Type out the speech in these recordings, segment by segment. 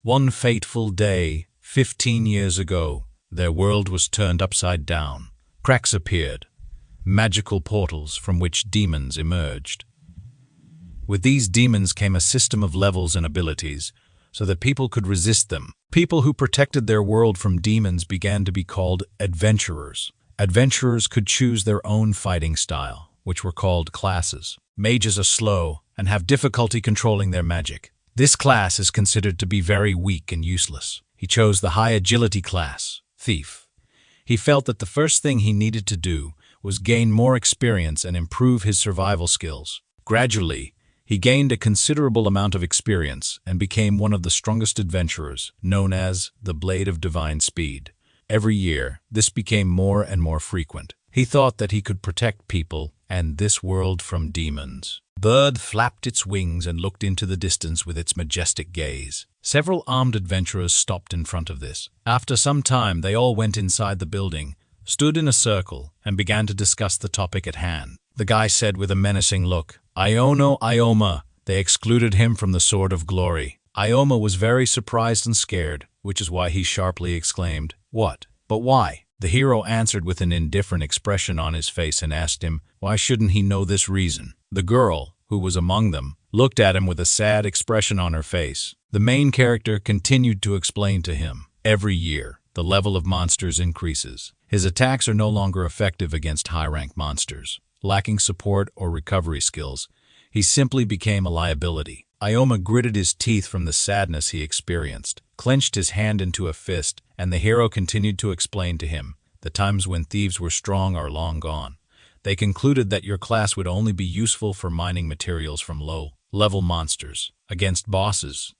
One fateful day, 15 years ago, their world was turned upside down. Cracks appeared, magical portals from which demons emerged. With these demons came a system of levels and abilities, so that people could resist them. People who protected their world from demons began to be called adventurers. Adventurers could choose their own fighting style, which were called classes. Mages are slow and have difficulty controlling their magic. This class is considered to be very weak and useless. He chose the high agility class, Thief. He felt that the first thing he needed to do was gain more experience and improve his survival skills. Gradually, he gained a considerable amount of experience and became one of the strongest adventurers, known as the Blade of Divine Speed. Every year, this became more and more frequent. He thought that he could protect people and this world from demons. Bird flapped its wings and looked into the distance with its majestic gaze. Several armed adventurers stopped in front of this. After some time, they all went inside the building, stood in a circle, and began to discuss the topic at hand. The guy said with a menacing look, "Iono Ioma." They excluded him from the Sword of Glory. Ioma was very surprised and scared, which is why he sharply exclaimed, "What? But why?" The hero answered with an indifferent expression on his face and asked him, why shouldn't he know this reason? The girl, who was among them, looked at him with a sad expression on her face. The main character continued to explain to him, every year, the level of monsters increases. His attacks are no longer effective against high-rank monsters. Lacking support or recovery skills, he simply became a liability. Ioma gritted his teeth from the sadness he experienced, clenched his hand into a fist, and the hero continued to explain to him, the times when thieves were strong are long gone. They concluded that your class would only be useful for mining materials from low-level monsters. Against bosses,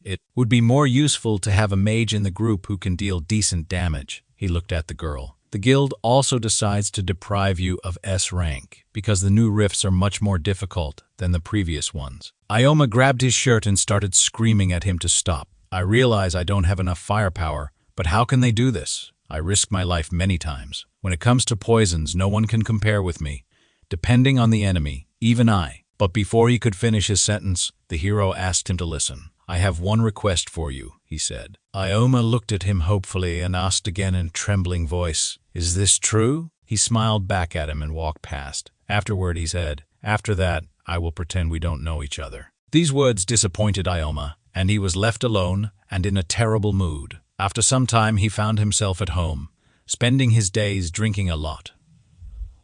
it would be more useful to have a mage in the group who can deal decent damage. He looked at the girl. The guild also decides to deprive you of S rank, because the new rifts are much more difficult than the previous ones. Ioma grabbed his shirt and started screaming at him to stop. I realize I don't have enough firepower, but how can they do this? I risked my life many times. When it comes to poisons, no one can compare with me. Depending on the enemy, even I. But before he could finish his sentence, the hero asked him to listen. I have one request for you, he said. Ioma looked at him hopefully and asked again in a trembling voice, is this true? He smiled back at him and walked past. Afterward, he said, after that, I will pretend we don't know each other. These words disappointed Ioma, and he was left alone and in a terrible mood. After some time, he found himself at home, spending his days drinking a lot.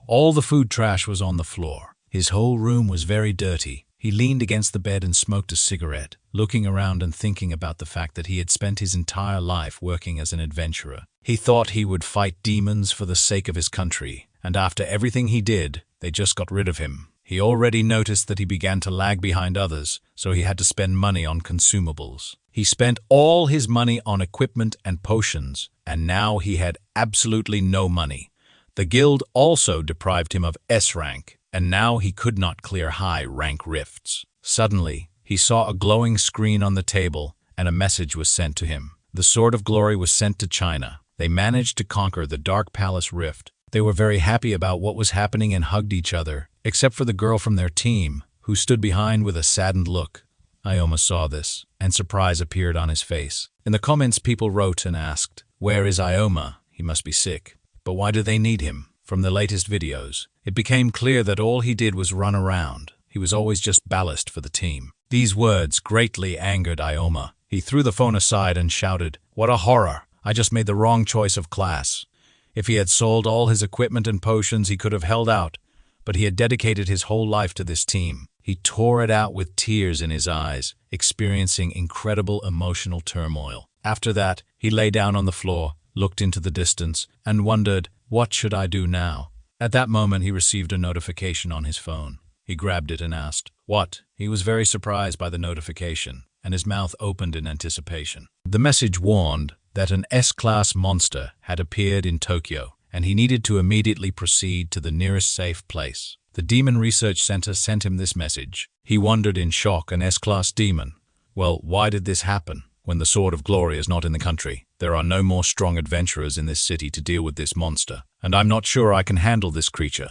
All the food trash was on the floor. His whole room was very dirty. He leaned against the bed and smoked a cigarette, looking around and thinking about the fact that he had spent his entire life working as an adventurer. He thought he would fight demons for the sake of his country, and after everything he did, they just got rid of him. He already noticed that he began to lag behind others, so he had to spend money on consumables. He spent all his money on equipment and potions, and now he had absolutely no money. The guild also deprived him of S rank, and now he could not clear high-rank rifts. Suddenly, he saw a glowing screen on the table, and a message was sent to him. The Sword of Glory was sent to China. They managed to conquer the Dark Palace Rift. They were very happy about what was happening and hugged each other, except for the girl from their team, who stood behind with a saddened look. Ioma saw this, and surprise appeared on his face. In the comments, people wrote and asked, where is Ioma? He must be sick. But why do they need him? From the latest videos, it became clear that all he did was run around. He was always just ballast for the team. These words greatly angered Ioma. He threw the phone aside and shouted, what a horror! I just made the wrong choice of class. If he had sold all his equipment and potions, he could have held out, but he had dedicated his whole life to this team. He tore it out with tears in his eyes, experiencing incredible emotional turmoil. After that, he lay down on the floor, looked into the distance, and wondered, what should I do now? At that moment, he received a notification on his phone. He grabbed it and asked, what? He was very surprised by the notification, and his mouth opened in anticipation. The message warned that an S-class monster had appeared in Tokyo, and he needed to immediately proceed to the nearest safe place. The Demon Research Center sent him this message. He wondered in shock, an S-class demon. Well, why did this happen? When the Sword of Glory is not in the country, there are no more strong adventurers in this city to deal with this monster, and I'm not sure I can handle this creature.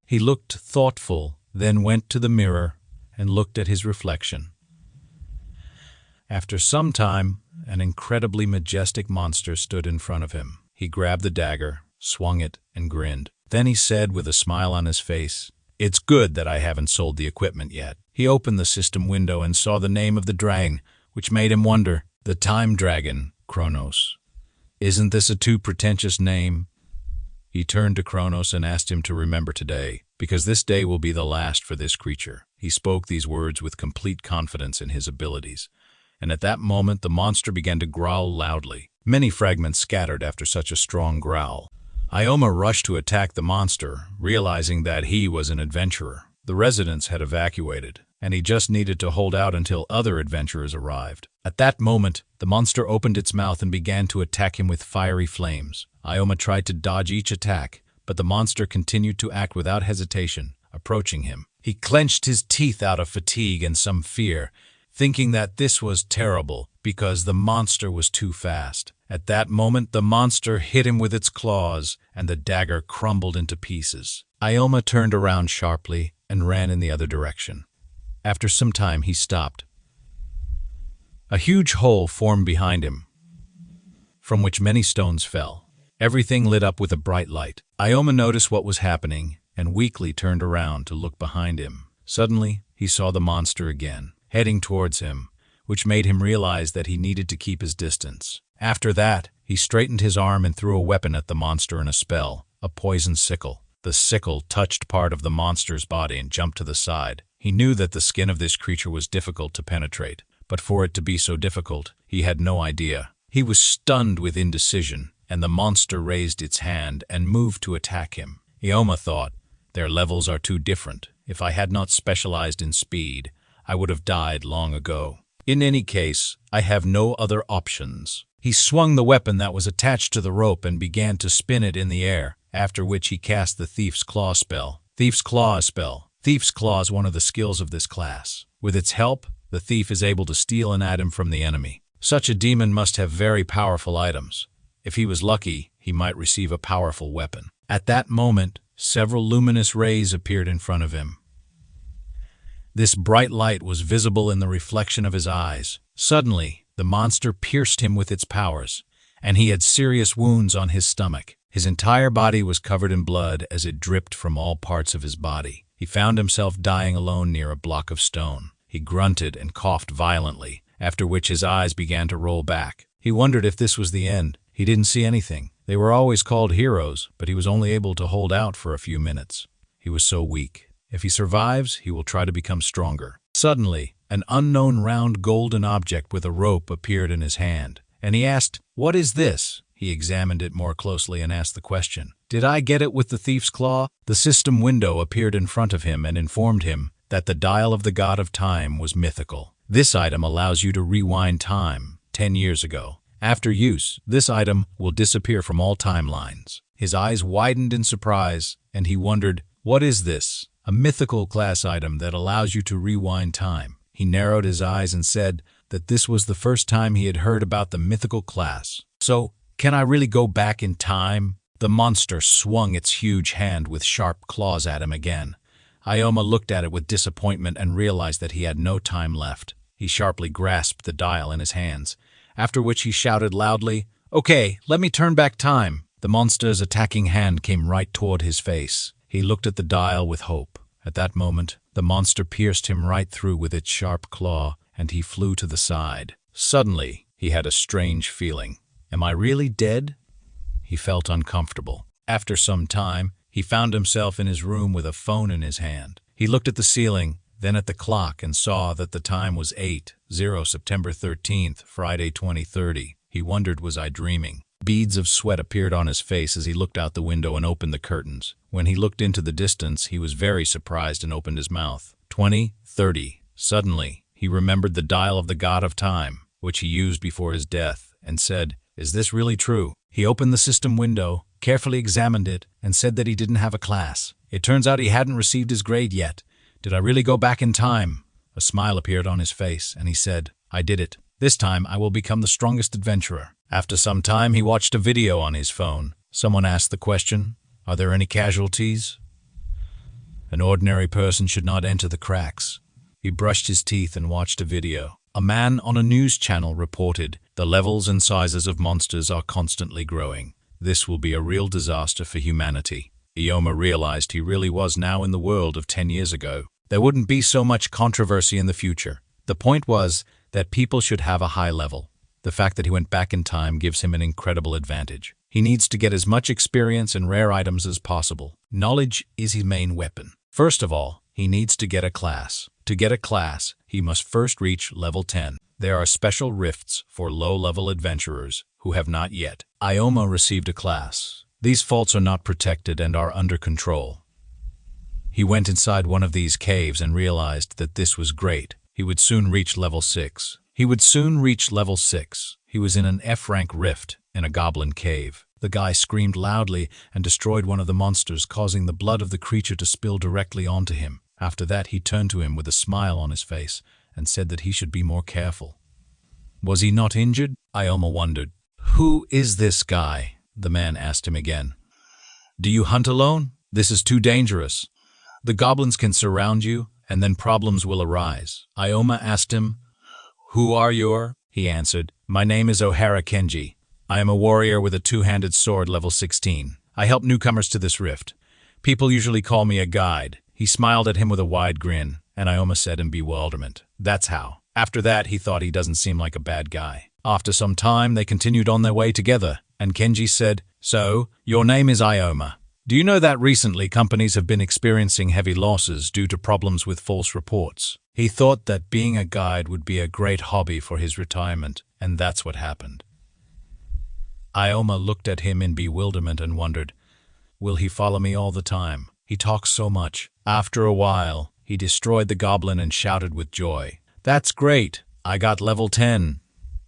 He looked thoughtful, then went to the mirror and looked at his reflection. After some time, an incredibly majestic monster stood in front of him. He grabbed the dagger, swung it, and grinned. Then he said with a smile on his face, "It's good that I haven't sold the equipment yet." He opened the system window and saw the name of the dragon, which made him wonder. The time dragon, Kronos. Isn't this a too pretentious name? He turned to Kronos and asked him to remember today, because this day will be the last for this creature. He spoke these words with complete confidence in his abilities, and at that moment the monster began to growl loudly. Many fragments scattered after such a strong growl. Ikoma rushed to attack the monster, realizing that he was an adventurer. The residents had evacuated, and he just needed to hold out until other adventurers arrived. At that moment, the monster opened its mouth and began to attack him with fiery flames. Ikoma tried to dodge each attack, but the monster continued to act without hesitation, approaching him. He clenched his teeth out of fatigue and some fear, thinking that this was terrible because the monster was too fast. At that moment, the monster hit him with its claws, and the dagger crumbled into pieces. Ikoma turned around sharply and ran in the other direction. After some time, he stopped. A huge hole formed behind him, from which many stones fell. Everything lit up with a bright light. Ikoma noticed what was happening and weakly turned around to look behind him. Suddenly, he saw the monster again, heading towards him, which made him realize that he needed to keep his distance. After that, he straightened his arm and threw a weapon at the monster in a spell, a poison sickle. The sickle touched part of the monster's body and jumped to the side. He knew that the skin of this creature was difficult to penetrate, but for it to be so difficult, he had no idea. He was stunned with indecision, and the monster raised its hand and moved to attack him. Ikoma thought, "Their levels are too different. If I had not specialized in speed, I would have died long ago. In any case, I have no other options." He swung the weapon that was attached to the rope and began to spin it in the air, after which he cast the Thief's Claw spell. Thief's Claw spell. Thief's Claw is one of the skills of this class. With its help, the thief is able to steal an item from the enemy. Such a demon must have very powerful items. If he was lucky, he might receive a powerful weapon. At that moment, several luminous rays appeared in front of him. This bright light was visible in the reflection of his eyes. Suddenly, the monster pierced him with its powers, and he had serious wounds on his stomach. His entire body was covered in blood as it dripped from all parts of his body. He found himself dying alone near a block of stone. He grunted and coughed violently, after which his eyes began to roll back. He wondered if this was the end. He didn't see anything. They were always called heroes, but he was only able to hold out for a few minutes. He was so weak. If he survives, he will try to become stronger. Suddenly, an unknown round golden object with a rope appeared in his hand, and he asked, "What is this?" He examined it more closely and asked the question, "Did I get it with the Thief's Claw?" The system window appeared in front of him and informed him that the dial of the God of Time was mythical. This item allows you to rewind time 10 years ago. After use, this item will disappear from all timelines. His eyes widened in surprise, and he wondered, "What is this?" "A mythical class item that allows you to rewind time." He narrowed his eyes and said that this was the first time he had heard about the mythical class. "So, can I really go back in time?" The monster swung its huge hand with sharp claws at him again. Ikoma looked at it with disappointment and realized that he had no time left. He sharply grasped the dial in his hands, after which he shouted loudly, "Okay, let me turn back time." The monster's attacking hand came right toward his face. He looked at the dial with hope. At that moment, the monster pierced him right through with its sharp claw, and he flew to the side. Suddenly, he had a strange feeling. "Am I really dead?" He felt uncomfortable. After some time, he found himself in his room with a phone in his hand. He looked at the ceiling, then at the clock, and saw that the time was 8:00 September 13th, Friday 2030. He wondered, was I dreaming? Beads of sweat appeared on his face as he looked out the window and opened the curtains. When he looked into the distance, he was very surprised and opened his mouth. 20:30. Suddenly, he remembered the dial of the God of Time, which he used before his death, and said, "Is this really true?" He opened the system window, carefully examined it, and said that he didn't have a class. It turns out he hadn't received his grade yet. Did I really go back in time? A smile appeared on his face, and he said, "I did it. This time I will become the strongest adventurer." After some time, he watched a video on his phone. Someone asked the question, "Are there any casualties?" An ordinary person should not enter the cracks. He brushed his teeth and watched a video. A man on a news channel reported, "The levels and sizes of monsters are constantly growing. This will be a real disaster for humanity." Ikoma realized he really was now in the world of 10 years ago. There wouldn't be so much controversy in the future. The point was that people should have a high level. The fact that he went back in time gives him an incredible advantage. He needs to get as much experience and rare items as possible. Knowledge is his main weapon. First of all, he needs to get a class. To get a class, he must first reach level 10. There are special rifts for low-level adventurers who have not yet. Ikoma received a class. These faults are not protected and are under control. He went inside one of these caves and realized that this was great. He would soon reach level 6. He was in an F-rank rift in a goblin cave. The guy screamed loudly and destroyed one of the monsters, causing the blood of the creature to spill directly onto him. After that, he turned to him with a smile on his face and said that he should be more careful. Was he not injured? Ikoma wondered. "Who is this guy?" the man asked him again. "Do you hunt alone? This is too dangerous. The goblins can surround you, and then problems will arise." Ikoma asked him, "Who are you?" He answered, "My name is Ohara Kenji. I am a warrior with a two-handed sword level 16. I help newcomers to this rift. People usually call me a guide." He smiled at him with a wide grin, and Ikoma said in bewilderment, "That's how." After that, he thought he doesn't seem like a bad guy. After some time, they continued on their way together, and Kenji said, "So, your name is Ikoma. Do you know that recently companies have been experiencing heavy losses due to problems with false reports?" He thought that being a guide would be a great hobby for his retirement, and that's what happened. Ikoma looked at him in bewilderment and wondered, will he follow me all the time? He talks so much. After a while, he destroyed the goblin and shouted with joy, "That's great! I got level 10.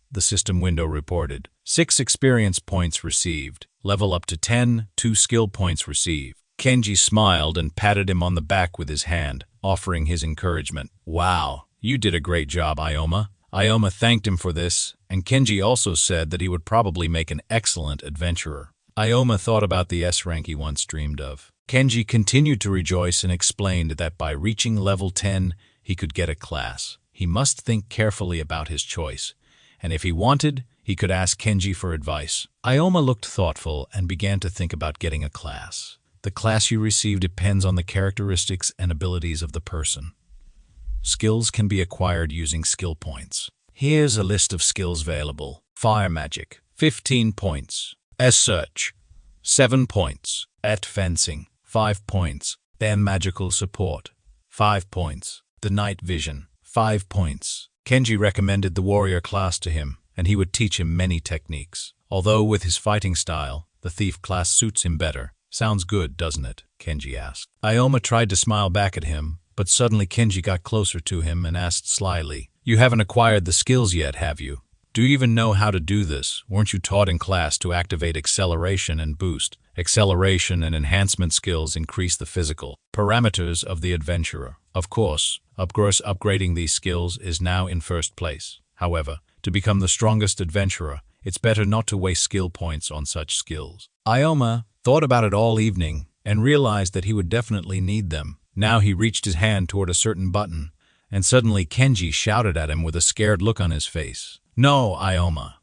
The system window reported. 6 experience points received. Level up to 10, 2 skill points received. Kenji smiled and patted him on the back with his hand, offering his encouragement. "Wow, you did a great job, Ikoma." Ikoma thanked him for this, and Kenji also said that he would probably make an excellent adventurer. Ikoma thought about the S-rank he once dreamed of. Kenji continued to rejoice and explained that by reaching level 10, he could get a class. He must think carefully about his choice, and if he wanted, he could ask Kenji for advice. Ikoma looked thoughtful and began to think about getting a class. The class you receive depends on the characteristics and abilities of the person. Skills can be acquired using skill points. Here's a list of skills available. Fire Magic, 15 points. Search, 7 points. Fencing, 5 points. Magical Support, 5 points. The Night Vision, 5 points. Kenji recommended the warrior class to him, and he would teach him many techniques. Although with his fighting style, the thief class suits him better. "Sounds good, doesn't it?" Kenji asked. Ikoma tried to smile back at him, but suddenly Kenji got closer to him and asked slyly, "You haven't acquired the skills yet, have you? Do you even know how to do this? Weren't you taught in class to activate acceleration and boost? Acceleration and enhancement skills increase the physical parameters of the adventurer. Of course, upgrading these skills is now in first place. However, to become the strongest adventurer, it's better not to waste skill points on such skills." Ikoma thought about it all evening and realized that he would definitely need them. Now he reached his hand toward a certain button, and suddenly Kenji shouted at him with a scared look on his face. "No, Ikoma.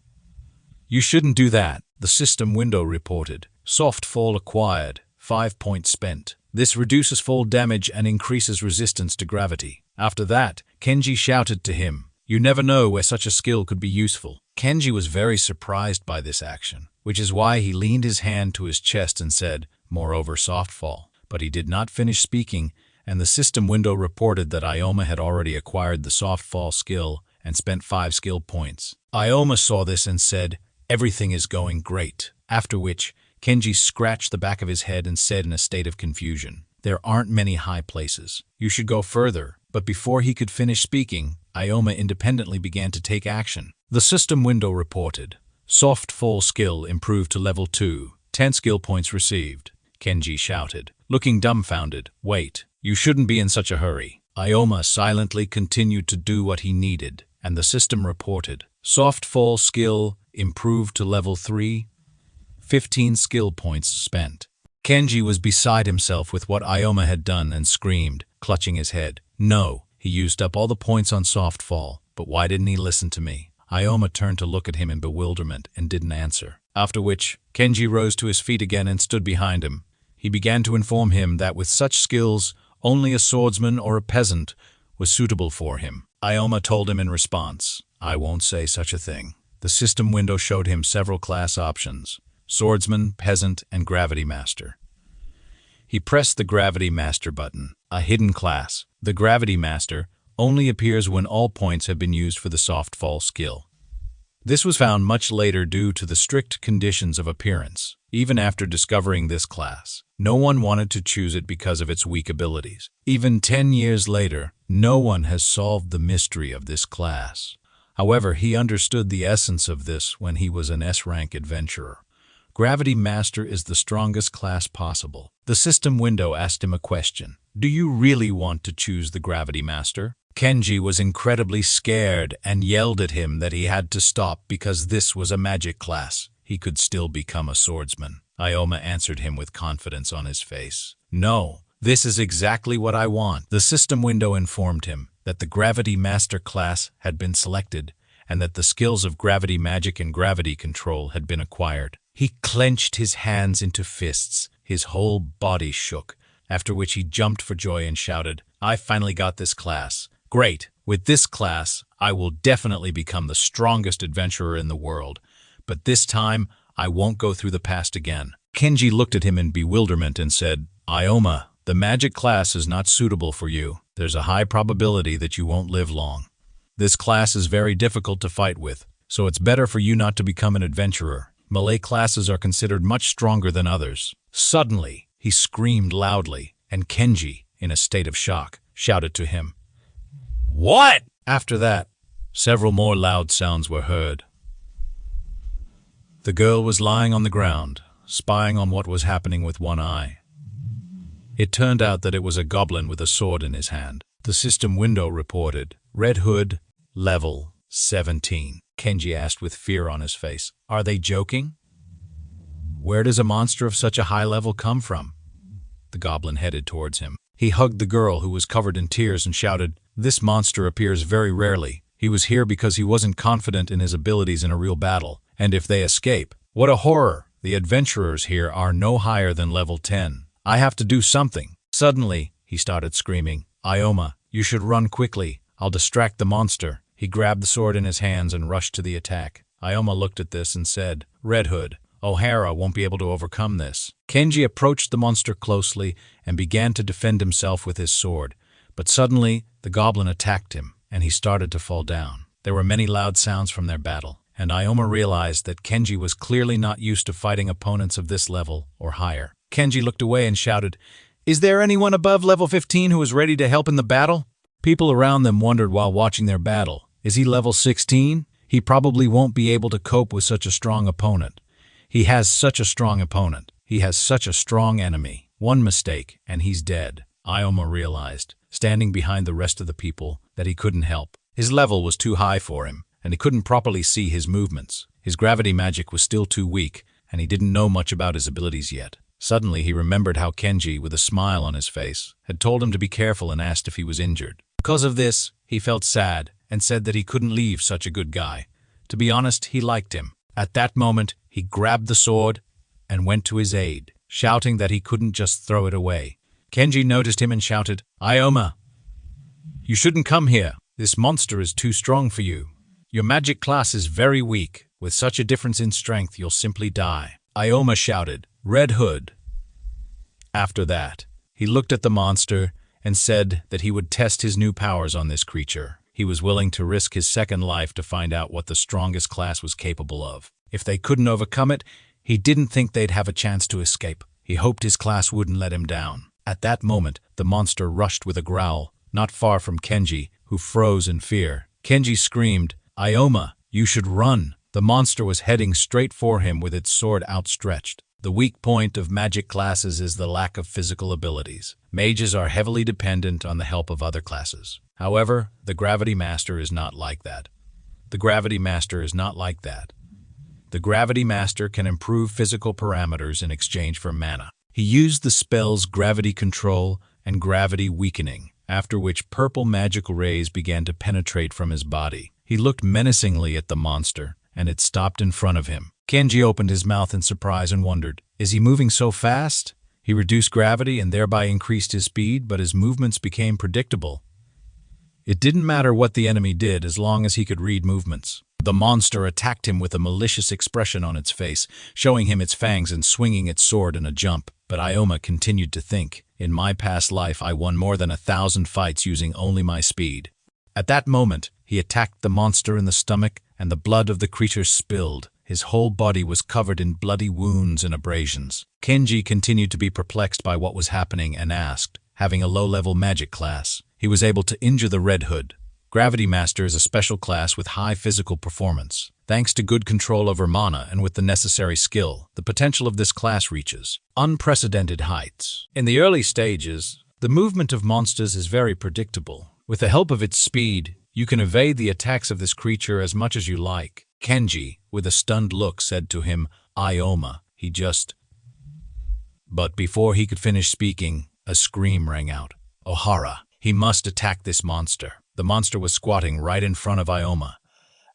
You shouldn't do that," the system window reported. "Soft fall acquired, 5 points spent. This reduces fall damage and increases resistance to gravity." After that, Kenji shouted to him, "You never know where such a skill could be useful." Kenji was very surprised by this action, which is why he leaned his hand to his chest and said, "Moreover, soft fall." But he did not finish speaking, and the system window reported that Ikoma had already acquired the soft fall skill and spent 5 skill points. Ikoma saw this and said, "Everything is going great." After which, Kenji scratched the back of his head and said in a state of confusion, "There aren't many high places. You should go further." But before he could finish speaking, Ikoma independently began to take action. The system window reported, "Soft fall skill improved to level 2, 10 skill points received." Kenji shouted, looking dumbfounded, "Wait, you shouldn't be in such a hurry." Ikoma silently continued to do what he needed, and the system reported, "Soft fall skill improved to level 3, 15 skill points spent." Kenji was beside himself with what Ikoma had done and screamed, clutching his head. No, he used up all the points on soft fall. but why didn't he listen to me? Ikoma turned to look at him in bewilderment and didn't answer. After which, Kenji rose to his feet again and stood behind him. He began to inform him that with such skills, only a swordsman or a peasant was suitable for him. Ikoma told him in response, "I won't say such a thing." The system window showed him several class options: swordsman, peasant, and gravity master. He pressed the gravity master button, a hidden class. The gravity master only appears when all points have been used for the soft fall skill. This was found much later due to the strict conditions of appearance. Even after discovering this class, no one wanted to choose it because of its weak abilities. Even 10 years later, no one has solved the mystery of this class. However, he understood the essence of this when he was an S-rank adventurer. Gravity Master is the strongest class possible. The system window asked him a question. Do you really want to choose the Gravity Master? Kenji was incredibly scared and yelled at him that he had to stop because this was a magic class. He could still become a swordsman. Ikoma answered him with confidence on his face. No, this is exactly what I want. The system window informed him that the Gravity Master class had been selected and that the skills of gravity magic and gravity control had been acquired. He clenched his hands into fists. His whole body shook, after which he jumped for joy and shouted, "I finally got this class. Great! With this class, I will definitely become the strongest adventurer in the world. But this time, I won't go through the past again." Kenji looked at him in bewilderment and said, "Ikoma, the magic class is not suitable for you. There's a high probability that you won't live long. This class is very difficult to fight with, so it's better for you not to become an adventurer. Melee classes are considered much stronger than others." Suddenly, he screamed loudly, and Kenji, in a state of shock, shouted to him, "What?" After that, several more loud sounds were heard. The girl was lying on the ground, spying on what was happening with one eye. It turned out that it was a goblin with a sword in his hand. The system window reported, "Red Hood, level 17. Kenji asked with fear on his face, "Are they joking? Where does a monster of such a high level come from?" The goblin headed towards him. He hugged the girl, who was covered in tears, and shouted, "This monster appears very rarely. He was here because he wasn't confident in his abilities in a real battle. And if they escape, what a horror! The adventurers here are no higher than level 10. I have to do something." Suddenly, he started screaming, "Ikoma, you should run quickly. I'll distract the monster." He grabbed the sword in his hands and rushed to the attack. Ikoma looked at this and said, "Red Hood, O'Hara won't be able to overcome this." Kenji approached the monster closely and began to defend himself with his sword. But suddenly, the goblin attacked him, and he started to fall down. There were many loud sounds from their battle, and Ikoma realized that Kenji was clearly not used to fighting opponents of this level or higher. Kenji looked away and shouted, "Is there anyone above level 15 who is ready to help in the battle?" People around them wondered while watching their battle. Is he level 16? He probably won't be able to cope with such a strong opponent. He has such a strong opponent. He has such a strong enemy. One mistake, and he's dead. Ikoma realized, standing behind the rest of the people, that he couldn't help. His level was too high for him, and he couldn't properly see his movements. His gravity magic was still too weak, and he didn't know much about his abilities yet. Suddenly, he remembered how Kenji, with a smile on his face, had told him to be careful and asked if he was injured. Because of this, he felt sad and said that he couldn't leave such a good guy. To be honest, he liked him. At that moment, he grabbed the sword and went to his aid, shouting that he couldn't just throw it away. Kenji noticed him and shouted, "Ikoma, you shouldn't come here. This monster is too strong for you. Your magic class is very weak. With such a difference in strength, you'll simply die." Ikoma shouted, "Red Hood." After that, he looked at the monster and said that he would test his new powers on this creature. He was willing to risk his second life to find out what the strongest class was capable of. If they couldn't overcome it, he didn't think they'd have a chance to escape. He hoped his class wouldn't let him down. At that moment, the monster rushed with a growl, not far from Kenji, who froze in fear. Kenji screamed, "Ikoma, you should run." The monster was heading straight for him with its sword outstretched. The weak point of magic classes is the lack of physical abilities. Mages are heavily dependent on the help of other classes. However, the Gravity Master is not like that. The Gravity Master is not like that. The Gravity Master can improve physical parameters in exchange for mana. He used the spells Gravity Control and Gravity Weakening, after which purple magical rays began to penetrate from his body. He looked menacingly at the monster, and it stopped in front of him. Kenji opened his mouth in surprise and wondered, is he moving so fast? He reduced gravity and thereby increased his speed, but his movements became predictable. It didn't matter what the enemy did as long as he could read movements. The monster attacked him with a malicious expression on its face, showing him its fangs and swinging its sword in a jump. But Ikoma continued to think, in my past life I won more than 1,000 fights using only my speed. At that moment, he attacked the monster in the stomach, and the blood of the creature spilled. His whole body was covered in bloody wounds and abrasions. Kenji continued to be perplexed by what was happening and asked, having a low-level magic class, he was able to injure the Red Hood. Gravity Master is a special class with high physical performance. Thanks to good control over mana and with the necessary skill, the potential of this class reaches unprecedented heights. In the early stages, the movement of monsters is very predictable. With the help of its speed, you can evade the attacks of this creature as much as you like. Kenji, with a stunned look, said to him, Ikoma, But before he could finish speaking, a scream rang out. Ohara, he must attack this monster. The monster was squatting right in front of Ikoma,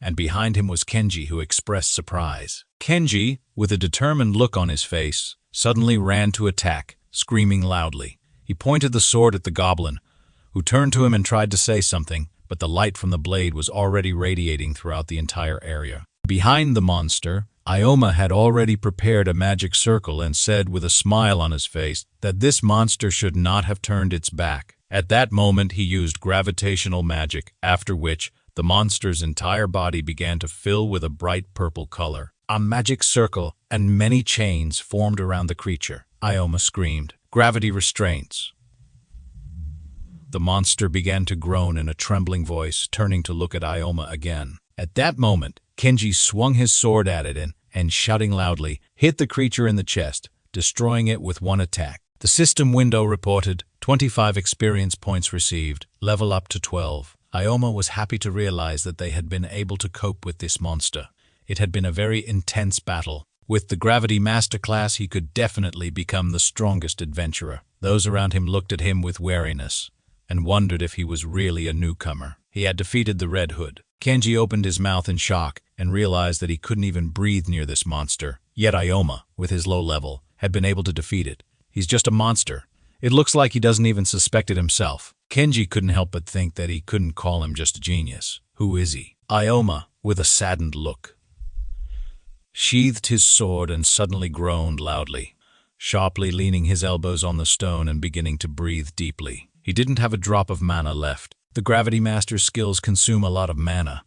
and behind him was Kenji, who expressed surprise. Kenji, with a determined look on his face, suddenly ran to attack, screaming loudly. He pointed the sword at the goblin, who turned to him and tried to say something, but the light from the blade was already radiating throughout the entire area. Behind the monster, Ikoma had already prepared a magic circle and said with a smile on his face that this monster should not have turned its back. At that moment he used gravitational magic, after which the monster's entire body began to fill with a bright purple color. A magic circle and many chains formed around the creature. Ikoma screamed, "Gravity restraints!" The monster began to groan in a trembling voice, turning to look at Ikoma again. At that moment, Kenji swung his sword at it and shouting loudly, hit the creature in the chest, destroying it with one attack. The system window reported 25 experience points received, level up to 12. Ikoma was happy to realize that they had been able to cope with this monster. It had been a very intense battle. With the Gravity Master class, he could definitely become the strongest adventurer. Those around him looked at him with wariness and wondered if he was really a newcomer. He had defeated the Red Hood. Kenji opened his mouth in shock and realized that he couldn't even breathe near this monster. Yet Ikoma, with his low level, had been able to defeat it. He's just a monster. It looks like he doesn't even suspect it himself. Kenji couldn't help but think that he couldn't call him just a genius. Who is he? Ikoma, with a saddened look, sheathed his sword and suddenly groaned loudly, sharply leaning his elbows on the stone and beginning to breathe deeply. He didn't have a drop of mana left. The Gravity Master's skills consume a lot of mana.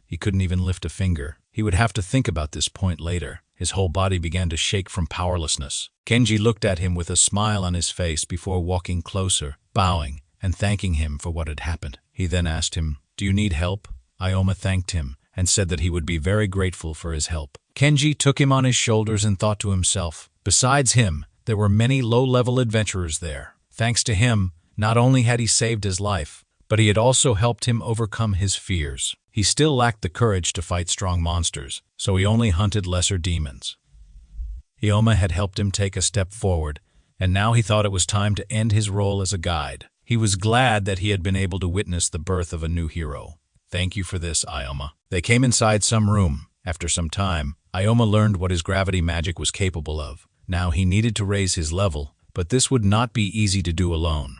He couldn't even lift a finger. He would have to think about this point later. His whole body began to shake from powerlessness. Kenji looked at him with a smile on his face before walking closer, bowing, and thanking him for what had happened. He then asked him, "Do you need help?" Ikoma thanked him and said that he would be very grateful for his help. Kenji took him on his shoulders and thought to himself, besides him, there were many low-level adventurers there. Thanks to him, not only had he saved his life, but he had also helped him overcome his fears. He still lacked the courage to fight strong monsters, so he only hunted lesser demons. Ikoma had helped him take a step forward, and now he thought it was time to end his role as a guide. He was glad that he had been able to witness the birth of a new hero. "Thank you for this, Ikoma." They came inside some room. After some time, Ikoma learned what his gravity magic was capable of. Now he needed to raise his level, but this would not be easy to do alone.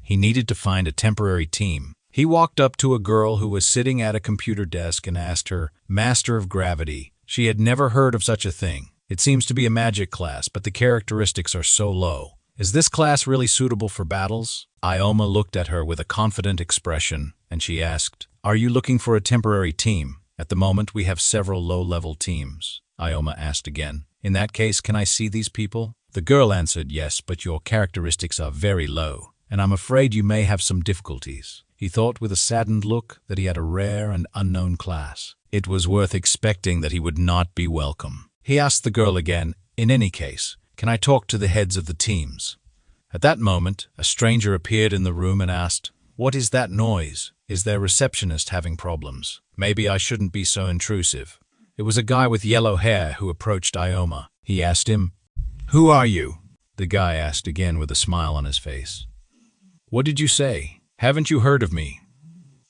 He needed to find a temporary team. He walked up to a girl who was sitting at a computer desk and asked her, "Master of Gravity." She had never heard of such a thing. It seems to be a magic class, but the characteristics are so low. Is this class really suitable for battles? Ikoma looked at her with a confident expression, and she asked, "Are you looking for a temporary team?" "At the moment, we have several low-level teams," Ikoma asked again. "In that case, can I see these people?" The girl answered, "Yes, but your characteristics are very low, and I'm afraid you may have some difficulties." He thought with a saddened look that he had a rare and unknown class. It was worth expecting that he would not be welcome. He asked the girl again, "In any case, can I talk to the heads of the teams?" At that moment, a stranger appeared in the room and asked, "What is that noise? Is their receptionist having problems? Maybe I shouldn't be so intrusive." It was a guy with yellow hair who approached Ikoma. He asked him, "Who are you?" The guy asked again with a smile on his face. "What did you say?" Haven't you heard of me?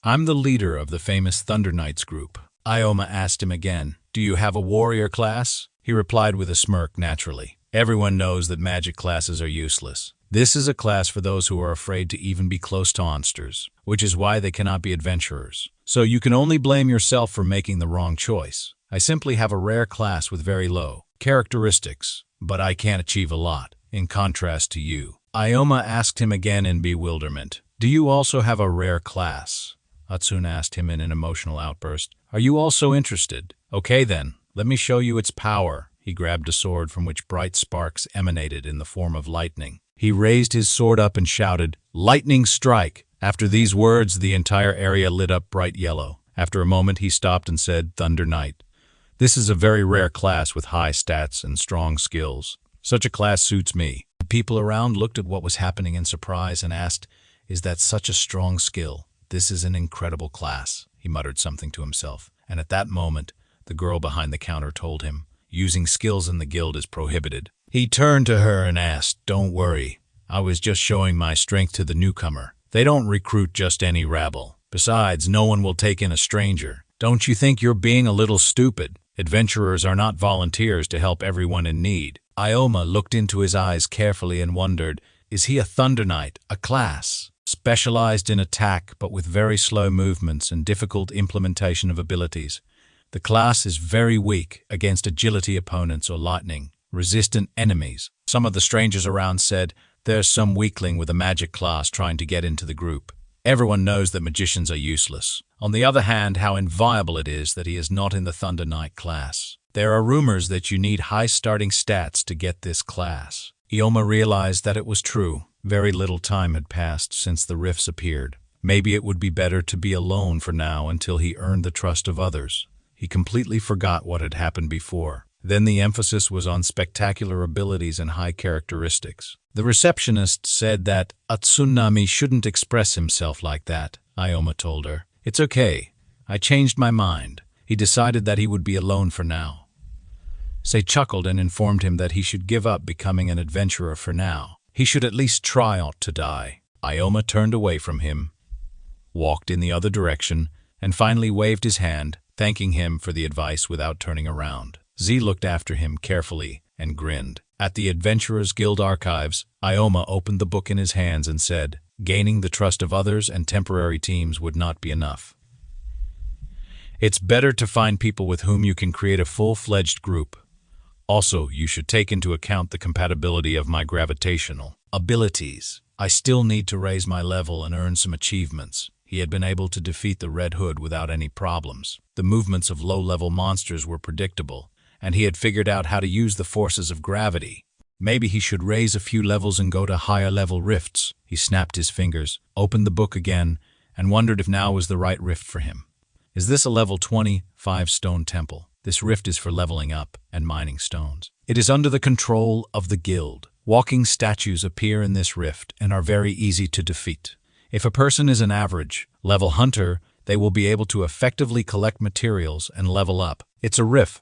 I'm the leader of the famous Thunder Knights group. Ikoma asked him again, do you have a warrior class? He replied with a smirk naturally. Everyone knows that magic classes are useless. This is a class for those who are afraid to even be close to monsters, which is why they cannot be adventurers. So you can only blame yourself for making the wrong choice. I simply have a rare class with very low characteristics, but I can achieve a lot, in contrast to you. Ikoma asked him again in bewilderment. Do you also have a rare class? Hatsune asked him in an emotional outburst. Are you also interested? Okay then, let me show you its power. He grabbed a sword from which bright sparks emanated in the form of lightning. He raised his sword up and shouted, "Lightning strike!" After these words, the entire area lit up bright yellow. After a moment, he stopped and said, Thunder Knight. This is a very rare class with high stats and strong skills. Such a class suits me. The people around looked at what was happening in surprise and asked, Is that such a strong skill? This is an incredible class. He muttered something to himself. And at that moment, the girl behind the counter told him, using skills in the guild is prohibited. He turned to her and asked, Don't worry. I was just showing my strength to the newcomer. They don't recruit just any rabble. Besides, no one will take in a stranger. Don't you think you're being a little stupid? Adventurers are not volunteers to help everyone in need. Ikoma looked into his eyes carefully and wondered, is he a Thunder Knight, a class specialized in attack but with very slow movements and difficult implementation of abilities? The class is very weak against agility opponents or lightning-resistant enemies. Some of the strangers around said, there's some weakling with a magic class trying to get into the group. Everyone knows that magicians are useless. On the other hand, how inviolable it is that he is not in the Thunder Knight class. There are rumors that you need high starting stats to get this class. Ikoma realized that it was true. Very little time had passed since the rifts appeared. Maybe it would be better to be alone for now until he earned the trust of others. He completely forgot what had happened before. Then the emphasis was on spectacular abilities and high characteristics. The receptionist said that a tsunami shouldn't express himself like that, Ikoma told her. It's okay. I changed my mind. He decided that he would be alone for now. Sei chuckled and informed him that he should give up becoming an adventurer for now. He should at least try not to die. Ikoma turned away from him, walked in the other direction, and finally waved his hand, thanking him for the advice without turning around. Z looked after him carefully and grinned. At the Adventurers Guild archives, Ikoma opened the book in his hands and said, gaining the trust of others and temporary teams would not be enough. It's better to find people with whom you can create a full-fledged group. Also, you should take into account the compatibility of my gravitational abilities. I still need to raise my level and earn some achievements. He had been able to defeat the Red Hood without any problems. The movements of low-level monsters were predictable, and he had figured out how to use the forces of gravity. Maybe he should raise a few levels and go to higher-level rifts. He snapped his fingers, opened the book again, and wondered if now was the right rift for him. Is this a level 25 stone temple? This rift is for leveling up and mining stones. It is under the control of the guild. Walking statues appear in this rift and are very easy to defeat. If a person is an average level hunter, they will be able to effectively collect materials and level up. It's a rift,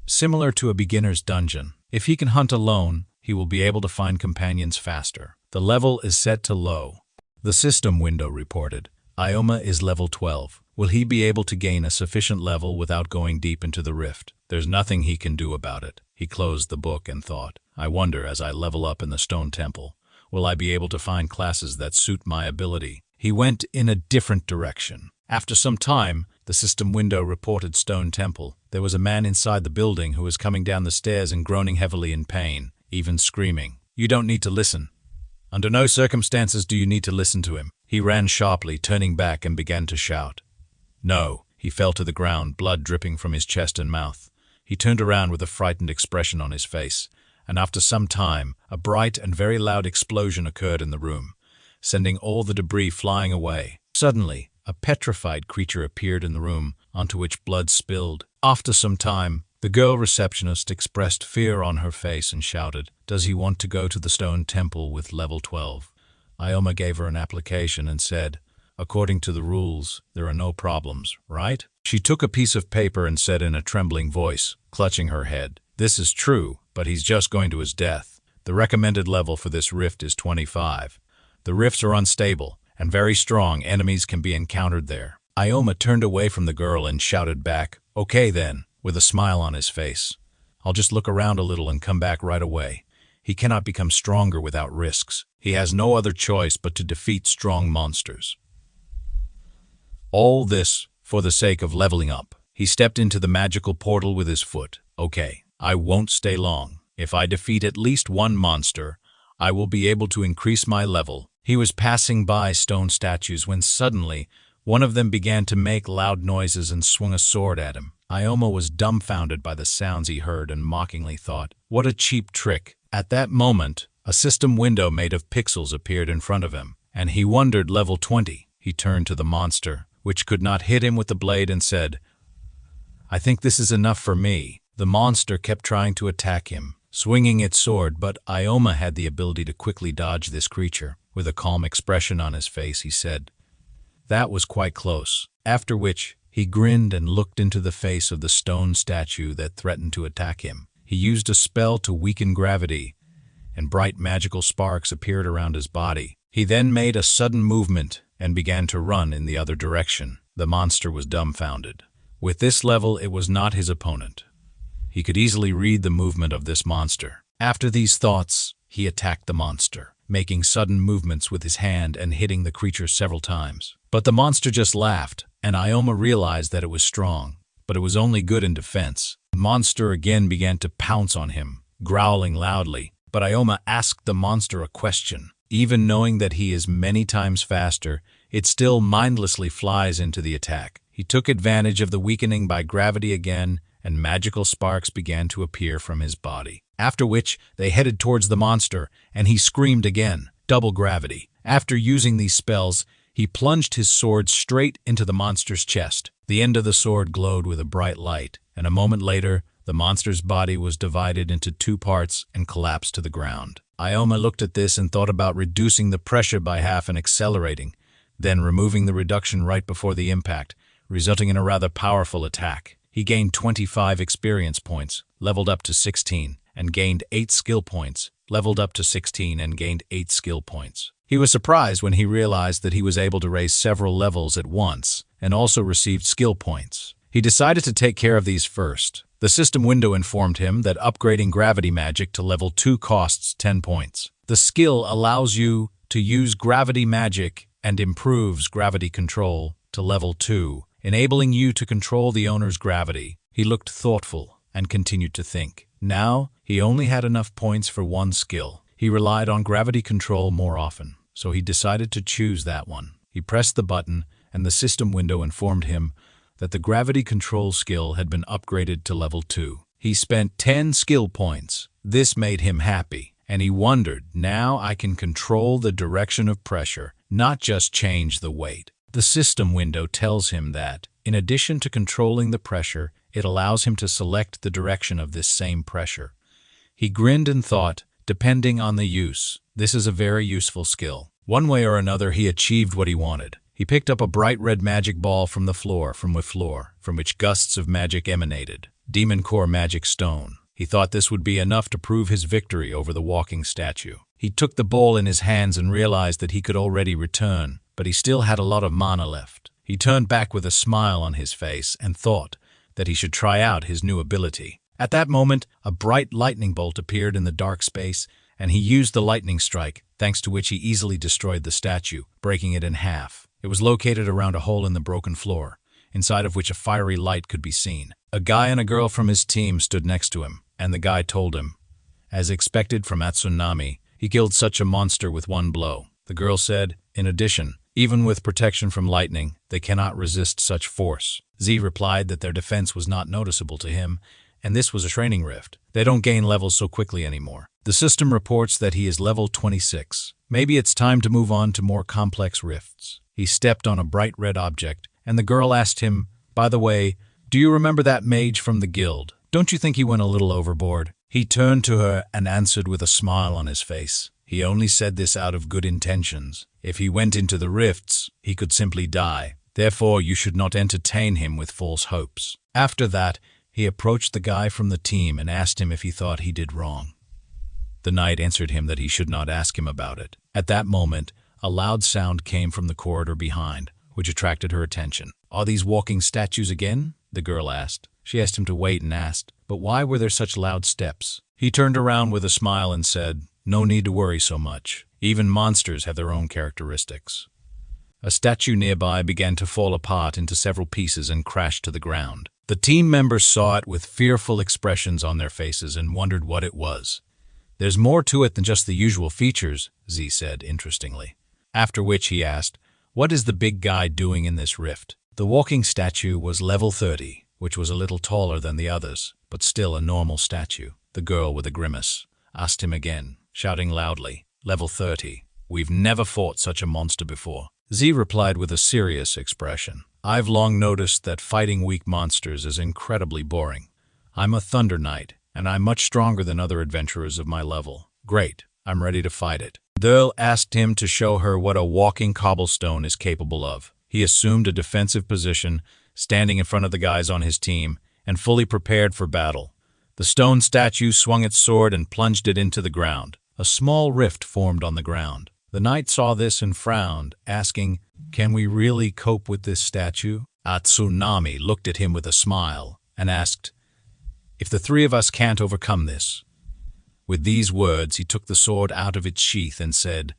similar to a beginner's dungeon. If he can hunt alone, he will be able to find companions faster. The level is set to low. The system window reported, Ikoma is level 12. Will he be able to gain a sufficient level without going deep into the rift? There's nothing he can do about it. He closed the book and thought, I wonder as I level up in the stone temple, will I be able to find classes that suit my ability? He went in a different direction. After some time, the system window reported Stone Temple. There was a man inside the building who was coming down the stairs and groaning heavily in pain, even screaming. You don't need to listen. Under no circumstances do you need to listen to him. He ran sharply, turning back and began to shout. No, he fell to the ground, blood dripping from his chest and mouth. He turned around with a frightened expression on his face, and after some time, a bright and very loud explosion occurred in the room, sending all the debris flying away. Suddenly, a petrified creature appeared in the room, onto which blood spilled. After some time, the girl receptionist expressed fear on her face and shouted, Does he want to go to the stone temple with level 12? Ikoma gave her an application and said, According to the rules, there are no problems, right? She took a piece of paper and said in a trembling voice, clutching her head, This is true, but he's just going to his death. The recommended level for this rift is 25. The rifts are unstable, and very strong enemies can be encountered there. Ikoma turned away from the girl and shouted back, "Okay then," with a smile on his face. "I'll just look around a little and come back right away. He cannot become stronger without risks. He has no other choice but to defeat strong monsters. All this for the sake of leveling up." He stepped into the magical portal with his foot. "Okay, I won't stay long. If I defeat at least one monster, I will be able to increase my level." He was passing by stone statues when suddenly one of them began to make loud noises and swung a sword at him. Ikoma was dumbfounded by the sounds he heard and mockingly thought, "What a cheap trick." At that moment, a system window made of pixels appeared in front of him, and he wondered level 20. He turned to the monster, which could not hit him with the blade, and said, "I think this is enough for me." The monster kept trying to attack him, swinging its sword, but Ikoma had the ability to quickly dodge this creature. With a calm expression on his face, he said, "That was quite close." After which, he grinned and looked into the face of the stone statue that threatened to attack him. He used a spell to weaken gravity, and bright magical sparks appeared around his body. He then made a sudden movement and began to run in the other direction. The monster was dumbfounded. With this level, it was not his opponent. He could easily read the movement of this monster. After these thoughts, he attacked the monster, making sudden movements with his hand and hitting the creature several times. But the monster just laughed, and Ikoma realized that it was strong, but it was only good in defense. The monster again began to pounce on him, growling loudly, but Ikoma asked the monster a question. Even knowing that he is many times faster, it still mindlessly flies into the attack. He took advantage of the weakening by gravity again, and magical sparks began to appear from his body. After which, they headed towards the monster, and he screamed again, "Double gravity." After using these spells, he plunged his sword straight into the monster's chest. The end of the sword glowed with a bright light, and a moment later, the monster's body was divided into 2 parts and collapsed to the ground. Ikoma looked at this and thought about reducing the pressure by half and accelerating, then removing the reduction right before the impact, resulting in a rather powerful attack. He gained 25 experience points, leveled up to 16, and gained 8 skill points, leveled up to 16 and gained 8 skill points. He was surprised when he realized that he was able to raise several levels at once, and also received skill points. He decided to take care of these first. The system window informed him that upgrading gravity magic to level 2 costs 10 points. The skill allows you to use gravity magic and improves gravity control to level 2, enabling you to control the owner's gravity. He looked thoughtful and continued to think. Now, he only had enough points for one skill. He relied on gravity control more often, so he decided to choose that one. He pressed the button, and the system window informed him that the gravity control skill had been upgraded to level 2. He spent 10 skill points. This made him happy, and he wondered, now I can control the direction of pressure, not just change the weight. The system window tells him that, in addition to controlling the pressure, it allows him to select the direction of this same pressure. He grinned and thought, depending on the use, this is a very useful skill. One way or another, he achieved what he wanted. He picked up a bright red magic ball from the floor, from which gusts of magic emanated. Demon Core Magic Stone. He thought this would be enough to prove his victory over the walking statue. He took the ball in his hands and realized that he could already return, but he still had a lot of mana left. He turned back with a smile on his face and thought that he should try out his new ability. At that moment, a bright lightning bolt appeared in the dark space, and he used the lightning strike, thanks to which he easily destroyed the statue, breaking it in half. It was located around a hole in the broken floor, inside of which a fiery light could be seen. A guy and a girl from his team stood next to him, and the guy told him, as expected from Atsunami, he killed such a monster with one blow. The girl said, in addition, even with protection from lightning, they cannot resist such force. Z replied that their defense was not noticeable to him, and this was a training rift. They don't gain levels so quickly anymore. The system reports that he is level 26. Maybe it's time to move on to more complex rifts. He stepped on a bright red object, and the girl asked him, by the way, do you remember that mage from the guild? Don't you think he went a little overboard? He turned to her and answered with a smile on his face. He only said this out of good intentions. If he went into the rifts, he could simply die. Therefore, you should not entertain him with false hopes. After that, he approached the guy from the team and asked him if he thought he did wrong. The knight answered him that he should not ask him about it. At that moment, A loud sound came from the corridor behind, which attracted her attention. "Are these walking statues again?" the girl asked. She asked him to wait and asked, "But why were there such loud steps?" He turned around with a smile and said, "No need to worry so much. Even monsters have their own characteristics." A statue nearby began to fall apart into several pieces and crashed to the ground. The team members saw it with fearful expressions on their faces and wondered what it was. "There's more to it than just the usual features," Z said, interestingly. After which he asked, "What is the big guy doing in this rift?" The walking statue was level 30, which was a little taller than the others, but still a normal statue. The girl with a grimace asked him again, shouting loudly, "Level 30. We've never fought such a monster before." Z replied with a serious expression, "I've long noticed that fighting weak monsters is incredibly boring. I'm a Thunder Knight, and I'm much stronger than other adventurers of my level. Great, I'm ready to fight it." Duel asked him to show her what a walking cobblestone is capable of. He assumed a defensive position, standing in front of the guys on his team, and fully prepared for battle. The stone statue swung its sword and plunged it into the ground. A small rift formed on the ground. The knight saw this and frowned, asking, "Can we really cope with this statue?" Tsunami looked at him with a smile and asked, "If the three of us can't overcome this?" With these words, he took the sword out of its sheath and said,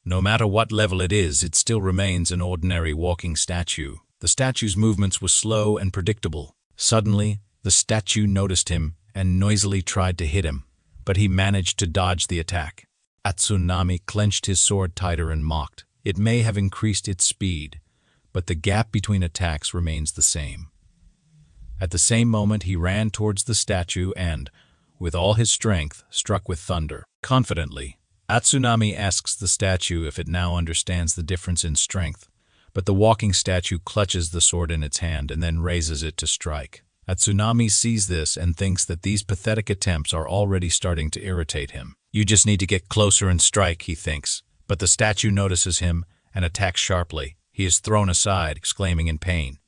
"No matter what level it is, it still remains an ordinary walking statue." The statue's movements were slow and predictable. Suddenly, the statue noticed him and noisily tried to hit him, but he managed to dodge the attack. Tsunami clenched his sword tighter and mocked. It may have increased its speed, but the gap between attacks remains the same. At the same moment, he ran towards the statue and, with all his strength, struck with thunder. Confidently, Tsunami asks the statue if it now understands the difference in strength, but the walking statue clutches the sword in its hand and then raises it to strike. Tsunami sees this and thinks that these pathetic attempts are already starting to irritate him. "You just need to get closer and strike," he thinks. But the statue notices him and attacks sharply. He is thrown aside, exclaiming in pain.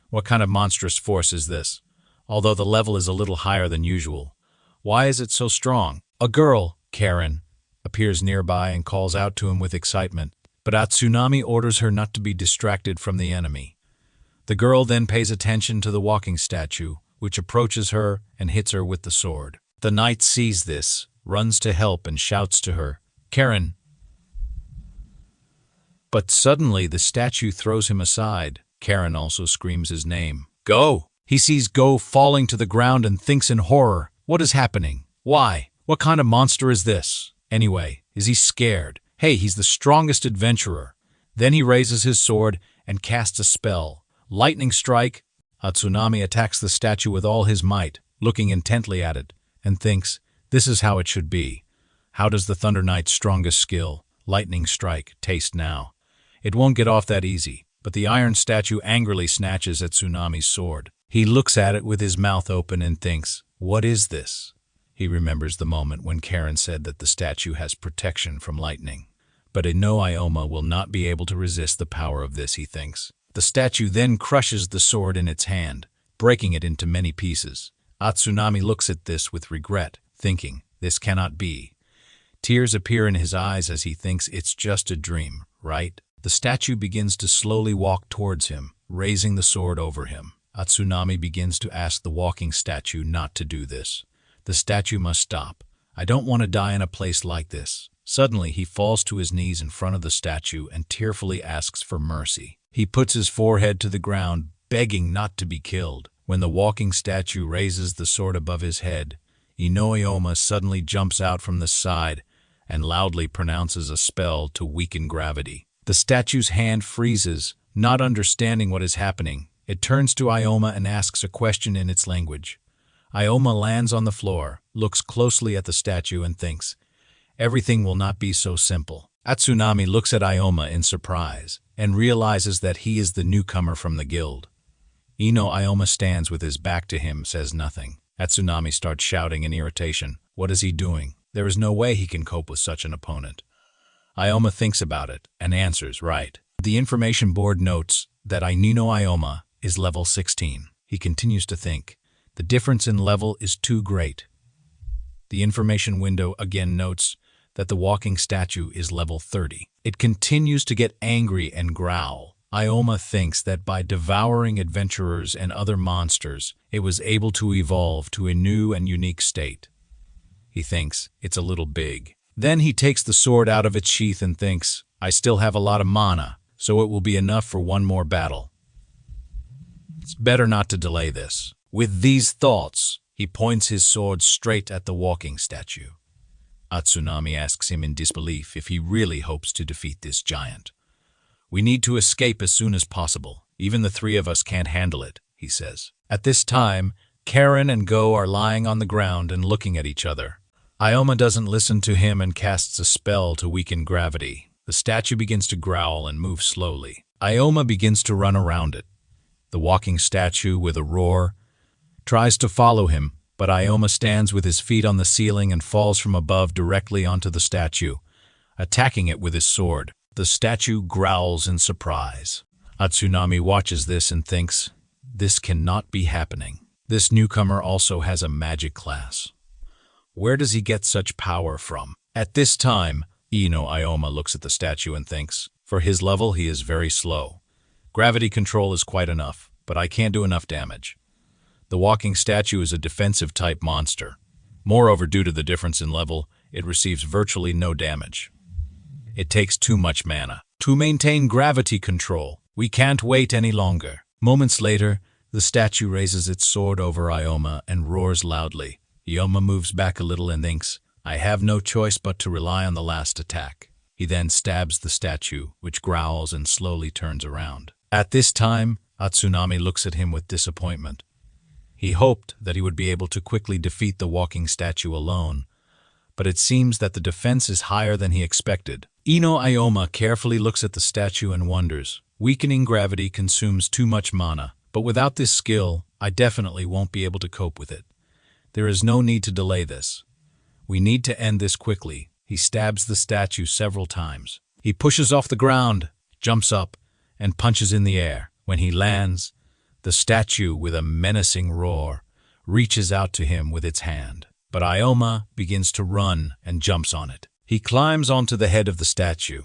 What kind of monstrous force is this? Although the level is a little higher than usual, why is it so strong? A girl, Karen, appears nearby and calls out to him with excitement, but Tsunami orders her not to be distracted from the enemy. The girl then pays attention to the walking statue, which approaches her and hits her with the sword. The knight sees this, runs to help and shouts to her, "Karen!" But suddenly the statue throws him aside. Karen also screams his name. "Go!" He sees Go falling to the ground and thinks in horror, "What is happening? Why? What kind of monster is this? Anyway, is he scared? Hey, he's the strongest adventurer." Then he raises his sword and casts a spell. Lightning strike. Tsunami attacks the statue with all his might, looking intently at it, and thinks, "This is how it should be. How does the Thunder Knight's strongest skill, lightning strike, taste now? It won't get off that easy." But the iron statue angrily snatches at Tsunami's sword. He looks at it with his mouth open and thinks, "What is this?" He remembers the moment when Karen said that the statue has protection from lightning. But Ioma will not be able to resist the power of this, he thinks. The statue then crushes the sword in its hand, breaking it into many pieces. Tsunami looks at this with regret, thinking, "This cannot be." Tears appear in his eyes as he thinks it's just a dream, right? The statue begins to slowly walk towards him, raising the sword over him. Tsunami begins to ask the walking statue not to do this. The statue must stop. "I don't want to die in a place like this." Suddenly, he falls to his knees in front of the statue and tearfully asks for mercy. He puts his forehead to the ground, begging not to be killed. When the walking statue raises the sword above his head, Ioma suddenly jumps out from the side and loudly pronounces a spell to weaken gravity. The statue's hand freezes, not understanding what is happening. It turns to Ioma and asks a question in its language. Ioma lands on the floor, looks closely at the statue and thinks, "Everything will not be so simple." Tsunami looks at Ioma in surprise and realizes that he is the newcomer from the guild. Ioma stands with his back to him, says nothing. Tsunami starts shouting in irritation. What is he doing? There is no way he can cope with such an opponent. Ioma thinks about it and answers right. The information board notes that Ioma is level 16. He continues to think. The difference in level is too great. The information window again notes that the walking statue is level 30. It continues to get angry and growl. Ikoma thinks that by devouring adventurers and other monsters, it was able to evolve to a new and unique state. He thinks it's a little big. Then he takes the sword out of its sheath and thinks, I still have a lot of mana, so it will be enough for one more battle. It's better not to delay this. With these thoughts, he points his sword straight at the walking statue. Tsunami asks him in disbelief if he really hopes to defeat this giant. We need to escape as soon as possible. Even the three of us can't handle it, he says. At this time, Karen and Go are lying on the ground and looking at each other. Ikoma doesn't listen to him and casts a spell to weaken gravity. The statue begins to growl and move slowly. Ikoma begins to run around it. The walking statue, with a roar, tries to follow him, but Ikoma stands with his feet on the ceiling and falls from above directly onto the statue, attacking it with his sword. The statue growls in surprise. Tsunami watches this and thinks, this cannot be happening. This newcomer also has a magic class. Where does he get such power from? At this time, Ikoma looks at the statue and thinks, for his level he is very slow. Gravity control is quite enough, but I can't do enough damage. The walking statue is a defensive type monster. Moreover, due to the difference in level, it receives virtually no damage. It takes too much mana. To maintain gravity control, we can't wait any longer. Moments later, the statue raises its sword over Ikoma and roars loudly. Ikoma moves back a little and thinks, I have no choice but to rely on the last attack. He then stabs the statue, which growls and slowly turns around. At this time, Tsunami looks at him with disappointment. He hoped that he would be able to quickly defeat the walking statue alone, but it seems that the defense is higher than he expected. Ikoma carefully looks at the statue and wonders. Weakening gravity consumes too much mana, but without this skill, I definitely won't be able to cope with it. There is no need to delay this. We need to end this quickly. He stabs the statue several times. He pushes off the ground, jumps up, and punches in the air. When he lands, the statue, with a menacing roar, reaches out to him with its hand. But Ikoma begins to run and jumps on it. He climbs onto the head of the statue.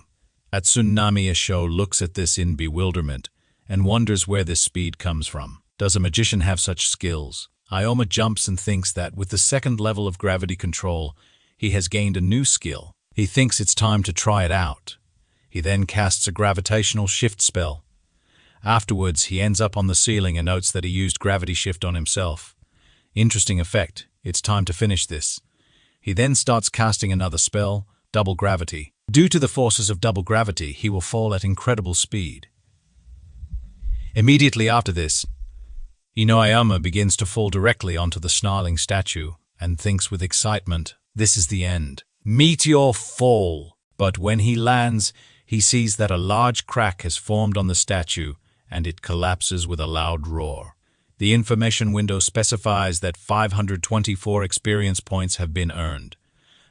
Tsunami looks at this in bewilderment and wonders where this speed comes from. Does a magician have such skills? Ikoma jumps and thinks that with the second level of gravity control, he has gained a new skill. He thinks it's time to try it out. He then casts a gravitational shift spell. Afterwards, he ends up on the ceiling and notes that he used gravity shift on himself. Interesting effect. It's time to finish this. He then starts casting another spell, double gravity. Due to the forces of double gravity, he will fall at incredible speed. Immediately after this, Ikoma begins to fall directly onto the snarling statue and thinks with excitement, this is the end. Meteor fall! But when he lands, he sees that a large crack has formed on the statue and it collapses with a loud roar. The information window specifies that 524 experience points have been earned.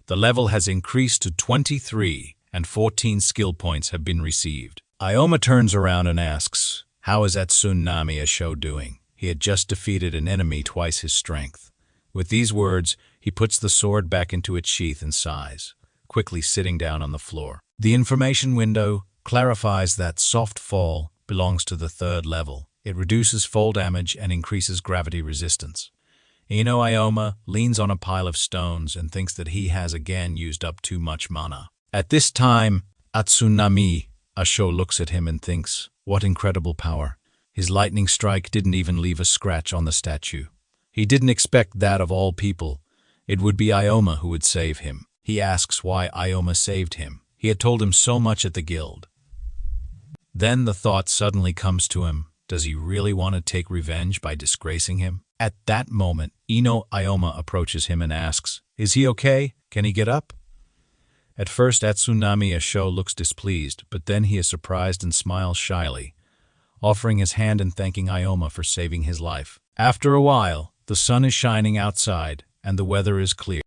The level has increased to 23 and 14 skill points have been received. Ikoma turns around and asks, how is Tsunami doing? He had just defeated an enemy twice his strength. With these words, he puts the sword back into its sheath and sighs, quickly sitting down on the floor. The information window clarifies that soft fall belongs to the third level. It reduces fall damage and increases gravity resistance. Ikoma leans on a pile of stones and thinks that he has again used up too much mana. At this time, Tsunami looks at him and thinks, what incredible power. His lightning strike didn't even leave a scratch on the statue. He didn't expect that of all people. It would be Ikoma who would save him. He asks why Ikoma saved him. He had told him so much at the guild. Then the thought suddenly comes to him. Does he really want to take revenge by disgracing him? At that moment, Ikoma approaches him and asks, is he okay? Can he get up? At first, Tsunami looks displeased, but then he is surprised and smiles shyly, offering his hand and thanking Ikoma for saving his life. After a while, the sun is shining outside and the weather is clear.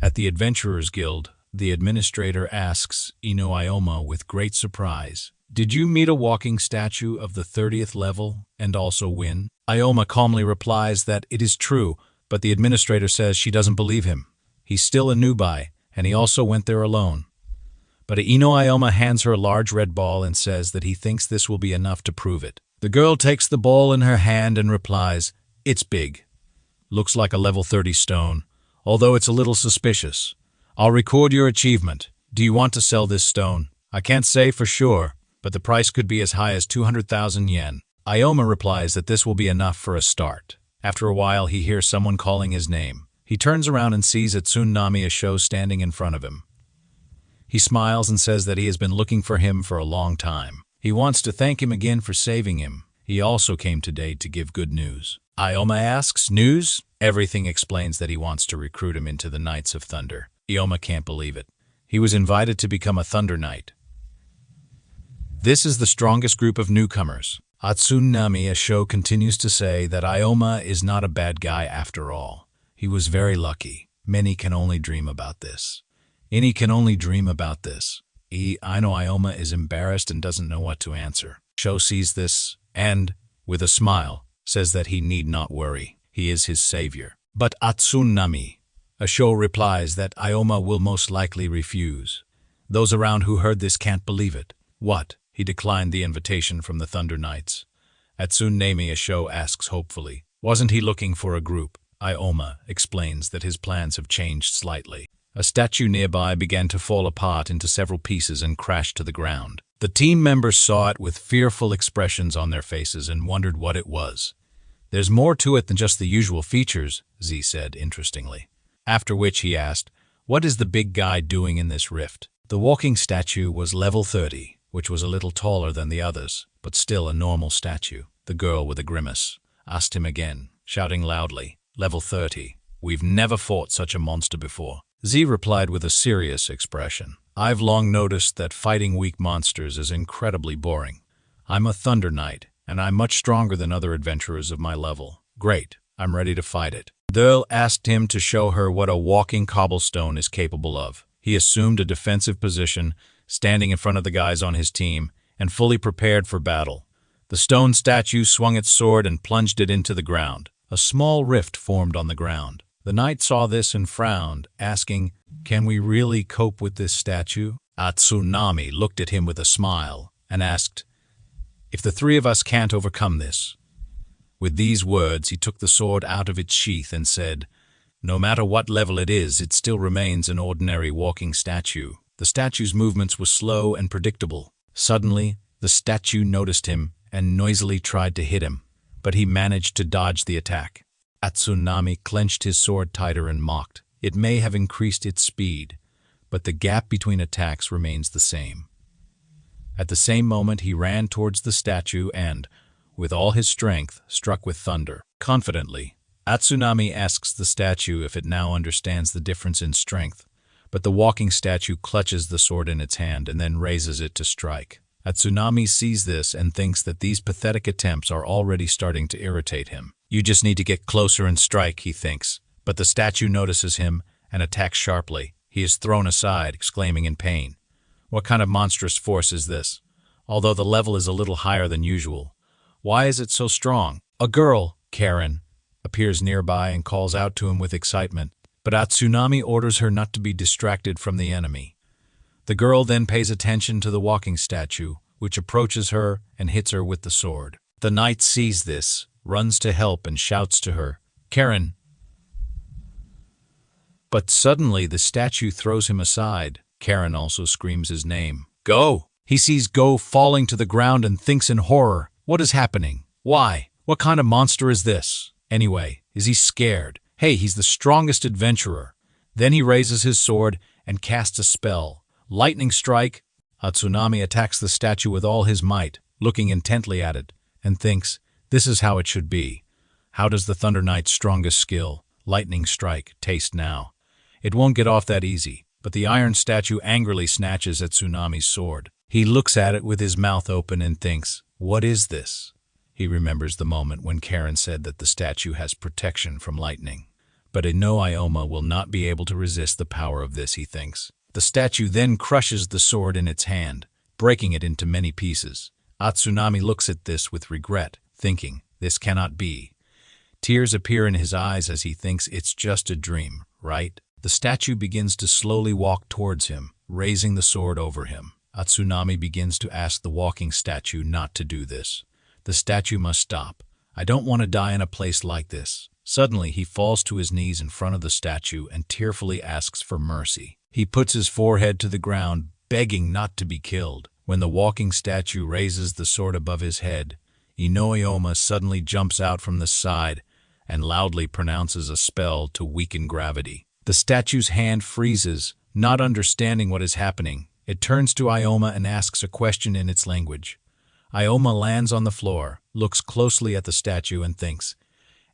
At the Adventurers Guild, the administrator asks Ikoma with great surprise, did you meet a walking statue of the 30th level and also win? Ikoma calmly replies that it is true, but the administrator says she doesn't believe him. He's still a newbie and he also went there alone. But Ioma hands her a large red ball and says that he thinks this will be enough to prove it. The girl takes the ball in her hand and replies, "It's big. Looks like a level 30 stone, although it's a little suspicious. I'll record your achievement. Do you want to sell this stone? I can't say for sure, but the price could be as high as 200,000 yen. Ioma replies that this will be enough for a start. After a while, he hears someone calling his name. He turns around and sees Tsunami Isho standing in front of him. He smiles and says that he has been looking for him for a long time. He wants to thank him again for saving him. He also came today to give good news. Ioma asks, "News?" Everything explains that he wants to recruit him into the Knights of Thunder. Ioma can't believe it. He was invited to become a Thunder Knight. This is the strongest group of newcomers. Tsunami Isho continues to say that Ioma is not a bad guy after all. He was very lucky. Many can only dream about this. Any can only dream about this. I know Ioma is embarrassed and doesn't know what to answer. Sho sees this and, with a smile, says that he need not worry. He is his savior. But Tsunami Isho replies that Ioma will most likely refuse. Those around who heard this can't believe it. What? He declined the invitation from the Thunder Knights. Tsunami Isho asks hopefully, wasn't he looking for a group? Ioma explains that his plans have changed slightly. A statue nearby began to fall apart into several pieces and crashed to the ground. The team members saw it with fearful expressions on their faces and wondered what it was. There's more to it than just the usual features, Z said interestingly. After which he asked, what is the big guy doing in this rift? The walking statue was level 30, which was a little taller than the others, but still a normal statue. The girl with a grimace asked him again, shouting loudly, "Level 30. We've never fought such a monster before." Z replied with a serious expression, "I've long noticed that fighting weak monsters is incredibly boring. I'm a Thunder Knight, and I'm much stronger than other adventurers of my level. Great, I'm ready to fight it." Duel asked him to show her what a walking cobblestone is capable of. He assumed a defensive position, standing in front of the guys on his team, and fully prepared for battle. The stone statue swung its sword and plunged it into the ground. A small rift formed on the ground. The knight saw this and frowned, asking, "Can we really cope with this statue?" Tsunami looked at him with a smile and asked, "If the three of us can't overcome this." With these words, he took the sword out of its sheath and said, "No matter what level it is, it still remains an ordinary walking statue." The statue's movements were slow and predictable. Suddenly, the statue noticed him and noisily tried to hit him, but he managed to dodge the attack. Tsunami clenched his sword tighter and mocked. It may have increased its speed, but the gap between attacks remains the same. At the same moment, he ran towards the statue and, with all his strength, struck with thunder. Confidently, Tsunami asks the statue if it now understands the difference in strength, but the walking statue clutches the sword in its hand and then raises it to strike. Tsunami sees this and thinks that these pathetic attempts are already starting to irritate him. You just need to get closer and strike, he thinks. But the statue notices him and attacks sharply. He is thrown aside, exclaiming in pain. What kind of monstrous force is this? Although the level is a little higher than usual. Why is it so strong? A girl, Karen, appears nearby and calls out to him with excitement, but Tsunami orders her not to be distracted from the enemy. The girl then pays attention to the walking statue, which approaches her and hits her with the sword. The knight sees this, runs to help and shouts to her, "Karen!" But suddenly the statue throws him aside. Karen also screams his name. "Go!" He sees Go falling to the ground and thinks in horror, what is happening? Why? What kind of monster is this? Anyway, is he scared? Hey, he's the strongest adventurer. Then he raises his sword and casts a spell. Lightning strike. Tsunami attacks the statue with all his might, looking intently at it, and thinks, this is how it should be. How does the Thunder Knight's strongest skill, lightning strike, taste now? It won't get off that easy, but the iron statue angrily snatches at Tsunami's sword. He looks at it with his mouth open and thinks, what is this? He remembers the moment when Karen said that the statue has protection from lightning. But Ioma will not be able to resist the power of this, he thinks. The statue then crushes the sword in its hand, breaking it into many pieces. Tsunami looks at this with regret, thinking, this cannot be. Tears appear in his eyes as he thinks it's just a dream, right? The The statue begins to slowly walk towards him, raising the sword over him. Tsunami begins to ask the walking statue not to do this. The statue must stop. I don't want to die in a place like this. Suddenly, he falls to his knees in front of the statue and tearfully asks for mercy. He puts his forehead to the ground, begging not to be killed. When the walking statue raises the sword above his head, Ikoma suddenly jumps out from the side and loudly pronounces a spell to weaken gravity. The statue's hand freezes, not understanding what is happening. It turns to Ikoma and asks a question in its language. Ikoma lands on the floor, looks closely at the statue and thinks,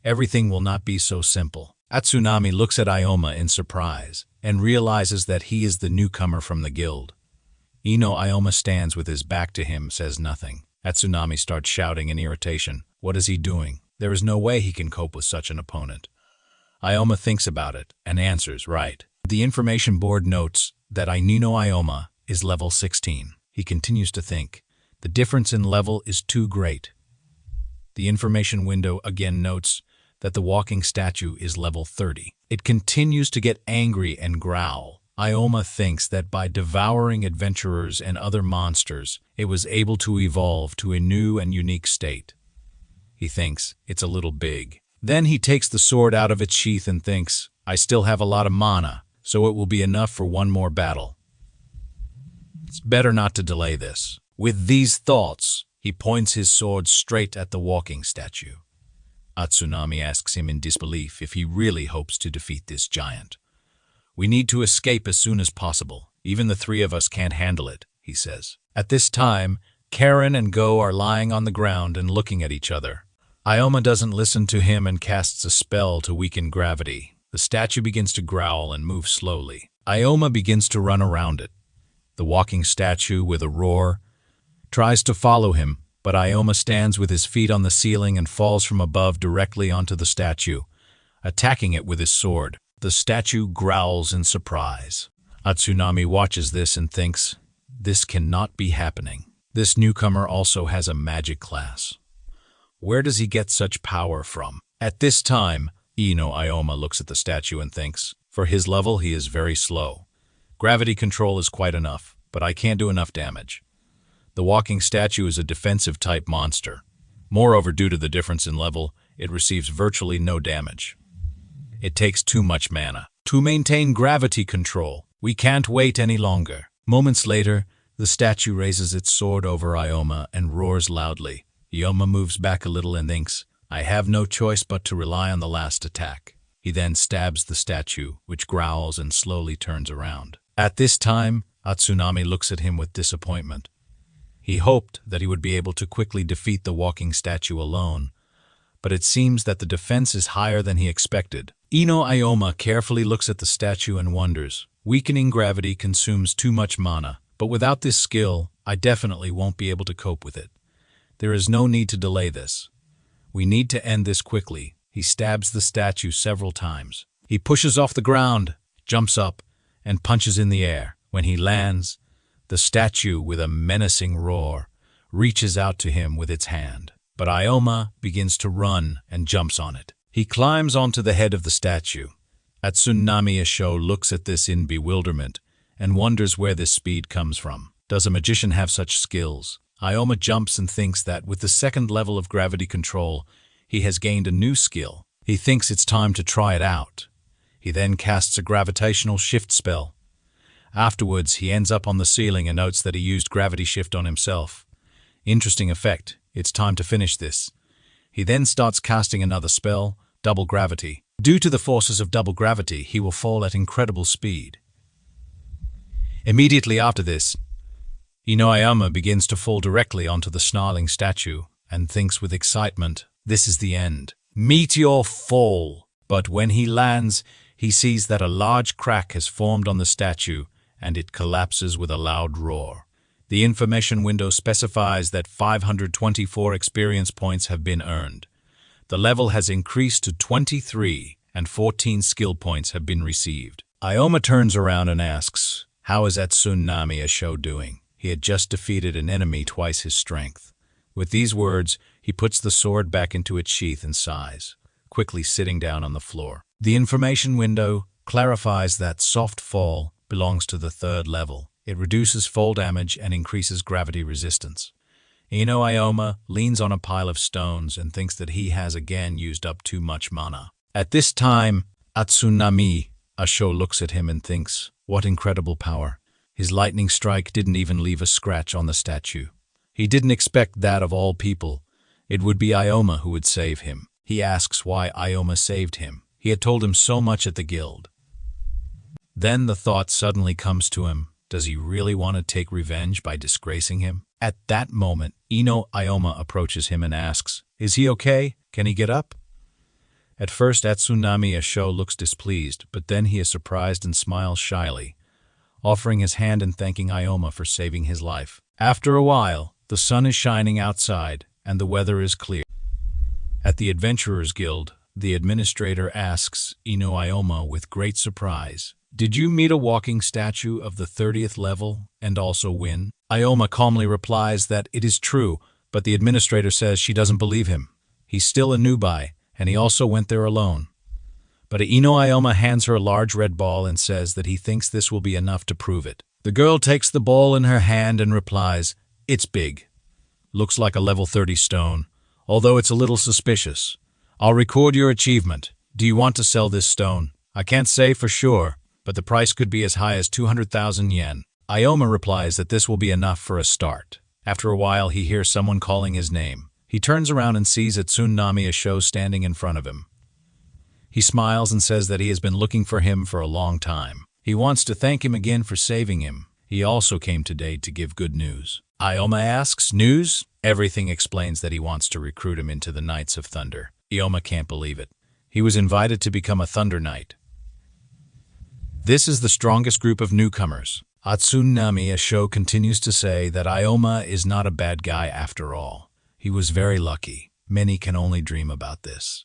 everything will not be so simple. Tsunami looks at Ikoma in surprise and realizes that he is the newcomer from the guild. Ikoma stands with his back to him, says nothing. Tsunami starts shouting in irritation. What is he doing? There is no way he can cope with such an opponent. Ikoma thinks about it and answers, right. The information board notes that Ikoma is level 16. He continues to think. The difference in level is too great. The information window again notes that the walking statue is level 30. It continues to get angry and growl. Ikoma thinks that by devouring adventurers and other monsters, it was able to evolve to a new and unique state. He thinks it's a little big. Then he takes the sword out of its sheath and thinks, I still have a lot of mana, so it will be enough for one more battle. It's better not to delay this. With these thoughts, he points his sword straight at the walking statue. Tsunami asks him in disbelief if he really hopes to defeat this giant. We need to escape as soon as possible. Even the three of us can't handle it, he says. At this time, Karen and Go are lying on the ground and looking at each other. Ikoma doesn't listen to him and casts a spell to weaken gravity. The statue begins to growl and move slowly. Ikoma begins to run around it. The walking statue, with a roar, tries to follow him, but Ikoma stands with his feet on the ceiling and falls from above directly onto the statue, attacking it with his sword. The statue growls in surprise. Tsunami watches this and thinks, this cannot be happening. This newcomer also has a magic class. Where does he get such power from? At this time, Ikoma looks at the statue and thinks, for his level he is very slow. Gravity control is quite enough, but I can't do enough damage. The walking statue is a defensive type monster. Moreover, due to the difference in level, it receives virtually no damage. It takes too much mana. To maintain gravity control, we can't wait any longer. Moments later, the statue raises its sword over Ikoma and roars loudly. Ikoma moves back a little and thinks, I have no choice but to rely on the last attack. He then stabs the statue, which growls and slowly turns around. At this time, Tsunami looks at him with disappointment. He hoped that he would be able to quickly defeat the walking statue alone, but it seems that the defense is higher than he expected. Ikoma carefully looks at the statue and wonders. Weakening gravity consumes too much mana, but without this skill, I definitely won't be able to cope with it. There is no need to delay this. We need to end this quickly. He stabs the statue several times. He pushes off the ground, jumps up, and punches in the air. When he lands, the statue, with a menacing roar, reaches out to him with its hand. But Ikoma begins to run and jumps on it. He climbs onto the head of the statue. Tsunami looks at this in bewilderment and wonders where this speed comes from. Does a magician have such skills? Ikoma jumps and thinks that with the second level of gravity control, he has gained a new skill. He thinks it's time to try it out. He then casts a gravitational shift spell. Afterwards, he ends up on the ceiling and notes that he used gravity shift on himself. Interesting effect. It's time to finish this. He then starts casting another spell, double gravity. Due to the forces of double gravity, he will fall at incredible speed. Immediately after this, Ikoma begins to fall directly onto the snarling statue and thinks with excitement, this is the end. Meteor fall! But when he lands, he sees that a large crack has formed on the statue and it collapses with a loud roar. The information window specifies that 524 experience points have been earned. The level has increased to 23 and 14 skill points have been received. Ikoma turns around and asks, how is Tsunami doing? He had just defeated an enemy twice his strength. With these words, he puts the sword back into its sheath and sighs, quickly sitting down on the floor. The information window clarifies that soft fall belongs to the third level. It reduces fall damage and increases gravity resistance. Ioma leans on a pile of stones and thinks that he has again used up too much mana. At this time, Atsunami Asho looks at him and thinks, what incredible power. His lightning strike didn't even leave a scratch on the statue. He didn't expect that of all people. It would be Ioma who would save him. He asks why Ioma saved him. He had told him so much at the guild. Then the thought suddenly comes to him, does he really want to take revenge by disgracing him? At that moment, Ioma approaches him and asks, is he okay? Can he get up? At first, Atsunami Asho looks displeased, but then he is surprised and smiles shyly, offering his hand and thanking Ioma for saving his life. After a while, the sun is shining outside, and the weather is clear. At the Adventurers Guild, the administrator asks Ioma with great surprise, did you meet a walking statue of the 30th level and also win? Ioma calmly replies that it is true, but the administrator says she doesn't believe him. He's still a newbie, and he also went there alone. But Ioma hands her a large red ball and says that he thinks this will be enough to prove it. The girl takes the ball in her hand and replies, it's big. Looks like a level 30 stone, although it's a little suspicious. I'll record your achievement. Do you want to sell this stone? I can't say for sure, but the price could be as high as 200,000 yen. Ioma replies that this will be enough for a start. After a while, he hears someone calling his name. He turns around and sees Atsunami Asho standing in front of him. He smiles and says that he has been looking for him for a long time. He wants to thank him again for saving him. He also came today to give good news. Ioma asks, news? Everything explains that he wants to recruit him into the Knights of Thunder. Ioma can't believe it. He was invited to become a Thunder Knight. This is the strongest group of newcomers. Atsunami Asho continues to say that Ioma is not a bad guy after all. He was very lucky. Many can only dream about this.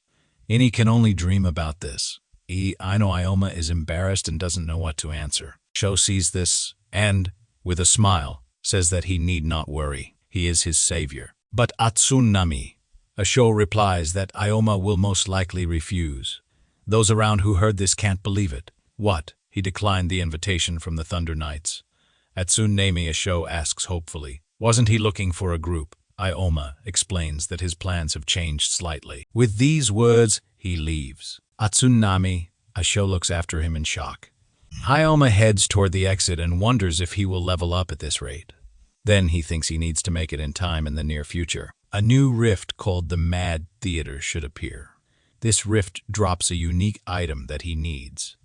Any can only dream about this. I know Ioma is embarrassed and doesn't know what to answer. Sho sees this and, with a smile, says that he need not worry. He is his savior. But Atsunami Asho replies that Ioma will most likely refuse. Those around who heard this can't believe it. What? He declined the invitation from the Thunder Knights. Atsunami Asho asks hopefully, wasn't he looking for a group? Ioma explains that his plans have changed slightly. With these words, he leaves. Atsunami Asho looks after him in shock. Ioma heads toward the exit and wonders if he will level up at this rate. Then he thinks he needs to make it in time in the near future. A new rift called the Mad Theater should appear. This rift drops a unique item that he needs.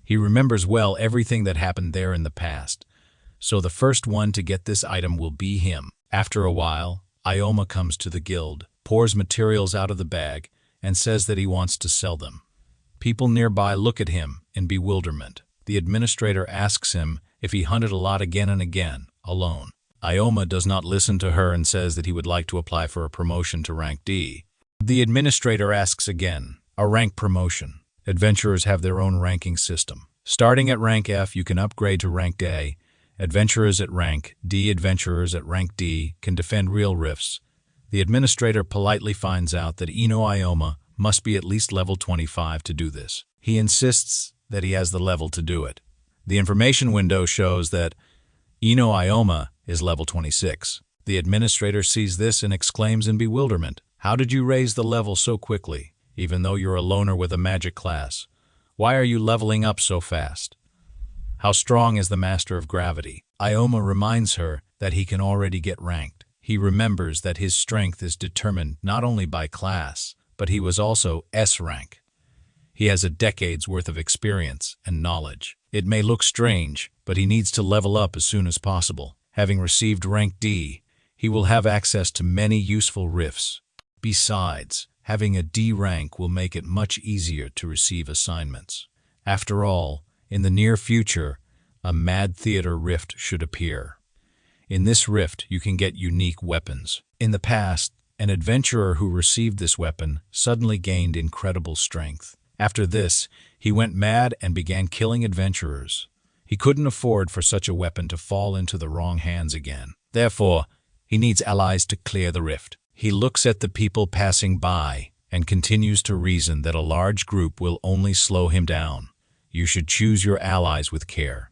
He remembers well everything that happened there in the past, so the first one to get this item will be him. After a while, Ioma comes to the guild, pours materials out of the bag, and says that he wants to sell them. People nearby look at him in bewilderment. The administrator asks him if he hunted a lot again and again, alone. Ioma does not listen to her and says that he would like to apply for a promotion to rank D. The administrator asks again, a rank promotion. Adventurers have their own ranking system. Starting at rank F, you can upgrade to rank A. Adventurers at rank D, adventurers at rank D can defend real rifts. The administrator politely finds out that Ioma must be at least level 25 to do this. He insists that he has the level to do it. The information window shows that Ioma is level 26. The administrator sees this and exclaims in bewilderment, how did you raise the level so quickly, even though you're a loner with a magic class? Why are you leveling up so fast? How strong is the Master of Gravity? Ioma reminds her that he can already get ranked. He remembers that his strength is determined not only by class, but he was also S-Rank. He has a decade's worth of experience and knowledge. It may look strange, but he needs to level up as soon as possible. Having received rank D, he will have access to many useful rifts. Besides, having a D rank will make it much easier to receive assignments. After all, in the near future, a Mad Theater rift should appear. In this rift, you can get unique weapons. In the past, an adventurer who received this weapon suddenly gained incredible strength. After this, he went mad and began killing adventurers. He couldn't afford for such a weapon to fall into the wrong hands again. Therefore, he needs allies to clear the rift. He looks at the people passing by and continues to reason that a large group will only slow him down. You should choose your allies with care.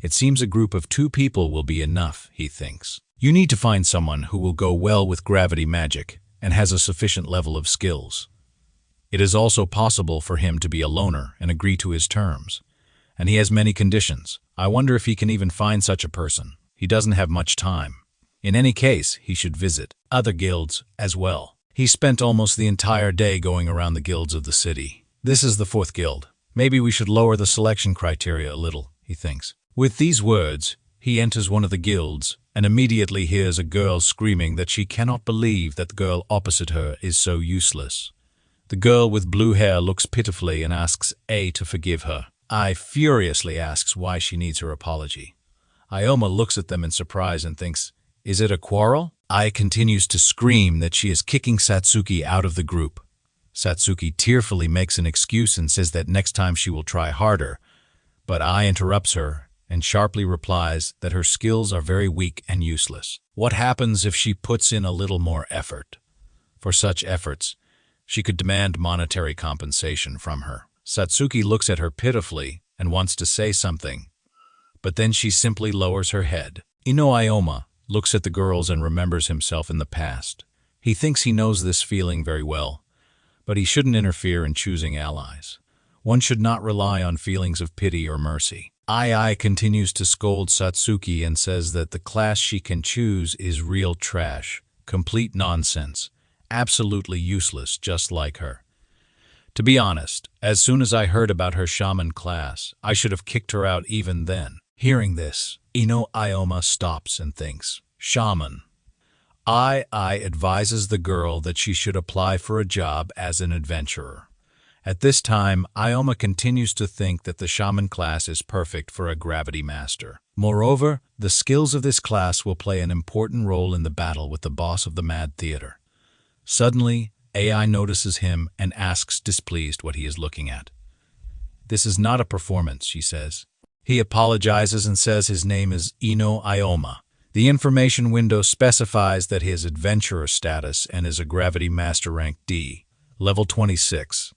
It seems a group of 2 people will be enough, he thinks. You need to find someone who will go well with gravity magic and has a sufficient level of skills. It is also possible for him to be a loner and agree to his terms. And he has many conditions. I wonder if he can even find such a person. He doesn't have much time. In any case, he should visit other guilds as well. He spent almost the entire day going around the guilds of the city. This is the 4th guild. Maybe we should lower the selection criteria a little, he thinks. With these words, he enters one of the guilds and immediately hears a girl screaming that she cannot believe that the girl opposite her is so useless. The girl with blue hair looks pitifully and asks A to forgive her. I furiously asks why she needs her apology. Ikoma looks at them in surprise and thinks, is it a quarrel? Ai continues to scream that she is kicking Satsuki out of the group. Satsuki tearfully makes an excuse and says that next time she will try harder, but Ai interrupts her and sharply replies that her skills are very weak and useless. What happens if she puts in a little more effort? For such efforts, she could demand monetary compensation from her. Satsuki looks at her pitifully and wants to say something, but then she simply lowers her head. Ikoma looks at the girls and remembers himself in the past. He thinks he knows this feeling very well, but he shouldn't interfere in choosing allies. One should not rely on feelings of pity or mercy. Ai continues to scold Satsuki and says that the class she can choose is real trash, complete nonsense, absolutely useless, just like her. To be honest, as soon as I heard about her shaman class, I should have kicked her out even then. Hearing this, Ikoma stops and thinks, shaman. Ai advises the girl that she should apply for a job as an adventurer. At this time, Ikoma continues to think that the shaman class is perfect for a gravity master. Moreover, the skills of this class will play an important role in the battle with the boss of the Mad Theater. Suddenly, Ai notices him and asks displeased what he is looking at. This is not a performance, she says. He apologizes and says his name is Ikoma. The information window specifies that his adventurer status and is a gravity master rank D, level 26.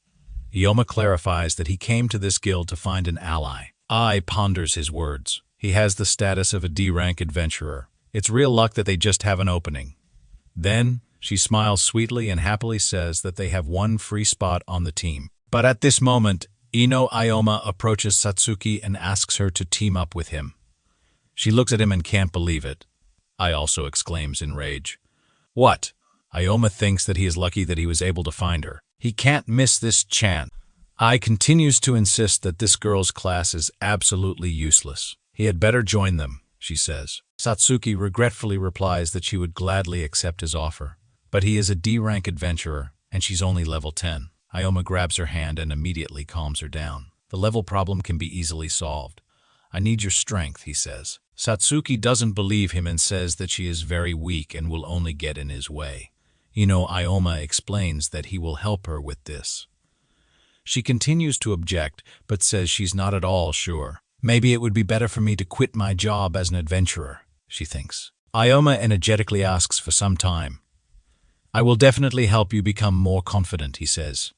Ikoma clarifies that he came to this guild to find an ally. Ai ponders his words. He has the status of a D-rank adventurer. It's real luck that they just have an opening. Then, she smiles sweetly and happily says that they have one free spot on the team. But at this moment, Ikoma approaches Satsuki and asks her to team up with him. She looks at him and can't believe it. Ai also exclaims in rage. What? Ikoma thinks that he is lucky that he was able to find her. He can't miss this chance. Ai continues to insist that this girl's class is absolutely useless. He had better join them, she says. Satsuki regretfully replies that she would gladly accept his offer. But he is a D-rank adventurer, and she's only level 10. Ikoma grabs her hand and immediately calms her down. The level problem can be easily solved. I need your strength, he says. Satsuki doesn't believe him and says that she is very weak and will only get in his way. Ikoma explains that he will help her with this. She continues to object, but says she's not at all sure. Maybe it would be better for me to quit my job as an adventurer, she thinks. Ikoma energetically asks for some time. I will definitely help you become more confident, he says.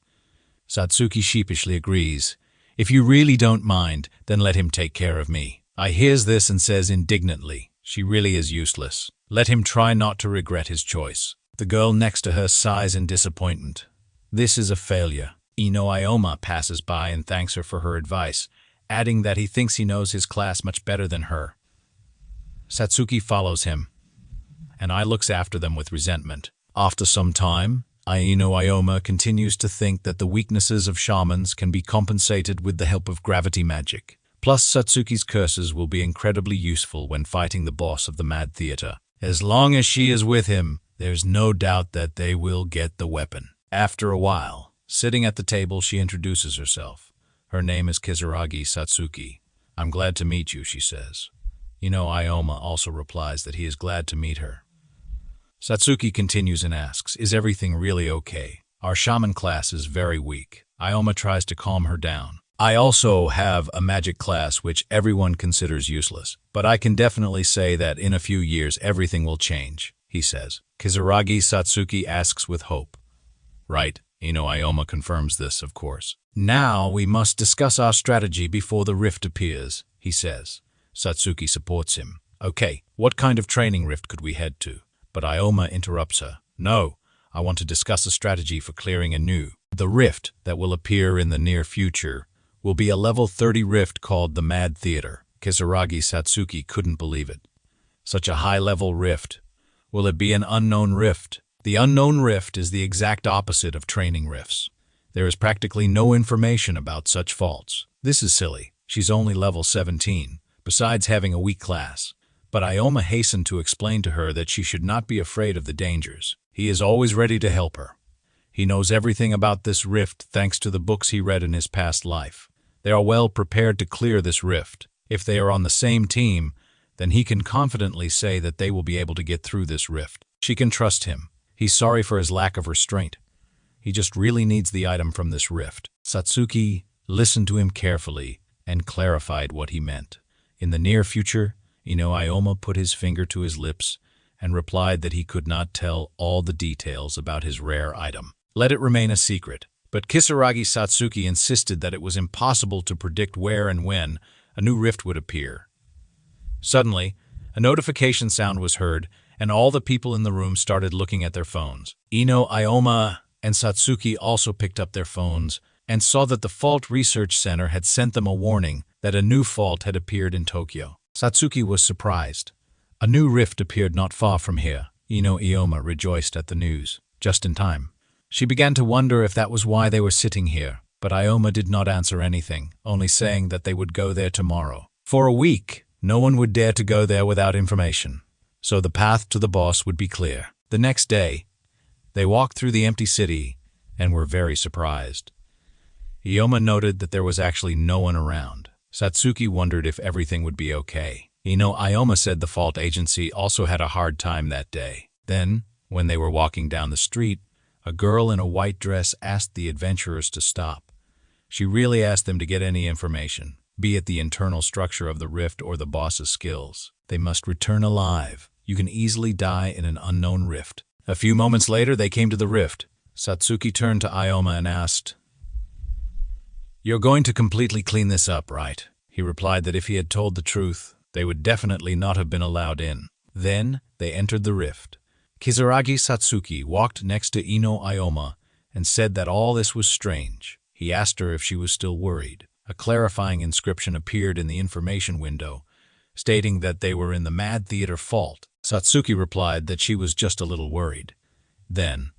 Satsuki sheepishly agrees. If you really don't mind, then let him take care of me. Ai hears this and says indignantly, she really is useless. Let him try not to regret his choice. The girl next to her sighs in disappointment. This is a failure. Ikoma passes by and thanks her for her advice, adding that he thinks he knows his class much better than her. Satsuki follows him, and Ai looks after them with resentment. After some time, Ikoma continues to think that the weaknesses of shamans can be compensated with the help of gravity magic. Plus, Satsuki's curses will be incredibly useful when fighting the boss of the Mad Theater. As long as she is with him, there's no doubt that they will get the weapon. After a while, sitting at the table, she introduces herself. Her name is Kizuragi Satsuki. I'm glad to meet you, she says. Ikoma also replies that he is glad to meet her. Satsuki continues and asks, is everything really okay? Our shaman class is very weak. Ikoma tries to calm her down. I also have a magic class which everyone considers useless, but I can definitely say that in a few years everything will change, he says. Kizuragi Satsuki asks with hope. Right, Ioma confirms this, of course. Now we must discuss our strategy before the rift appears, he says. Satsuki supports him. Okay, what kind of training rift could we head to? But Ioma interrupts her. No, I want to discuss a strategy for clearing a new. The rift that will appear in the near future will be a level 30 rift called the Mad Theater. Kisaragi Satsuki couldn't believe it. Such a high-level rift. Will it be an unknown rift? The unknown rift is the exact opposite of training rifts. There is practically no information about such faults. This is silly. She's only level 17, besides having a weak class. But Ioma hastened to explain to her that she should not be afraid of the dangers. He is always ready to help her. He knows everything about this rift thanks to the books he read in his past life. They are well prepared to clear this rift. If they are on the same team, then he can confidently say that they will be able to get through this rift. She can trust him. He's sorry for his lack of restraint. He just really needs the item from this rift. Satsuki listened to him carefully and clarified what he meant. In the near future, Ioma put his finger to his lips and replied that he could not tell all the details about his rare item. Let it remain a secret. But Kisaragi Satsuki insisted that it was impossible to predict where and when a new rift would appear. Suddenly, a notification sound was heard, and all the people in the room started looking at their phones. Ioma and Satsuki also picked up their phones and saw that the Fault Research Center had sent them a warning that a new fault had appeared in Tokyo. Satsuki was surprised. A new rift appeared not far from here. Ioma rejoiced at the news, just in time. She began to wonder if that was why they were sitting here, but Ioma did not answer anything, only saying that they would go there tomorrow. For a week, no one would dare to go there without information, so the path to the boss would be clear. The next day, they walked through the empty city and were very surprised. Ioma noted that there was actually no one around. Satsuki wondered if everything would be okay. Ioma said the Fault Agency also had a hard time that day. Then, when they were walking down the street, a girl in a white dress asked the adventurers to stop. She really asked them to get any information, be it the internal structure of the rift or the boss's skills. They must return alive. You can easily die in an unknown rift. A few moments later, they came to the rift. Satsuki turned to Ioma and asked, "You're going to completely clean this up, right?" He replied that if he had told the truth, they would definitely not have been allowed in. Then they entered the rift. Kisaragi Satsuki walked next to Ioma and said that all this was strange. He asked her if she was still worried. A clarifying inscription appeared in the information window, stating that they were in the Mad Theater Fault. Satsuki replied that she was just a little worried. Then,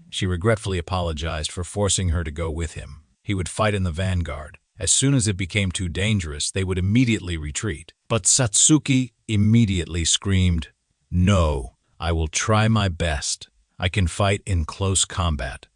she regretfully apologized for forcing her to go with him. He would fight in the vanguard. As soon as it became too dangerous, they would immediately retreat. But Satsuki immediately screamed, "No, I will try my best. I can fight in close combat.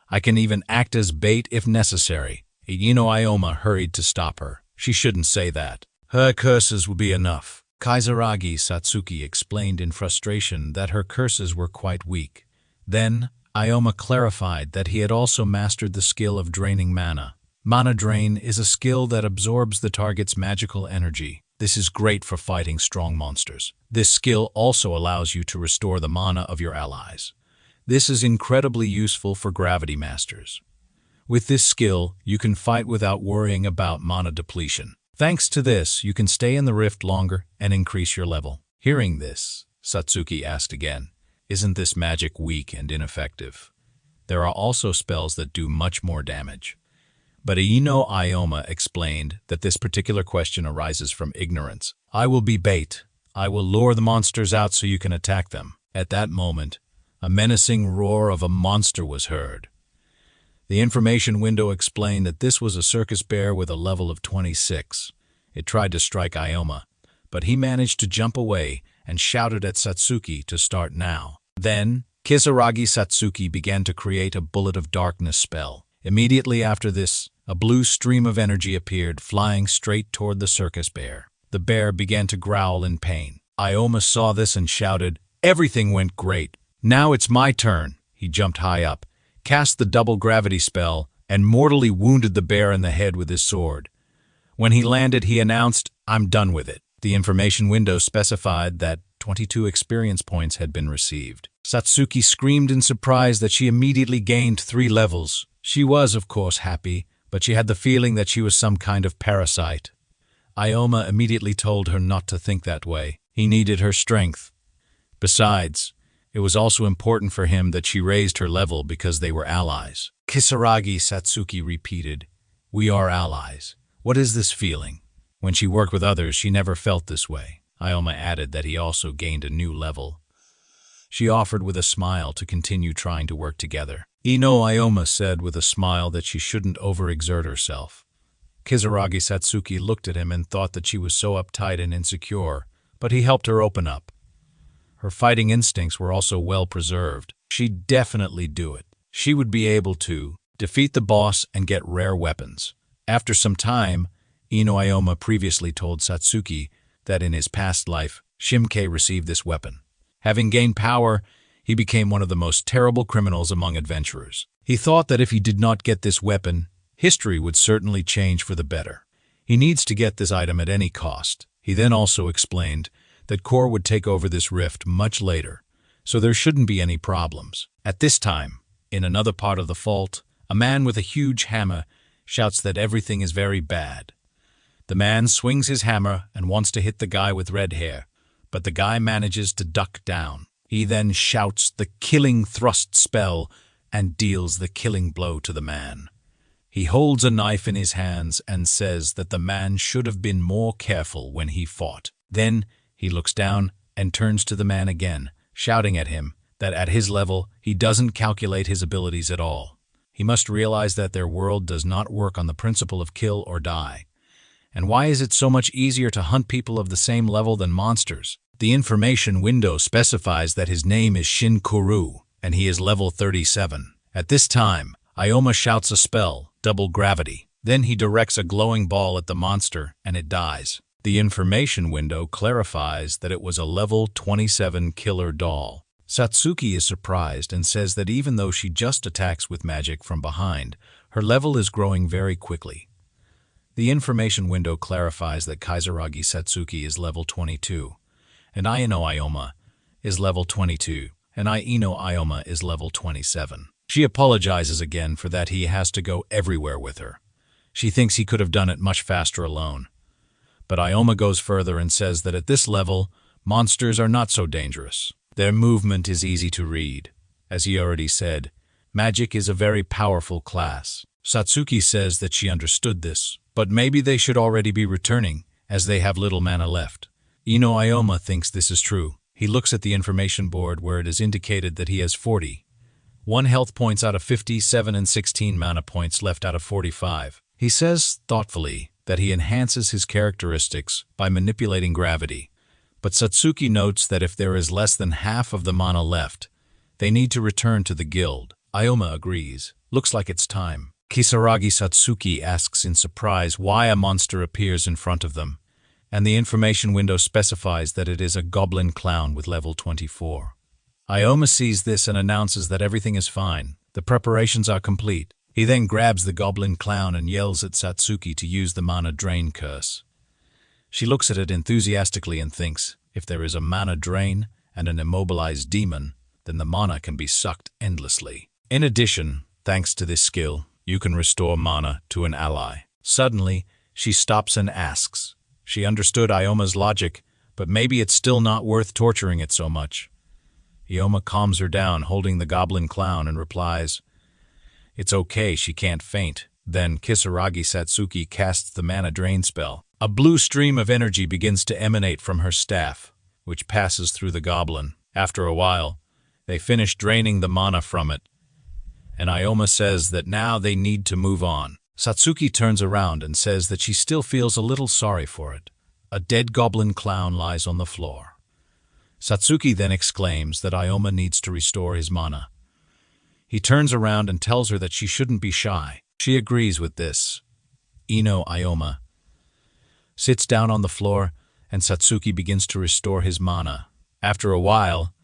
I can even act as bait if necessary." Ioma hurried to stop her. She shouldn't say that. Her curses will be enough. Kisaragi Satsuki explained in frustration that her curses were quite weak. Then, Ioma clarified that he had also mastered the skill of draining mana. Mana Drain is a skill that absorbs the target's magical energy. This is great for fighting strong monsters. This skill also allows you to restore the mana of your allies. This is incredibly useful for gravity masters. With this skill, you can fight without worrying about mana depletion. Thanks to this, you can stay in the rift longer and increase your level. Hearing this, Satsuki asked again, "Isn't this magic weak and ineffective? There are also spells that do much more damage." But Ioma explained that this particular question arises from ignorance. "I will be bait. I will lure the monsters out so you can attack them." At that moment, a menacing roar of a monster was heard. The information window explained that this was a circus bear with a level of 26. It tried to strike Ioma, but he managed to jump away and shouted at Satsuki to start now. Then, Kisaragi Satsuki began to create a Bullet of Darkness spell. Immediately after this, a blue stream of energy appeared, flying straight toward the circus bear. The bear began to growl in pain. Ioma saw this and shouted, "Everything went great. Now it's my turn." He jumped high up, cast the double gravity spell, and mortally wounded the bear in the head with his sword. When he landed, he announced, "I'm done with it." The information window specified that 22 experience points had been received. Satsuki screamed in surprise that she immediately gained 3 levels. She was, of course, happy, but she had the feeling that she was some kind of parasite. Ikoma immediately told her not to think that way. He needed her strength. Besides, it was also important for him that she raised her level because they were allies. Kisaragi, Satsuki repeated, "We are allies. What is this feeling? When she worked with others, she never felt this way." Ikoma added that he also gained a new level. She offered with a smile to continue trying to work together. Ikoma said with a smile that she shouldn't overexert herself. Kisaragi Satsuki looked at him and thought that she was so uptight and insecure, but he helped her open up. Her fighting instincts were also well preserved. She'd definitely do it. She would be able to defeat the boss and get rare weapons. After some time, Ikoma previously told Satsuki that in his past life, Shimke received this weapon. Having gained power, he became one of the most terrible criminals among adventurers. He thought that if he did not get this weapon, history would certainly change for the better. He needs to get this item at any cost. He then also explained that Core would take over this rift much later, so there shouldn't be any problems. At this time, in another part of the vault, a man with a huge hammer shouts that everything is very bad. The man swings his hammer and wants to hit the guy with red hair, but the guy manages to duck down. He then shouts the killing thrust spell and deals the killing blow to the man. He holds a knife in his hands and says that the man should have been more careful when he fought. Then he looks down and turns to the man again, shouting at him that at his level he doesn't calculate his abilities at all. He must realize that their world does not work on the principle of kill or die. And why is it so much easier to hunt people of the same level than monsters? The information window specifies that his name is Shin Kuru, and he is level 37. At this time, Ikoma shouts a spell, double gravity. Then he directs a glowing ball at the monster, and it dies. The information window clarifies that it was a level 27 killer doll. Satsuki is surprised and says that even though she just attacks with magic from behind, her level is growing very quickly. The information window clarifies that Kisaragi Satsuki is level 22, and Ikoma is level 22, and Ikoma is level 27. She apologizes again for that he has to go everywhere with her. She thinks he could have done it much faster alone. But Ikoma goes further and says that at this level, monsters are not so dangerous. Their movement is easy to read. As he already said, magic is a very powerful class. Satsuki says that she understood this, but maybe they should already be returning, as they have little mana left. Ikoma thinks this is true. He looks at the information board where it is indicated that he has 41 health points out of 57 and 16 mana points left out of 45. He says, thoughtfully, that he enhances his characteristics by manipulating gravity. But Satsuki notes that if there is less than half of the mana left, they need to return to the guild. Ikoma agrees. Looks like it's time. Kisaragi Satsuki asks in surprise why a monster appears in front of them, and the information window specifies that it is a goblin clown with level 24. Ikoma sees this and announces that everything is fine. The preparations are complete. He then grabs the goblin clown and yells at Satsuki to use the mana drain curse. She looks at it enthusiastically and thinks, if there is a mana drain and an immobilized demon, then the mana can be sucked endlessly. In addition, thanks to this skill, you can restore mana to an ally. Suddenly, she stops and asks. She understood Ioma's logic, but maybe it's still not worth torturing it so much. Ikoma calms her down, holding the goblin clown, and replies, "It's okay, she can't faint." Then Kisaragi Satsuki casts the mana drain spell. A blue stream of energy begins to emanate from her staff, which passes through the goblin. After a while, they finish draining the mana from it, and Ikoma says that now they need to move on. Satsuki turns around and says that she still feels a little sorry for it. A dead goblin clown lies on the floor. Satsuki then exclaims that Ikoma needs to restore his mana. He turns around and tells her that she shouldn't be shy. She agrees with this. Ikoma sits down on the floor, and Satsuki begins to restore his mana. After a while,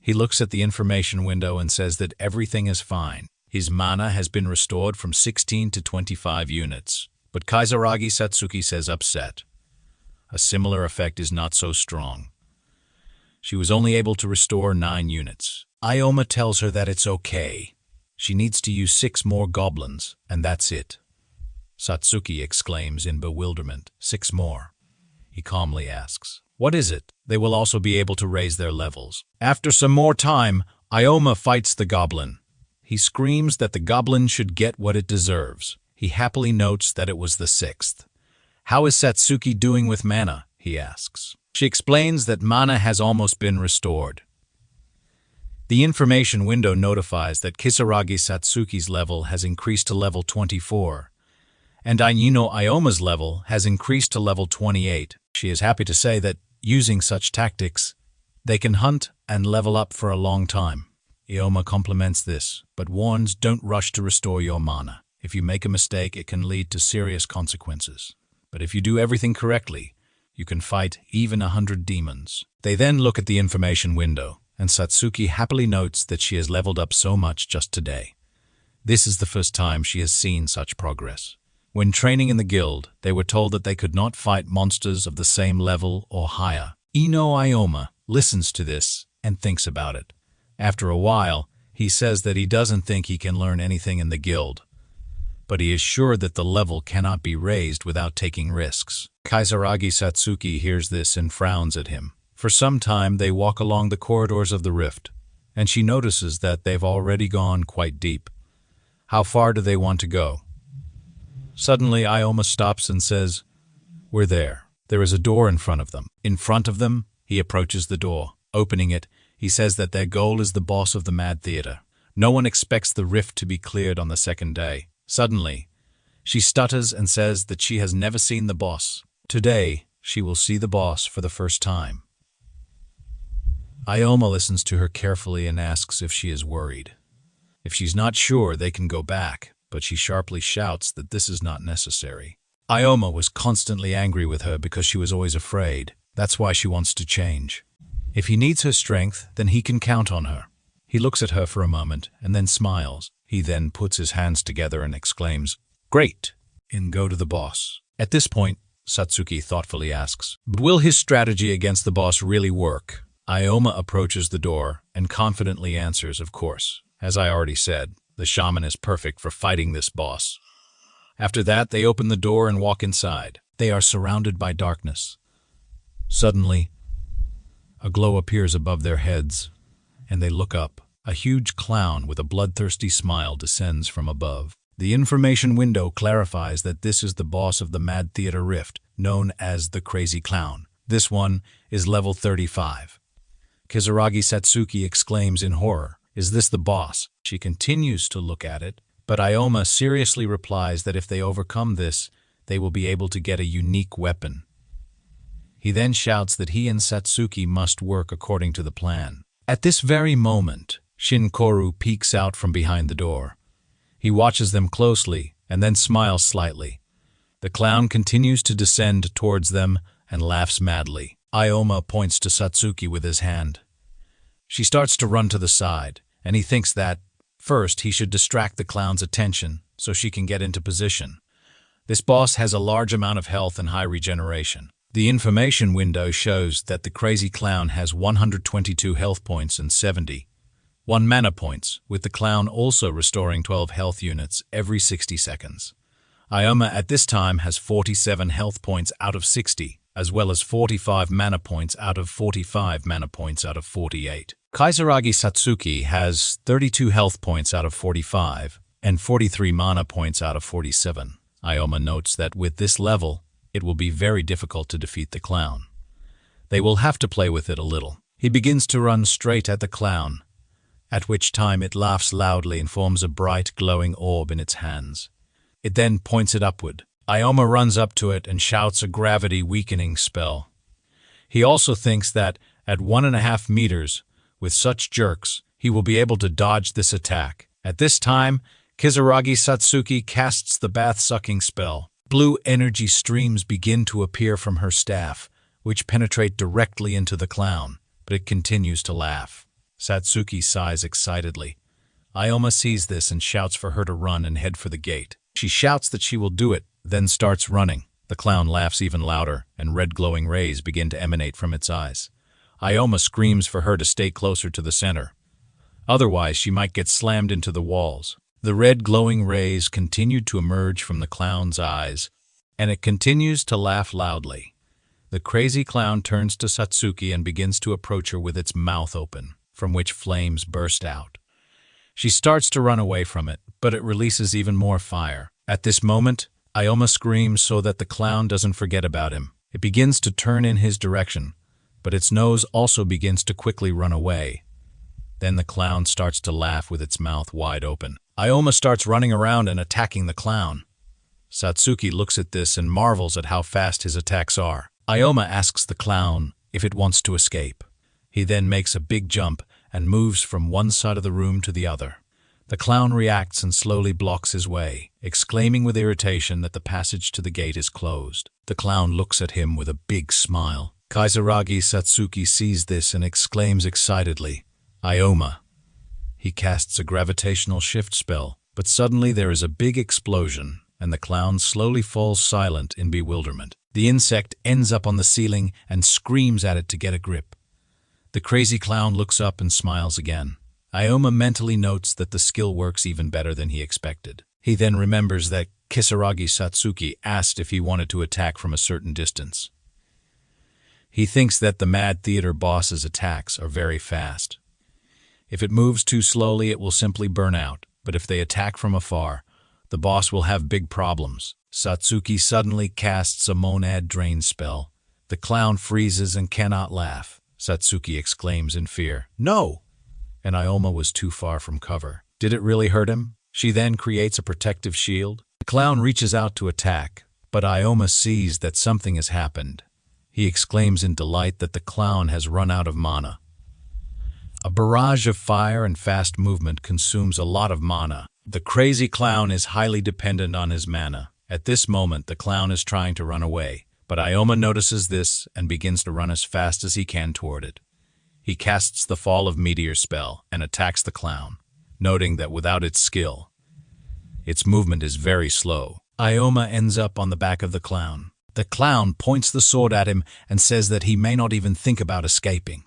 he looks at the information window and says that everything is fine. His mana has been restored from 16 to 25 units. But Kisaragi Satsuki says upset. A similar effect is not so strong. She was only able to restore 9 units. Ikoma tells her that it's okay. She needs to use 6 more goblins, and that's it. Satsuki exclaims in bewilderment, 6 more. He calmly asks, what is it? They will also be able to raise their levels. After some more time, Ikoma fights the goblin. He screams that the goblin should get what it deserves. He happily notes that it was the 6th. How is Satsuki doing with mana? He asks. She explains that mana has almost been restored. The information window notifies that Kisaragi Satsuki's level has increased to level 24, and Ikoma's level has increased to level 28. She is happy to say that, using such tactics, they can hunt and level up for a long time. Ikoma compliments this, but warns don't rush to restore your mana. If you make a mistake, it can lead to serious consequences. But if you do everything correctly, you can fight even 100 demons. They then look at the information window, and Satsuki happily notes that she has leveled up so much just today. This is the first time she has seen such progress. When training in the guild, they were told that they could not fight monsters of the same level or higher. Ikoma listens to this and thinks about it. After a while, he says that he doesn't think he can learn anything in the guild, but he is sure that the level cannot be raised without taking risks. Kisaragi Satsuki hears this and frowns at him. For some time, they walk along the corridors of the rift, and she notices that they've already gone quite deep. How far do they want to go? Suddenly, Ikoma stops and says, we're there. There is a door in front of them. In front of them, he approaches the door. Opening it, he says that their goal is the boss of the Mad Theater. No one expects the rift to be cleared on the second day. Suddenly, she stutters and says that she has never seen the boss. Today, she will see the boss for the first time. Ikoma listens to her carefully and asks if she is worried. If she's not sure, they can go back, but she sharply shouts that this is not necessary. Ikoma was constantly angry with her because she was always afraid. That's why she wants to change. If he needs her strength, then he can count on her. He looks at her for a moment and then smiles. He then puts his hands together and exclaims, great, and go to the boss. At this point, Satsuki thoughtfully asks, but will his strategy against the boss really work? Ikoma approaches the door and confidently answers, of course. As I already said, the shaman is perfect for fighting this boss. After that, they open the door and walk inside. They are surrounded by darkness. Suddenly, a glow appears above their heads, and they look up. A huge clown with a bloodthirsty smile descends from above. The information window clarifies that this is the boss of the Mad Theater Rift, known as the Crazy Clown. This one is level 35. Kisaragi Satsuki exclaims in horror, is this the boss? She continues to look at it, but Ikoma seriously replies that if they overcome this, they will be able to get a unique weapon. He then shouts that he and Satsuki must work according to the plan. At this very moment, Shinkoru peeks out from behind the door. He watches them closely and then smiles slightly. The clown continues to descend towards them and laughs madly. Ikoma points to Satsuki with his hand. She starts to run to the side, and he thinks that, first, he should distract the clown's attention so she can get into position. This boss has a large amount of health and high regeneration. The information window shows that the crazy clown has 122 health points and 71 mana points, with the clown also restoring 12 health units every 60 seconds. Ikoma at this time has 47 health points out of 60, as well as 45 mana points out of 45 mana points out of 48. Kisaragi Satsuki has 32 health points out of 45 and 43 mana points out of 47. Ikoma notes that with this level, it will be very difficult to defeat the clown. They will have to play with it a little. He begins to run straight at the clown, at which time it laughs loudly and forms a bright, glowing orb in its hands. It then points it upward. Ikoma runs up to it and shouts a gravity-weakening spell. He also thinks that, at 1.5 meters, with such jerks, he will be able to dodge this attack. At this time, Kisaragi Satsuki casts the bath-sucking spell. Blue energy streams begin to appear from her staff, which penetrate directly into the clown, but it continues to laugh. Satsuki sighs excitedly. Ikoma sees this and shouts for her to run and head for the gate. She shouts that she will do it, then starts running. The clown laughs even louder, and red glowing rays begin to emanate from its eyes. Ioma screams for her to stay closer to the center. Otherwise, she might get slammed into the walls. The red glowing rays continued to emerge from the clown's eyes, and it continues to laugh loudly. The crazy clown turns to Satsuki and begins to approach her with its mouth open, from which flames burst out. She starts to run away from it, but it releases even more fire. At this moment, Ioma screams so that the clown doesn't forget about him. It begins to turn in his direction, but its nose also begins to quickly run away. Then the clown starts to laugh with its mouth wide open. Ioma starts running around and attacking the clown. Satsuki looks at this and marvels at how fast his attacks are. Ioma asks the clown if it wants to escape. He then makes a big jump and moves from one side of the room to the other. The clown reacts and slowly blocks his way, exclaiming with irritation that the passage to the gate is closed. The clown looks at him with a big smile. Kizaragi Satsuki sees this and exclaims excitedly, "Ioma!" He casts a gravitational shift spell, but suddenly there is a big explosion, and the clown slowly falls silent in bewilderment. The insect ends up on the ceiling and screams at it to get a grip. The crazy clown looks up and smiles again. Ioma mentally notes that the skill works even better than he expected. He then remembers that Kisaragi Satsuki asked if he wanted to attack from a certain distance. He thinks that the Mad Theater boss's attacks are very fast. If it moves too slowly, it will simply burn out, but if they attack from afar, the boss will have big problems. Satsuki suddenly casts a Monad Drain spell. The clown freezes and cannot laugh. Satsuki exclaims in fear, "No!" And Ioma was too far from cover. Did it really hurt him? She then creates a protective shield. The clown reaches out to attack, but Ioma sees that something has happened. He exclaims in delight that the clown has run out of mana. A barrage of fire and fast movement consumes a lot of mana. The crazy clown is highly dependent on his mana. At this moment, the clown is trying to run away, but Ioma notices this and begins to run as fast as he can toward it. He casts the Fall of Meteor spell and attacks the clown, noting that without its skill, its movement is very slow. Ioma ends up on the back of the clown. The clown points the sword at him and says that he may not even think about escaping.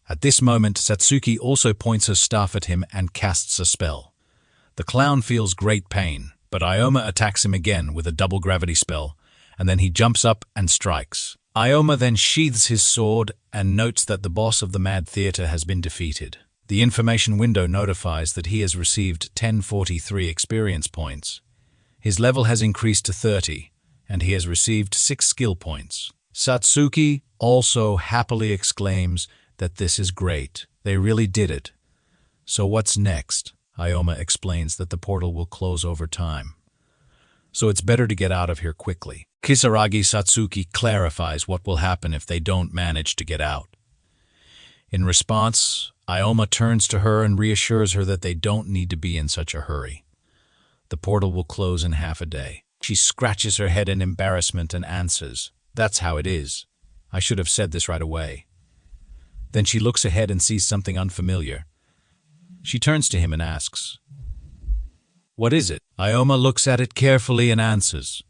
At this moment, Satsuki also points her staff at him and casts a spell. The clown feels great pain, but Ioma attacks him again with a double gravity spell, and then he jumps up and strikes. Ioma then sheathes his sword and notes that the boss of the Mad Theater has been defeated. The information window notifies that he has received 1043 experience points. His level has increased to 30, and he has received 6 skill points. Satsuki also happily exclaims that this is great. They really did it. So what's next? Ioma explains that the portal will close over time, so it's better to get out of here quickly. Kisaragi Satsuki clarifies what will happen if they don't manage to get out. In response, Ioma turns to her and reassures her that they don't need to be in such a hurry. The portal will close in half a day. She scratches her head in embarrassment and answers, "That's how it is. I should have said this right away." Then she looks ahead and sees something unfamiliar. She turns to him and asks, "What is it?" Ioma looks at it carefully and answers,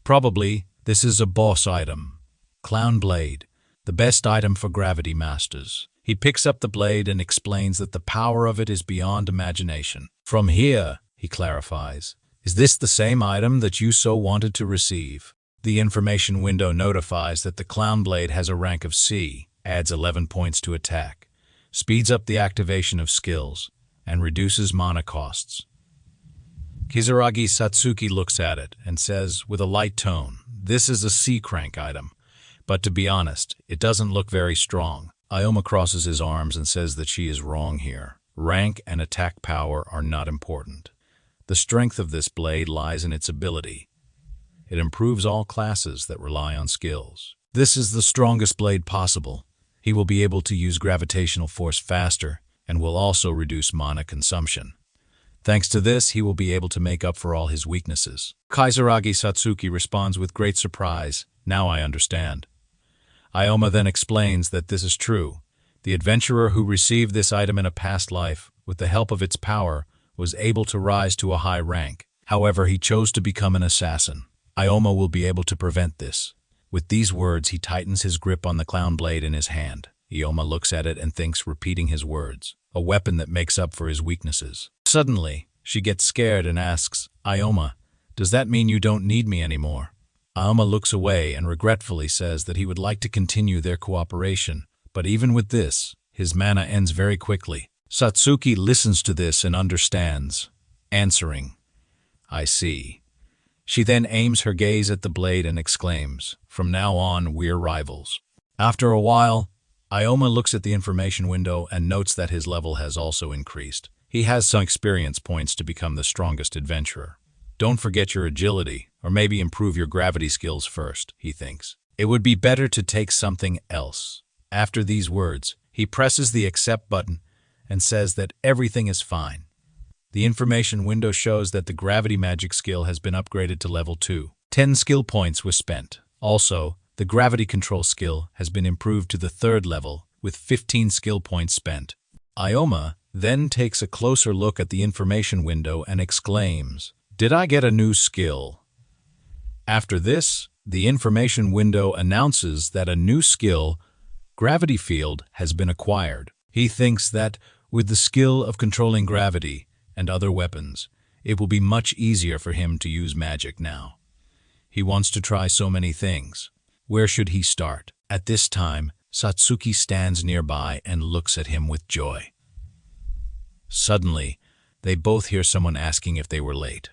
"Probably this is a boss item. Clown Blade, the best item for Gravity Masters." He picks up the blade and explains that the power of it is beyond imagination. "From here," he clarifies, "is this the same item that you so wanted to receive?" The information window notifies that the Clown Blade has a rank of C, adds 11 points to attack, speeds up the activation of skills, and reduces mana costs. Kisaragi Satsuki looks at it and says with a light tone, "This is a C-crank item, but to be honest, it doesn't look very strong." Ioma crosses his arms and says that she is wrong here. Rank and attack power are not important. The strength of this blade lies in its ability. It improves all classes that rely on skills. This is the strongest blade possible. He will be able to use gravitational force faster and will also reduce mana consumption. Thanks to this, he will be able to make up for all his weaknesses. Kisaragi Satsuki responds with great surprise, "Now I understand." Ioma then explains that this is true. The adventurer who received this item in a past life, with the help of its power, was able to rise to a high rank. However, he chose to become an assassin. Ioma will be able to prevent this. With these words, he tightens his grip on the clown blade in his hand. Ikoma looks at it and thinks, repeating his words. A weapon that makes up for his weaknesses. Suddenly, she gets scared and asks, Ikoma, does that mean you don't need me anymore? Ikoma looks away and regretfully says that he would like to continue their cooperation, but even with this, his mana ends very quickly. Satsuki listens to this and understands, answering, I see. She then aims her gaze at the blade and exclaims, from now on, we're rivals. After a while, Ikoma looks at the information window and notes that his level has also increased. He has some experience points to become the strongest adventurer. Don't forget your agility, or maybe improve your gravity skills first, he thinks. It would be better to take something else. After these words, he presses the accept button and says that everything is fine. The information window shows that the gravity magic skill has been upgraded to level 2. 10 skill points were spent. Also, the gravity control skill has been improved to the 3rd level with 15 skill points spent. Ikoma then takes a closer look at the information window and exclaims, did I get a new skill? After this, the information window announces that a new skill, Gravity Field, has been acquired. He thinks that, with the skill of controlling gravity and other weapons, it will be much easier for him to use magic now. He wants to try so many things. Where should he start? At this time, Satsuki stands nearby and looks at him with joy. Suddenly, they both hear someone asking if they were late.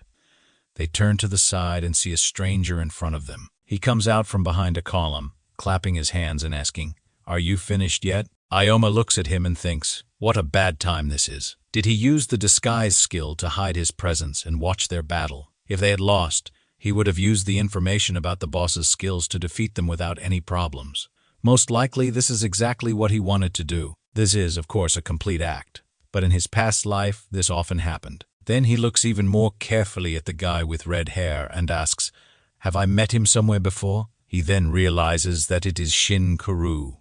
They turn to the side and see a stranger in front of them. He comes out from behind a column, clapping his hands and asking, are you finished yet? Ikoma looks at him and thinks, what a bad time this is. Did he use the disguise skill to hide his presence and watch their battle? If they had lost, he would have used the information about the boss's skills to defeat them without any problems. Most likely, this is exactly what he wanted to do. This is, of course, a complete act. But in his past life, this often happened. Then he looks even more carefully at the guy with red hair and asks, have I met him somewhere before? He then realizes that it is Shin Kuru.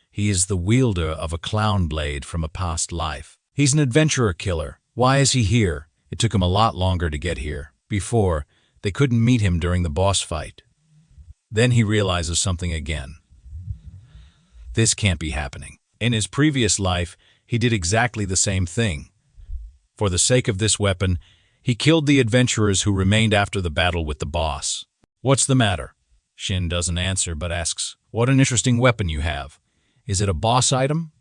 He is the wielder of a clown blade from a past life. He's an adventurer killer. Why is he here? It took him a lot longer to get here. Before, they couldn't meet him during the boss fight. Then he realizes something again. This can't be happening. In his previous life, he did exactly the same thing. For the sake of this weapon, he killed the adventurers who remained after the battle with the boss. What's the matter? Shin doesn't answer but asks, what an interesting weapon you have. Is it a boss item?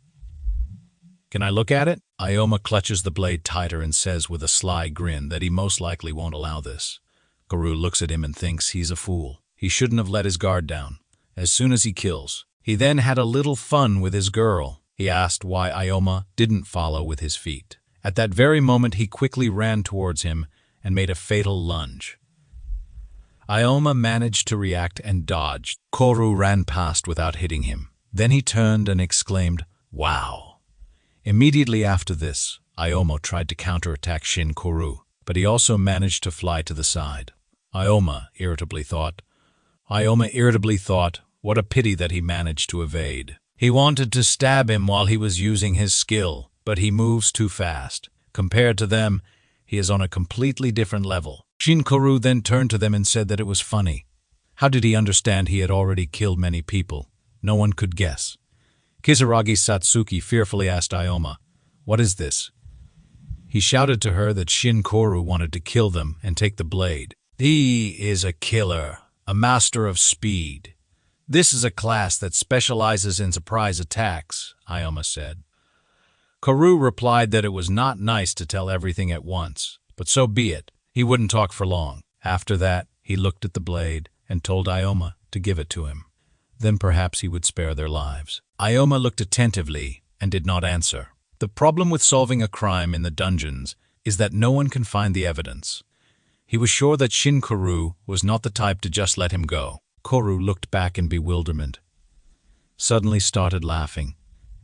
Can I look at it? Ikoma clutches the blade tighter and says with a sly grin that he most likely won't allow this. Kuru looks at him and thinks he's a fool. He shouldn't have let his guard down. As soon as he kills, he then had a little fun with his girl. He asked why Ikoma didn't follow with his feet. At that very moment, he quickly ran towards him and made a fatal lunge. Ikoma managed to react and dodged. Kuru ran past without hitting him. Then he turned and exclaimed, wow. Immediately after this, Ikoma tried to counterattack Shin Kuru, but he also managed to fly to the side. Ikoma irritably thought, what a pity that he managed to evade. He wanted to stab him while he was using his skill, but he moves too fast. Compared to them, he is on a completely different level. Shin Kuru then turned to them and said that it was funny. How did he understand he had already killed many people? No one could guess. Kisaragi Satsuki fearfully asked Ikoma, what is this? He shouted to her that Shin Kuru wanted to kill them and take the blade. He is a killer, a master of speed. This is a class that specializes in surprise attacks, Ikoma said. Kuru replied that it was not nice to tell everything at once, but so be it. He wouldn't talk for long. After that, he looked at the blade and told Ikoma to give it to him. Then perhaps he would spare their lives. Ikoma looked attentively and did not answer. The problem with solving a crime in the dungeons is that no one can find the evidence. He was sure that Shin Kuru was not the type to just let him go. Kuru looked back in bewilderment, suddenly started laughing,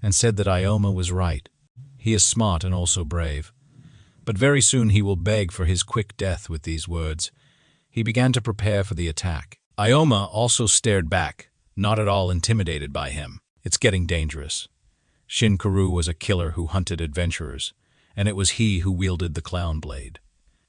and said that Ikoma was right. He is smart and also brave. But very soon he will beg for his quick death with these words. He began to prepare for the attack. Ikoma also stared back, not at all intimidated by him. It's getting dangerous. Shin Kuru was a killer who hunted adventurers, and it was he who wielded the clown blade.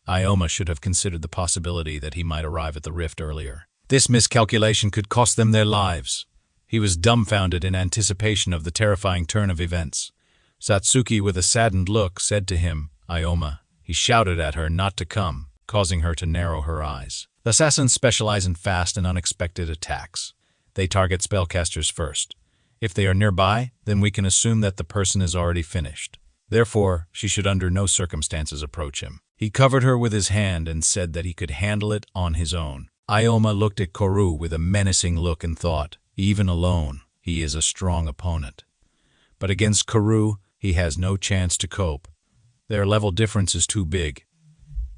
Ikoma should have considered the possibility that he might arrive at the rift earlier. This miscalculation could cost them their lives. He was dumbfounded in anticipation of the terrifying turn of events. Satsuki, with a saddened look, said to him, "Ioma." He shouted at her not to come, causing her to narrow her eyes. The assassins specialize in fast and unexpected attacks. They target spellcasters first. If they are nearby, then we can assume that the person is already finished. Therefore, she should under no circumstances approach him. He covered her with his hand and said that he could handle it on his own. Ioma looked at Koru with a menacing look and thought, even alone, he is a strong opponent. But against Koru, he has no chance to cope. Their level difference is too big.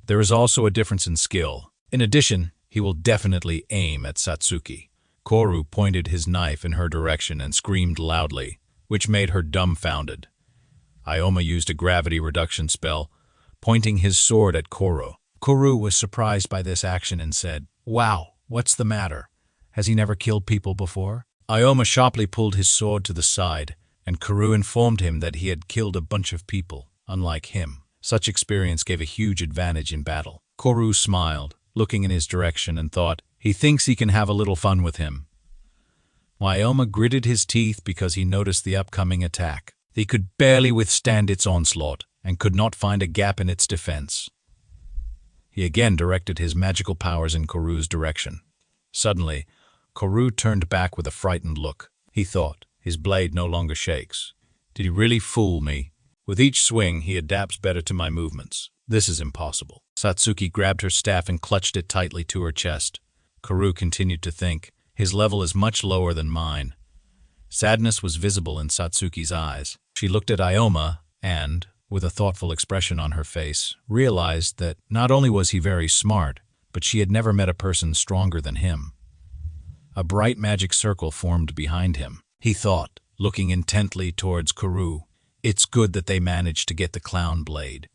There is also a difference in skill. In addition, he will definitely aim at Satsuki. Koru pointed his knife in her direction and screamed loudly, which made her dumbfounded. Ioma used a gravity reduction spell, pointing his sword at Koru. Koru was surprised by this action and said, "Wow, what's the matter? Has he never killed people before?" Ioma sharply pulled his sword to the side, and Koru informed him that he had killed a bunch of people, unlike him. Such experience gave a huge advantage in battle. Koru smiled, looking in his direction, and thought, he thinks he can have a little fun with him. Ioma gritted his teeth because he noticed the upcoming attack. He could barely withstand its onslaught and could not find a gap in its defense. He again directed his magical powers in Koru's direction. Suddenly, Koru turned back with a frightened look. He thought, his blade no longer shakes. Did he really fool me? With each swing, he adapts better to my movements. This is impossible. Satsuki grabbed her staff and clutched it tightly to her chest. Koru continued to think, his level is much lower than mine. Sadness was visible in Satsuki's eyes. She looked at Ioma and, with a thoughtful expression on her face, realized that not only was he very smart, but she had never met a person stronger than him. A bright magic circle formed behind him. He thought, looking intently towards Koru, it's good that they managed to get the clown blade.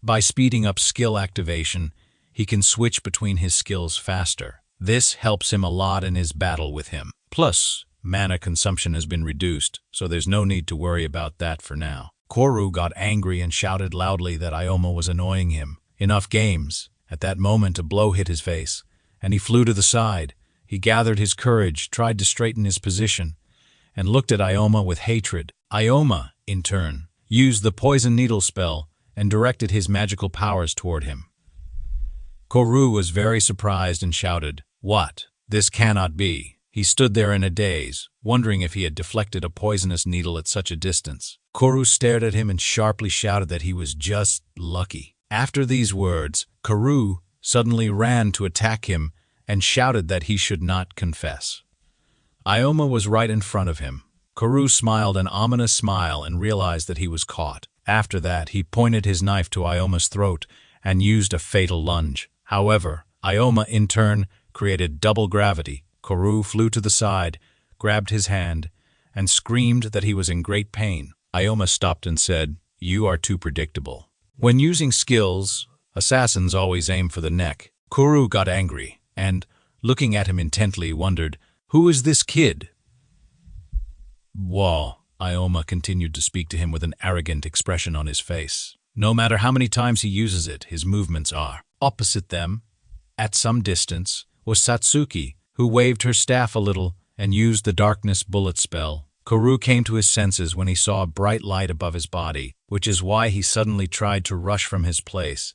By speeding up skill activation, he can switch between his skills faster. This helps him a lot in his battle with him. Plus, mana consumption has been reduced, so there's no need to worry about that for now. Koru got angry and shouted loudly that Ioma was annoying him. Enough games. At that moment, a blow hit his face, and he flew to the side. He gathered his courage, tried to straighten his position, and looked at Ioma with hatred. Ioma, in turn, used the poison needle spell and directed his magical powers toward him. Koru was very surprised and shouted, "What? This cannot be." He stood there in a daze, wondering if he had deflected a poisonous needle at such a distance. Koru stared at him and sharply shouted that he was just lucky. After these words, Koru suddenly ran to attack him and shouted that he should not confess. Ioma was right in front of him. Koru smiled an ominous smile and realized that he was caught. After that, he pointed his knife to Ioma's throat and used a fatal lunge. However, Ioma, in turn, created double gravity. Koru flew to the side, grabbed his hand, and screamed that he was in great pain. Ioma stopped and said, "You are too predictable." When using skills, assassins always aim for the neck. Koru got angry and, looking at him intently, wondered, "Who is this kid?" "Whoa," Ioma continued to speak to him with an arrogant expression on his face. No matter how many times he uses it, his movements are. Opposite them, at some distance, was Satsuki, who waved her staff a little and used the darkness bullet spell. Koru came to his senses when he saw a bright light above his body, which is why he suddenly tried to rush from his place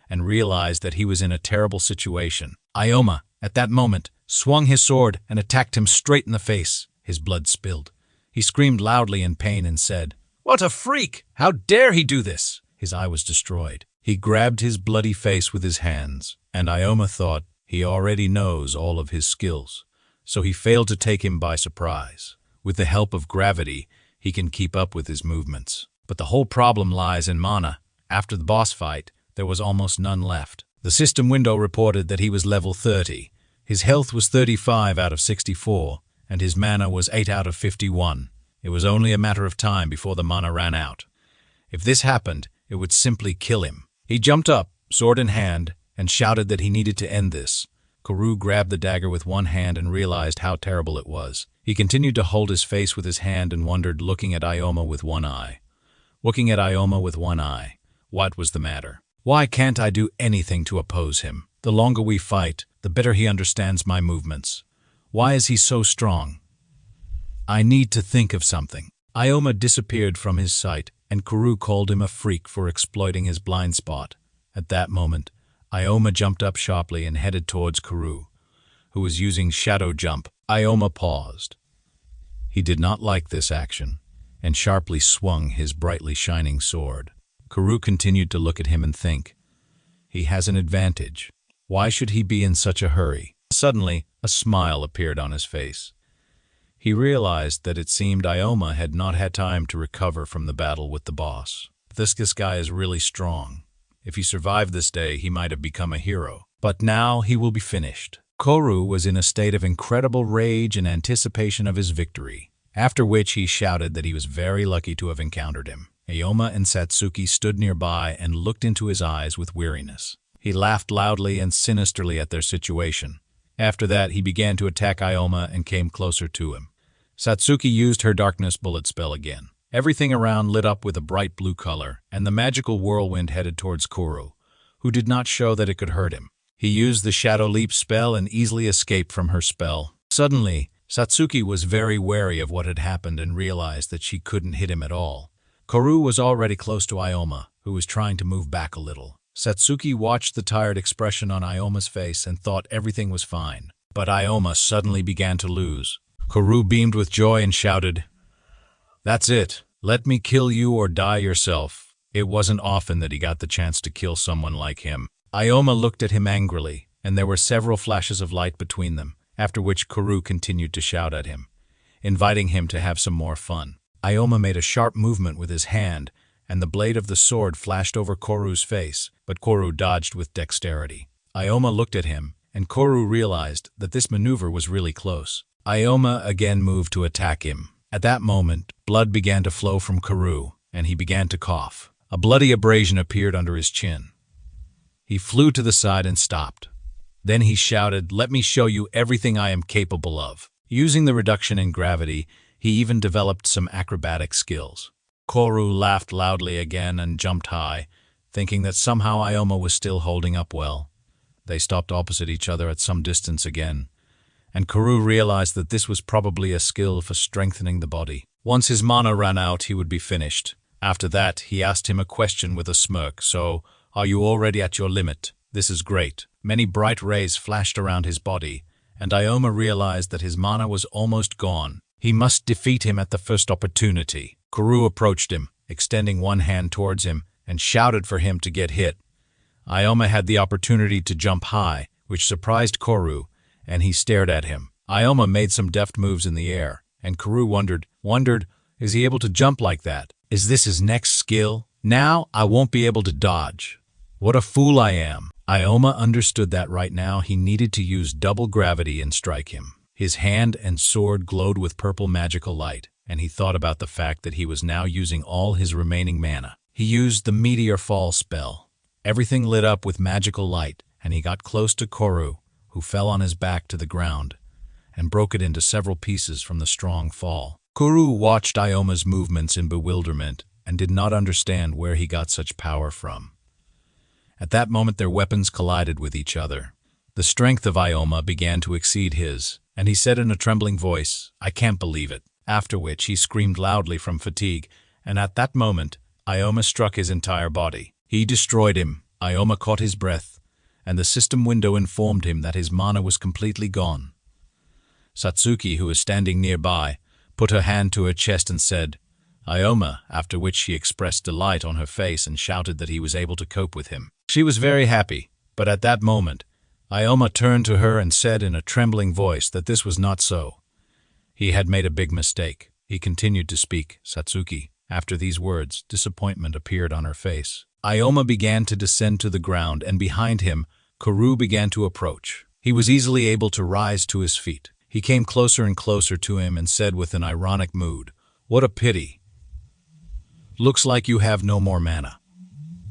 and realized that he was in a terrible situation. Ioma, at that moment, swung his sword and attacked him straight in the face. His blood spilled. He screamed loudly in pain and said, "What a freak! How dare he do this?" His eye was destroyed. He grabbed his bloody face with his hands, and Ioma thought he already knows all of his skills, so he failed to take him by surprise. With the help of gravity, he can keep up with his movements. But the whole problem lies in mana. After the boss fight, there was almost none left. The system window reported that he was level 30. His health was 35 out of 64, and his mana was 8 out of 51. It was only a matter of time before the mana ran out. If this happened, it would simply kill him. He jumped up, sword in hand, and shouted that he needed to end this. Koru grabbed the dagger with one hand and realized how terrible it was. He continued to hold his face with his hand and wondered, looking at Ioma with one eye. What was the matter? Why can't I do anything to oppose him? The longer we fight, the better he understands my movements. Why is he so strong? I need to think of something. Ioma disappeared from his sight, and Kuru called him a freak for exploiting his blind spot. At that moment, Ioma jumped up sharply and headed towards Kuru, who was using shadow jump. Ioma paused. He did not like this action, and sharply swung his brightly shining sword. Kuru continued to look at him and think, he has an advantage. Why should he be in such a hurry? Suddenly, a smile appeared on his face. He realized that it seemed Ioma had not had time to recover from the battle with the boss. This guy is really strong. If he survived this day, he might have become a hero. But now he will be finished. Kuru was in a state of incredible rage and anticipation of his victory, after which he shouted that he was very lucky to have encountered him. Ioma and Satsuki stood nearby and looked into his eyes with weariness. He laughed loudly and sinisterly at their situation. After that, he began to attack Ioma and came closer to him. Satsuki used her darkness bullet spell again. Everything around lit up with a bright blue color, and the magical whirlwind headed towards Kuru, who did not show that it could hurt him. He used the shadow leap spell and easily escaped from her spell. Suddenly, Satsuki was very wary of what had happened and realized that she couldn't hit him at all. Kuru was already close to Ioma, who was trying to move back a little. Satsuki watched the tired expression on Ioma's face and thought everything was fine. But Ioma suddenly began to lose. Kuru beamed with joy and shouted, "That's it. Let me kill you or die yourself." It wasn't often that he got the chance to kill someone like him. Ioma looked at him angrily, and there were several flashes of light between them, after which Kuru continued to shout at him, inviting him to have some more fun. Ioma made a sharp movement with his hand, and the blade of the sword flashed over Kuru's face, but Kuru dodged with dexterity. Ioma looked at him, and Kuru realized that this maneuver was really close. Ioma again moved to attack him. At that moment, blood began to flow from Kuru, and he began to cough. A bloody abrasion appeared under his chin. He flew to the side and stopped. Then he shouted, "Let me show you everything I am capable of." Using the reduction in gravity, he even developed some acrobatic skills. Kuru laughed loudly again and jumped high, thinking that somehow Ioma was still holding up well. They stopped opposite each other at some distance again, and Kuru realized that this was probably a skill for strengthening the body. Once his mana ran out, he would be finished. After that, he asked him a question with a smirk. "So, are you already at your limit? This is great." Many bright rays flashed around his body, and Ioma realized that his mana was almost gone. He must defeat him at the first opportunity. Kuru approached him, extending one hand towards him, and shouted for him to get hit. Ioma had the opportunity to jump high, which surprised Kuru, and he stared at him. Ioma made some deft moves in the air, and Kuru wondered, is he able to jump like that? Is this his next skill? Now I won't be able to dodge. What a fool I am. Ioma understood that right now he needed to use double gravity and strike him. His hand and sword glowed with purple magical light, and he thought about the fact that he was now using all his remaining mana. He used the Meteor Fall spell. Everything lit up with magical light, and he got close to Kuru, who fell on his back to the ground, and broke it into several pieces from the strong fall. Kuru watched Ioma's movements in bewilderment and did not understand where he got such power from. At that moment their weapons collided with each other. The strength of Ioma began to exceed his, and he said in a trembling voice, "I can't believe it." After which he screamed loudly from fatigue, and at that moment Ioma struck his entire body. He destroyed him. Ioma caught his breath, and the system window informed him that his mana was completely gone. Satsuki, who was standing nearby, put her hand to her chest and said, "Ioma," after which she expressed delight on her face and shouted that he was able to cope with him. She was very happy, but at that moment, Ioma turned to her and said in a trembling voice that this was not so. He had made a big mistake. He continued to speak, "Satsuki." After these words, disappointment appeared on her face. Ioma began to descend to the ground, and behind him, Kuru began to approach. He was easily able to rise to his feet. He came closer and closer to him and said with an ironic mood, "What a pity. Looks like you have no more mana.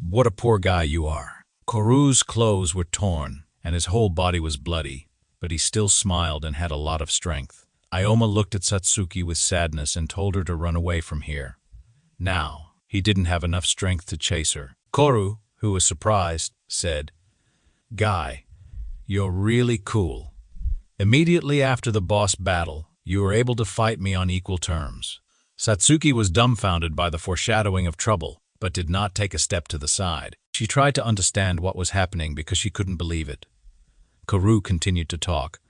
What a poor guy you are." Kuru's clothes were torn, and his whole body was bloody, but he still smiled and had a lot of strength. Ioma looked at Satsuki with sadness and told her to run away from here. Now, he didn't have enough strength to chase her. Kuru, who was surprised, said, "Guy, you're really cool." Immediately after the boss battle, You were able to fight me on equal terms." Satsuki was dumbfounded by the foreshadowing of trouble, but did not take a step to the side. She tried to understand what was happening because she couldn't believe it. Kuru continued to talk,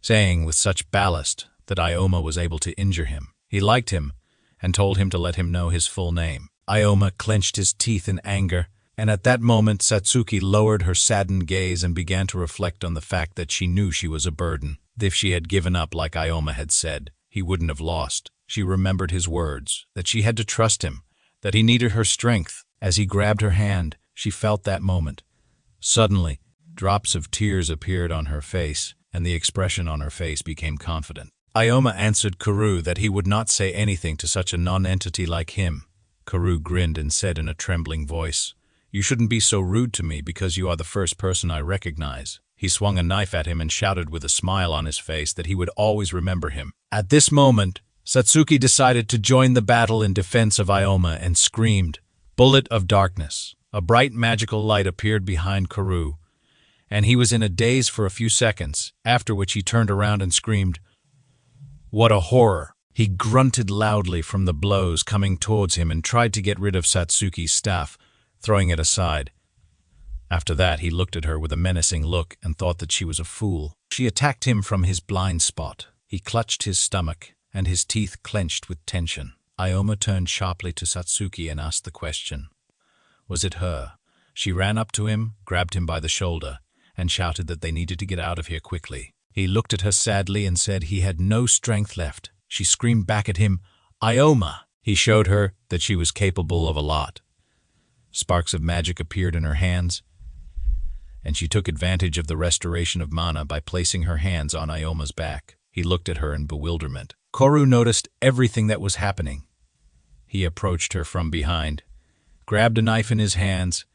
saying with such ballast that Ikoma was able to injure him. He liked him and told him to let him know his full name. Ikoma clenched his teeth in anger, and at that moment Satsuki lowered her saddened gaze and began to reflect on the fact that she knew she was a burden. If she had given up like Ikoma had said, he wouldn't have lost. She remembered his words, that she had to trust him, that he needed her strength. As he grabbed her hand, she felt that moment. Suddenly, drops of tears appeared on her face, and the expression on her face became confident. Ikoma answered Kuru that he would not say anything to such a non-entity like him. Kuru grinned and said in a trembling voice, "You shouldn't be so rude to me because you are the first person I recognize." He swung a knife at him and shouted with a smile on his face that he would always remember him. At this moment, Satsuki decided to join the battle in defense of Ikoma and screamed, "Bullet of darkness!" A bright magical light appeared behind Kuru, and he was in a daze for a few seconds, after which he turned around and screamed, "What a horror!" He grunted loudly from the blows coming towards him and tried to get rid of Satsuki's staff, throwing it aside. After that, he looked at her with a menacing look and thought that she was a fool. She attacked him from his blind spot. He clutched his stomach, and his teeth clenched with tension. Ikoma turned sharply to Satsuki and asked the question. Was it her? She ran up to him, grabbed him by the shoulder, and shouted that they needed to get out of here quickly. He looked at her sadly and said he had no strength left. She screamed back at him, "Ikoma!" He showed her that she was capable of a lot. Sparks of magic appeared in her hands, and she took advantage of the restoration of mana by placing her hands on Ioma's back. He looked at her in bewilderment. Kuru noticed everything that was happening. He approached her from behind, grabbed a knife in his hands,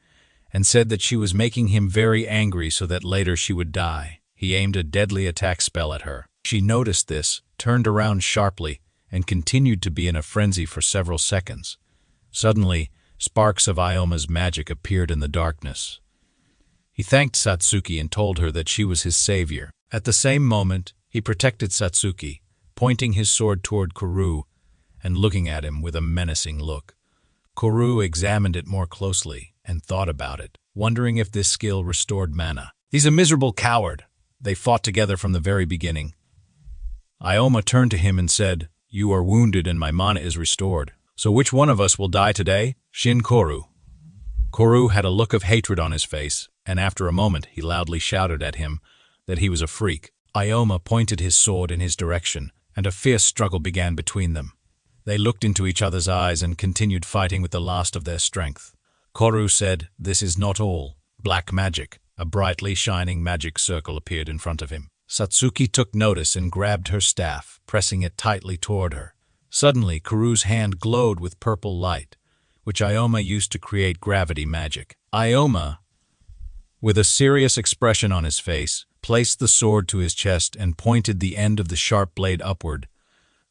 and said that she was making him very angry so that later she would die. He aimed a deadly attack spell at her. She noticed this, turned around sharply, and continued to be in a frenzy for several seconds. Suddenly, sparks of Ioma's magic appeared in the darkness. He thanked Satsuki and told her that she was his savior. At the same moment, he protected Satsuki, pointing his sword toward Kuru and looking at him with a menacing look. Kuru examined it more closely and thought about it, wondering if this skill restored mana. "He's a miserable coward. They fought together from the very beginning." Ikoma turned to him and said, "You are wounded and my mana is restored. So which one of us will die today? Shin Kuru." Kuru had a look of hatred on his face, and after a moment he loudly shouted at him that he was a freak. Ikoma pointed his sword in his direction, and a fierce struggle began between them. They looked into each other's eyes and continued fighting with the last of their strength. Kuru said, "This is not all. Black magic." A brightly shining magic circle appeared in front of him. Satsuki took notice and grabbed her staff, pressing it tightly toward her. Suddenly, Kuru's hand glowed with purple light, which Ikoma used to create gravity magic. Ikoma, with a serious expression on his face, placed the sword to his chest and pointed the end of the sharp blade upward,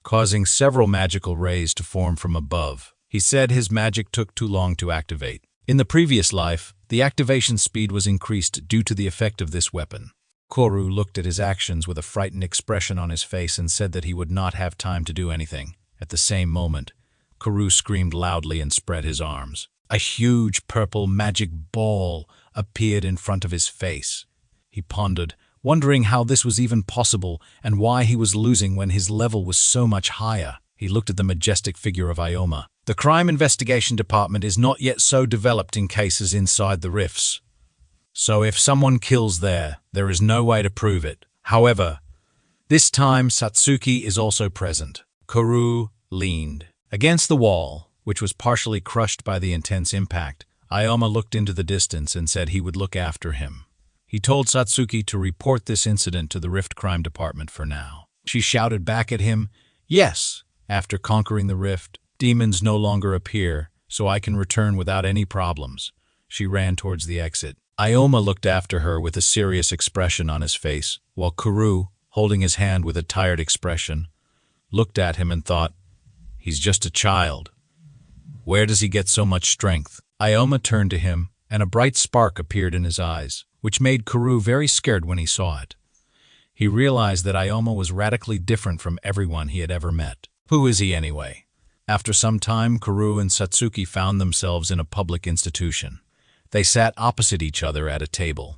causing several magical rays to form from above. He said his magic took too long to activate. In the previous life, the activation speed was increased due to the effect of this weapon. Kuru looked at his actions with a frightened expression on his face and said that he would not have time to do anything. At the same moment, Kuru screamed loudly and spread his arms. A huge purple magic ball appeared in front of his face. He pondered, wondering how this was even possible and why he was losing when his level was so much higher. He looked at the majestic figure of Ikoma. "The crime investigation department is not yet so developed in cases inside the rifts. So if someone kills there is no way to prove it. However, this time Satsuki is also present." Kuru leaned against the wall, which was partially crushed by the intense impact. Ikoma looked into the distance and said he would look after him. He told Satsuki to report this incident to the Rift Crime Department for now. She shouted back at him, "Yes, after conquering the rift, demons no longer appear, so I can return without any problems." She ran towards the exit. Ikoma looked after her with a serious expression on his face, while Kuru, holding his hand with a tired expression, looked at him and thought, "He's just a child. Where does he get so much strength?" Ikoma turned to him, and a bright spark appeared in his eyes, which made Kuru very scared when he saw it. He realized that Ikoma was radically different from everyone he had ever met. Who is he anyway? After some time, Karu and Satsuki found themselves in a public institution. They sat opposite each other at a table,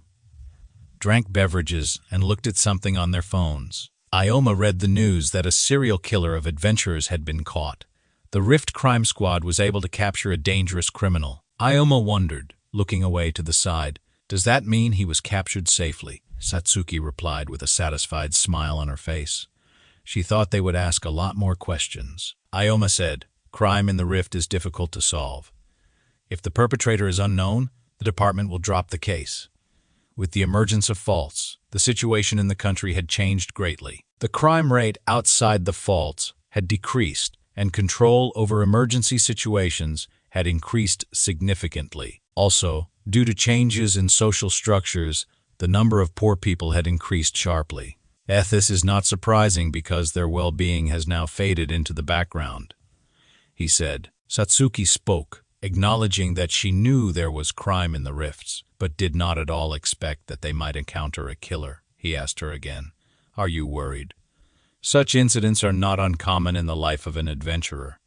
drank beverages, and looked at something on their phones. Ikoma read the news that a serial killer of adventurers had been caught. The Rift Crime Squad was able to capture a dangerous criminal. Ikoma wondered, looking away to the side. Does that mean he was captured safely? Satsuki replied with a satisfied smile on her face. She thought they would ask a lot more questions. Ikoma said, crime in the Rift is difficult to solve. If the perpetrator is unknown, the department will drop the case. With the emergence of faults, the situation in the country had changed greatly. The crime rate outside the faults had decreased, and control over emergency situations had increased significantly. Also, due to changes in social structures, the number of poor people had increased sharply. This is not surprising because their well-being has now faded into the background, he said. Satsuki spoke, acknowledging that she knew there was crime in the rifts, but did not at all expect that they might encounter a killer. He asked her again, "Are you worried?" Such incidents are not uncommon in the life of an adventurer.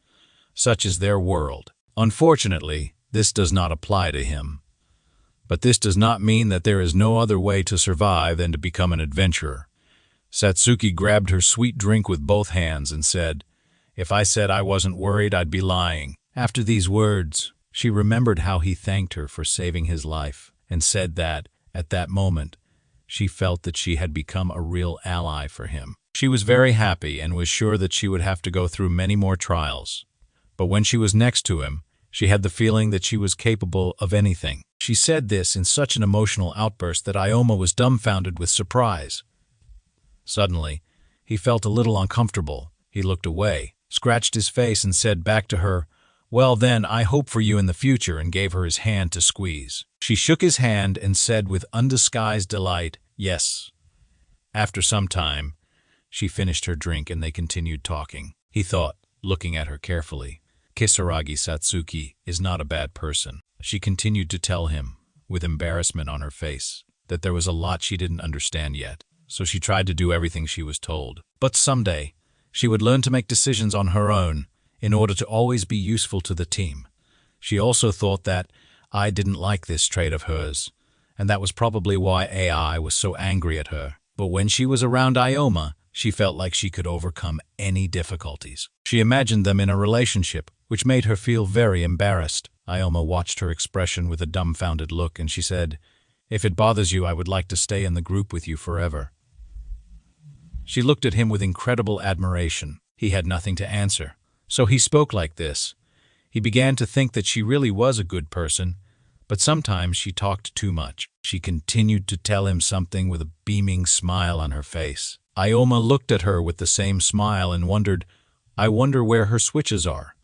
Such is their world. Unfortunately, this does not apply to him. But this does not mean that there is no other way to survive than to become an adventurer. Satsuki grabbed her sweet drink with both hands and said, "If I said I wasn't worried, I'd be lying." After these words, she remembered how he thanked her for saving his life and said that, at that moment, she felt that she had become a real ally for him. She was very happy and was sure that she would have to go through many more trials. But when she was next to him, she had the feeling that she was capable of anything. She said this in such an emotional outburst that Ikoma was dumbfounded with surprise. Suddenly, he felt a little uncomfortable. He looked away, scratched his face, and said back to her, "Well then, I hope for you in the future," and gave her his hand to squeeze. She shook his hand and said with undisguised delight, "Yes." After some time, she finished her drink and they continued talking. He thought, looking at her carefully, "Kisaragi Satsuki is not a bad person." She continued to tell him, with embarrassment on her face, that there was a lot she didn't understand yet, so she tried to do everything she was told. But someday, she would learn to make decisions on her own in order to always be useful to the team. She also thought that I didn't like this trait of hers, and that was probably why AI was so angry at her. But when she was around Ikoma, she felt like she could overcome any difficulties. She imagined them in a relationship, which made her feel very embarrassed. Ikoma watched her expression with a dumbfounded look, and she said, "If it bothers you, I would like to stay in the group with you forever." She looked at him with incredible admiration. He had nothing to answer, so he spoke like this. He began to think that she really was a good person, but sometimes she talked too much. She continued to tell him something with a beaming smile on her face. Ikoma looked at her with the same smile and wondered, "I wonder where her switches are."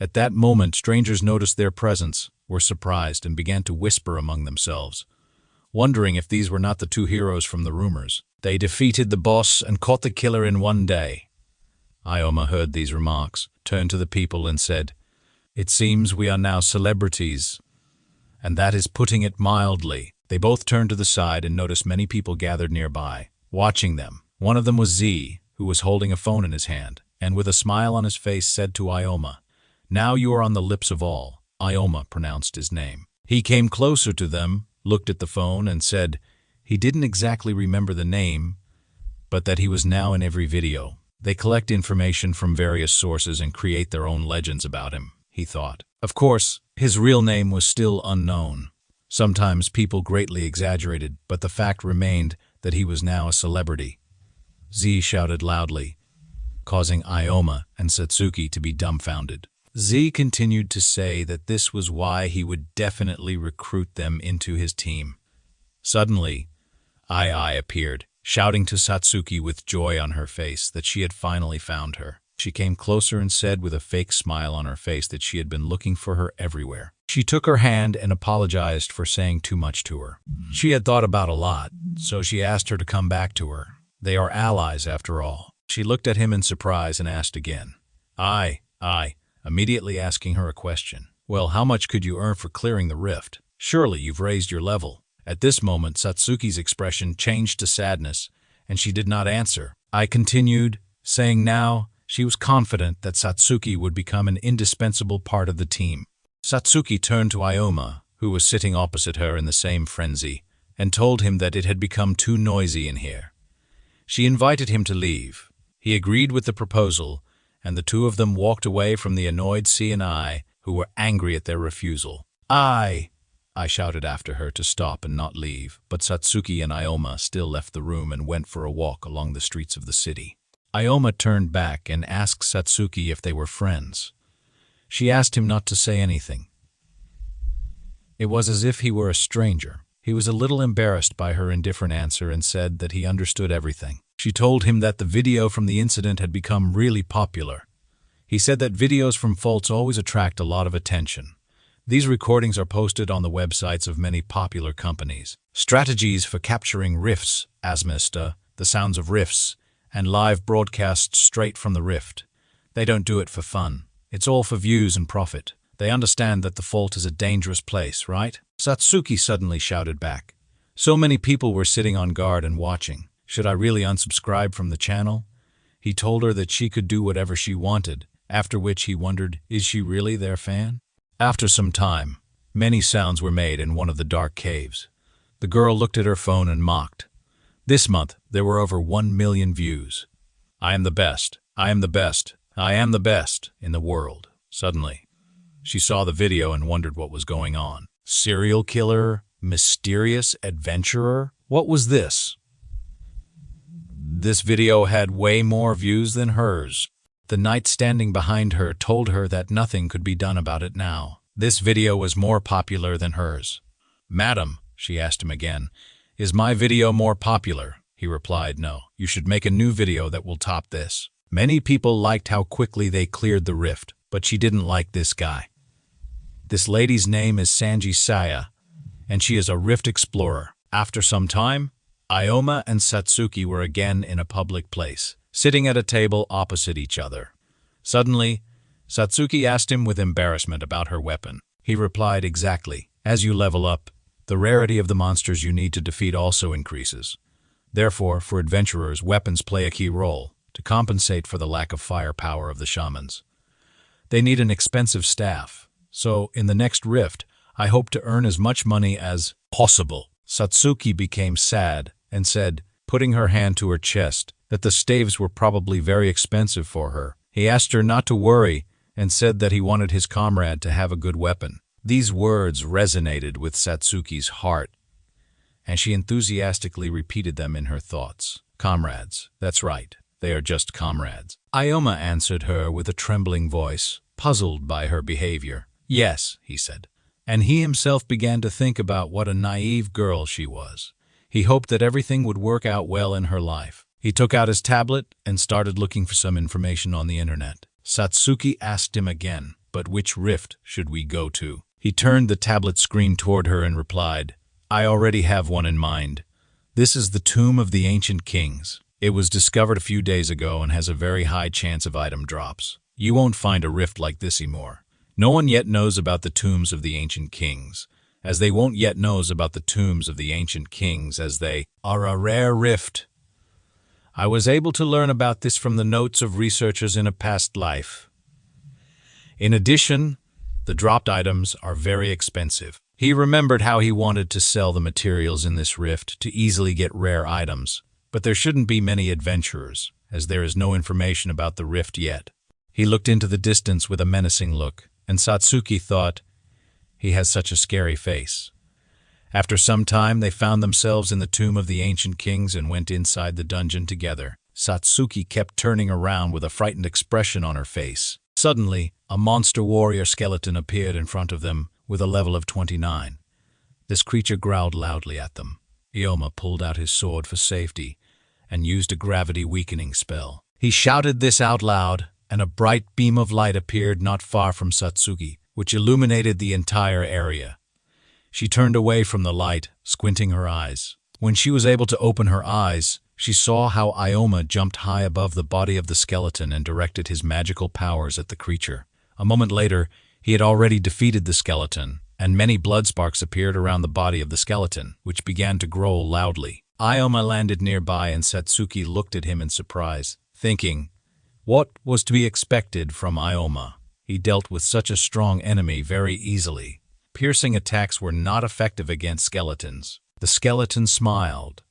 At that moment, strangers noticed their presence, were surprised, and began to whisper among themselves, wondering if these were not the two heroes from the rumors. They defeated the boss and caught the killer in one day. Ikoma heard these remarks, turned to the people and said, "It seems we are now celebrities, and that is putting it mildly." They both turned to the side and noticed many people gathered nearby, watching them. One of them was Z, who was holding a phone in his hand, and with a smile on his face said to Ikoma, "Now you are on the lips of all." Ikoma pronounced his name. He came closer to them, looked at the phone, and said he didn't exactly remember the name, but that he was now in every video. They collect information from various sources and create their own legends about him, he thought. Of course, his real name was still unknown. Sometimes people greatly exaggerated, but the fact remained that he was now a celebrity. Z shouted loudly, causing Ikoma and Satsuki to be dumbfounded. Z continued to say that this was why he would definitely recruit them into his team. Suddenly, Ai appeared, shouting to Satsuki with joy on her face that she had finally found her. She came closer and said with a fake smile on her face that she had been looking for her everywhere. She took her hand and apologized for saying too much to her. She had thought about a lot, so she asked her to come back to her. They are allies after all. She looked at him in surprise and asked again. I, immediately asking her a question. "Well, how much could you earn for clearing the rift? Surely you've raised your level." At this moment, Satsuki's expression changed to sadness, and she did not answer. I continued, saying now she was confident that Satsuki would become an indispensable part of the team. Satsuki turned to Ikoma, who was sitting opposite her in the same frenzy, and told him that it had become too noisy in here. She invited him to leave. He agreed with the proposal, and the two of them walked away from the annoyed C&I, who were angry at their refusal. I shouted after her to stop and not leave, but Satsuki and Ikoma still left the room and went for a walk along the streets of the city. Ikoma turned back and asked Satsuki if they were friends. She asked him not to say anything. It was as if he were a stranger. He was a little embarrassed by her indifferent answer and said that he understood everything. She told him that the video from the incident had become really popular. He said that videos from faults always attract a lot of attention. These recordings are posted on the websites of many popular companies. Strategies for capturing rifts, Asmista, the sounds of rifts, and live broadcasts straight from the rift. They don't do it for fun. It's all for views and profit. They understand that the fault is a dangerous place, right? Satsuki suddenly shouted back. So many people were sitting on guard and watching. Should I really unsubscribe from the channel? He told her that she could do whatever she wanted, after which he wondered, is she really their fan? After some time, many sounds were made in one of the dark caves. The girl looked at her phone and mocked. This month, there were over 1 million views. I am the best. I am the best. I am the best in the world. Suddenly, she saw the video and wondered what was going on. Serial killer? Mysterious adventurer? What was this? This video had way more views than hers. The knight standing behind her told her that nothing could be done about it now. This video was more popular than hers. Madam, she asked him again, is my video more popular? He replied, no, you should make a new video that will top this. Many people liked how quickly they cleared the rift, but she didn't like this guy. This lady's name is Sanji Saya, and she is a rift explorer. After some time, Ikoma and Satsuki were again in a public place, sitting at a table opposite each other. Suddenly, Satsuki asked him with embarrassment about her weapon. He replied, exactly. As you level up, the rarity of the monsters you need to defeat also increases. Therefore, for adventurers, weapons play a key role to compensate for the lack of firepower of the shamans. They need an expensive staff, so in the next rift, I hope to earn as much money as possible. Satsuki became sad and said, putting her hand to her chest, that the staves were probably very expensive for her. He asked her not to worry and said that he wanted his comrade to have a good weapon. These words resonated with Satsuki's heart, and she enthusiastically repeated them in her thoughts. Comrades, that's right, they are just comrades. Ikoma answered her with a trembling voice, puzzled by her behavior. Yes, he said, and he himself began to think about what a naive girl she was. He hoped that everything would work out well in her life. He took out his tablet and started looking for some information on the internet. Satsuki asked him again, but which rift should we go to? He turned the tablet screen toward her and replied, I already have one in mind. This is the Tomb of the Ancient Kings. It was discovered a few days ago and has a very high chance of item drops. You won't find a rift like this anymore. No one yet knows about the tombs of the ancient kings, as they won't yet knows about the tombs of the ancient kings, as they are a rare rift. I was able to learn about this from the notes of researchers in a past life. In addition, the dropped items are very expensive. He remembered how he wanted to sell the materials in this rift to easily get rare items, but there shouldn't be many adventurers, as there is no information about the rift yet. He looked into the distance with a menacing look, and Satsuki thought, he has such a scary face. After some time, they found themselves in the tomb of the ancient kings and went inside the dungeon together. Satsuki kept turning around with a frightened expression on her face. Suddenly, a monster warrior skeleton appeared in front of them with a level of 29. This creature growled loudly at them. Ikoma pulled out his sword for safety and used a gravity-weakening spell. He shouted this out loud, and a bright beam of light appeared not far from Satsuki, which illuminated the entire area. She turned away from the light, squinting her eyes. When she was able to open her eyes, she saw how Ikoma jumped high above the body of the skeleton and directed his magical powers at the creature. A moment later, he had already defeated the skeleton, and many blood sparks appeared around the body of the skeleton, which began to growl loudly. Ioma landed nearby and Satsuki looked at him in surprise, thinking, what was to be expected from Ioma? He dealt with such a strong enemy very easily. Piercing attacks were not effective against skeletons. The skeleton smiled,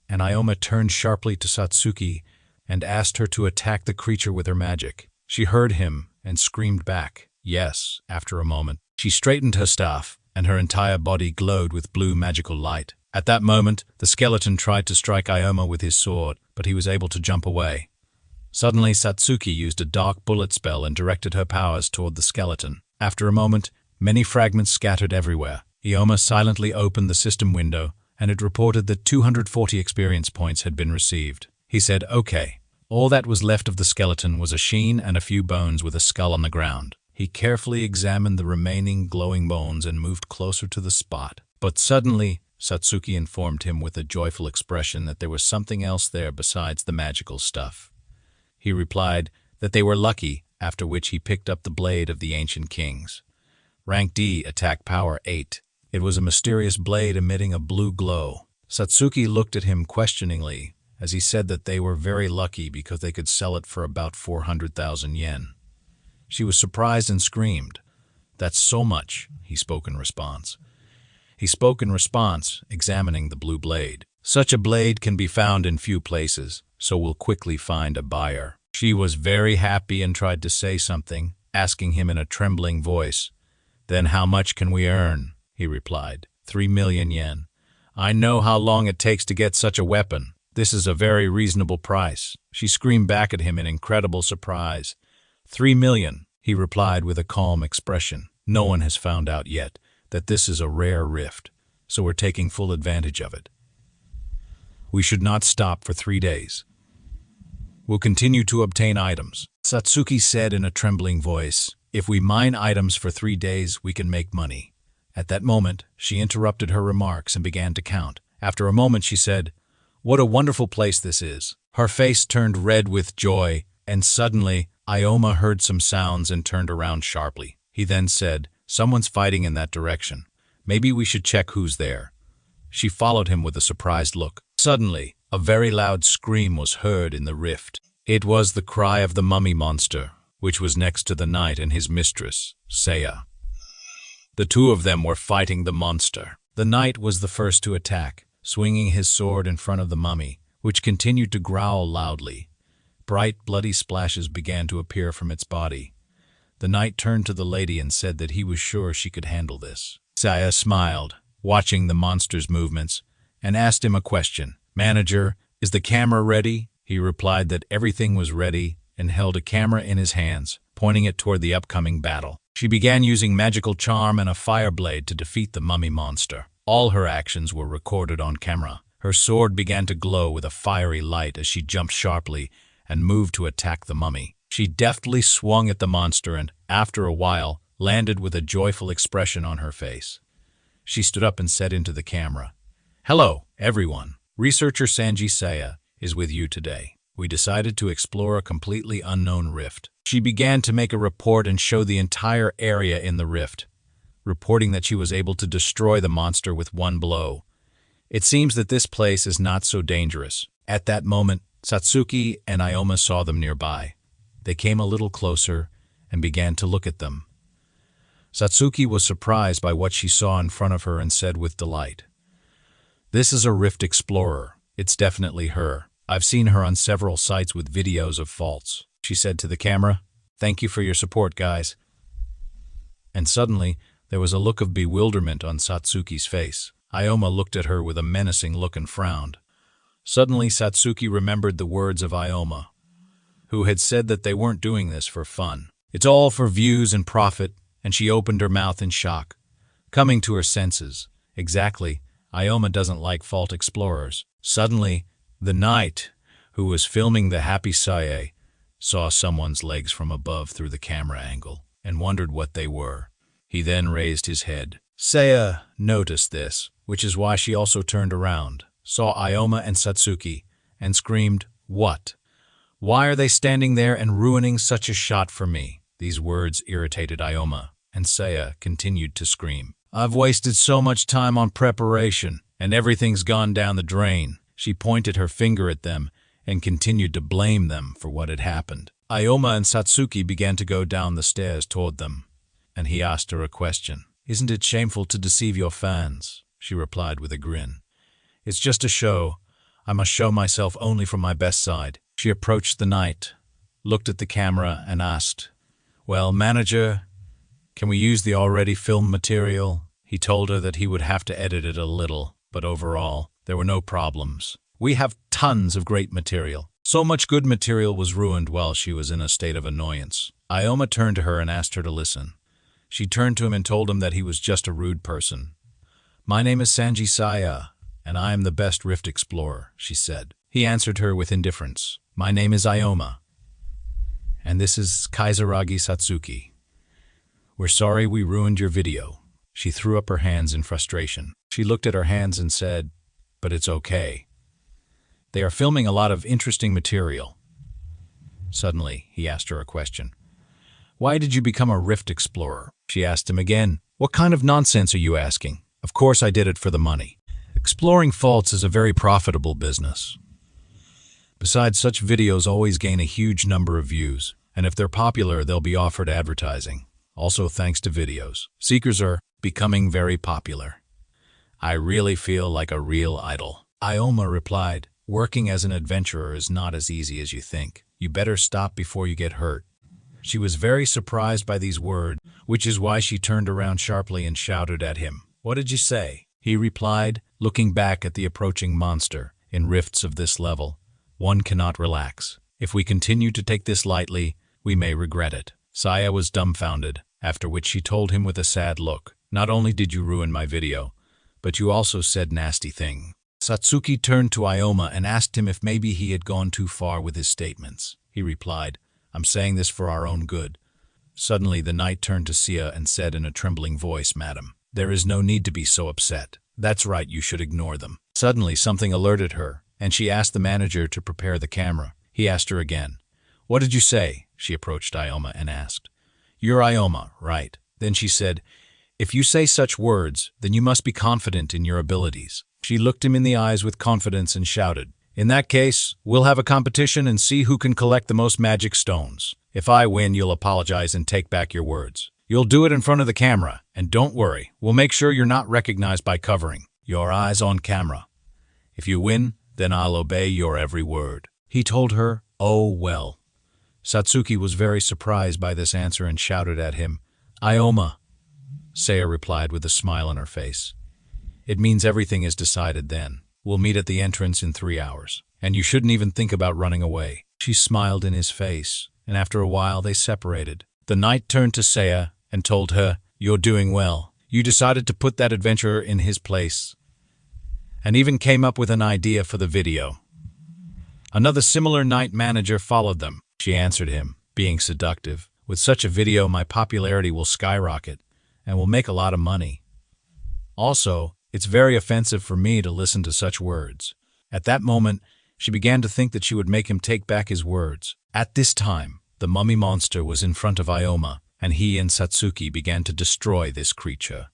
and Ioma turned sharply to Satsuki and asked her to attack the creature with her magic. She heard him and screamed back, yes. After a moment, she straightened her staff, and her entire body glowed with blue magical light. At that moment, the skeleton tried to strike Ioma with his sword, but he was able to jump away. Suddenly, Satsuki used a dark bullet spell and directed her powers toward the skeleton. After a moment, many fragments scattered everywhere. Ioma silently opened the system window, and it reported that 240 experience points had been received. He said, okay. All that was left of the skeleton was a sheen and a few bones with a skull on the ground. He carefully examined the remaining glowing bones and moved closer to the spot. But suddenly, Satsuki informed him with a joyful expression that there was something else there besides the magical stuff. He replied that they were lucky, after which he picked up the blade of the ancient kings. Rank D, attack power 8. It was a mysterious blade emitting a blue glow. Satsuki looked at him questioningly, as he said that they were very lucky because they could sell it for about 400,000 yen. She was surprised and screamed, "That's so much," he spoke in response. Examining the blue blade. Such a blade can be found in few places, so we'll quickly find a buyer. She was very happy and tried to say something, asking him in a trembling voice. Then how much can we earn? He replied, 3 million yen. I know how long it takes to get such a weapon. This is a very reasonable price. She screamed back at him in incredible surprise. 3 million, he replied with a calm expression. No one has found out yet that this is a rare rift, so we're taking full advantage of it. We should not stop for 3 days. We'll continue to obtain items. Satsuki said in a trembling voice, if we mine items for 3 days, we can make money. At that moment, she interrupted her remarks and began to count. After a moment, she said, what a wonderful place this is. Her face turned red with joy, and suddenly, Ioma heard some sounds and turned around sharply. He then said, someone's fighting in that direction. Maybe we should check who's there. She followed him with a surprised look. Suddenly, a very loud scream was heard in the rift. It was the cry of the mummy monster, which was next to the knight and his mistress, Saya. The two of them were fighting the monster. The knight was the first to attack, swinging his sword in front of the mummy, which continued to growl loudly. Bright, bloody splashes began to appear from its body. The knight turned to the lady and said that he was sure she could handle this. Saya smiled, watching the monster's movements, and asked him a question. Manager, is the camera ready? He replied that everything was ready and held a camera in his hands, pointing it toward the upcoming battle. She began using magical charm and a fire blade to defeat the mummy monster. All her actions were recorded on camera. Her sword began to glow with a fiery light as she jumped sharply and moved to attack the mummy. She deftly swung at the monster and, after a while, landed with a joyful expression on her face. She stood up and said into the camera, hello, everyone. Researcher Sanji Saya is with you today. We decided to explore a completely unknown rift. She began to make a report and show the entire area in the rift, reporting that she was able to destroy the monster with one blow. It seems that this place is not so dangerous. At that moment, Satsuki and Ioma saw them nearby. They came a little closer and began to look at them. Satsuki was surprised by what she saw in front of her and said with delight, this is a rift explorer. It's definitely her. I've seen her on several sites with videos of faults. She said to the camera, thank you for your support, guys. And suddenly, there was a look of bewilderment on Satsuki's face. Ioma looked at her with a menacing look and frowned. Suddenly, Satsuki remembered the words of Ioma, who had said that they weren't doing this for fun. It's all for views and profit, and she opened her mouth in shock. Coming to her senses, exactly, Ioma doesn't like fault explorers. Suddenly, the knight, who was filming the happy Saya, saw someone's legs from above through the camera angle and wondered what they were. He then raised his head. Saya noticed this, which is why she also turned around, saw Ioma and Satsuki, and screamed, what? Why are they standing there and ruining such a shot for me? These words irritated Ioma, and Saya continued to scream. I've wasted so much time on preparation. and everything's gone down the drain. She pointed her finger at them and continued to blame them for what had happened. Ikoma and Satsuki began to go down the stairs toward them, and he asked her a question. "Isn't it shameful to deceive your fans?" She replied with a grin. "It's just a show. I must show myself only from my best side." She approached the knight, looked at the camera, and asked, "Well, manager, can we use the already filmed material?" He told her that he would have to edit it a little, but overall, there were no problems. "We have tons of great material." So much good material was ruined while she was in a state of annoyance. Ikoma turned to her and asked her to listen. She turned to him and told him that he was just a rude person. "My name is Sanji Saya, and I am the best Rift Explorer," she said. He answered her with indifference. "My name is Ikoma, and this is Kaizaragi Satsuki. We're sorry we ruined your video." She threw up her hands in frustration. She looked at her hands and said, "But it's okay. They are filming a lot of interesting material." Suddenly, he asked her a question. "Why did you become a Rift Explorer?" She asked him again. "What kind of nonsense are you asking?" "Of course I did it for the money. Exploring faults is a very profitable business. Besides, such videos always gain a huge number of views, and if they're popular, they'll be offered advertising. Also, thanks to videos, seekers are becoming very popular. I really feel like a real idol." Ikoma replied, "Working as an adventurer is not as easy as you think. You better stop before you get hurt." She was very surprised by these words, which is why she turned around sharply and shouted at him. "What did you say?" He replied, looking back at the approaching monster. "In rifts of this level, one cannot relax. If we continue to take this lightly, we may regret it." Saya was dumbfounded, after which she told him with a sad look, "Not only did you ruin my video, but you also said nasty thing." Satsuki turned to Ikoma and asked him if maybe he had gone too far with his statements. He replied, "I'm saying this for our own good." Suddenly the knight turned to Sia and said in a trembling voice, "Madam, there is no need to be so upset. That's right, you should ignore them." Suddenly something alerted her, and she asked the manager to prepare the camera. He asked her again, "What did you say?" She approached Ikoma and asked, "You're Ikoma, right?" Then she said, "If you say such words, then you must be confident in your abilities." She looked him in the eyes with confidence and shouted, "In that case, we'll have a competition and see who can collect the most magic stones. If I win, you'll apologize and take back your words. You'll do it in front of the camera, and don't worry, we'll make sure you're not recognized by covering your eyes on camera. If you win, then I'll obey your every word." He told her, "Oh well." Satsuki was very surprised by this answer and shouted at him, "Ikoma." Saya replied with a smile on her face, "It means everything is decided then. We'll meet at the entrance in 3 hours, and you shouldn't even think about running away." She smiled in his face, and after a while they separated. The knight turned to Saya and told her, "You're doing well. You decided to put that adventurer in his place, and even came up with an idea for the video." Another similar knight manager followed them. She answered him, being seductive, "With such a video, my popularity will skyrocket, and will make a lot of money. Also, it's very offensive for me to listen to such words." At that moment, she began to think that she would make him take back his words. At this time, the mummy monster was in front of Ikoma, and he and Satsuki began to destroy this creature.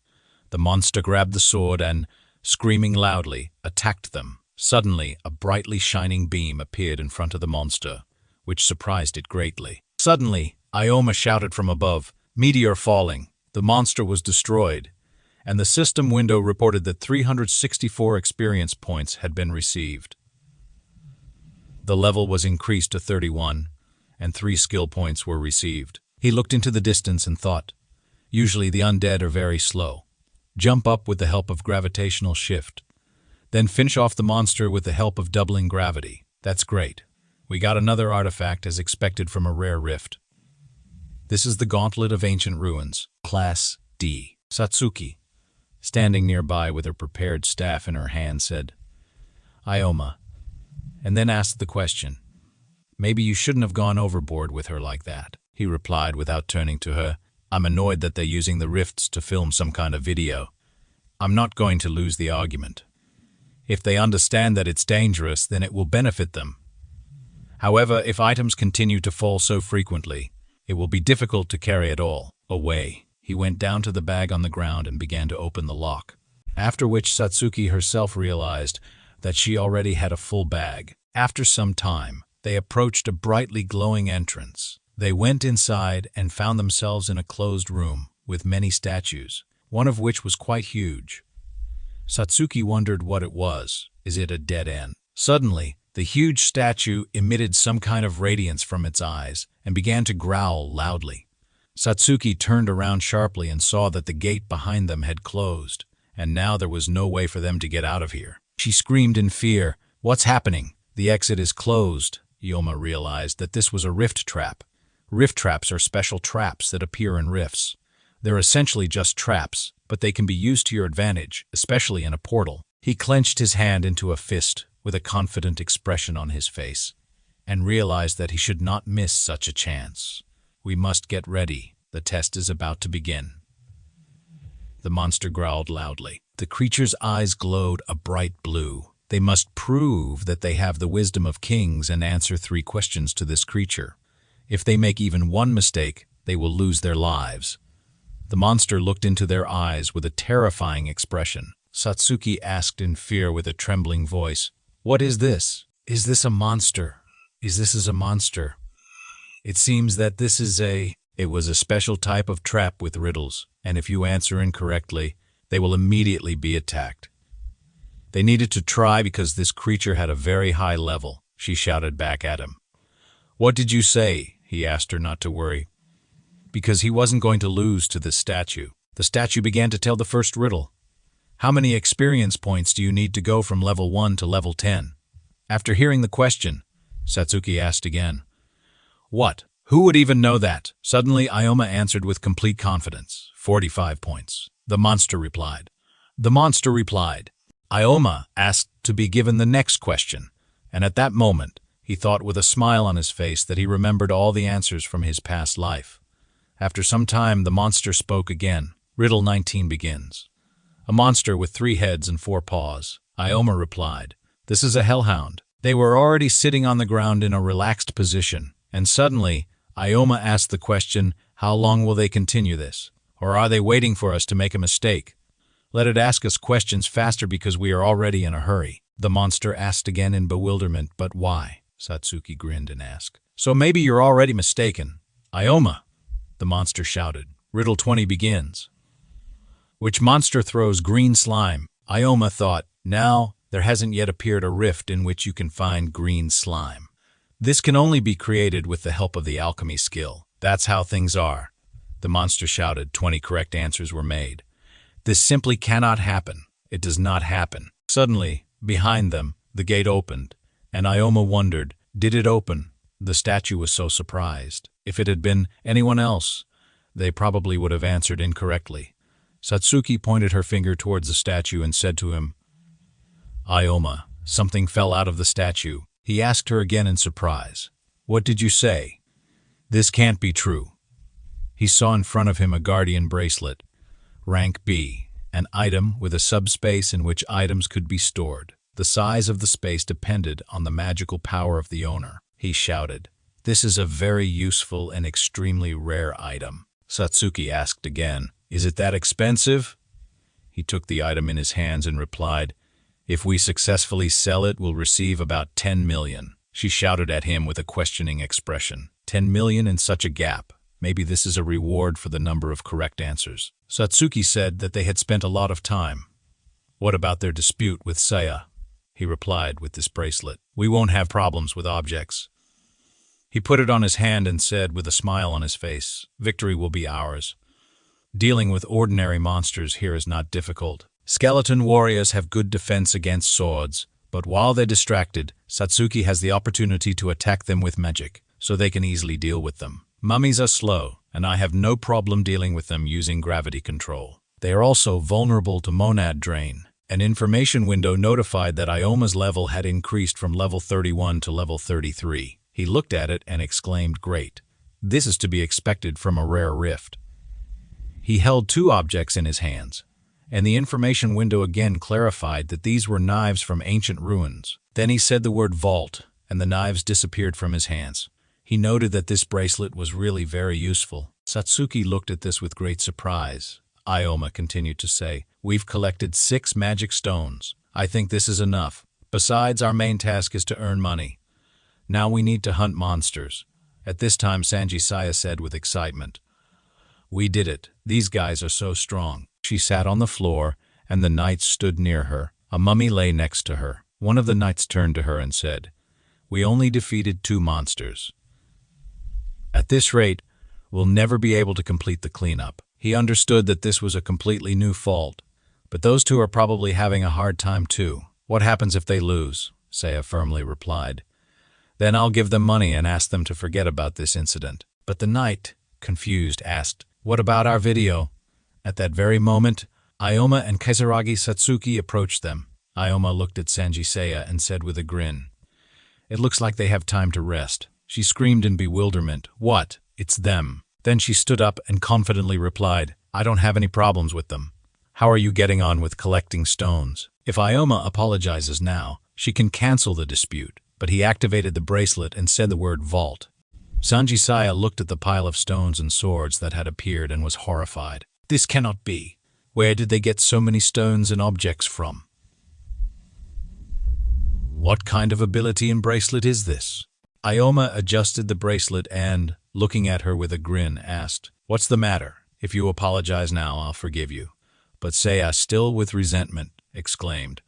The monster grabbed the sword and, screaming loudly, attacked them. Suddenly, a brightly shining beam appeared in front of the monster, which surprised it greatly. Suddenly, Ikoma shouted from above, "Meteor falling." The monster was destroyed, and the system window reported that 364 experience points had been received. The level was increased to 31, and 3 skill points were received. He looked into the distance and thought, usually the undead are very slow. Jump up with the help of gravitational shift. Then finish off the monster with the help of doubling gravity. That's great. We got another artifact as expected from a rare rift. This is the Gauntlet of Ancient Ruins, Class D. Satsuki, standing nearby with her prepared staff in her hand, said, "Ikoma," and then asked the question, "Maybe you shouldn't have gone overboard with her like that." He replied without turning to her, "I'm annoyed that they're using the rifts to film some kind of video. I'm not going to lose the argument. If they understand that it's dangerous, then it will benefit them. However, if items continue to fall so frequently, it will be difficult to carry it all away." He went down to the bag on the ground and began to open the lock. after which Satsuki herself realized that she already had a full bag. After some time, they approached a brightly glowing entrance. They went inside and found themselves in a closed room with many statues, one of which was quite huge. Satsuki wondered what it was. Is it a dead end? Suddenly, the huge statue emitted some kind of radiance from its eyes and began to growl loudly. Satsuki turned around sharply and saw that the gate behind them had closed, and now there was no way for them to get out of here. She screamed in fear, "What's happening? The exit is closed." Ikoma realized that this was a rift trap. Rift traps are special traps that appear in rifts. They're essentially just traps, but they can be used to your advantage, especially in a portal. He clenched his hand into a fist with a confident expression on his face, and realized that he should not miss such a chance. "We must get ready. The test is about to begin." The monster growled loudly. The creature's eyes glowed a bright blue. They must prove that they have the wisdom of kings and answer 3 questions to this creature. If they make even one mistake, they will lose their lives. The monster looked into their eyes with a terrifying expression. Satsuki asked in fear with a trembling voice, "What is this? Is this a monster? Is this a monster? It seems that this is a..." It was a special type of trap with riddles, and if you answer incorrectly, they will immediately be attacked. They needed to try because this creature had a very high level. She shouted back at him. "What did you say?" He asked her not to worry, because he wasn't going to lose to this statue. The statue began to tell the first riddle. "How many experience points do you need to go from level 1 to level 10? After hearing the question, Satsuki asked again. "What? Who would even know that?" Suddenly, Ikoma answered with complete confidence. 45 points. The monster replied. Ikoma asked to be given the next question, and at that moment, he thought with a smile on his face that he remembered all the answers from his past life. After some time, the monster spoke again. Riddle 19 begins. "A monster with 3 heads and 4 paws. Ikoma replied. "This is a hellhound." They were already sitting on the ground in a relaxed position, and suddenly, Ikoma asked the question, "How long will they continue this? Or are they waiting for us to make a mistake? Let it ask us questions faster because we are already in a hurry." The monster asked again in bewilderment, "But why?" Satsuki grinned and asked. "So maybe you're already mistaken." "Ikoma!" the monster shouted. Riddle 20 begins. "Which monster throws green slime?" Ikoma thought, "Now, there hasn't yet appeared a rift in which you can find green slime. This can only be created with the help of the alchemy skill. That's how things are." The monster shouted. 20 correct answers were made. "This simply cannot happen. It does not happen." Suddenly, behind them, the gate opened, and Ikoma wondered, did it open? The statue was so surprised. If it had been anyone else, they probably would have answered incorrectly. Satsuki pointed her finger towards the statue and said to him, "Ikoma, something fell out of the statue." He asked her again in surprise, "What did you say?" "This can't be true." He saw in front of him a guardian bracelet, rank B, an item with a subspace in which items could be stored. The size of the space depended on the magical power of the owner. He shouted, "This is a very useful and extremely rare item." Satsuki asked again, "Is it that expensive?" He took the item in his hands and replied, "If we successfully sell it, we'll receive about 10 million. She shouted at him with a questioning expression. 10 million in such a gap. Maybe this is a reward for the number of correct answers. Satsuki said that they had spent a lot of time. "What about their dispute with Saya?" He replied with this bracelet. "We won't have problems with objects." He put it on his hand and said with a smile on his face, "Victory will be ours. Dealing with ordinary monsters here is not difficult. Skeleton warriors have good defense against swords, but while they're distracted, Satsuki has the opportunity to attack them with magic, so they can easily deal with them. Mummies are slow, and I have no problem dealing with them using gravity control. They are also vulnerable to monad drain." An information window notified that Ioma's level had increased from level 31 to level 33. He looked at it and exclaimed, "Great. This is to be expected from a rare rift." He held 2 objects in his hands, and the information window again clarified that these were knives from ancient ruins. Then he said the word vault, and the knives disappeared from his hands. He noted that this bracelet was really very useful. Satsuki looked at this with great surprise. Ioma continued to say. We've collected 6 magic stones. I think this is enough. Besides, our main task is to earn money. Now we need to hunt monsters. At this time, Sanji Saya said with excitement. We did it. These guys are so strong. She sat on the floor, and the knights stood near her. A mummy lay next to her. One of the knights turned to her and said, We only defeated 2 monsters. At this rate, we'll never be able to complete the cleanup. He understood that this was a completely new fault, but those 2 are probably having a hard time too. What happens if they lose? Saya firmly replied. Then I'll give them money and ask them to forget about this incident. But the knight, confused, asked, What about our video? At that very moment, Ioma and Kisaragi Satsuki approached them. Ioma looked at Sanji Saya and said with a grin, It looks like they have time to rest. She screamed in bewilderment, What? It's them. Then she stood up and confidently replied, I don't have any problems with them. How are you getting on with collecting stones? If Ioma apologizes now, she can cancel the dispute. But he activated the bracelet and said the word vault. Sanji Saya looked at the pile of stones and swords that had appeared and was horrified. This cannot be. Where did they get so many stones and objects from? What kind of ability and bracelet is this? Ioma adjusted the bracelet and, looking at her with a grin, asked, What's the matter? If you apologize now, I'll forgive you. But Saya, still with resentment, exclaimed,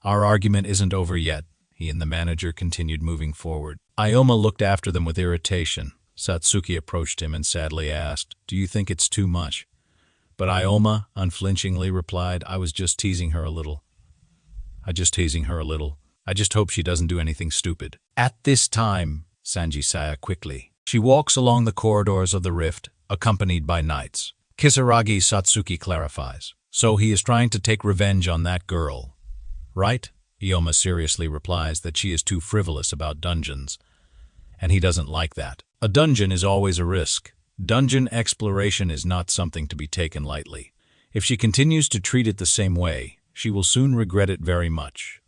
Our argument isn't over yet. He and the manager continued moving forward. Ioma looked after them with irritation. Satsuki approached him and sadly asked, Do you think it's too much? But Ioma unflinchingly replied, I was just teasing her a little. I just hope she doesn't do anything stupid. At this time, Sanji Saya quickly. She walks along the corridors of the rift, accompanied by knights. Kisaragi Satsuki clarifies. So he is trying to take revenge on that girl, right? Ioma seriously replies that she is too frivolous about dungeons, and he doesn't like that. A dungeon is always a risk. Dungeon exploration is not something to be taken lightly. If she continues to treat it the same way, she will soon regret it very much.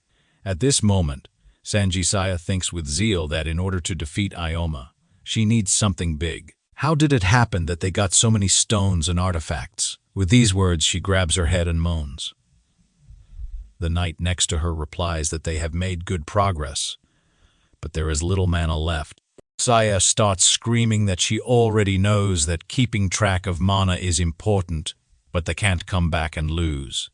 At this moment, Sanji Saya thinks with zeal that in order to defeat Ioma, she needs something big. How did it happen that they got so many stones and artifacts? With these words, she grabs her head and moans. The knight next to her replies that they have made good progress, but there is little mana left. Saya starts screaming that she already knows that keeping track of mana is important, but they can't come back and lose.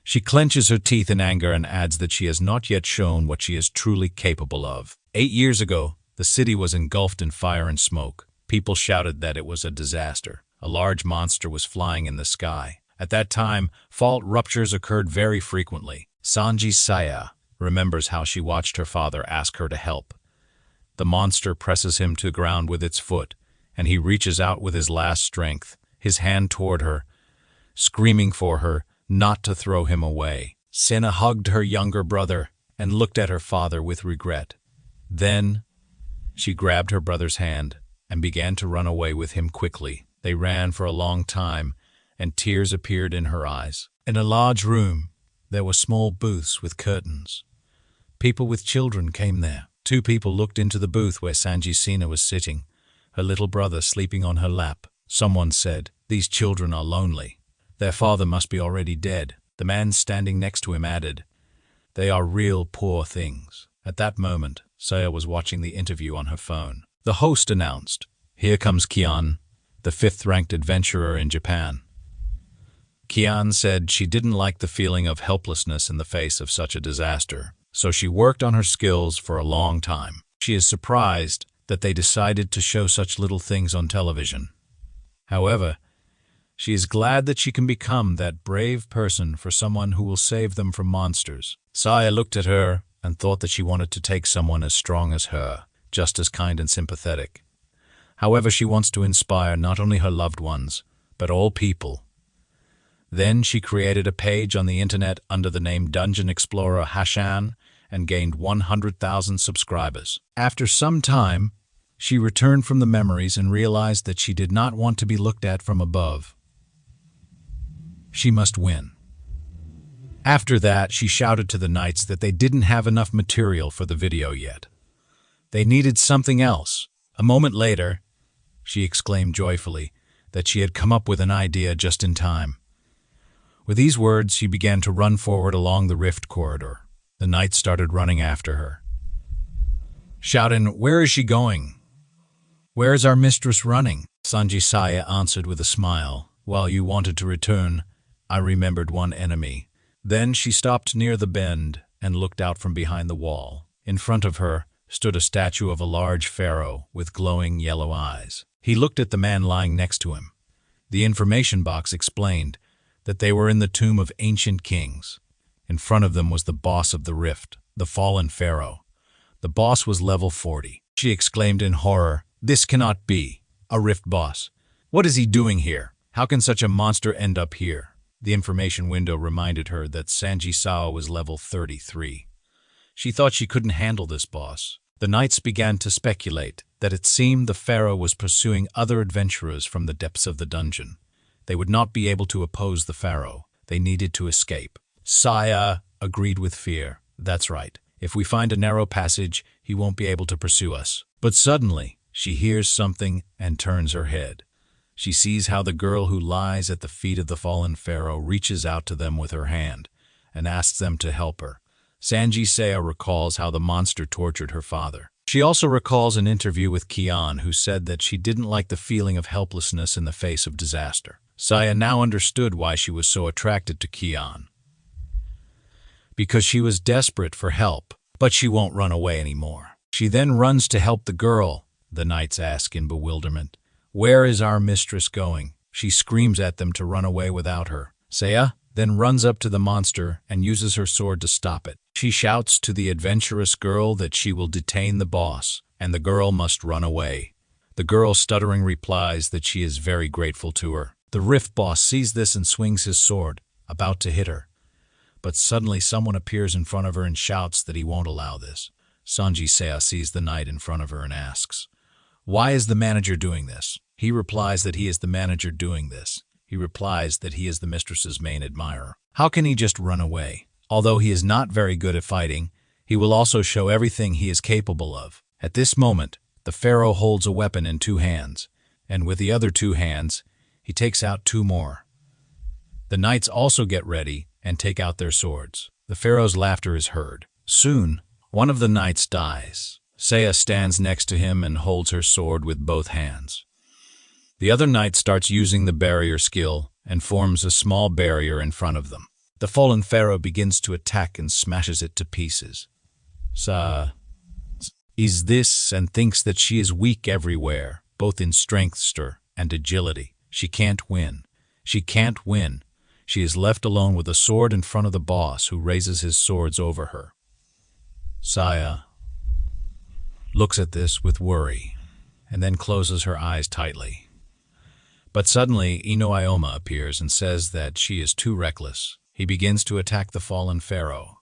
She clenches her teeth in anger and adds that she has not yet shown what she is truly capable of. 8 years ago, the city was engulfed in fire and smoke. People shouted that it was a disaster. A large monster was flying in the sky. At that time, fault ruptures occurred very frequently. Sanji Saya remembers how she watched her father ask her to help. The monster presses him to the ground with its foot, and he reaches out with his last strength, his hand toward her, screaming for her not to throw him away. Senna hugged her younger brother and looked at her father with regret. Then, she grabbed her brother's hand and began to run away with him quickly. They ran for a long time, and tears appeared in her eyes. In a large room, there were small booths with curtains. People with children came there. 2 people looked into the booth where Sanji Sina was sitting, her little brother sleeping on her lap. Someone said, These children are lonely. Their father must be already dead. The man standing next to him added, They are real poor things. At that moment, Saya was watching the interview on her phone. The host announced, Here comes Kian, the 5th-ranked adventurer in Japan. Kian said she didn't like the feeling of helplessness in the face of such a disaster, so she worked on her skills for a long time. She is surprised that they decided to show such little things on television. However, she is glad that she can become that brave person for someone who will save them from monsters. Saya looked at her and thought that she wanted to take someone as strong as her, just as kind and sympathetic. However, she wants to inspire not only her loved ones, but all people. Then she created a page on the internet under the name Dungeon Explorer Hashan and gained 100,000 subscribers. After some time, she returned from the memories and realized that she did not want to be looked at from above. She must win. After that, she shouted to the knights that they didn't have enough material for the video yet. They needed something else. A moment later, she exclaimed joyfully that she had come up with an idea just in time. With these words, she began to run forward along the rift corridor. The knights started running after her, shouting, "Where is she going? Where is our mistress running?" Saya answered with a smile, "While you wanted to return, I remembered one enemy." Then she stopped near the bend and looked out from behind the wall. In front of her stood a statue of a large pharaoh with glowing yellow eyes. He looked at the man lying next to him. The information box explained that they were in the tomb of ancient kings. In front of them was the boss of the rift, the fallen pharaoh. The boss was level 40. She exclaimed in horror, "This cannot be. A rift boss. What is he doing here? How can such a monster end up here?" The information window reminded her that Sao was level 33. She thought she couldn't handle this boss. The knights began to speculate that it seemed the pharaoh was pursuing other adventurers from the depths of the dungeon. They would not be able to oppose the pharaoh. They needed to escape. Saya agreed with fear. "That's right. If we find a narrow passage, he won't be able to pursue us." But suddenly, she hears something and turns her head. She sees how the girl who lies at the feet of the fallen pharaoh reaches out to them with her hand and asks them to help her. Saya recalls how the monster tortured her father. She also recalls an interview with Kian, who said that she didn't like the feeling of helplessness in the face of disaster. Saya now understood why she was so attracted to Kian. Because she was desperate for help, but she won't run away anymore. She then runs to help the girl. The knights ask in bewilderment, "Where is our mistress going?" She screams at them to run away without her. Saya then runs up to the monster and uses her sword to stop it. She shouts to the adventurous girl that she will detain the boss, and the girl must run away. The girl stuttering replies that she is very grateful to her. The rift boss sees this and swings his sword, about to hit her. But suddenly someone appears in front of her and shouts that he won't allow this. Saya sees the knight in front of her and asks, "Why is the manager doing this?" He replies that he is the manager doing this. He replies that he is the mistress's main admirer. How can he just run away? Although he is not very good at fighting, he will also show everything he is capable of. At this moment, the pharaoh holds a weapon in 2 hands, and with the other 2 hands, he takes out 2 more. The knights also get ready and take out their swords. The pharaoh's laughter is heard. Soon, one of the knights dies. Saya stands next to him and holds her sword with both hands. The other knight starts using the barrier skill and forms a small barrier in front of them. The fallen pharaoh begins to attack and smashes it to pieces. Sa is this and thinks that she is weak everywhere, both in strength and agility. She can't win. She can't win. She is left alone with a sword in front of the boss, who raises his swords over her. Saya looks at this with worry and then closes her eyes tightly. But suddenly, Ioma appears and says that she is too reckless. He begins to attack the fallen pharaoh.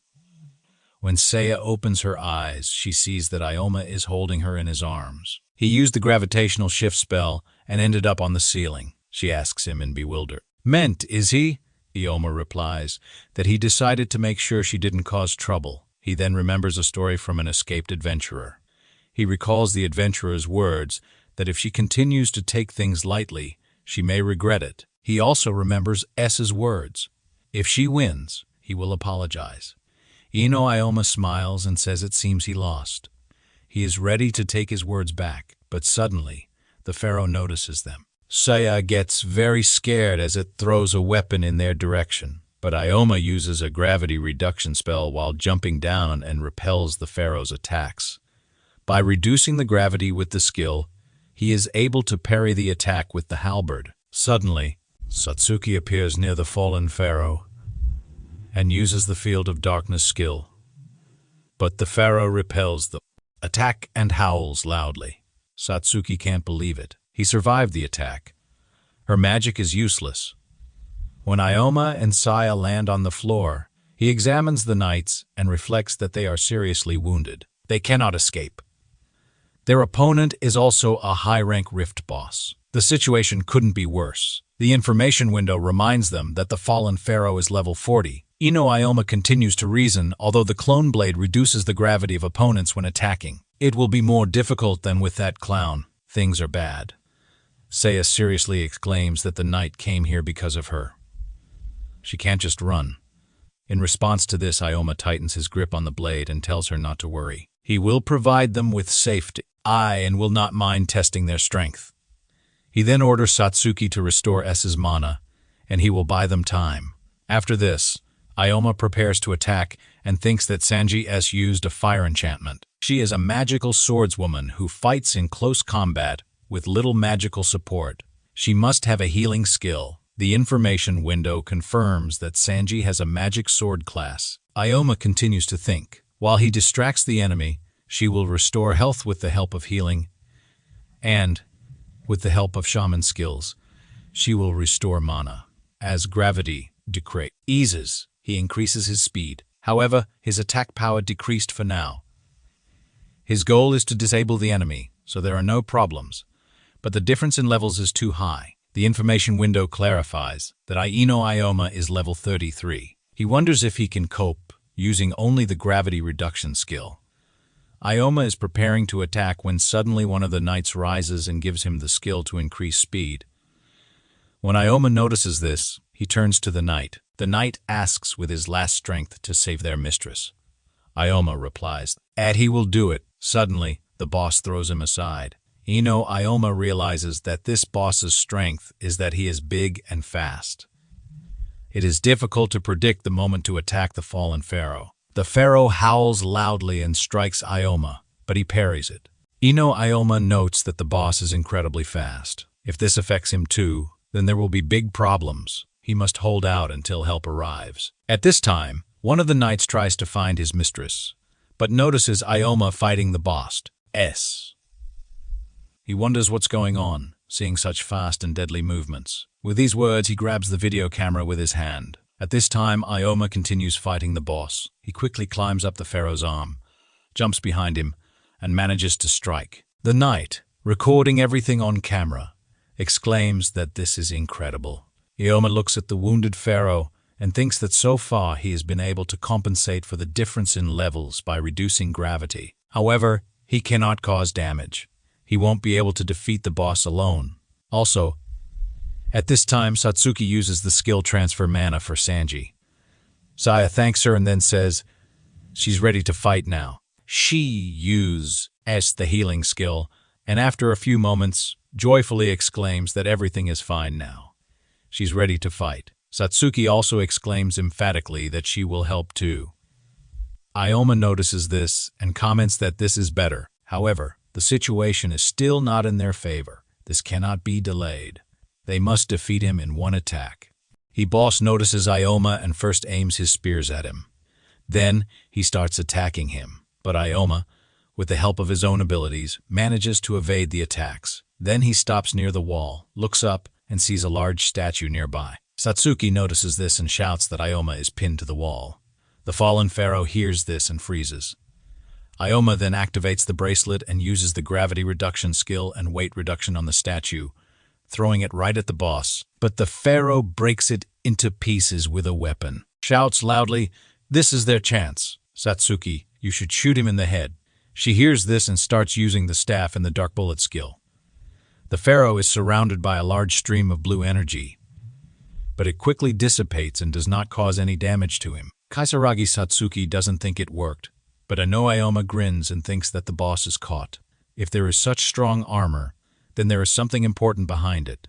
When Saya opens her eyes, she sees that Ioma is holding her in his arms. He used the gravitational shift spell and ended up on the ceiling. She asks him in bewilderment, "Is he?" Ioma replies that he decided to make sure she didn't cause trouble. He then remembers a story from an escaped adventurer. He recalls the adventurer's words that if she continues to take things lightly, she may regret it. He also remembers S's words. If she wins, he will apologize. Ioma smiles and says it seems he lost. He is ready to take his words back, but suddenly, the pharaoh notices them. Saya gets very scared as it throws a weapon in their direction, but Ioma uses a gravity reduction spell while jumping down and repels the pharaoh's attacks. By reducing the gravity with the skill, he is able to parry the attack with the halberd. Suddenly, Satsuki appears near the fallen pharaoh and uses the field of darkness skill. But the pharaoh repels the attack and howls loudly. Satsuki can't believe it. He survived the attack. Her magic is useless. When Ioma and Saya land on the floor, he examines the knights and reflects that they are seriously wounded. They cannot escape. Their opponent is also a high-rank rift boss. The situation couldn't be worse. The information window reminds them that the fallen pharaoh is level 40. Ioma continues to reason, although the clone blade reduces the gravity of opponents when attacking. It will be more difficult than with that clown. Things are bad. Saya seriously exclaims that the knight came here because of her. She can't just run. In response to this, Ikoma tightens his grip on the blade and tells her not to worry. He will provide them with safety, and will not mind testing their strength. He then orders Satsuki to restore S's mana, and he will buy them time. After this, Ikoma prepares to attack and thinks that Sanji S used a fire enchantment. She is a magical swordswoman who fights in close combat with little magical support. She must have a healing skill. The information window confirms that Sanji has a magic sword class. Ikoma continues to think. While he distracts the enemy, she will restore health with the help of healing, and, with the help of shaman skills, she will restore mana. As gravity eases, he increases his speed. However, his attack power decreased for now. His goal is to disable the enemy, so there are no problems, but the difference in levels is too high. The information window clarifies that Ikoma is level 33. He wonders if he can cope using only the gravity reduction skill. Ikoma is preparing to attack when suddenly one of the knights rises and gives him the skill to increase speed. When Ikoma notices this, he turns to the knight. The knight asks with his last strength to save their mistress. Ikoma replies, and he will do it. Suddenly, the boss throws him aside. Ikoma realizes that this boss's strength is that he is big and fast. It is difficult to predict the moment to attack the fallen pharaoh. The pharaoh howls loudly and strikes Ikoma, but he parries it. Ikoma notes that the boss is incredibly fast. If this affects him too, then there will be big problems. He must hold out until help arrives. At this time, one of the knights tries to find his mistress, but notices Ikoma fighting the boss. He wonders what's going on, seeing such fast and deadly movements. With these words, he grabs the video camera with his hand. At this time, Ikoma continues fighting the boss. He quickly climbs up the pharaoh's arm, jumps behind him, and manages to strike. The knight, recording everything on camera, exclaims that this is incredible. Ikoma looks at the wounded pharaoh and thinks that so far he has been able to compensate for the difference in levels by reducing gravity. However, he cannot cause damage. He won't be able to defeat the boss alone. Also, at this time, Satsuki uses the skill transfer mana for Sanji. Saya thanks her and then says she's ready to fight now. She uses the healing skill, and after a few moments, joyfully exclaims that everything is fine now. She's ready to fight. Satsuki also exclaims emphatically that she will help too. Ikoma notices this and comments that this is better. However, the situation is still not in their favor. This cannot be delayed. They must defeat him in one attack. Boss notices Ikoma and first aims his spears at him. Then he starts attacking him, but Ikoma, with the help of his own abilities, manages to evade the attacks. Then he stops near the wall, looks up, and sees a large statue nearby. Satsuki notices this and shouts that Ikoma is pinned to the wall. The fallen pharaoh hears this and freezes. Ikoma then activates the bracelet and uses the gravity reduction skill and weight reduction on the statue, throwing it right at the boss. But the pharaoh breaks it into pieces with a weapon. Shouts loudly, "This is their chance. Satsuki, you should shoot him in the head." She hears this and starts using the staff and the dark bullet skill. The pharaoh is surrounded by a large stream of blue energy, but it quickly dissipates and does not cause any damage to him. Kaisaragi Satsuki doesn't think it worked, but Ikoma grins and thinks that the boss is caught. If there is such strong armor, then there is something important behind it.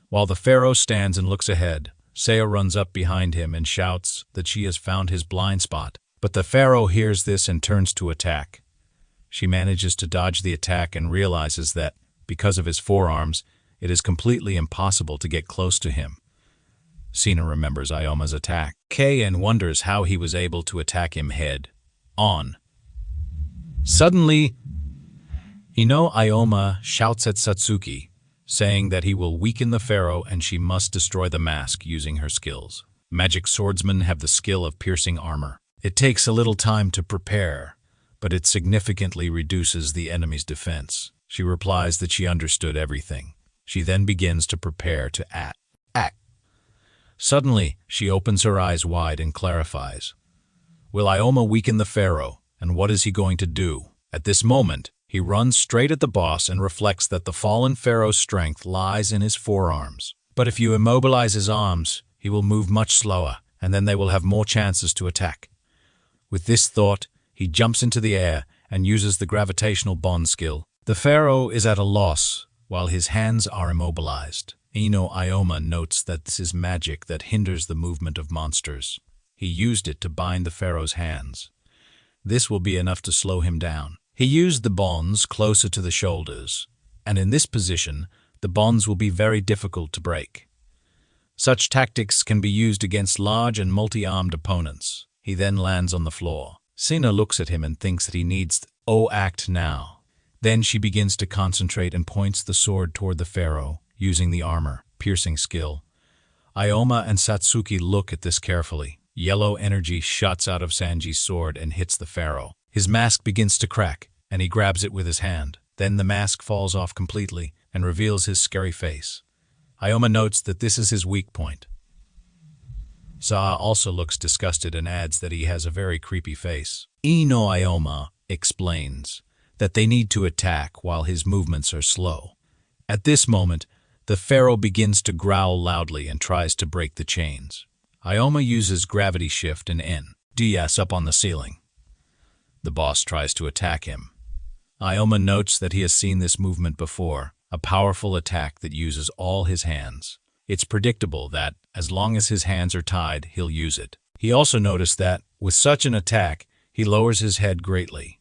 While the pharaoh stands and looks ahead, Saya runs up behind him and shouts that she has found his blind spot. But the pharaoh hears this and turns to attack. She manages to dodge the attack and realizes that, because of his forearms, it is completely impossible to get close to him. Sina remembers Ioma's attack. And wonders how he was able to attack him head on. Suddenly, Ioma shouts at Satsuki, saying that he will weaken the pharaoh and she must destroy the mask using her skills. Magic swordsmen have the skill of piercing armor. It takes a little time to prepare, but it significantly reduces the enemy's defense. She replies that she understood everything. She then begins to prepare to act. Suddenly, she opens her eyes wide and clarifies. Will Ikoma weaken the pharaoh, and what is he going to do? At this moment, he runs straight at the boss and reflects that the fallen pharaoh's strength lies in his forearms. But if you immobilize his arms, he will move much slower, and then they will have more chances to attack. With this thought, he jumps into the air and uses the gravitational bond skill. The pharaoh is at a loss, while his hands are immobilized. Ikoma notes that this is magic that hinders the movement of monsters. He used it to bind the pharaoh's hands. This will be enough to slow him down. He used the bonds closer to the shoulders, and in this position, the bonds will be very difficult to break. Such tactics can be used against large and multi-armed opponents. He then lands on the floor. Sina looks at him and thinks that he needs to act now. Then she begins to concentrate and points the sword toward the pharaoh, using the armor-piercing skill. Ikoma and Satsuki look at this carefully. Yellow energy shuts out of Sanji's sword and hits the pharaoh. His mask begins to crack, and he grabs it with his hand. Then the mask falls off completely and reveals his scary face. Ikoma notes that this is his weak point. Sa also looks disgusted and adds that he has a very creepy face. Ikoma explains that they need to attack while his movements are slow. At this moment, the pharaoh begins to growl loudly and tries to break the chains. Ikoma uses gravity shift and NDS up on the ceiling. The boss tries to attack him. Ikoma notes that he has seen this movement before, a powerful attack that uses all his hands. It's predictable that, as long as his hands are tied, he'll use it. He also noticed that, with such an attack, he lowers his head greatly.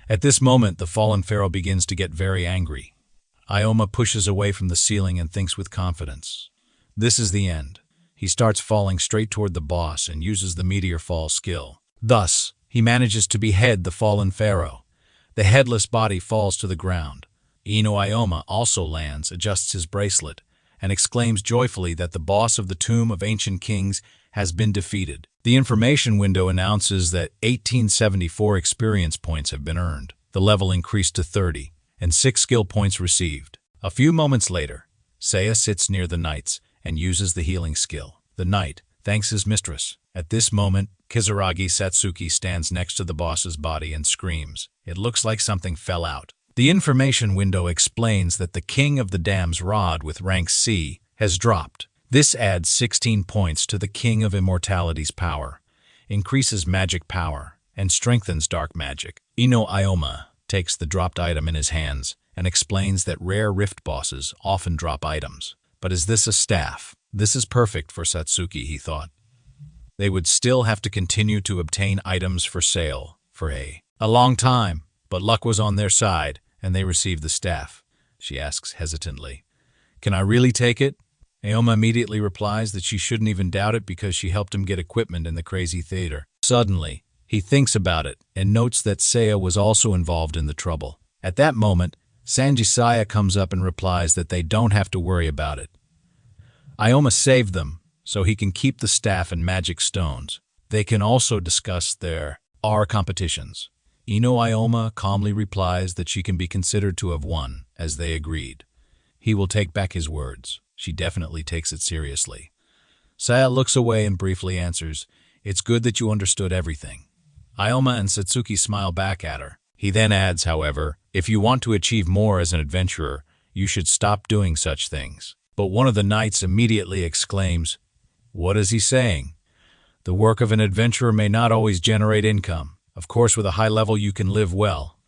At this moment, the fallen pharaoh begins to get very angry. Ikoma pushes away from the ceiling and thinks with confidence. This is the end. He starts falling straight toward the boss and uses the meteor fall skill. Thus, he manages to behead the fallen pharaoh. The headless body falls to the ground. Ikoma also lands, adjusts his bracelet, and exclaims joyfully that the boss of the Tomb of Ancient Kings has been defeated. The information window announces that 1874 experience points have been earned. The level increased to 30, and 6 skill points received. A few moments later, Seiya sits near the knights and uses the healing skill. The knight thanks his mistress. At this moment, Kizuragi Satsuki stands next to the boss's body and screams. It looks like something fell out. The information window explains that the King of the Dam's rod with rank C has dropped. This adds 16 points to the King of Immortality's power, increases magic power, and strengthens dark magic. Ikoma takes the dropped item in his hands and explains that rare rift bosses often drop items. But is this a staff? This is perfect for Satsuki, he thought. They would still have to continue to obtain items for sale for a long time, but luck was on their side, and they received the staff. She asks hesitantly, "Can I really take it?" Ikoma immediately replies that she shouldn't even doubt it because she helped him get equipment in the crazy theater. Suddenly, he thinks about it and notes that Seiya was also involved in the trouble. At that moment, Sanji comes up and replies that they don't have to worry about it. Ikoma saved them, so he can keep the staff and magic stones. They can also discuss their competitions. Ikoma calmly replies that she can be considered to have won, as they agreed. He will take back his words. She definitely takes it seriously. Seiya looks away and briefly answers, "It's good that you understood everything." Ikoma and Satsuki smile back at her. He then adds, however, "If you want to achieve more as an adventurer, you should stop doing such things." But one of the knights immediately exclaims, "What is he saying? The work of an adventurer may not always generate income. Of course, with a high level you can live well.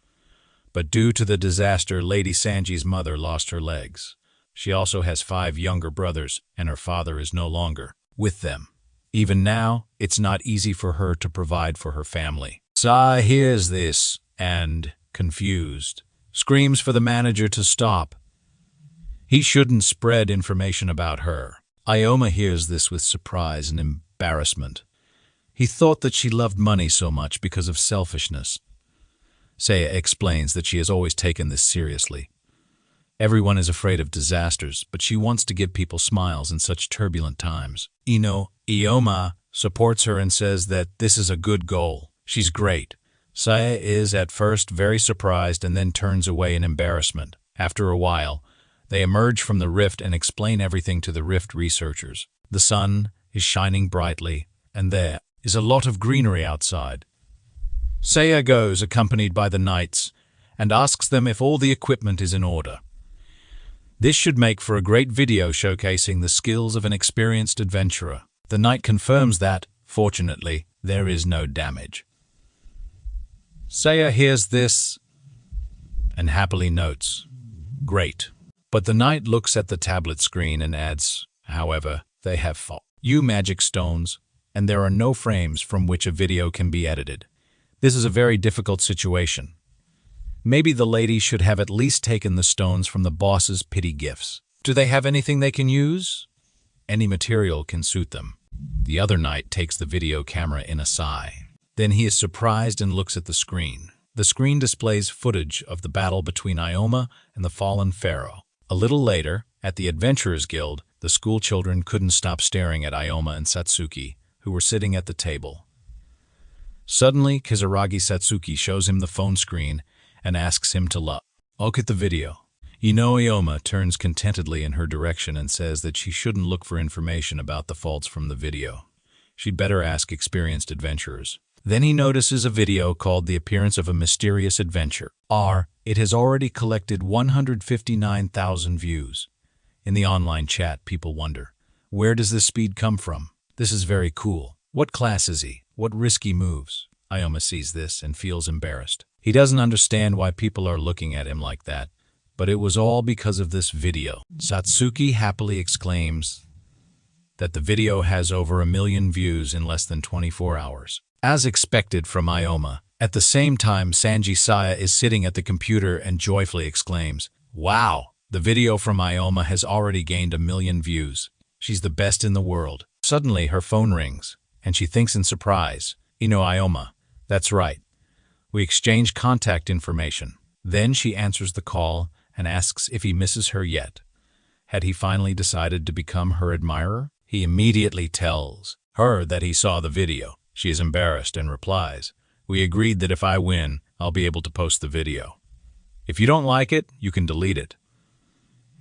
But due to the disaster, Lady Sanji's mother lost her legs. She also has 5 younger brothers, and her father is no longer with them. Even now, it's not easy for her to provide for her family." Sa hears this and, confused, screams for the manager to stop. He shouldn't spread information about her. Ikoma hears this with surprise and embarrassment. He thought that she loved money so much because of selfishness. Seiya explains that she has always taken this seriously. Everyone is afraid of disasters, but she wants to give people smiles in such turbulent times. Ikoma supports her and says that this is a good goal. She's great. Seiya is at first very surprised and then turns away in embarrassment. After a while, they emerge from the rift and explain everything to the rift researchers. The sun is shining brightly, and there is a lot of greenery outside. Seiya goes, accompanied by the knights, and asks them if all the equipment is in order. This should make for a great video showcasing the skills of an experienced adventurer. The knight confirms that, fortunately, there is no damage. Saya hears this and happily notes, "Great." But the knight looks at the tablet screen and adds, "However, they have few magic stones, and there are no frames from which a video can be edited. This is a very difficult situation. Maybe the lady should have at least taken the stones from the boss's pity gifts. Do they have anything they can use? Any material can suit them." The other knight takes the video camera in a sigh. Then he is surprised and looks at the screen. The screen displays footage of the battle between Ikoma and the fallen pharaoh. A little later, at the Adventurers Guild, the school children couldn't stop staring at Ikoma and Satsuki, who were sitting at the table. Suddenly, Kizaragi Satsuki shows him the phone screen and asks him to look at the video. Ikoma turns contentedly in her direction and says that she shouldn't look for information about the faults from the video. She'd better ask experienced adventurers. Then he notices a video called The Appearance of a Mysterious Adventure. It has already collected 159,000 views. In the online chat, people wonder, where does this speed come from? This is very cool. What class is he? What risky moves? Ikoma sees this and feels embarrassed. He doesn't understand why people are looking at him like that, but it was all because of this video. Satsuki happily exclaims that the video has over 1 million views in less than 24 hours. As expected from Ikoma, at the same time Sanji Saya is sitting at the computer and joyfully exclaims, "Wow, the video from Ikoma has already gained 1 million views. She's the best in the world." Suddenly her phone rings, and she thinks in surprise, Ikoma, that's right. We exchange contact information. Then she answers the call and asks if he misses her yet. Had he finally decided to become her admirer? He immediately tells her that he saw the video. She is embarrassed and replies, "We agreed that if I win, I'll be able to post the video. If you don't like it, you can delete it."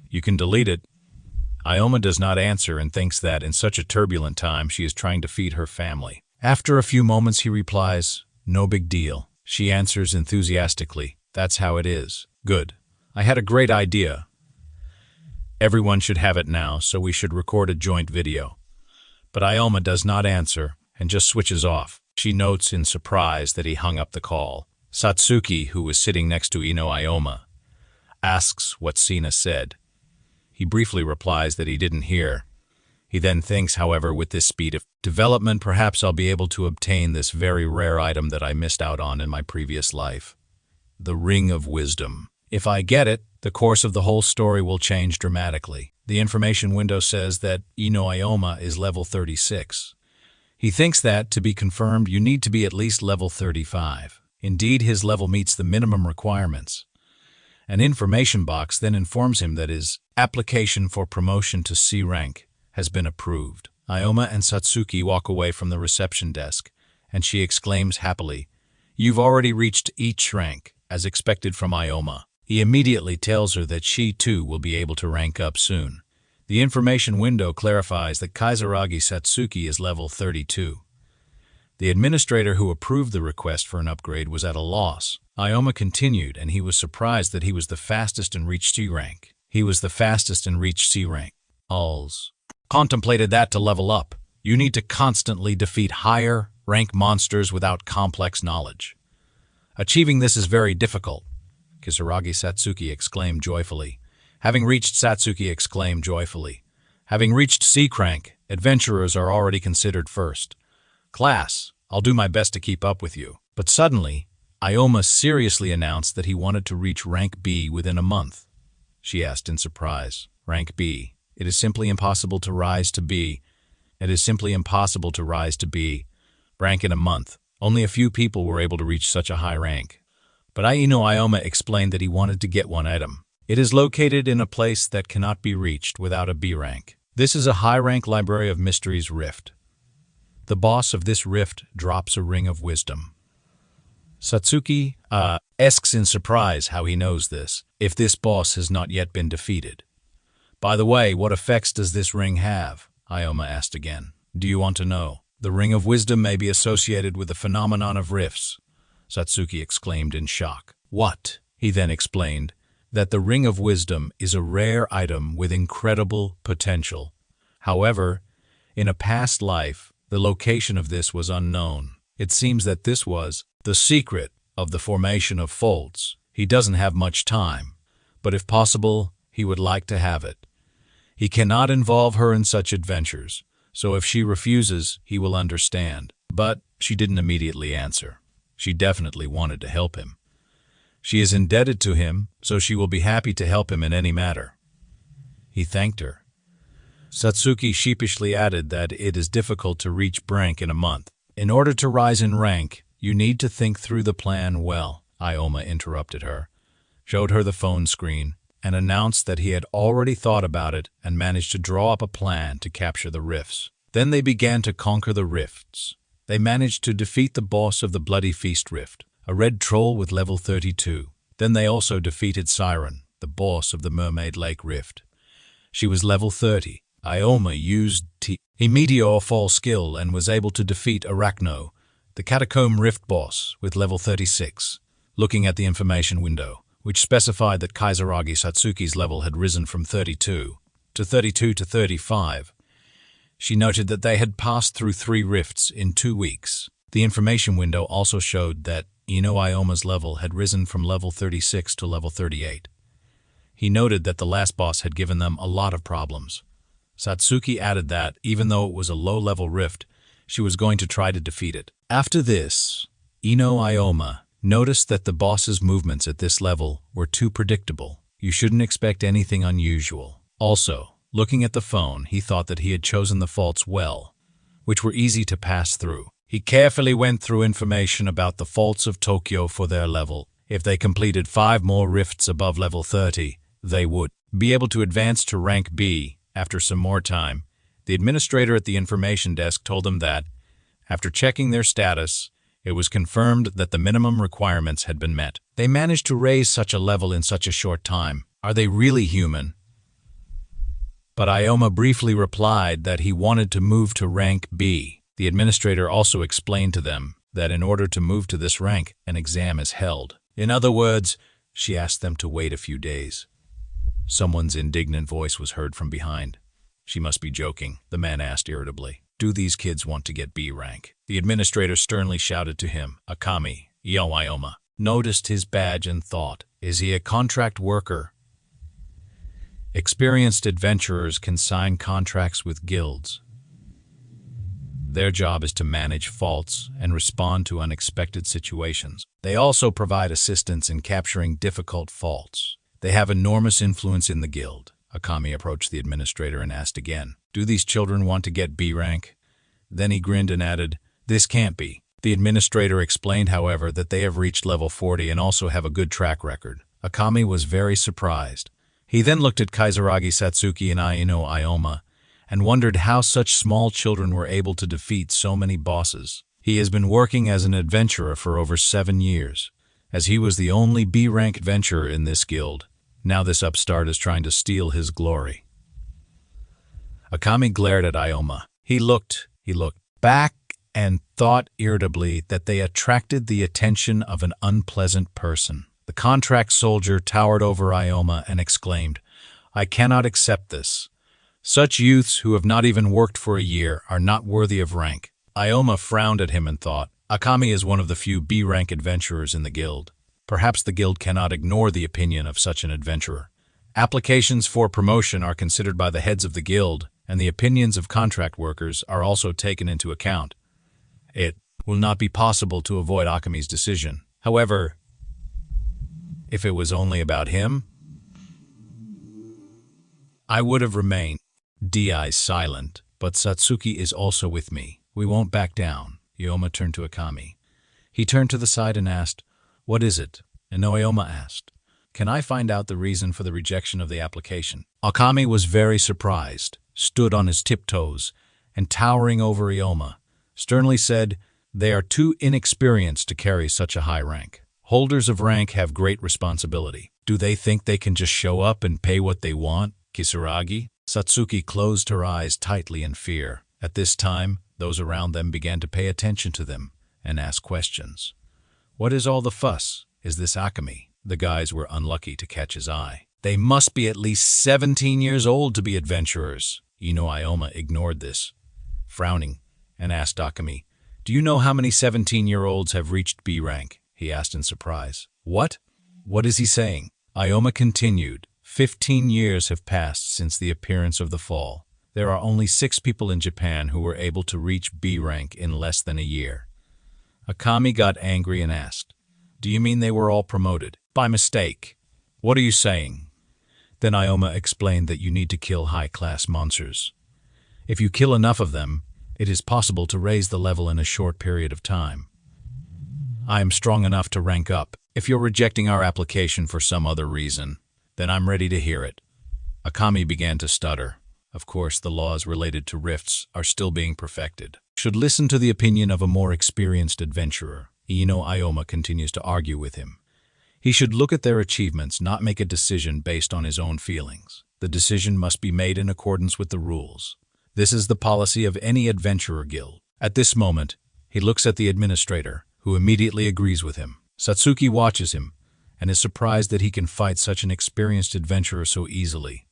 "You can delete it?" Ikoma does not answer and thinks that in such a turbulent time she is trying to feed her family. After a few moments he replies, "No big deal." She answers enthusiastically, "That's how it is. Good. I had a great idea. Everyone should have it now, so we should record a joint video." But Ikoma does not answer and just switches off. She notes in surprise that he hung up the call. Satsuki, who was sitting next to Ikoma, asks what Sina said. He briefly replies that he didn't hear. He then thinks, however, with this speed of development, perhaps I'll be able to obtain this very rare item that I missed out on in my previous life. The Ring of Wisdom. If I get it, the course of the whole story will change dramatically. The information window says that Ikoma is level 36. He thinks that, to be confirmed, you need to be at least level 35. Indeed, his level meets the minimum requirements. An information box then informs him that his application for promotion to C rank has been approved. Ikoma and Satsuki walk away from the reception desk, and she exclaims happily, "You've already reached each rank," as expected from Ikoma. He immediately tells her that she, too, will be able to rank up soon. The information window clarifies that Kizaragi Satsuki is level 32. The administrator who approved the request for an upgrade was at a loss. Ikoma continued, and he was surprised that he was the fastest and reached C rank. He was the fastest and reached C rank. Alls contemplated that to level up, you need to constantly defeat higher rank monsters without complex knowledge. Achieving this is very difficult. Kizaragi Satsuki exclaimed joyfully. Having reached C rank, adventurers are already considered first class. I'll do my best to keep up with you. But suddenly, Ikoma seriously announced that he wanted to reach rank B within a month. She asked in surprise, "Rank B? It is simply impossible to rise to B. It is simply impossible to rise to B. Rank in a month. Only a few people were able to reach such a high rank." But Ikoma explained that he wanted to get one item. It is located in a place that cannot be reached without a B rank. This is a high-rank Library of Mysteries rift. The boss of this rift drops a Ring of Wisdom. Satsuki asks in surprise how he knows this, if this boss has not yet been defeated. "By the way, what effects does this ring have?" Ikoma asked again. "Do you want to know?" "The Ring of Wisdom may be associated with the phenomenon of rifts," Satsuki exclaimed in shock. "What?" He then explained. that the Ring of Wisdom is a rare item with incredible potential. However, in a past life, the location of this was unknown. It seems that this was the secret of the formation of faults. He doesn't have much time, but if possible, he would like to have it. He cannot involve her in such adventures, so if she refuses, he will understand. But she didn't immediately answer. She definitely wanted to help him. She is indebted to him, so she will be happy to help him in any matter. He thanked her. Satsuki sheepishly added that it is difficult to reach rank in a month. In order to rise in rank, you need to think through the plan well. Ikoma interrupted her, showed her the phone screen, and announced that he had already thought about it and managed to draw up a plan to capture the rifts. Then they began to conquer the rifts. They managed to defeat the boss of the Bloody Feast Rift, a red troll with level 32. Then they also defeated Siren, the boss of the Mermaid Lake Rift. She was level 30. Ikoma used a Meteor Fall skill and was able to defeat Arachno, the Catacomb Rift boss, with level 36. Looking at the information window, which specified that Kizaragi Satsuki's level had risen from 32 to 35, she noted that they had passed through 3 rifts in 2 weeks. The information window also showed that Ioma's level had risen from level 36 to level 38. He noted that the last boss had given them a lot of problems. Satsuki added that, even though it was a low-level rift, she was going to try to defeat it. After this, Ikoma noticed that the boss's movements at this level were too predictable. You shouldn't expect anything unusual. Also, looking at the phone, he thought that he had chosen the faults well, which were easy to pass through. He carefully went through information about the faults of Tokyo for their level. If they completed 5 more rifts above level 30, they would be able to advance to rank B. After some more time, the administrator at the information desk told them that, after checking their status, it was confirmed that the minimum requirements had been met. They managed to raise such a level in such a short time. Are they really human? But Ikoma briefly replied that he wanted to move to rank B. The administrator also explained to them that in order to move to this rank, an exam is held. In other words, she asked them to wait a few days. Someone's indignant voice was heard from behind. She must be joking, the man asked irritably. Do these kids want to get B rank? The administrator sternly shouted to him. Akami, Ikoma, noticed his badge and thought, is he a contract worker? Experienced adventurers can sign contracts with guilds. Their job is to manage faults and respond to unexpected situations. They also provide assistance in capturing difficult faults. They have enormous influence in the guild. Akami approached the administrator and asked again, do these children want to get B rank? Then he grinned and added, this can't be. The administrator explained, however, that they have reached level 40 and also have a good track record. Akami was very surprised. He then looked at Kizaragi Satsuki and Ikoma and wondered how such small children were able to defeat so many bosses. He has been working as an adventurer for over 7 years, as he was the only B-rank adventurer in this guild. Now this upstart is trying to steal his glory. Akami glared at Ikoma. He looked back and thought irritably that they attracted the attention of an unpleasant person. The contract soldier towered over Ikoma and exclaimed, I cannot accept this. Such youths who have not even worked for a year are not worthy of rank. Ikoma frowned at him and thought, Akami is one of the few B-rank adventurers in the guild. Perhaps the guild cannot ignore the opinion of such an adventurer. Applications for promotion are considered by the heads of the guild, and the opinions of contract workers are also taken into account. It will not be possible to avoid Akami's decision. However, if it was only about him, I would have remained silent, but Satsuki is also with me. We won't back down. Ikoma turned to Akami. He turned to the side and asked, what is it? And Ikoma asked, can I find out the reason for the rejection of the application? Akami was very surprised, stood on his tiptoes, and towering over Ikoma, sternly said, they are too inexperienced to carry such a high rank. Holders of rank have great responsibility. Do they think they can just show up and pay what they want? Kisaragi? Satsuki closed her eyes tightly in fear. At this time, those around them began to pay attention to them and ask questions. What is all the fuss? Is this Akami? The guys were unlucky to catch his eye. They must be at least 17 years old to be adventurers. Ioma ignored this, frowning, and asked Akami, "Do you know how many 17-year-olds have reached B rank?" he asked in surprise. What? What is he saying? Ioma continued, 15 years have passed since the appearance of the fall. There are only 6 people in Japan who were able to reach B rank in less than a year. Akami got angry and asked, "Do you mean they were all promoted by mistake? What are you saying?" Then Ioma explained that you need to kill high-class monsters. If you kill enough of them, it is possible to raise the level in a short period of time. I am strong enough to rank up. If you're rejecting our application for some other reason, then I'm ready to hear it. Akami began to stutter. Of course, the laws related to rifts are still being perfected. Should listen to the opinion of a more experienced adventurer. Ioma continues to argue with him. He should look at their achievements, not make a decision based on his own feelings. The decision must be made in accordance with the rules. This is the policy of any adventurer guild. At this moment, he looks at the administrator, who immediately agrees with him. Satsuki watches him, and is surprised that he can fight such an experienced adventurer so easily.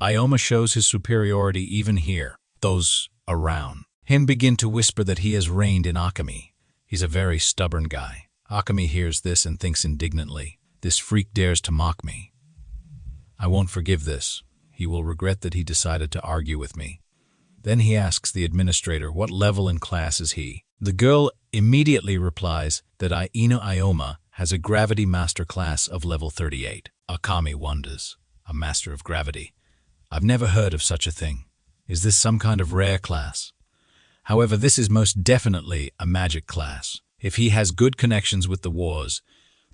Ioma shows his superiority even here. Those around him begin to whisper that he has reigned in Akami. He's a very stubborn guy. Akami hears this and thinks indignantly, "This freak dares to mock me. I won't forgive this. He will regret that he decided to argue with me." Then he asks the administrator what level in class is he. The girl immediately replies that Ioma has a gravity master class of level 38. Akami wonders, a master of gravity. I've never heard of such a thing. Is this some kind of rare class? However, this is most definitely a magic class. If he has good connections with the wars,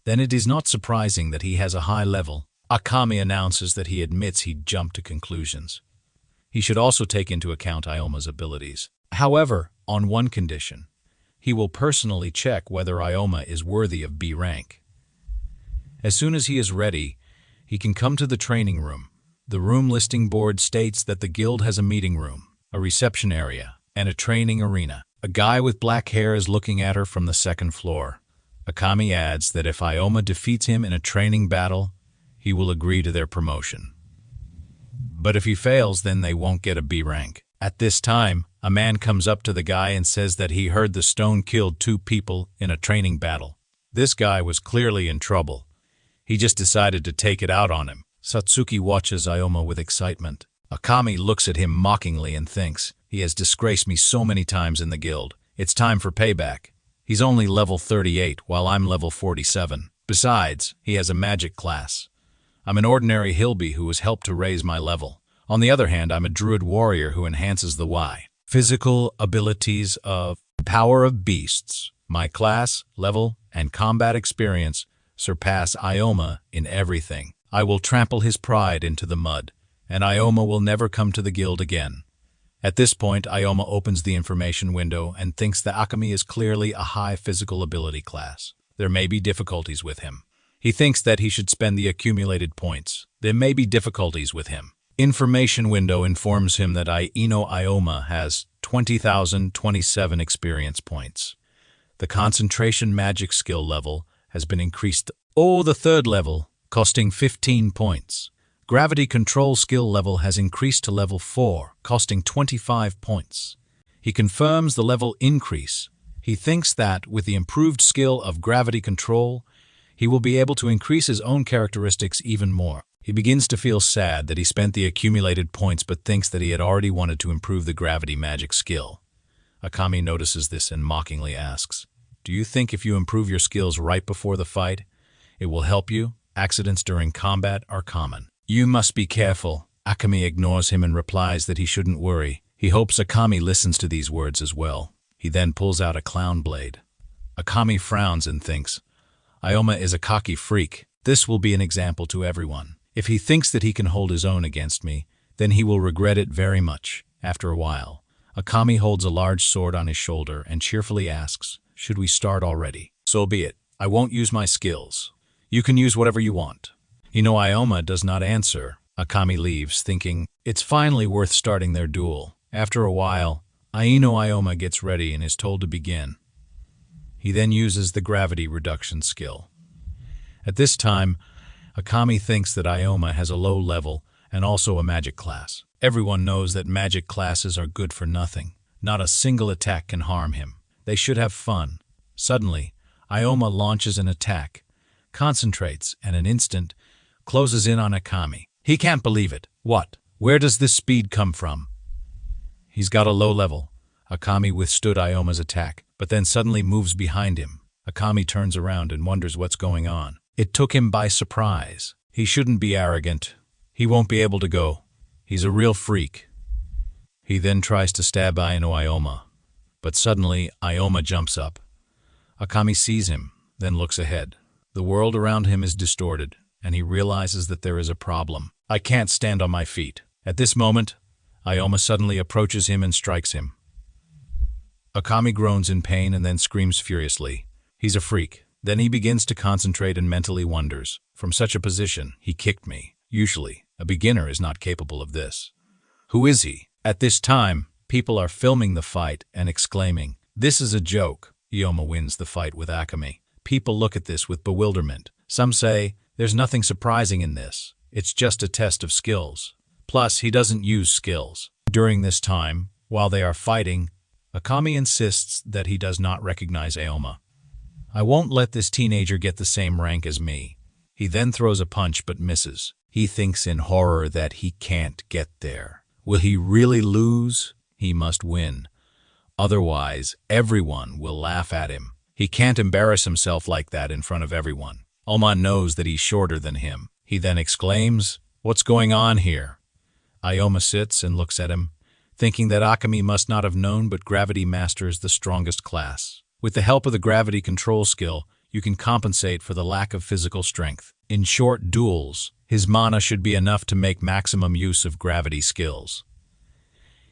then it is not surprising that he has a high level. Akami announces that he admits he jumped to conclusions. He should also take into account Ioma's abilities. However, on one condition, he will personally check whether Ioma is worthy of B rank. As soon as he is ready, he can come to the training room. The room listing board states that the guild has a meeting room, a reception area, and a training arena. A guy with black hair is looking at her from the second floor. Akami adds that if Ioma defeats him in a training battle, he will agree to their promotion. But if he fails, then they won't get a B rank. At this time, a man comes up to the guy and says that he heard the stone killed 2 people in a training battle. This guy was clearly in trouble. He just decided to take it out on him. Satsuki watches Ioma with excitement. Akami looks at him mockingly and thinks, "He has disgraced me so many times in the guild. It's time for payback. He's only level 38 while I'm level 47. Besides, he has a magic class. I'm an ordinary Hilby who has helped to raise my level. On the other hand, I'm a druid warrior who enhances the physical abilities of power of beasts. My class, level, and combat experience surpass Ioma in everything. I will trample his pride into the mud, and Ioma will never come to the guild again." At this point, Ioma opens the information window and thinks that Akami is clearly a high physical ability class. There may be difficulties with him. He thinks that he should spend the accumulated points. There may be difficulties with him. Information window informs him that Ioma has 20,027 experience points. The concentration magic skill level has been increased to the 3rd level, costing 15 points. Gravity control skill level has increased to level 4, costing 25 points. He confirms the level increase. He thinks that, with the improved skill of gravity control, he will be able to increase his own characteristics even more. He begins to feel sad that he spent the accumulated points but thinks that he had already wanted to improve the gravity magic skill. Akami notices this and mockingly asks, "Do you think if you improve your skills right before the fight, it will help you? Accidents during combat are common. You must be careful." Akami ignores him and replies that he shouldn't worry. He hopes Akami listens to these words as well. He then pulls out a clown blade. Akami frowns and thinks, Ioma is a cocky freak. This will be an example to everyone. If he thinks that he can hold his own against me, then he will regret it very much. After a while, Akami holds a large sword on his shoulder and cheerfully asks, "Should we start already?" "So be it. I won't use my skills. You can use whatever you want." Ioma does not answer. Akami leaves, thinking, it's finally worth starting their duel. After a while, Ioma gets ready and is told to begin. He then uses the gravity reduction skill. At this time, Ikoma thinks that Ikoma has a low level and also a magic class. Everyone knows that magic classes are good for nothing. Not a single attack can harm him. They should have fun. Suddenly, Ikoma launches an attack, concentrates, and in an instant, closes in on Ikoma. He can't believe it. What? Where does this speed come from? He's got a low level. Ikoma withstood Ioma's attack, but then suddenly moves behind him. Ikoma turns around and wonders what's going on. It took him by surprise. He shouldn't be arrogant. He won't be able to go. He's a real freak. He then tries to stab Ikoma, but suddenly Ikoma jumps up. Ikoma sees him, then looks ahead. The world around him is distorted, and he realizes that there is a problem. I can't stand on my feet. At this moment, Ikoma suddenly approaches him and strikes him. Ikoma groans in pain and then screams furiously. He's a freak. Then he begins to concentrate and mentally wonders. From such a position, he kicked me. Usually, a beginner is not capable of this. Who is he? At this time, people are filming the fight and exclaiming, "This is a joke." Ikoma wins the fight with Ikoma. People look at this with bewilderment. Some say, there's nothing surprising in this. It's just a test of skills. Plus, he doesn't use skills. During this time, while they are fighting, Ikoma insists that he does not recognize Ikoma. I won't let this teenager get the same rank as me. He then throws a punch but misses. He thinks in horror that he can't get there. Will he really lose? He must win. Otherwise, everyone will laugh at him. He can't embarrass himself like that in front of everyone. Ikoma knows that he's shorter than him. He then exclaims, "What's going on here?" Ikoma sits and looks at him, thinking that Ikoma must not have known, but Gravity masters the strongest class. With the help of the gravity control skill, you can compensate for the lack of physical strength. In short duels, his mana should be enough to make maximum use of gravity skills.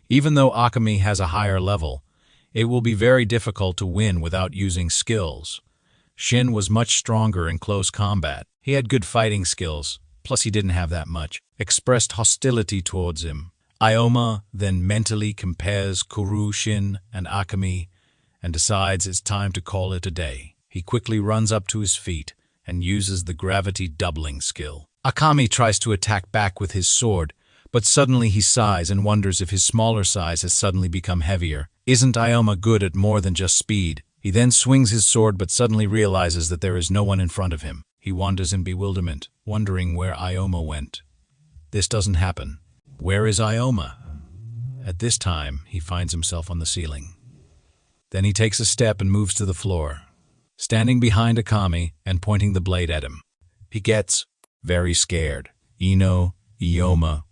Even though Ikoma has a higher level, it will be very difficult to win without using skills. Shin was much stronger in close combat. He had good fighting skills, plus he didn't have that much. Expressed hostility towards him. Ikoma then mentally compares Kuru, Shin, and Ikoma and decides it's time to call it a day. He quickly runs up to his feet and uses the gravity doubling skill. Ikoma tries to attack back with his sword, but suddenly he sighs and wonders if his smaller size has suddenly become heavier. Isn't Ikoma good at more than just speed? He then swings his sword but suddenly realizes that there is no one in front of him. He wanders in bewilderment, wondering where Ikoma went. This doesn't happen. Where is Ikoma? At this time, he finds himself on the ceiling. Then he takes a step and moves to the floor, standing behind Ikoma and pointing the blade at him. He gets very scared. Ikoma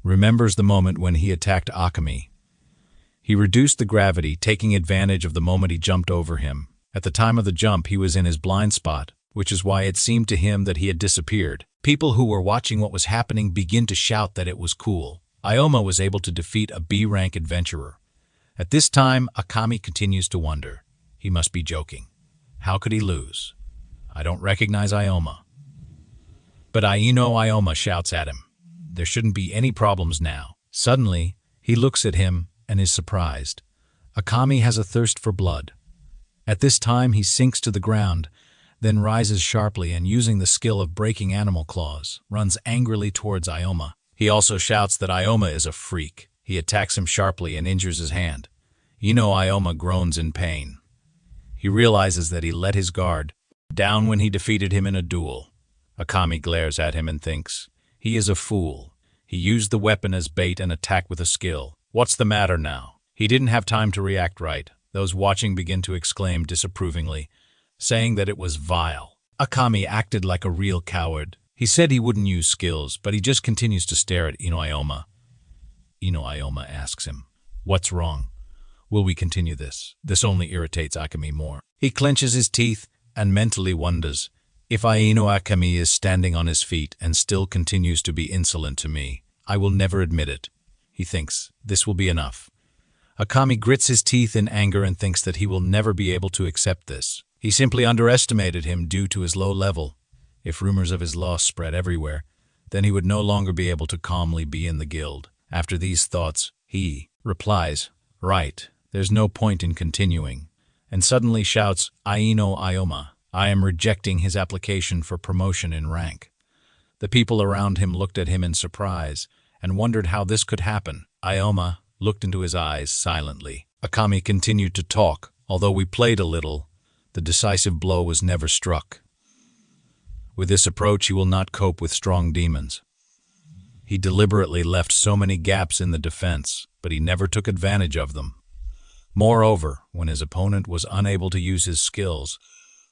remembers the moment when he attacked Ikoma. He reduced the gravity, taking advantage of the moment he jumped over him. At the time of the jump, he was in his blind spot, which is why it seemed to him that he had disappeared. People who were watching what was happening begin to shout that it was cool. Ikoma was able to defeat a B-rank adventurer. At this time, Ikoma continues to wonder. He must be joking. How could he lose? I don't recognize Ikoma. But Ikoma shouts at him. There shouldn't be any problems now. Suddenly, he looks at him and is surprised. Ikoma has a thirst for blood. At this time, he sinks to the ground, then rises sharply and, using the skill of breaking animal claws, runs angrily towards Ikoma. He also shouts that Ikoma is a freak. He attacks him sharply and injures his hand. Ikoma groans in pain. He realizes that he let his guard down when he defeated him in a duel. Ikoma glares at him and thinks, he is a fool. He used the weapon as bait and attacked with a skill. What's the matter now? He didn't have time to react right. Those watching begin to exclaim disapprovingly, saying that it was vile. Ikoma acted like a real coward. He said he wouldn't use skills, but he just continues to stare at Ikoma. Ikoma asks him, "What's wrong? Will we continue this?" This only irritates Ikoma more. He clenches his teeth and mentally wonders, if Ikoma is standing on his feet and still continues to be insolent to me, I will never admit it. He thinks, this will be enough. Ikoma grits his teeth in anger and thinks that he will never be able to accept this. He simply underestimated him due to his low level. If rumors of his loss spread everywhere, then he would no longer be able to calmly be in the guild. After these thoughts, he replies, "Right, there's no point in continuing," and suddenly shouts, Ikoma. I am rejecting his application for promotion in rank. The people around him looked at him in surprise and wondered how this could happen. Ikoma looked into his eyes silently. Akami continued to talk. Although we played a little, the decisive blow was never struck. With this approach, he will not cope with strong demons. He deliberately left so many gaps in the defense, but he never took advantage of them. Moreover, when his opponent was unable to use his skills,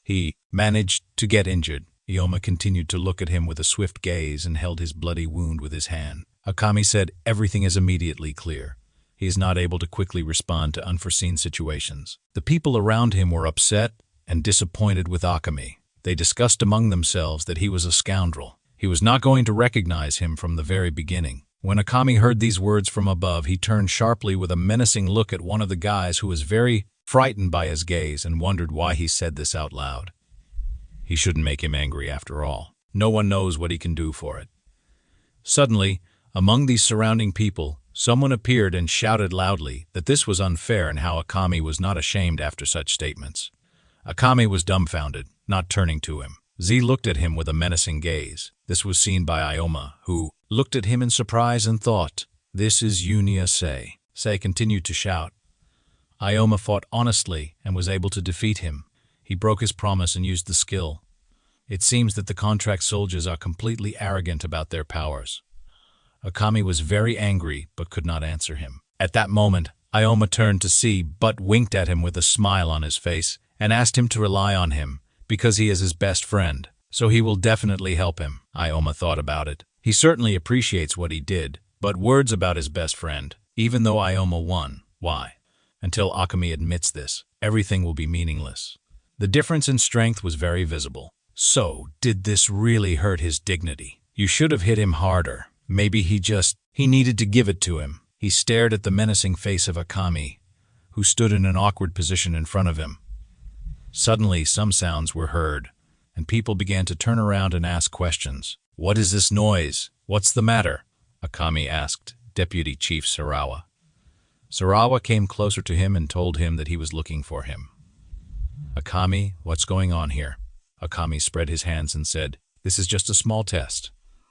he managed to get injured. Ikoma continued to look at him with a swift gaze and held his bloody wound with his hand. Akami said, "Everything is immediately clear. He is not able to quickly respond to unforeseen situations." The people around him were upset and disappointed with Akami. They discussed among themselves that he was a scoundrel. He was not going to recognize him from the very beginning. When Akami heard these words from above, he turned sharply with a menacing look at one of the guys who was very frightened by his gaze and wondered why he said this out loud. He shouldn't make him angry after all. No one knows what he can do for it. Suddenly, among these surrounding people, someone appeared and shouted loudly that this was unfair and how Akami was not ashamed after such statements. Akami was dumbfounded, not turning to him. Z looked at him with a menacing gaze. This was seen by Ikoma, who looked at him in surprise and thought, "This is Unia Sei." Sei continued to shout. Ikoma fought honestly and was able to defeat him. He broke his promise and used the skill. It seems that the contract soldiers are completely arrogant about their powers. Akami was very angry but could not answer him. At that moment, Ikoma turned to see but winked at him with a smile on his face and asked him to rely on him because he is his best friend, so he will definitely help him. Ikoma thought about it. He certainly appreciates what he did, but words about his best friend, even though Ikoma won. Why? Until Akami admits this, everything will be meaningless. The difference in strength was very visible. So, did this really hurt his dignity? You should have hit him harder. Maybe he needed to give it to him. He stared at the menacing face of Akami, who stood in an awkward position in front of him. Suddenly, some sounds were heard, and people began to turn around and ask questions. "What is this noise? What's the matter?" Akami asked Deputy Chief Sarawa. Sarawa came closer to him and told him that he was looking for him. "Akami, what's going on here?" Akami spread his hands and said, "This is just a small test.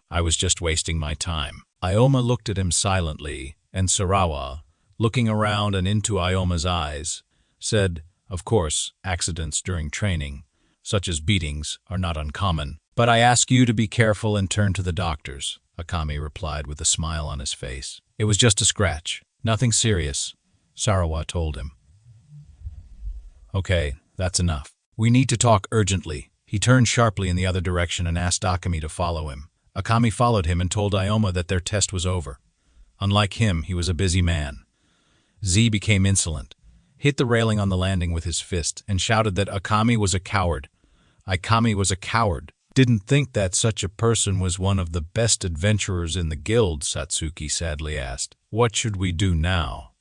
I was just wasting my time." Ikoma looked at him silently, and Sarawa, looking around and into Ioma's eyes, said, "Of course, accidents during training, such as beatings, are not uncommon, but I ask you to be careful and turn to the doctors," Akami replied with a smile on his face. "It was just a scratch. Nothing serious," Sarawa told him. "Okay, that's enough. We need to talk urgently." He turned sharply in the other direction and asked Akami to follow him. Akami followed him and told Ikoma that their test was over. Unlike him, he was a busy man. Z became insolent, hit the railing on the landing with his fist, and shouted that Akami was a coward. Ikami was a coward. "Didn't think that such a person was one of the best adventurers in the guild," Satsuki sadly asked. "What should we do now?"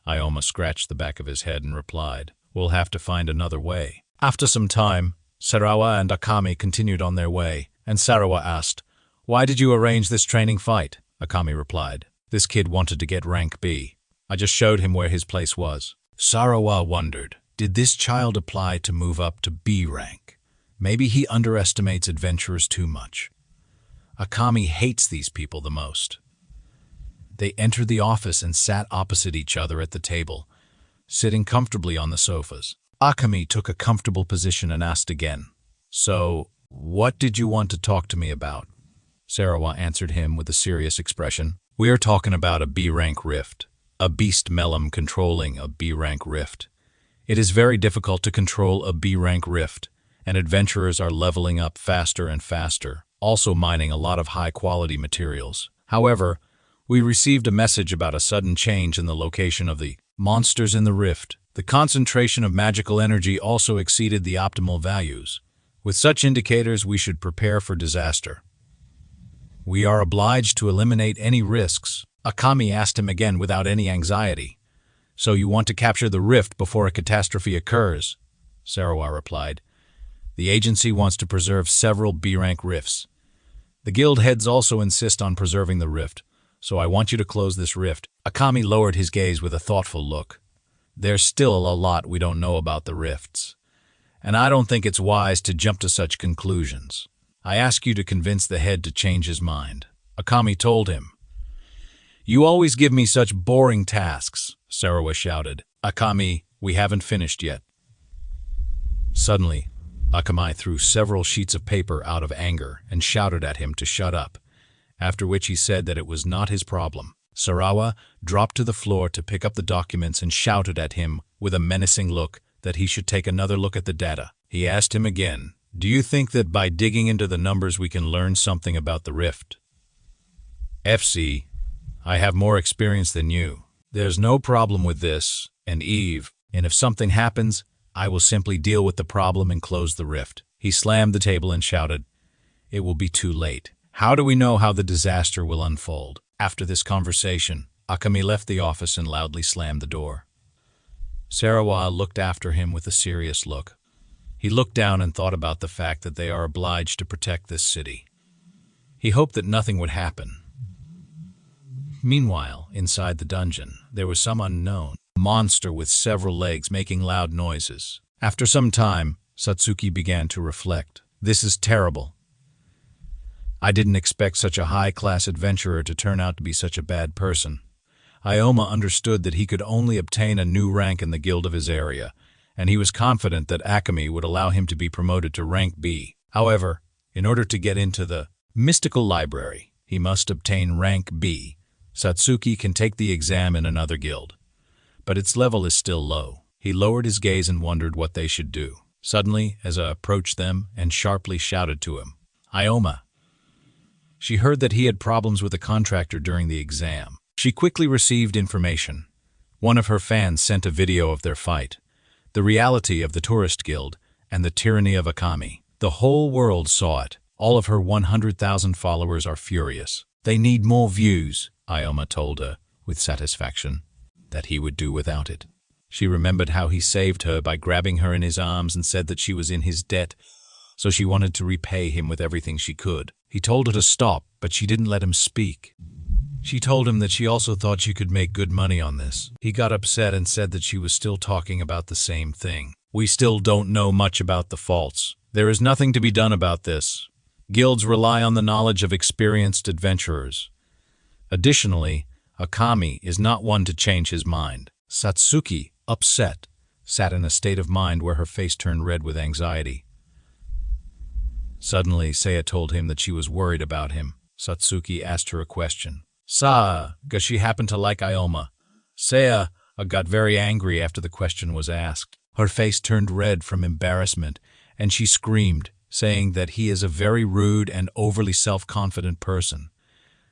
Ikoma scratched the back of his head and replied, "We'll have to find another way." After some time, Sarawa and Akami continued on their way, and Sarawa asked, "Why did you arrange this training fight?" Akami replied, "This kid wanted to get rank B. I just showed him where his place was." Sarawa wondered, did this child apply to move up to B rank? Maybe he underestimates adventurers too much. Akami hates these people the most. They entered the office and sat opposite each other at the table, sitting comfortably on the sofas. Akami took a comfortable position and asked again, "So, what did you want to talk to me about?" Sarawa answered him with a serious expression. "We are talking about a B-rank rift. A beast melum controlling a B-rank rift. It is very difficult to control a B-rank rift, and adventurers are leveling up faster and faster, also mining a lot of high-quality materials. However, we received a message about a sudden change in the location of the monsters in the rift. The concentration of magical energy also exceeded the optimal values. With such indicators, we should prepare for disaster. We are obliged to eliminate any risks." Akami asked him again without any anxiety. "So you want to capture the rift before a catastrophe occurs?" Sarawa replied. "The agency wants to preserve several B-rank rifts. The guild heads also insist on preserving the rift, so I want you to close this rift." Akami lowered his gaze with a thoughtful look. "There's still a lot we don't know about the rifts, and I don't think it's wise to jump to such conclusions. I ask you to convince the head to change his mind." Akami told him. "You always give me such boring tasks," Sarawa shouted. "Akami, we haven't finished yet." Suddenly, Akami threw several sheets of paper out of anger and shouted at him to shut up, after which he said that it was not his problem. Sarawa dropped to the floor to pick up the documents and shouted at him with a menacing look that he should take another look at the data. He asked him again, "Do you think that by digging into the numbers we can learn something about the rift?" "FC, I have more experience than you. There's no problem with this, and Eve, and if something happens, I will simply deal with the problem and close the rift." He slammed the table and shouted, "It will be too late. How do we know how the disaster will unfold?" After this conversation, Akami left the office and loudly slammed the door. Sarawa looked after him with a serious look. He looked down and thought about the fact that they are obliged to protect this city. He hoped that nothing would happen. Meanwhile, inside the dungeon, there was some unknown monster with several legs making loud noises. After some time, Satsuki began to reflect. "This is terrible. I didn't expect such a high-class adventurer to turn out to be such a bad person." Ikoma understood that he could only obtain a new rank in the guild of his area, and he was confident that Akami would allow him to be promoted to rank B. However, in order to get into the mystical library, he must obtain rank B. Satsuki can take the exam in another guild, but its level is still low. He lowered his gaze and wondered what they should do. Suddenly, Eza approached them and sharply shouted to him, "Ikoma." She heard that he had problems with a contractor during the exam. She quickly received information. One of her fans sent a video of their fight, the reality of the tourist guild, and the tyranny of Akami. The whole world saw it. All of her 100,000 followers are furious. "They need more views," Ikoma told her, with satisfaction, that he would do without it. She remembered how he saved her by grabbing her in his arms and said that she was in his debt, so she wanted to repay him with everything she could. He told her to stop, but she didn't let him speak. She told him that she also thought she could make good money on this. He got upset and said that she was still talking about the same thing. "We still don't know much about the faults. There is nothing to be done about this. Guilds rely on the knowledge of experienced adventurers. Additionally, Akami is not one to change his mind." Satsuki, upset, sat in a state of mind where her face turned red with anxiety. Suddenly, Saya told him that she was worried about him. Satsuki asked her a question. Does she happen to like Ikoma? Saya got very angry after the question was asked. Her face turned red from embarrassment, and she screamed, saying that he is a very rude and overly self-confident person.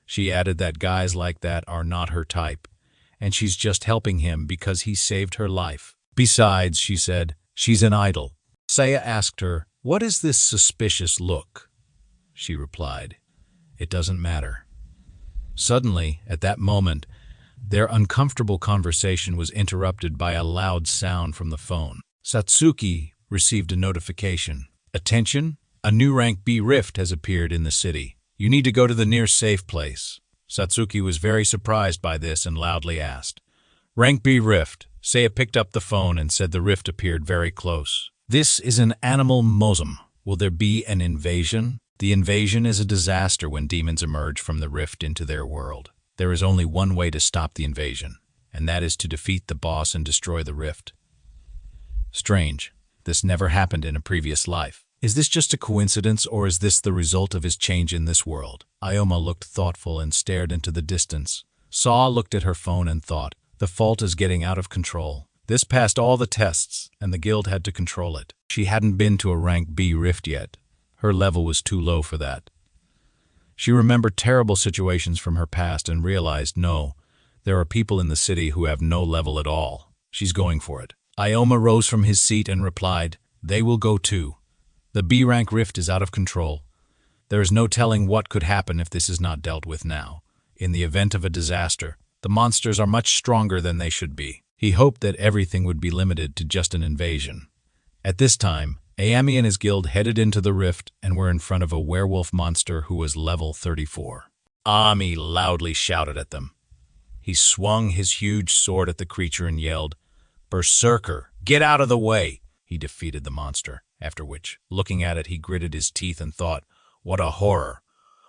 She added that guys like that are not her type, and she's just helping him because he saved her life. Besides, she said, she's an idol. Saya asked her, "What is this suspicious look?" She replied, "It doesn't matter." Suddenly, at that moment, their uncomfortable conversation was interrupted by a loud sound from the phone. Satsuki received a notification. "Attention! A new rank B rift has appeared in the city. You need to go to the nearest safe place." Satsuki was very surprised by this and loudly asked, "Rank B rift." Saya picked up the phone and said the rift appeared very close. "This is an animal mosum. Will there be an invasion?" The invasion is a disaster when demons emerge from the rift into their world. There is only one way to stop the invasion, and that is to defeat the boss and destroy the rift. Strange. This never happened in a previous life. Is this just a coincidence, or is this the result of his change in this world? Ikoma looked thoughtful and stared into the distance. Saw looked at her phone and thought, the fault is getting out of control. This passed all the tests, and the guild had to control it. She hadn't been to a rank B rift yet. Her level was too low for that. She remembered terrible situations from her past and realized, no, there are people in the city who have no level at all. She's going for it. Ikoma rose from his seat and replied, "They will go too. The B-rank rift is out of control. There is no telling what could happen if this is not dealt with now. In the event of a disaster, the monsters are much stronger than they should be." He hoped that everything would be limited to just an invasion. At this time, Ayami and his guild headed into the rift and were in front of a werewolf monster who was level 34. Ami loudly shouted at them. He swung his huge sword at the creature and yelled, "Berserker, get out of the way! he defeated the monster, after which, looking at it, he gritted his teeth and thought, "What a horror!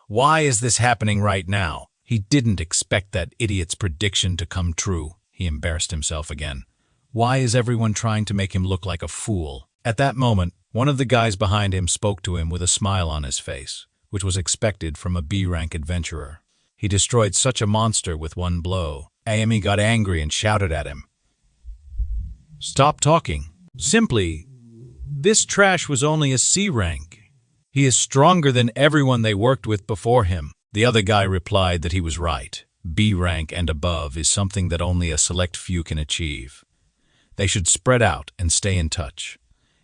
Why is this happening right now?" He didn't expect that idiot's prediction to come true. He embarrassed himself again. Why is everyone trying to make him look like a fool? At that moment, one of the guys behind him spoke to him with a smile on his face, which was expected from a B-rank adventurer. He destroyed such a monster with one blow. Ayami got angry and shouted at him, "Stop talking. Simply, this trash was only a C-rank. He is stronger than everyone they worked with before him." The other guy replied that he was right. B-rank and above is something that only a select few can achieve. They should spread out and stay in touch.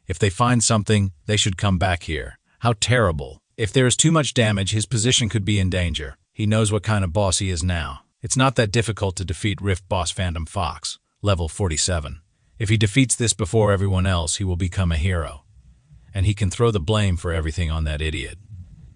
If they find something, they should come back here. How terrible. If there is too much damage, his position could be in danger. He knows what kind of boss he is now. It's not that difficult to defeat Rift boss Phantom Fox, level 47. If he defeats this before everyone else, he will become a hero. And he can throw the blame for everything on that idiot,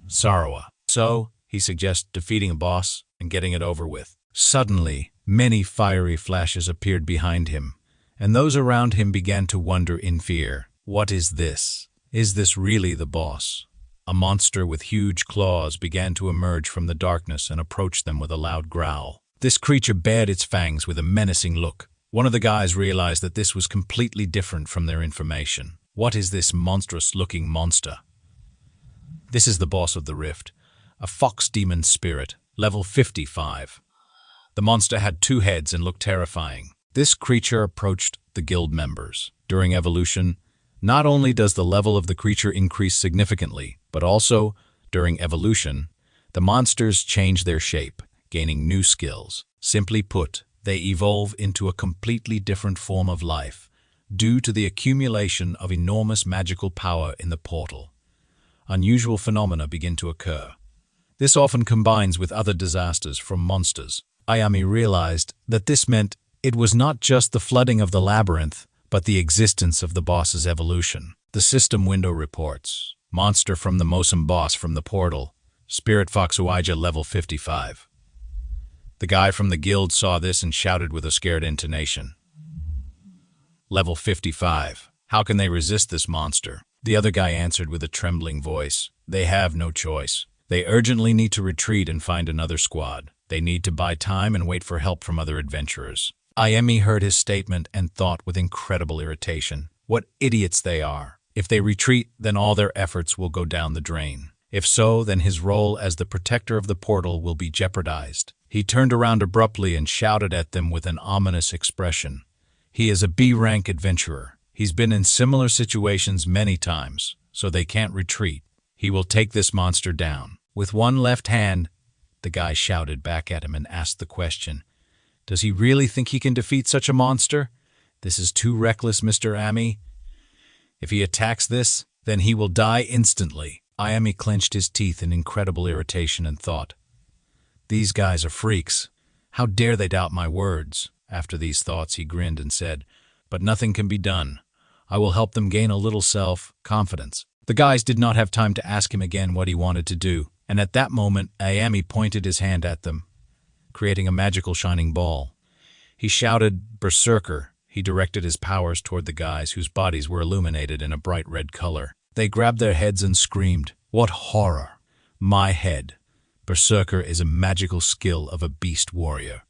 Sarawa. So, he suggests defeating a boss and getting it over with. Suddenly, many fiery flashes appeared behind him, and those around him began to wonder in fear. What is this? Is this really the boss? A monster with huge claws began to emerge from the darkness and approach them with a loud growl. This creature bared its fangs with a menacing look. One of the guys realized that this was completely different from their information. What is this monstrous-looking monster? This is the boss of the Rift, a fox demon spirit, level 55. The monster had 2 heads and looked terrifying. This creature approached the guild members. During evolution, not only does the level of the creature increase significantly, but also, during evolution, the monsters change their shape, gaining new skills. Simply put, they evolve into a completely different form of life, due to the accumulation of enormous magical power in the portal. Unusual phenomena begin to occur. This often combines with other disasters from monsters. Ayami realized that this meant it was not just the flooding of the labyrinth, but the existence of the boss's evolution. The system window reports, monster from the Mosum boss from the portal, Spirit Fox Uija level 55. The guy from the guild saw this and shouted with a scared intonation, "Level 55. How can they resist this monster?" The other guy answered with a trembling voice, "They have no choice. They urgently need to retreat and find another squad. They need to buy time and wait for help from other adventurers." Ayami heard his statement and thought with incredible irritation, what idiots they are. If they retreat, then all their efforts will go down the drain. If so, then his role as the protector of the portal will be jeopardized. He turned around abruptly and shouted at them with an ominous expression. He is a B-rank adventurer. He's been in similar situations many times, so they can't retreat. He will take this monster down. With one left hand, the guy shouted back at him and asked the question, "Does he really think he can defeat such a monster? This is too reckless, Mr. Ami. If he attacks this, then he will die instantly." Ayami clenched his teeth in incredible irritation and thought, "These guys are freaks. How dare they doubt my words?" After these thoughts, he grinned and said, "But nothing can be done. I will help them gain a little self-confidence." The guys did not have time to ask him again what he wanted to do, and at that moment, Ayami pointed his hand at them, creating a magical shining ball. He shouted, "Berserker." He directed his powers toward the guys whose bodies were illuminated in a bright red color. They grabbed their heads and screamed, "What horror! My head." Berserker is a magical skill of a beast warrior.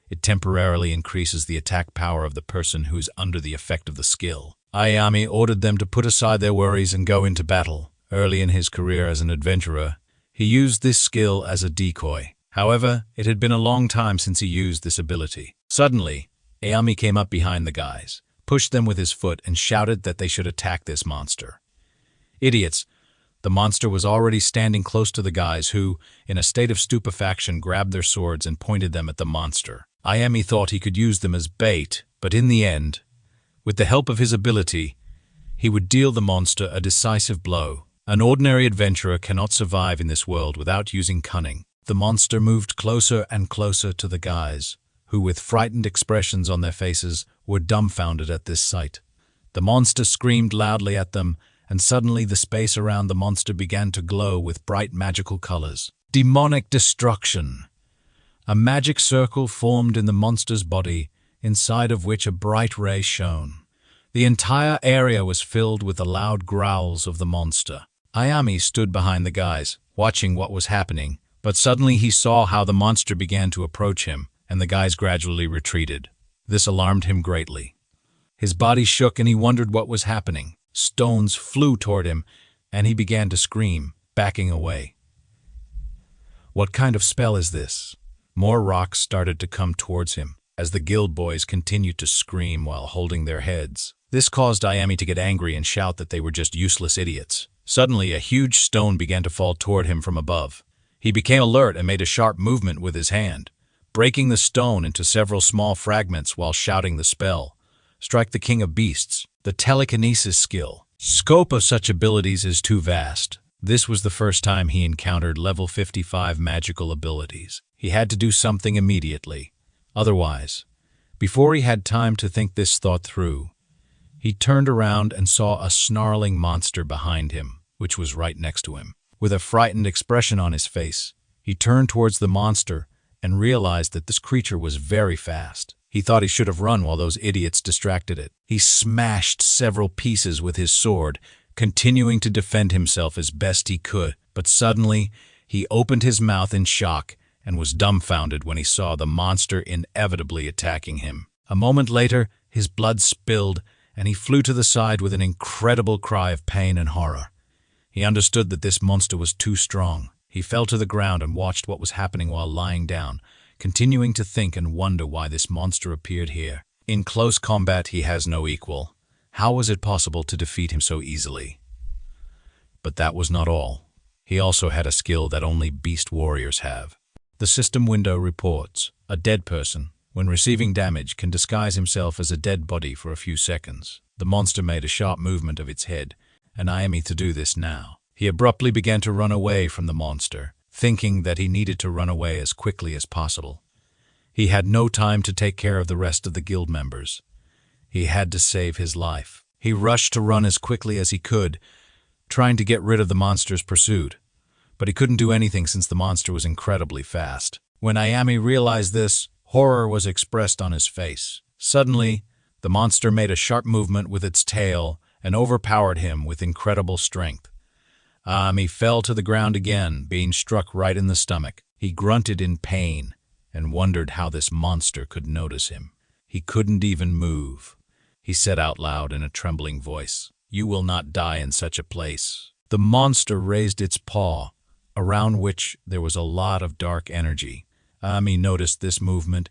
It temporarily increases the attack power of the person who is under the effect of the skill. Ayami ordered them to put aside their worries and go into battle. Early in his career as an adventurer, he used this skill as a decoy. However, it had been a long time since he used this ability. Suddenly, Ayami came up behind the guys, pushed them with his foot, and shouted that they should attack this monster. Idiots! The monster was already standing close to the guys who, in a state of stupefaction, grabbed their swords and pointed them at the monster. Ayami thought he could use them as bait, but in the end, with the help of his ability, he would deal the monster a decisive blow. An ordinary adventurer cannot survive in this world without using cunning. The monster moved closer and closer to the guys, who with frightened expressions on their faces were dumbfounded at this sight. The monster screamed loudly at them, and suddenly the space around the monster began to glow with bright magical colors. Demonic destruction! A magic circle formed in the monster's body, inside of which a bright ray shone. The entire area was filled with the loud growls of the monster. Ayami stood behind the guys, watching what was happening, but suddenly he saw how the monster began to approach him, and the guys gradually retreated. This alarmed him greatly. His body shook and he wondered what was happening. Stones flew toward him, and he began to scream, backing away. What kind of spell is this? More rocks started to come towards him, as the guild boys continued to scream while holding their heads. This caused Ayami to get angry and shout that they were just useless idiots. Suddenly, a huge stone began to fall toward him from above. He became alert and made a sharp movement with his hand, breaking the stone into several small fragments while shouting the spell. Strike the King of Beasts. The telekinesis skill. Scope of such abilities is too vast. This was the first time he encountered level 55 magical abilities. He had to do something immediately. Otherwise, before he had time to think this thought through, he turned around and saw a snarling monster behind him, which was right next to him. With a frightened expression on his face, he turned towards the monster and realized that this creature was very fast. He thought he should have run while those idiots distracted it. He smashed several pieces with his sword, continuing to defend himself as best he could. But suddenly, he opened his mouth in shock and was dumbfounded when he saw the monster inevitably attacking him. A moment later, his blood spilled, and he flew to the side with an incredible cry of pain and horror. He understood that this monster was too strong. He fell to the ground and watched what was happening while lying down, continuing to think and wonder why this monster appeared here. In close combat, he has no equal. How was it possible to defeat him so easily? But that was not all. He also had a skill that only beast warriors have. The system window reports, a dead person, when receiving damage, can disguise himself as a dead body for a few seconds. The monster made a sharp movement of its head, and Ayami to do this now. He abruptly began to run away from the monster, thinking that he needed to run away as quickly as possible. He had no time to take care of the rest of the guild members. He had to save his life. He rushed to run as quickly as he could, trying to get rid of the monster's pursuit. But he couldn't do anything since the monster was incredibly fast. When Ayami realized this, horror was expressed on his face. Suddenly, the monster made a sharp movement with its tail and overpowered him with incredible strength. Ayami fell to the ground again, being struck right in the stomach. He grunted in pain and wondered how this monster could notice him. He couldn't even move. He said out loud in a trembling voice, "You will not die in such a place." The monster raised its paw, around which there was a lot of dark energy. Ayami noticed this movement,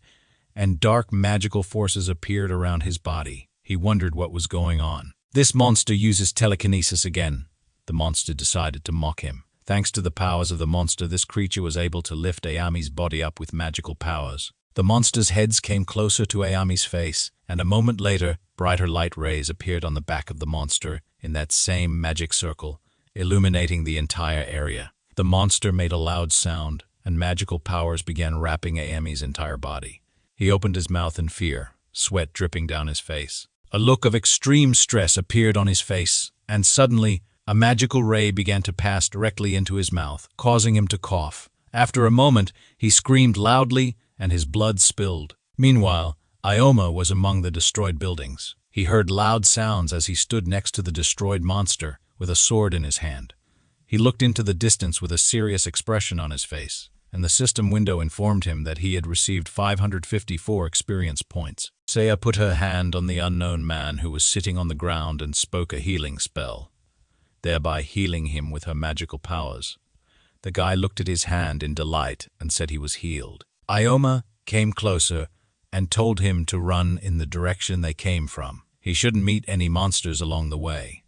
and dark magical forces appeared around his body. He wondered what was going on. This monster uses telekinesis again. The monster decided to mock him. Thanks to the powers of the monster, this creature was able to lift Ayami's body up with magical powers. The monster's heads came closer to Ayami's face, and a moment later, brighter light rays appeared on the back of the monster in that same magic circle, illuminating the entire area. The monster made a loud sound, and magical powers began wrapping Ayami's entire body. He opened his mouth in fear, sweat dripping down his face. A look of extreme stress appeared on his face, and suddenly, a magical ray began to pass directly into his mouth, causing him to cough. After a moment, he screamed loudly, and his blood spilled. Meanwhile, Ikoma was among the destroyed buildings. He heard loud sounds as he stood next to the destroyed monster, with a sword in his hand. He looked into the distance with a serious expression on his face, and the system window informed him that he had received 554 experience points. Saya put her hand on the unknown man who was sitting on the ground and spoke a healing spell, thereby healing him with her magical powers. The guy looked at his hand in delight and said he was healed. Ikoma came closer and told him to run in the direction they came from. He shouldn't meet any monsters along the way.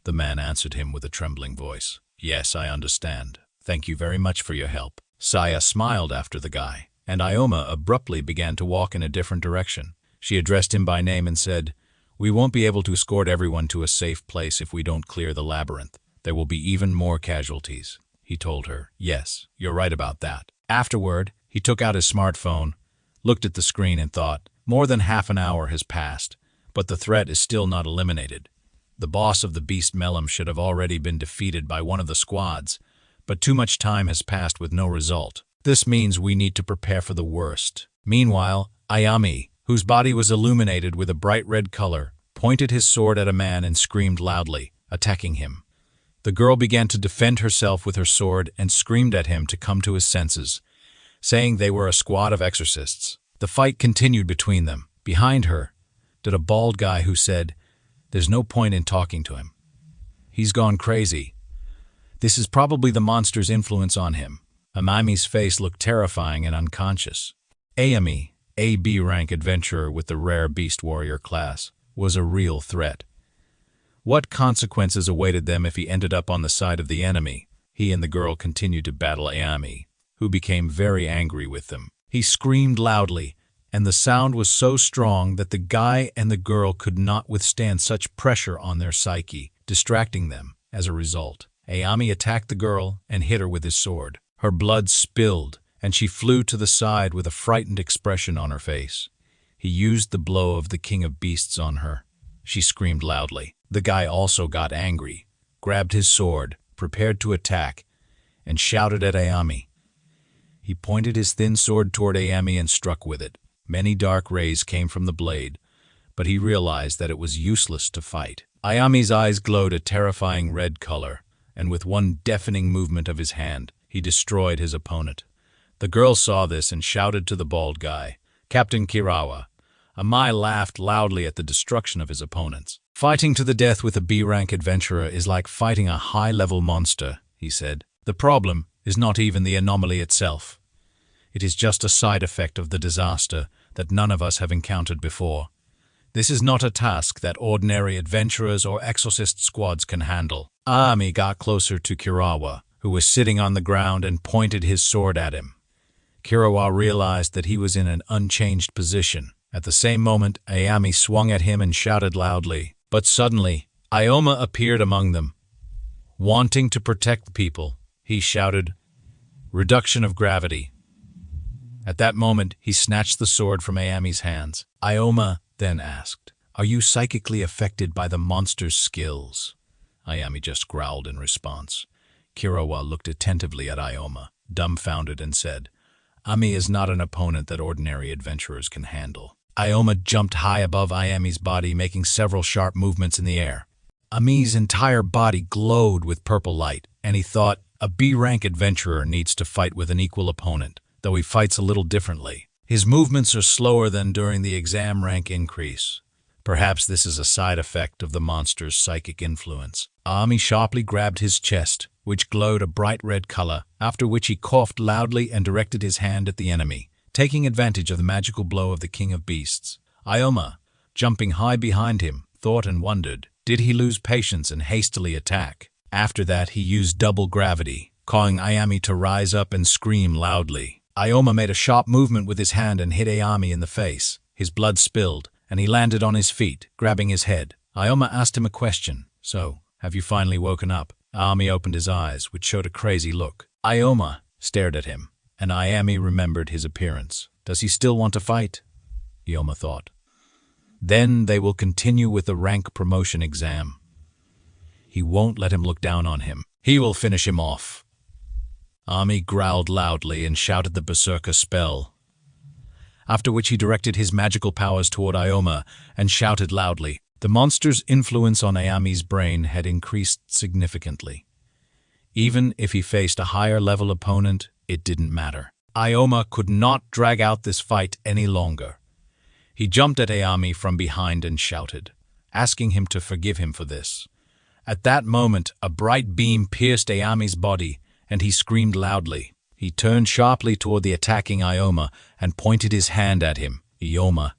The man answered him with a trembling voice. "Yes, I understand. Thank you very much for your help." Saya smiled after the guy, and Ikoma abruptly began to walk in a different direction. She addressed him by name and said, "We won't be able to escort everyone to a safe place if we don't clear the labyrinth. There will be even more casualties." He told her, "Yes, you're right about that." Afterward, he took out his smartphone, looked at the screen and thought, more than half an hour has passed, but the threat is still not eliminated. The boss of the Beast Melum should have already been defeated by one of the squads, but too much time has passed with no result. This means we need to prepare for the worst. Meanwhile, Ayami, whose body was illuminated with a bright red color, pointed his sword at a man and screamed loudly, attacking him. The girl began to defend herself with her sword and screamed at him to come to his senses, saying they were a squad of exorcists. The fight continued between them. Behind her stood a bald guy who said, "There's no point in talking to him. He's gone crazy. This is probably the monster's influence on him." Ayami's face looked terrifying and unconscious. Ayami, a B-rank adventurer with the rare Beast Warrior class, was a real threat. What consequences awaited them if he ended up on the side of the enemy? He and the girl continued to battle Ayami, who became very angry with them. He screamed loudly, and the sound was so strong that the guy and the girl could not withstand such pressure on their psyche, distracting them. As a result, Ayami attacked the girl and hit her with his sword. Her blood spilled, and she flew to the side with a frightened expression on her face. He used the blow of the King of Beasts on her. She screamed loudly. The guy also got angry, grabbed his sword, prepared to attack, and shouted at Ayami. He pointed his thin sword toward Ayami and struck with it. Many dark rays came from the blade, but he realized that it was useless to fight. Ayami's eyes glowed a terrifying red color, and with one deafening movement of his hand, he destroyed his opponent. The girl saw this and shouted to the bald guy, "Captain Kirawa." Amai laughed loudly at the destruction of his opponents. "Fighting to the death with a B-rank adventurer is like fighting a high-level monster," he said. "The problem is not even the anomaly itself. It is just a side effect of the disaster that none of us have encountered before. This is not a task that ordinary adventurers or exorcist squads can handle." Ayami got closer to Kirawa, who was sitting on the ground, and pointed his sword at him. Kirawa realized that he was in an unchanged position. At the same moment, Ayami swung at him and shouted loudly. But suddenly, Ioma appeared among them. Wanting to protect the people, he shouted, "Reduction of gravity." At that moment, he snatched the sword from Ayami's hands. Ioma then asked, "Are you psychically affected by the monster's skills?" Ayami just growled in response. Kirawa looked attentively at Ioma, dumbfounded, and said, "Ami is not an opponent that ordinary adventurers can handle." Ioma jumped high above Ayami's body, making several sharp movements in the air. Ami's entire body glowed with purple light, and he thought, a B-rank adventurer needs to fight with an equal opponent, though he fights a little differently. His movements are slower than during the exam rank increase. Perhaps this is a side effect of the monster's psychic influence. Ami sharply grabbed his chest, which glowed a bright red color, after which he coughed loudly and directed his hand at the enemy, taking advantage of the magical blow of the King of Beasts. Ioma, jumping high behind him, thought and wondered, did he lose patience and hastily attack? After that, he used double gravity, causing Ayami to rise up and scream loudly. Ioma made a sharp movement with his hand and hit Ayami in the face. His blood spilled, and he landed on his feet, grabbing his head. Ioma asked him a question. "So, have you finally woken up?" Ayami opened his eyes, which showed a crazy look. Ioma stared at him, and Ayami remembered his appearance. Does he still want to fight? Ioma thought. Then they will continue with the rank promotion exam. He won't let him look down on him. He will finish him off. Ami growled loudly and shouted the Berserker spell, after which he directed his magical powers toward Ioma and shouted loudly. The monster's influence on Ayami's brain had increased significantly. Even if he faced a higher-level opponent, it didn't matter. Ioma could not drag out this fight any longer. He jumped at Ayami from behind and shouted, asking him to forgive him for this. At that moment, a bright beam pierced Ayami's body, and he screamed loudly. He turned sharply toward the attacking Ioma and pointed his hand at him. Ioma,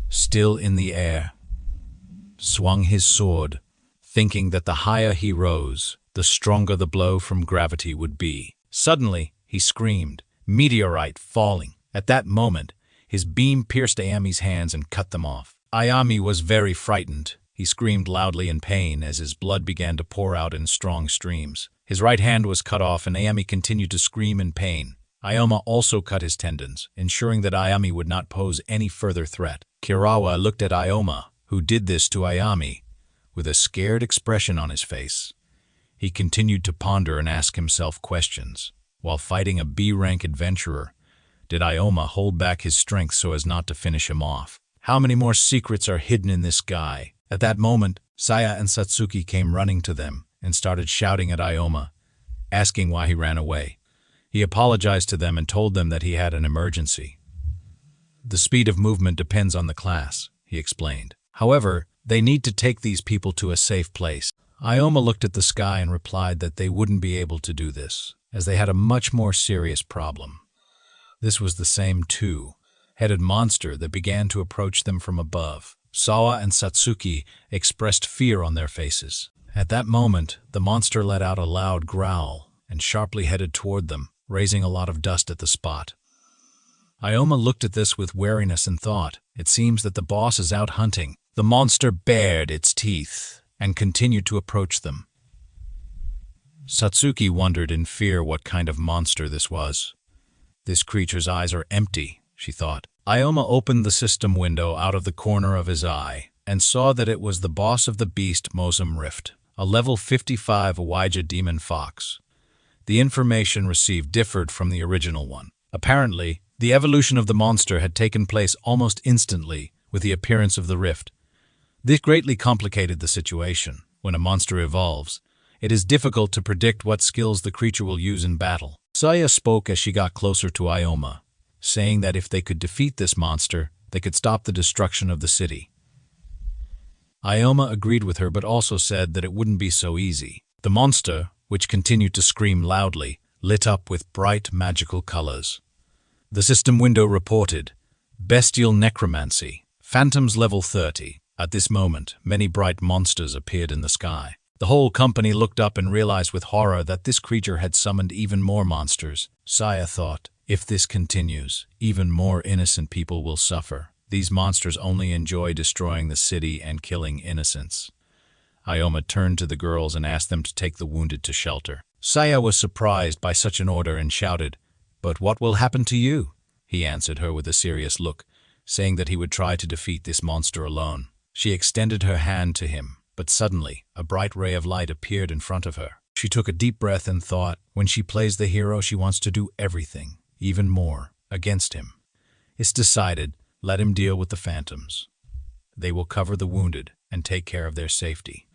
still in the air, swung his sword, thinking that the higher he rose, the stronger the blow from gravity would be. Suddenly, he screamed, "Meteorite falling." At that moment, his beam pierced Ayami's hands and cut them off. Ayami was very frightened. He screamed loudly in pain as his blood began to pour out in strong streams. His right hand was cut off, and Ayami continued to scream in pain. Ioma also cut his tendons, ensuring that Ayami would not pose any further threat. Kirawa looked at Ioma, who did this to Ayami, with a scared expression on his face. He continued to ponder and ask himself questions. While fighting a B-rank adventurer, did Ioma hold back his strength so as not to finish him off? How many more secrets are hidden in this guy? At that moment, Saya and Satsuki came running to them and started shouting at Ikoma, asking why he ran away. He apologized to them and told them that he had an emergency. The speed of movement depends on the class, he explained. However, they need to take these people to a safe place. Ikoma looked at the sky and replied that they wouldn't be able to do this, as they had a much more serious problem. This was the same two-headed monster that began to approach them from above. Sawa and Satsuki expressed fear on their faces. At that moment, the monster let out a loud growl and sharply headed toward them, raising a lot of dust at the spot. Ikoma looked at this with wariness and thought, it seems that the boss is out hunting. The monster bared its teeth and continued to approach them. Satsuki wondered in fear what kind of monster this was. This creature's eyes are empty, she thought. Ikoma opened the system window out of the corner of his eye and saw that it was the boss of the beast Mosum Rift, a level 55 Ouija demon fox. The information received differed from the original one. Apparently, the evolution of the monster had taken place almost instantly with the appearance of the rift. This greatly complicated the situation. When a monster evolves, it is difficult to predict what skills the creature will use in battle. Saya spoke as she got closer to Ikoma, saying that if they could defeat this monster, they could stop the destruction of the city. Ikoma agreed with her but also said that it wouldn't be so easy. The monster, which continued to scream loudly, lit up with bright magical colors. The system window reported, Bestial Necromancy, Phantoms level 30. At this moment, many bright monsters appeared in the sky. The whole company looked up and realized with horror that this creature had summoned even more monsters. Saya thought, if this continues, even more innocent people will suffer. These monsters only enjoy destroying the city and killing innocents. Ikoma turned to the girls and asked them to take the wounded to shelter. Saya was surprised by such an order and shouted, "But what will happen to you?" He answered her with a serious look, saying that he would try to defeat this monster alone. She extended her hand to him, but suddenly, a bright ray of light appeared in front of her. She took a deep breath and thought, when she plays the hero, she wants to do everything, even more, against him. It's decided, let him deal with the phantoms. They will cover the wounded and take care of their safety.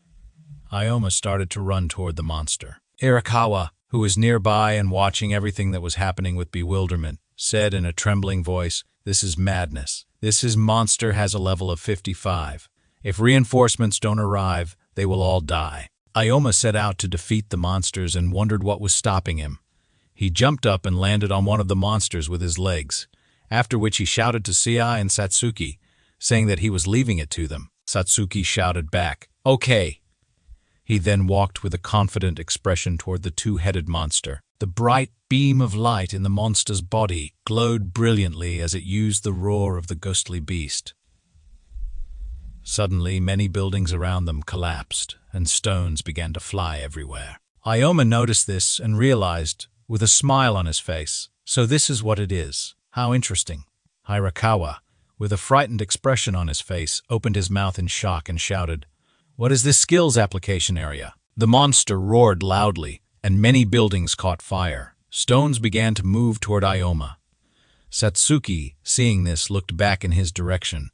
Ikoma started to run toward the monster. Arakawa, who was nearby and watching everything that was happening with bewilderment, said in a trembling voice, "This is madness. This monster has a level of 55. If reinforcements don't arrive, they will all die." Ikoma set out to defeat the monsters and wondered what was stopping him. He jumped up and landed on one of the monsters with his legs, after which he shouted to Sia and Satsuki, saying that he was leaving it to them. Satsuki shouted back, "Okay." He then walked with a confident expression toward the two-headed monster. The bright beam of light in the monster's body glowed brilliantly as it used the roar of the ghostly beast. Suddenly, many buildings around them collapsed, and stones began to fly everywhere. Ikoma noticed this and realized, with a smile on his face, so this is what it is. How interesting. Hirakawa, with a frightened expression on his face, opened his mouth in shock and shouted, "What is this skills application area?" The monster roared loudly, and many buildings caught fire. Stones began to move toward Ikoma. Satsuki, seeing this, looked back in his direction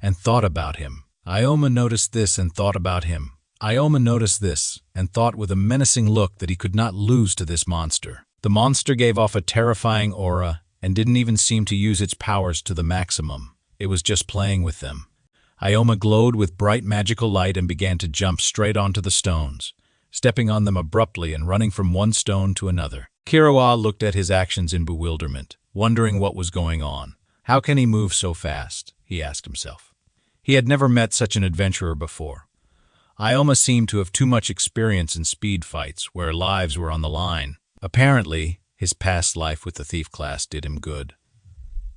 and thought about him. Ikoma noticed this and thought about him. Ikoma noticed this and thought with a menacing look that he could not lose to this monster. The monster gave off a terrifying aura and didn't even seem to use its powers to the maximum. It was just playing with them. Ikoma glowed with bright magical light and began to jump straight onto the stones, stepping on them abruptly and running from one stone to another. Kirawa looked at his actions in bewilderment, wondering what was going on. How can he move so fast? He asked himself. He had never met such an adventurer before. Ikoma seemed to have too much experience in speed fights where lives were on the line. Apparently, his past life with the thief class did him good.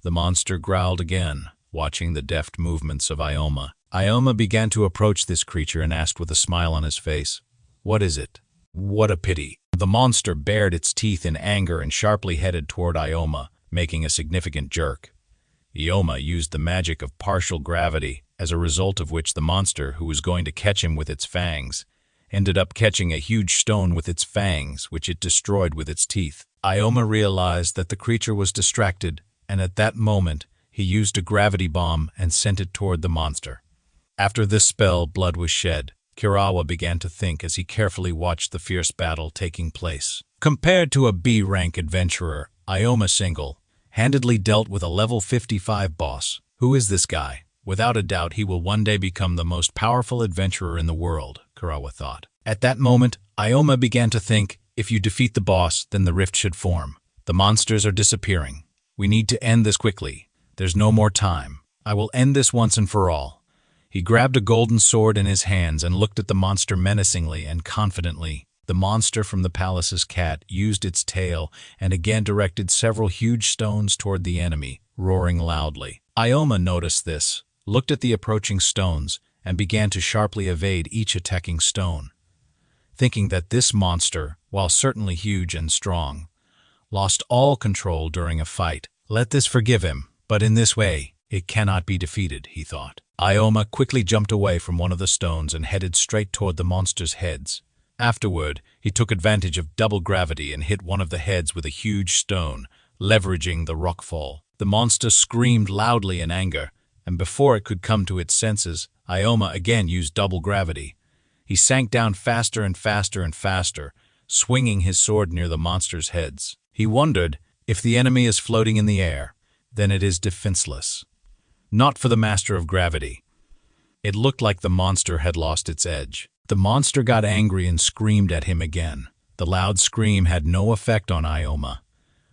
The monster growled again, watching the deft movements of Ikoma. Ikoma began to approach this creature and asked with a smile on his face, "What is it?" "What a pity." The monster bared its teeth in anger and sharply headed toward Ikoma, making a significant jerk. Ikoma used the magic of partial gravity, as a result of which the monster, who was going to catch him with its fangs, ended up catching a huge stone with its fangs, which it destroyed with its teeth. Ikoma realized that the creature was distracted, and at that moment, He used a gravity bomb and sent it toward the monster. After this spell, blood was shed. Kirawa began to think as he carefully watched the fierce battle taking place. Compared to a B-rank adventurer, Ikoma single-handedly dealt with a level 55 boss. Who is this guy? Without a doubt, he will one day become the most powerful adventurer in the world, Kirawa thought. At that moment, Ikoma began to think, if you defeat the boss, then the rift should form. The monsters are disappearing. We need to end this quickly. There's no more time. I will end this once and for all. He grabbed a golden sword in his hands and looked at the monster menacingly and confidently. The monster from the palace's cat used its tail and again directed several huge stones toward the enemy, roaring loudly. Ikoma noticed this, looked at the approaching stones, and began to sharply evade each attacking stone. Thinking that this monster, while certainly huge and strong, lost all control during a fight. Let this forgive him, but in this way, it cannot be defeated, he thought. Ikoma quickly jumped away from one of the stones and headed straight toward the monster's heads. Afterward, he took advantage of double gravity and hit one of the heads with a huge stone, leveraging the rockfall. The monster screamed loudly in anger, and before it could come to its senses, Ikoma again used double gravity. He sank down faster and faster and faster, swinging his sword near the monster's heads. He wondered, if the enemy is floating in the air, then it is defenseless. Not for the master of gravity. It looked like the monster had lost its edge. The monster got angry and screamed at him again. The loud scream had no effect on Ikoma.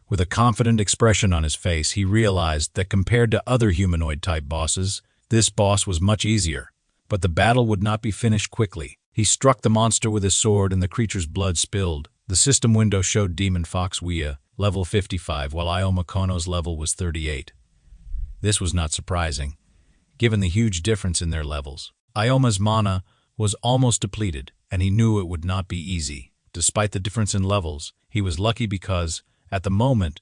With a confident expression on his face, he realized that compared to other humanoid-type bosses, this boss was much easier. But the battle would not be finished quickly. He struck the monster with his sword and the creature's blood spilled. The system window showed Demon Fox Wea, level 55, while Ikoma Kono's level was 38. This was not surprising, given the huge difference in their levels. Ioma's mana was almost depleted, and he knew it would not be easy. Despite the difference in levels, he was lucky because, at the moment,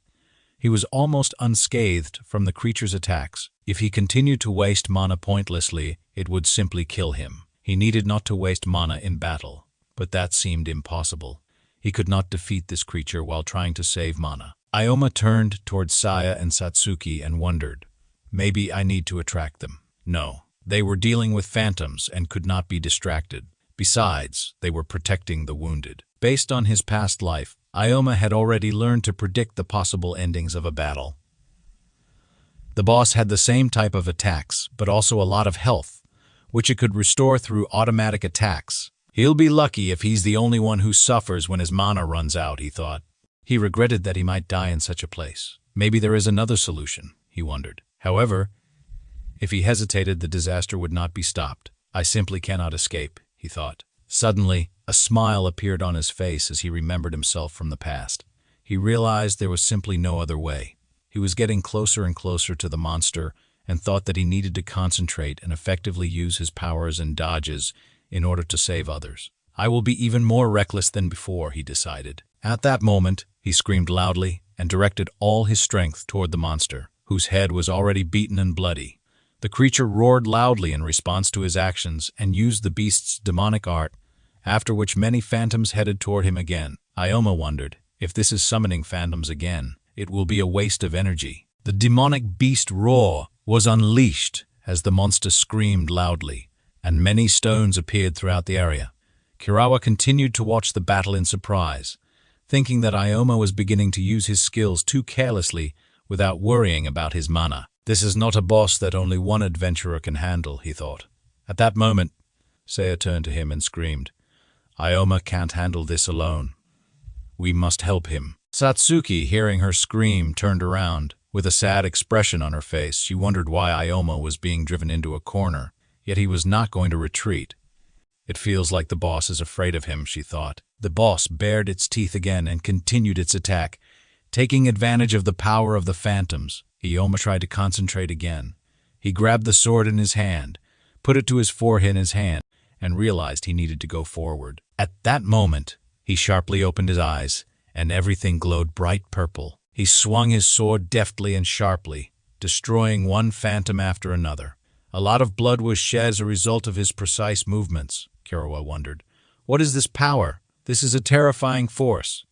he was almost unscathed from the creature's attacks. If he continued to waste mana pointlessly, it would simply kill him. He needed not to waste mana in battle, but that seemed impossible. He could not defeat this creature while trying to save mana. Ikoma turned towards Saya and Satsuki and wondered, maybe I need to attract them. No, they were dealing with phantoms and could not be distracted. Besides, they were protecting the wounded. Based on his past life, Ikoma had already learned to predict the possible endings of a battle. The boss had the same type of attacks, but also a lot of health, which it could restore through automatic attacks. He'll be lucky if he's the only one who suffers when his mana runs out, he thought. He regretted that he might die in such a place. Maybe there is another solution, he wondered. However, if he hesitated, the disaster would not be stopped. I simply cannot escape, he thought. Suddenly, a smile appeared on his face as he remembered himself from the past. He realized there was simply no other way. He was getting closer and closer to the monster and thought that he needed to concentrate and effectively use his powers and dodges in order to save others. I will be even more reckless than before, he decided. At that moment, he screamed loudly and directed all his strength toward the monster, whose head was already beaten and bloody. The creature roared loudly in response to his actions and used the beast's demonic art, after which many phantoms headed toward him again. Ikoma wondered, if this is summoning phantoms again, it will be a waste of energy. The demonic beast roar was unleashed as the monster screamed loudly, and many stones appeared throughout the area. Kirawa continued to watch the battle in surprise, thinking that Ikoma was beginning to use his skills too carelessly without worrying about his mana. This is not a boss that only one adventurer can handle, he thought. At that moment, Saya turned to him and screamed, Ikoma can't handle this alone. We must help him. Satsuki, hearing her scream, turned around. With a sad expression on her face, she wondered why Ikoma was being driven into a corner, yet he was not going to retreat. It feels like the boss is afraid of him, she thought. The boss bared its teeth again and continued its attack, taking advantage of the power of the phantoms. Ikoma tried to concentrate again. He grabbed the sword in his hand, put it to his forehead in his hand, and realized he needed to go forward. At that moment, he sharply opened his eyes, and everything glowed bright purple. He swung his sword deftly and sharply, destroying one phantom after another. A lot of blood was shed as a result of his precise movements, Kirawa wondered. What is this power? This is a terrifying force.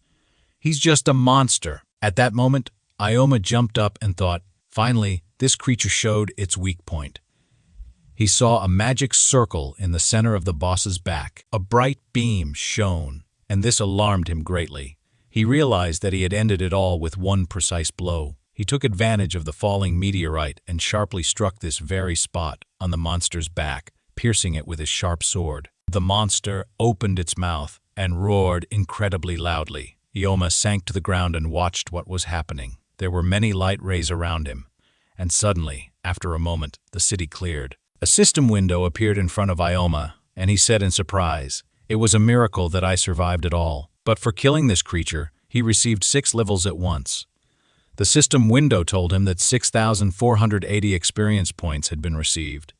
He's just a monster. At that moment, Ikoma jumped up and thought, finally, this creature showed its weak point. He saw a magic circle in the center of the boss's back. A bright beam shone, and this alarmed him greatly. He realized that he had ended it all with one precise blow. He took advantage of the falling meteorite and sharply struck this very spot on the monster's back, piercing it with his sharp sword. The monster opened its mouth and roared incredibly loudly. Ikoma sank to the ground and watched what was happening. There were many light rays around him, and suddenly, after a moment, the city cleared. A system window appeared in front of Ikoma, and he said in surprise, "It was a miracle that I survived at all. But for killing this creature, he received 6 levels at once." The system window told him that 6,480 experience points had been received,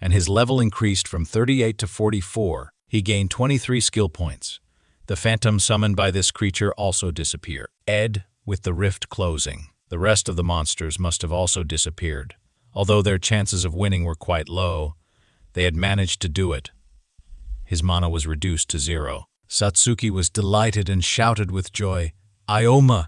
and his level increased from 38 to 44. He gained 23 skill points. The phantom summoned by this creature also disappeared. With the rift closing, the rest of the monsters must have also disappeared. Although their chances of winning were quite low, they had managed to do it. His mana was reduced to 0. Satsuki was delighted and shouted with joy, "Ikoma!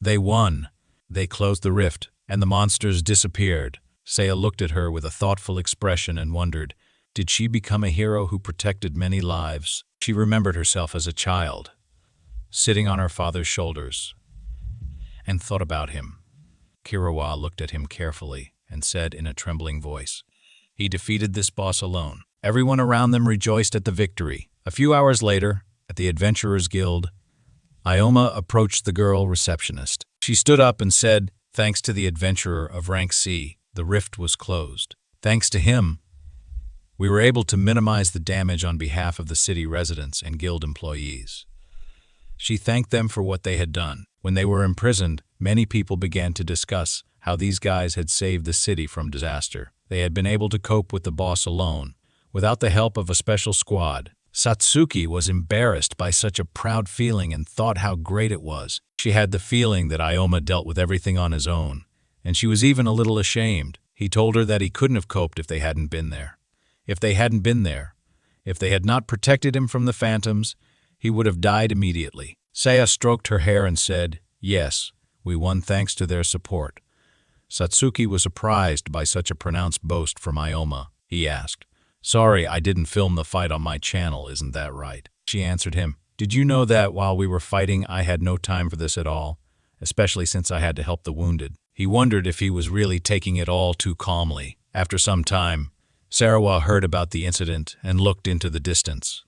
They won!" They closed the rift, and the monsters disappeared. Saya looked at her with a thoughtful expression and wondered, did she become a hero who protected many lives? She remembered herself as a child, sitting on her father's shoulders, and thought about him. Kirawa looked at him carefully and said in a trembling voice, "He defeated this boss alone." Everyone around them rejoiced at the victory. A few hours later, at the Adventurers Guild, Ikoma approached the girl receptionist. She stood up and said, "Thanks to the adventurer of rank C, the rift was closed. Thanks to him, we were able to minimize the damage on behalf of the city residents and guild employees." She thanked them for what they had done. When they were imprisoned, many people began to discuss how these guys had saved the city from disaster. They had been able to cope with the boss alone, without the help of a special squad. Satsuki was embarrassed by such a proud feeling and thought how great it was. She had the feeling that Ikoma dealt with everything on his own, and she was even a little ashamed. He told her that he couldn't have coped if they hadn't been there. If they hadn't been there, if they had not protected him from the phantoms, he would have died immediately. Saya stroked her hair and said, "Yes, we won thanks to their support." Satsuki was surprised by such a pronounced boast from Ikoma. He asked, "Sorry, I didn't film the fight on my channel, isn't that right?" She answered him, "Did you know that while we were fighting I had no time for this at all, especially since I had to help the wounded?" He wondered if he was really taking it all too calmly. After some time, Sarawa heard about the incident and looked into the distance.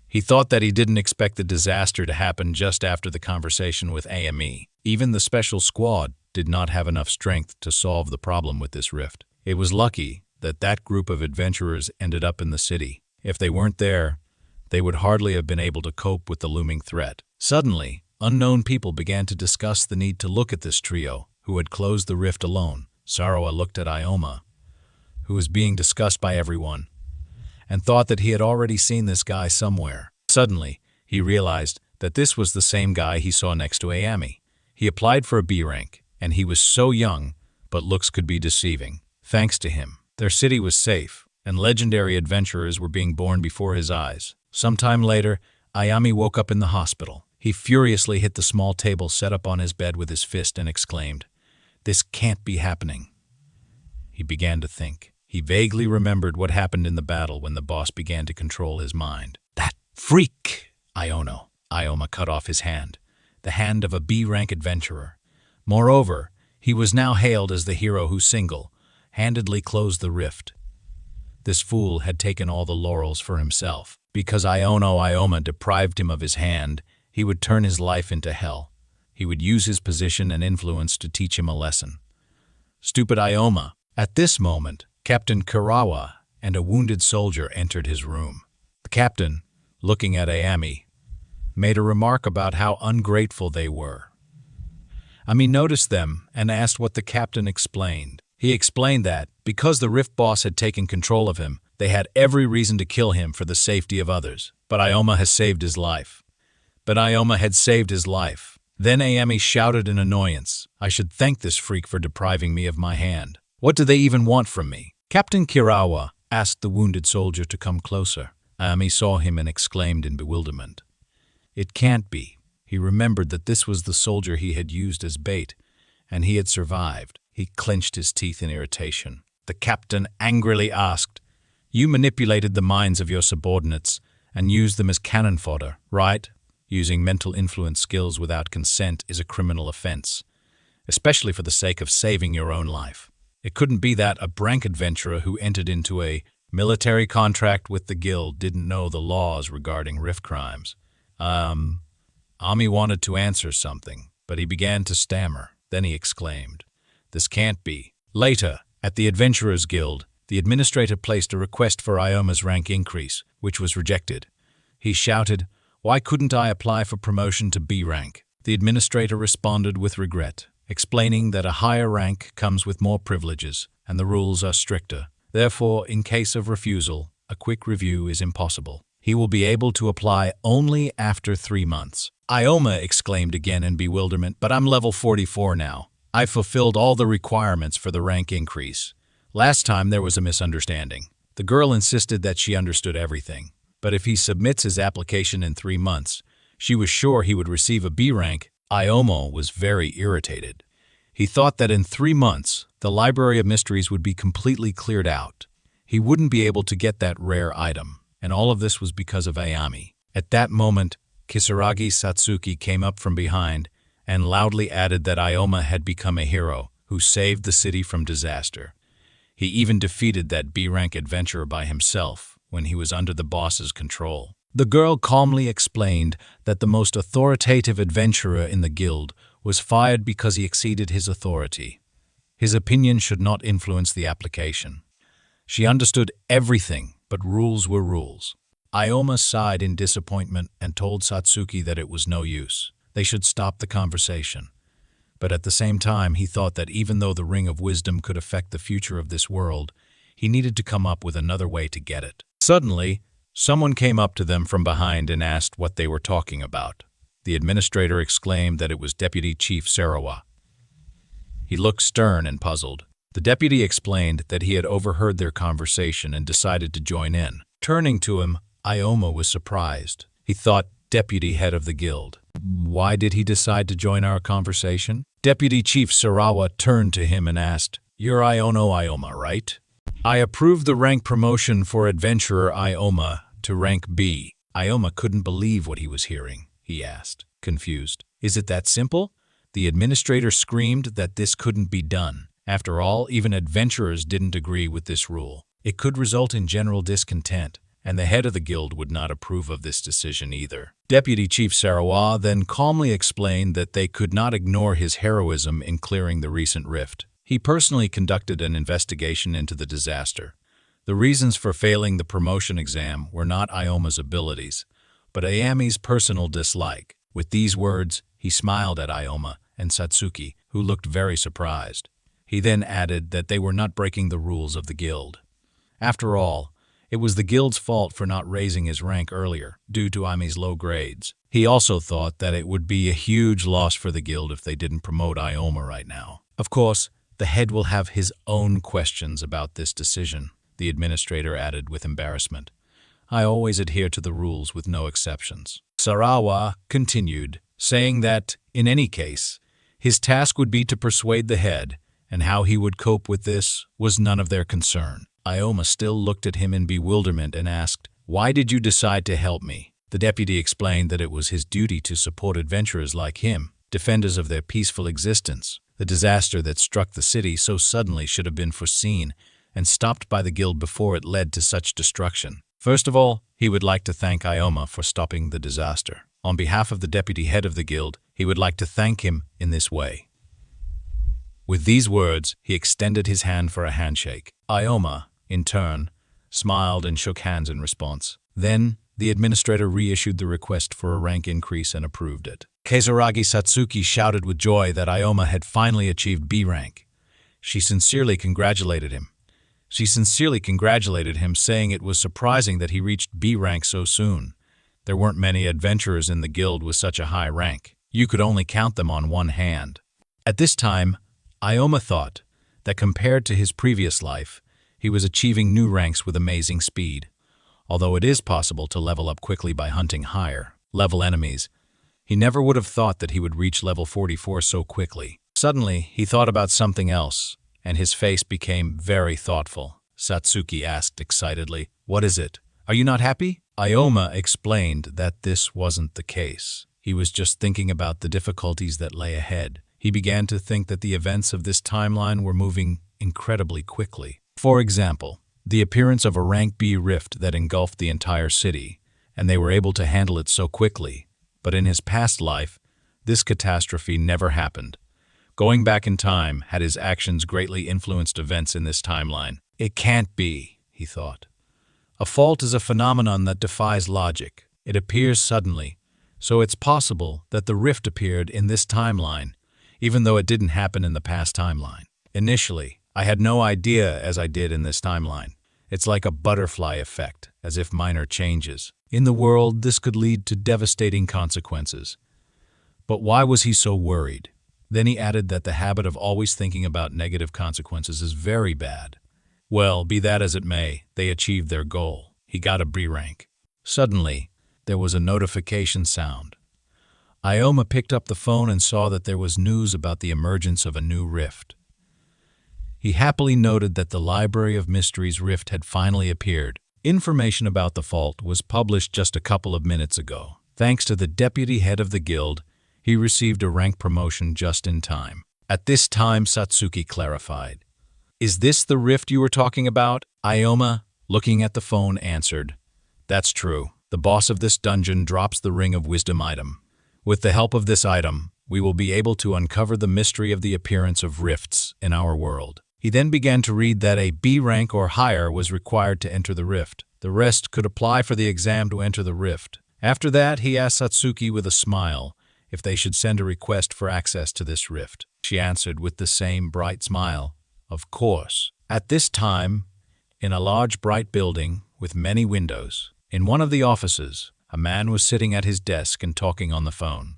He thought that he didn't expect the disaster to happen just after the conversation with AME. Even the special squad did not have enough strength to solve the problem with this rift. It was lucky that that group of adventurers ended up in the city. If they weren't there, they would hardly have been able to cope with the looming threat. Suddenly, unknown people began to discuss the need to look at this trio, who had closed the rift alone. Sarawa looked at Ikoma, who was being discussed by everyone, and thought that he had already seen this guy somewhere. Suddenly, he realized that this was the same guy he saw next to Ayami. He applied for a B rank, and he was so young, but looks could be deceiving. Thanks to him, their city was safe, and legendary adventurers were being born before his eyes. Sometime later, Ayami woke up in the hospital. He furiously hit the small table set up on his bed with his fist and exclaimed, "This can't be happening." He began to think. He vaguely remembered what happened in the battle when the boss began to control his mind. That freak! Ikoma cut off his hand, the hand of a B-rank adventurer. Moreover, he was now hailed as the hero who single-handedly closed the rift. This fool had taken all the laurels for himself. Because Ikoma deprived him of his hand, he would turn his life into hell. He would use his position and influence to teach him a lesson. Stupid Ikoma! At this moment, Captain Kurawa and a wounded soldier entered his room. The captain, looking at Ayami, made a remark about how ungrateful they were. Ami noticed them and asked what the captain explained. He explained that, because the Rift boss had taken control of him, they had every reason to kill him for the safety of others. But Ikoma has saved his life. Then Ayami shouted in annoyance, "I should thank this freak for depriving me of my hand. What do they even want from me?" Captain Kirawa asked the wounded soldier to come closer. Ayami saw him and exclaimed in bewilderment, "It can't be." He remembered that this was the soldier he had used as bait, and he had survived. He clenched his teeth in irritation. The captain angrily asked, "You manipulated the minds of your subordinates and used them as cannon fodder, right? Using mental influence skills without consent is a criminal offense, especially for the sake of saving your own life. It couldn't be that a rank adventurer who entered into a military contract with the guild didn't know the laws regarding rift crimes." Ami wanted to answer something, but he began to stammer. Then he exclaimed, "This can't be." Later, at the Adventurers Guild, the administrator placed a request for Ioma's rank increase, which was rejected. He shouted, "Why couldn't I apply for promotion to B rank?" The administrator responded with regret, explaining that a higher rank comes with more privileges and the rules are stricter. Therefore, in case of refusal, a quick review is impossible. He will be able to apply only after 3 months. Ioma exclaimed again in bewilderment, "But I'm level 44 now. I've fulfilled all the requirements for the rank increase. Last time there was a misunderstanding." The girl insisted that she understood everything, but if he submits his application in 3 months, she was sure he would receive a B rank. Ioma was very irritated. He thought that in 3 months, the Library of Mysteries would be completely cleared out. He wouldn't be able to get that rare item, and all of this was because of Ayami. At that moment, Kisaragi Satsuki came up from behind and loudly added that Ioma had become a hero who saved the city from disaster. He even defeated that B-rank adventurer by himself when he was under the boss's control. The girl calmly explained that the most authoritative adventurer in the guild was fired because he exceeded his authority. His opinion should not influence the application. She understood everything, but rules were rules. Ioma sighed in disappointment and told Satsuki that it was no use. They should stop the conversation. But at the same time, he thought that even though the Ring of Wisdom could affect the future of this world, he needed to come up with another way to get it. Suddenly, someone came up to them from behind and asked what they were talking about. The administrator exclaimed that it was Deputy Chief Sarawa. He looked stern and puzzled. The deputy explained that he had overheard their conversation and decided to join in. Turning to him, Ioma was surprised. He thought, "Deputy head of the guild. Why did he decide to join our conversation?" Deputy Chief Sarawa turned to him and asked, "You're Ioma, right? I approve the rank promotion for Adventurer Ioma to rank B." Ioma couldn't believe what he was hearing. He asked, confused, "Is it that simple?" The administrator screamed that this couldn't be done. After all, even adventurers didn't agree with this rule. It could result in general discontent, and the head of the guild would not approve of this decision either. Deputy Chief Sarawa then calmly explained that they could not ignore his heroism in clearing the recent rift. He personally conducted an investigation into the disaster. The reasons for failing the promotion exam were not Ioma's abilities, but Ayami's personal dislike. With these words, he smiled at Ioma and Satsuki, who looked very surprised. He then added that they were not breaking the rules of the guild. After all, it was the guild's fault for not raising his rank earlier, due to Ayami's low grades. He also thought that it would be a huge loss for the guild if they didn't promote Ioma right now. Of course, the head will have his own questions about this decision, the administrator added with embarrassment. I always adhere to the rules with no exceptions. Sarawa continued, saying that, in any case, his task would be to persuade the head, and how he would cope with this was none of their concern. Ioma still looked at him in bewilderment and asked, "Why did you decide to help me?" The deputy explained that it was his duty to support adventurers like him, defenders of their peaceful existence. The disaster that struck the city so suddenly should have been foreseen and stopped by the guild before it led to such destruction. First of all, he would like to thank Ioma for stopping the disaster. On behalf of the deputy head of the guild, he would like to thank him in this way. With these words, he extended his hand for a handshake. Ioma, in turn, smiled and shook hands in response. Then, the administrator reissued the request for a rank increase and approved it. Kisaragi Satsuki shouted with joy that Ioma had finally achieved B rank. She sincerely congratulated him, saying it was surprising that he reached B rank so soon. There weren't many adventurers in the guild with such a high rank. You could only count them on one hand. At this time, Ioma thought that compared to his previous life, he was achieving new ranks with amazing speed. Although it is possible to level up quickly by hunting higher level enemies, he never would have thought that he would reach level 44 so quickly. Suddenly, he thought about something else, and his face became very thoughtful. Satsuki asked excitedly, "What is it? Are you not happy?" Ikoma explained that this wasn't the case. He was just thinking about the difficulties that lay ahead. He began to think that the events of this timeline were moving incredibly quickly. For example, the appearance of a rank B rift that engulfed the entire city, and they were able to handle it so quickly. But in his past life, this catastrophe never happened. Going back in time, had his actions greatly influenced events in this timeline? It can't be, he thought. A fault is a phenomenon that defies logic. It appears suddenly, so it's possible that the rift appeared in this timeline, even though it didn't happen in the past timeline. Initially, I had no idea as I did in this timeline. It's like a butterfly effect, as if minor changes. In the world, this could lead to devastating consequences. But why was he so worried? Then he added that the habit of always thinking about negative consequences is very bad. Well, be that as it may, they achieved their goal. He got a B rank. Suddenly, there was a notification sound. Ikoma picked up the phone and saw that there was news about the emergence of a new rift. He happily noted that the Library of Mysteries rift had finally appeared. Information about the fault was published just a couple of minutes ago. Thanks to the deputy head of the guild, he received a rank promotion just in time. At this time, Satsuki clarified. "Is this the rift you were talking about?" Ikoma, looking at the phone, answered. "That's true. The boss of this dungeon drops the Ring of Wisdom item. With the help of this item, we will be able to uncover the mystery of the appearance of rifts in our world." He then began to read that a B rank or higher was required to enter the rift. The rest could apply for the exam to enter the rift. After that, he asked Satsuki with a smile if they should send a request for access to this rift. She answered with the same bright smile, "Of course." At this time, in a large bright building with many windows, in one of the offices, a man was sitting at his desk and talking on the phone.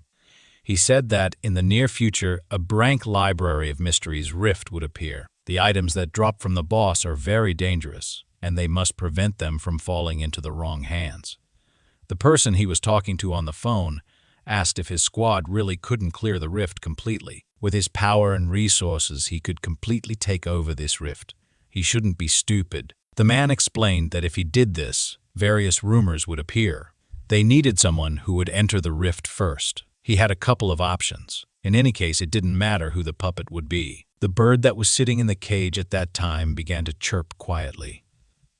He said that in the near future, a rank Library of Mysteries rift would appear. The items that drop from the boss are very dangerous, and they must prevent them from falling into the wrong hands. The person he was talking to on the phone asked if his squad really couldn't clear the rift completely. With his power and resources, he could completely take over this rift. He shouldn't be stupid. The man explained that if he did this, various rumors would appear. They needed someone who would enter the rift first. He had a couple of options. In any case, it didn't matter who the puppet would be. The bird that was sitting in the cage at that time began to chirp quietly.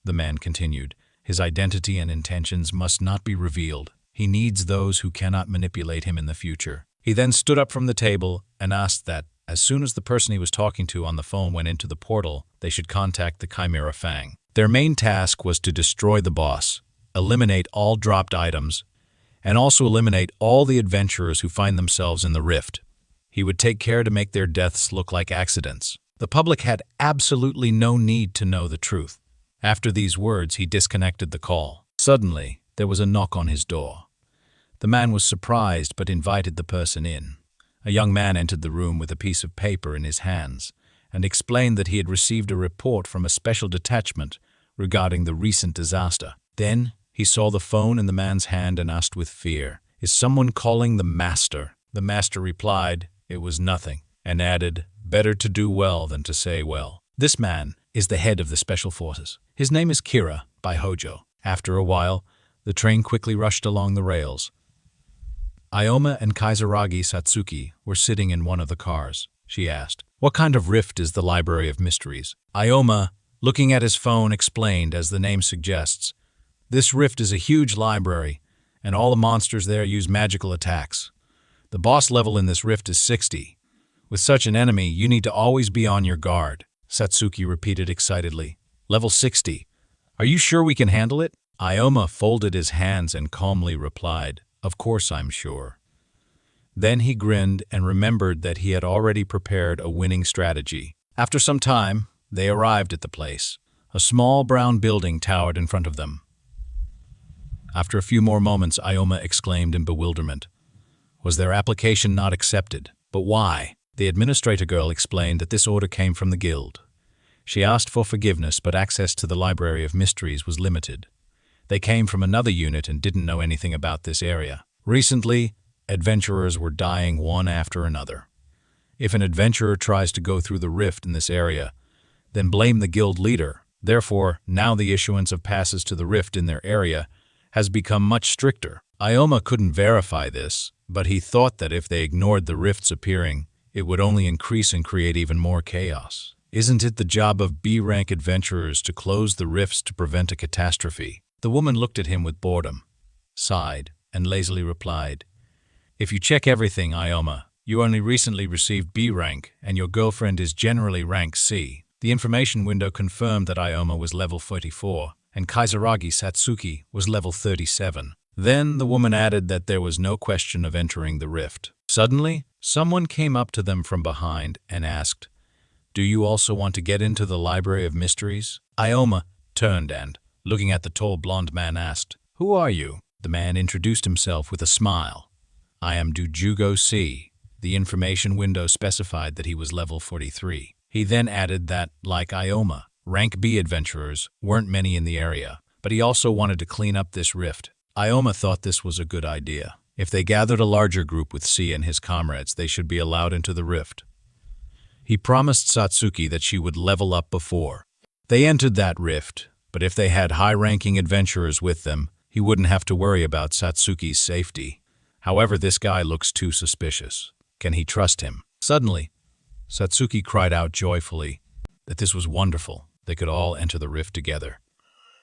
The man continued, "His identity and intentions must not be revealed. He needs those who cannot manipulate him in the future." He then stood up from the table and asked that, as soon as the person he was talking to on the phone went into the portal, they should contact the Chimera Fang. Their main task was to destroy the boss, eliminate all dropped items, and also eliminate all the adventurers who find themselves in the rift. He would take care to make their deaths look like accidents. The public had absolutely no need to know the truth. After these words, he disconnected the call. Suddenly, there was a knock on his door. The man was surprised but invited the person in. A young man entered the room with a piece of paper in his hands and explained that he had received a report from a special detachment regarding the recent disaster. Then, he saw the phone in the man's hand and asked with fear, "Is someone calling the master?" The master replied, "It was nothing," and added, "Better to do well than to say well." This man is the head of the special forces. His name is Kira by Hojo. After a while, the train quickly rushed along the rails. Ikoma and Kaizaragi Satsuki were sitting in one of the cars. She asked, "What kind of rift is the Library of Mysteries?" Ikoma, looking at his phone, explained, as the name suggests, "This rift is a huge library, and all the monsters there use magical attacks. The boss level in this rift is 60. With such an enemy, you need to always be on your guard." Satsuki repeated excitedly, "Level 60. Are you sure we can handle it?" Ikoma folded his hands and calmly replied, "Of course I'm sure." Then he grinned and remembered that he had already prepared a winning strategy. After some time, they arrived at the place. A small brown building towered in front of them. After a few more moments, Ikoma exclaimed in bewilderment, "Was their application not accepted? But why?" The administrator girl explained that this order came from the guild. She asked for forgiveness, but access to the Library of Mysteries was limited. They came from another unit and didn't know anything about this area. Recently, adventurers were dying one after another. If an adventurer tries to go through the rift in this area, then blame the guild leader. Therefore, now the issuance of passes to the rift in their area has become much stricter. Ikoma couldn't verify this, but he thought that if they ignored the rifts appearing, it would only increase and create even more chaos. Isn't it the job of B-rank adventurers to close the rifts to prevent a catastrophe? The woman looked at him with boredom, sighed, and lazily replied, "If you check everything, Ikoma, you only recently received B rank, and your girlfriend is generally rank C." The information window confirmed that Ikoma was level 44, and Kizaragi Satsuki was level 37. Then the woman added that there was no question of entering the rift. Suddenly, someone came up to them from behind and asked, "Do you also want to get into the Library of Mysteries?" Ikoma turned and, looking at the tall blonde man, asked, "Who are you?" The man introduced himself with a smile. "I am Dujugo C." The information window specified that he was level 43. He then added that, like Ikoma, rank B adventurers weren't many in the area, but he also wanted to clean up this rift. Ikoma thought this was a good idea. If they gathered a larger group with C and his comrades, they should be allowed into the rift. He promised Satsuki that she would level up before they entered that rift, but if they had high-ranking adventurers with them, he wouldn't have to worry about Satsuki's safety. However, this guy looks too suspicious. Can he trust him? Suddenly, Satsuki cried out joyfully that this was wonderful. They could all enter the rift together.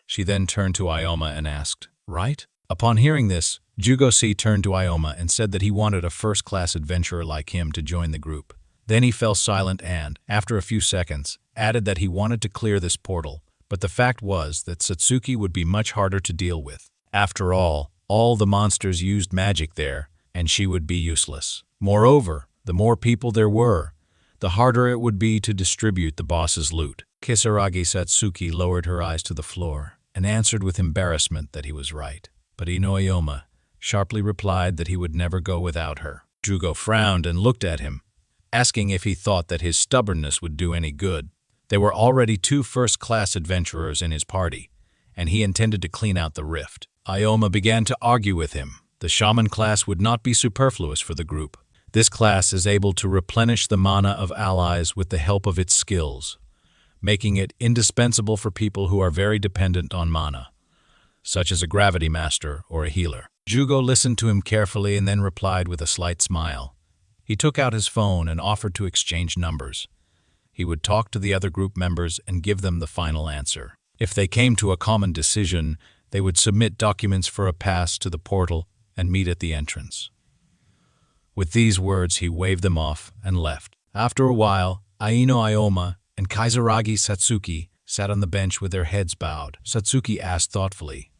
She then turned to Ikoma and asked, "Right?" Upon hearing this, Jugosi turned to Ikoma and said that he wanted a first-class adventurer like him to join the group. Then he fell silent and, after a few seconds, added that he wanted to clear this portal, but the fact was that Satsuki would be much harder to deal with. After all the monsters used magic there, and she would be useless. Moreover, the more people there were, the harder it would be to distribute the boss's loot. Kisaragi Satsuki lowered her eyes to the floor and answered with embarrassment that he was right. But Ikoma sharply replied that he would never go without her. Jugo frowned and looked at him, asking if he thought that his stubbornness would do any good. There were already 2 first-class adventurers in his party, and he intended to clean out the rift. Ikoma began to argue with him. The shaman class would not be superfluous for the group. This class is able to replenish the mana of allies with the help of its skills, making it indispensable for people who are very dependent on mana, such as a gravity master or a healer. Jugo listened to him carefully and then replied with a slight smile. He took out his phone and offered to exchange numbers. He would talk to the other group members and give them the final answer. If they came to a common decision, they would submit documents for a pass to the portal and meet at the entrance. With these words, he waved them off and left. After a while, Ikoma and Kizaragi Satsuki sat on the bench with their heads bowed. Satsuki asked thoughtfully,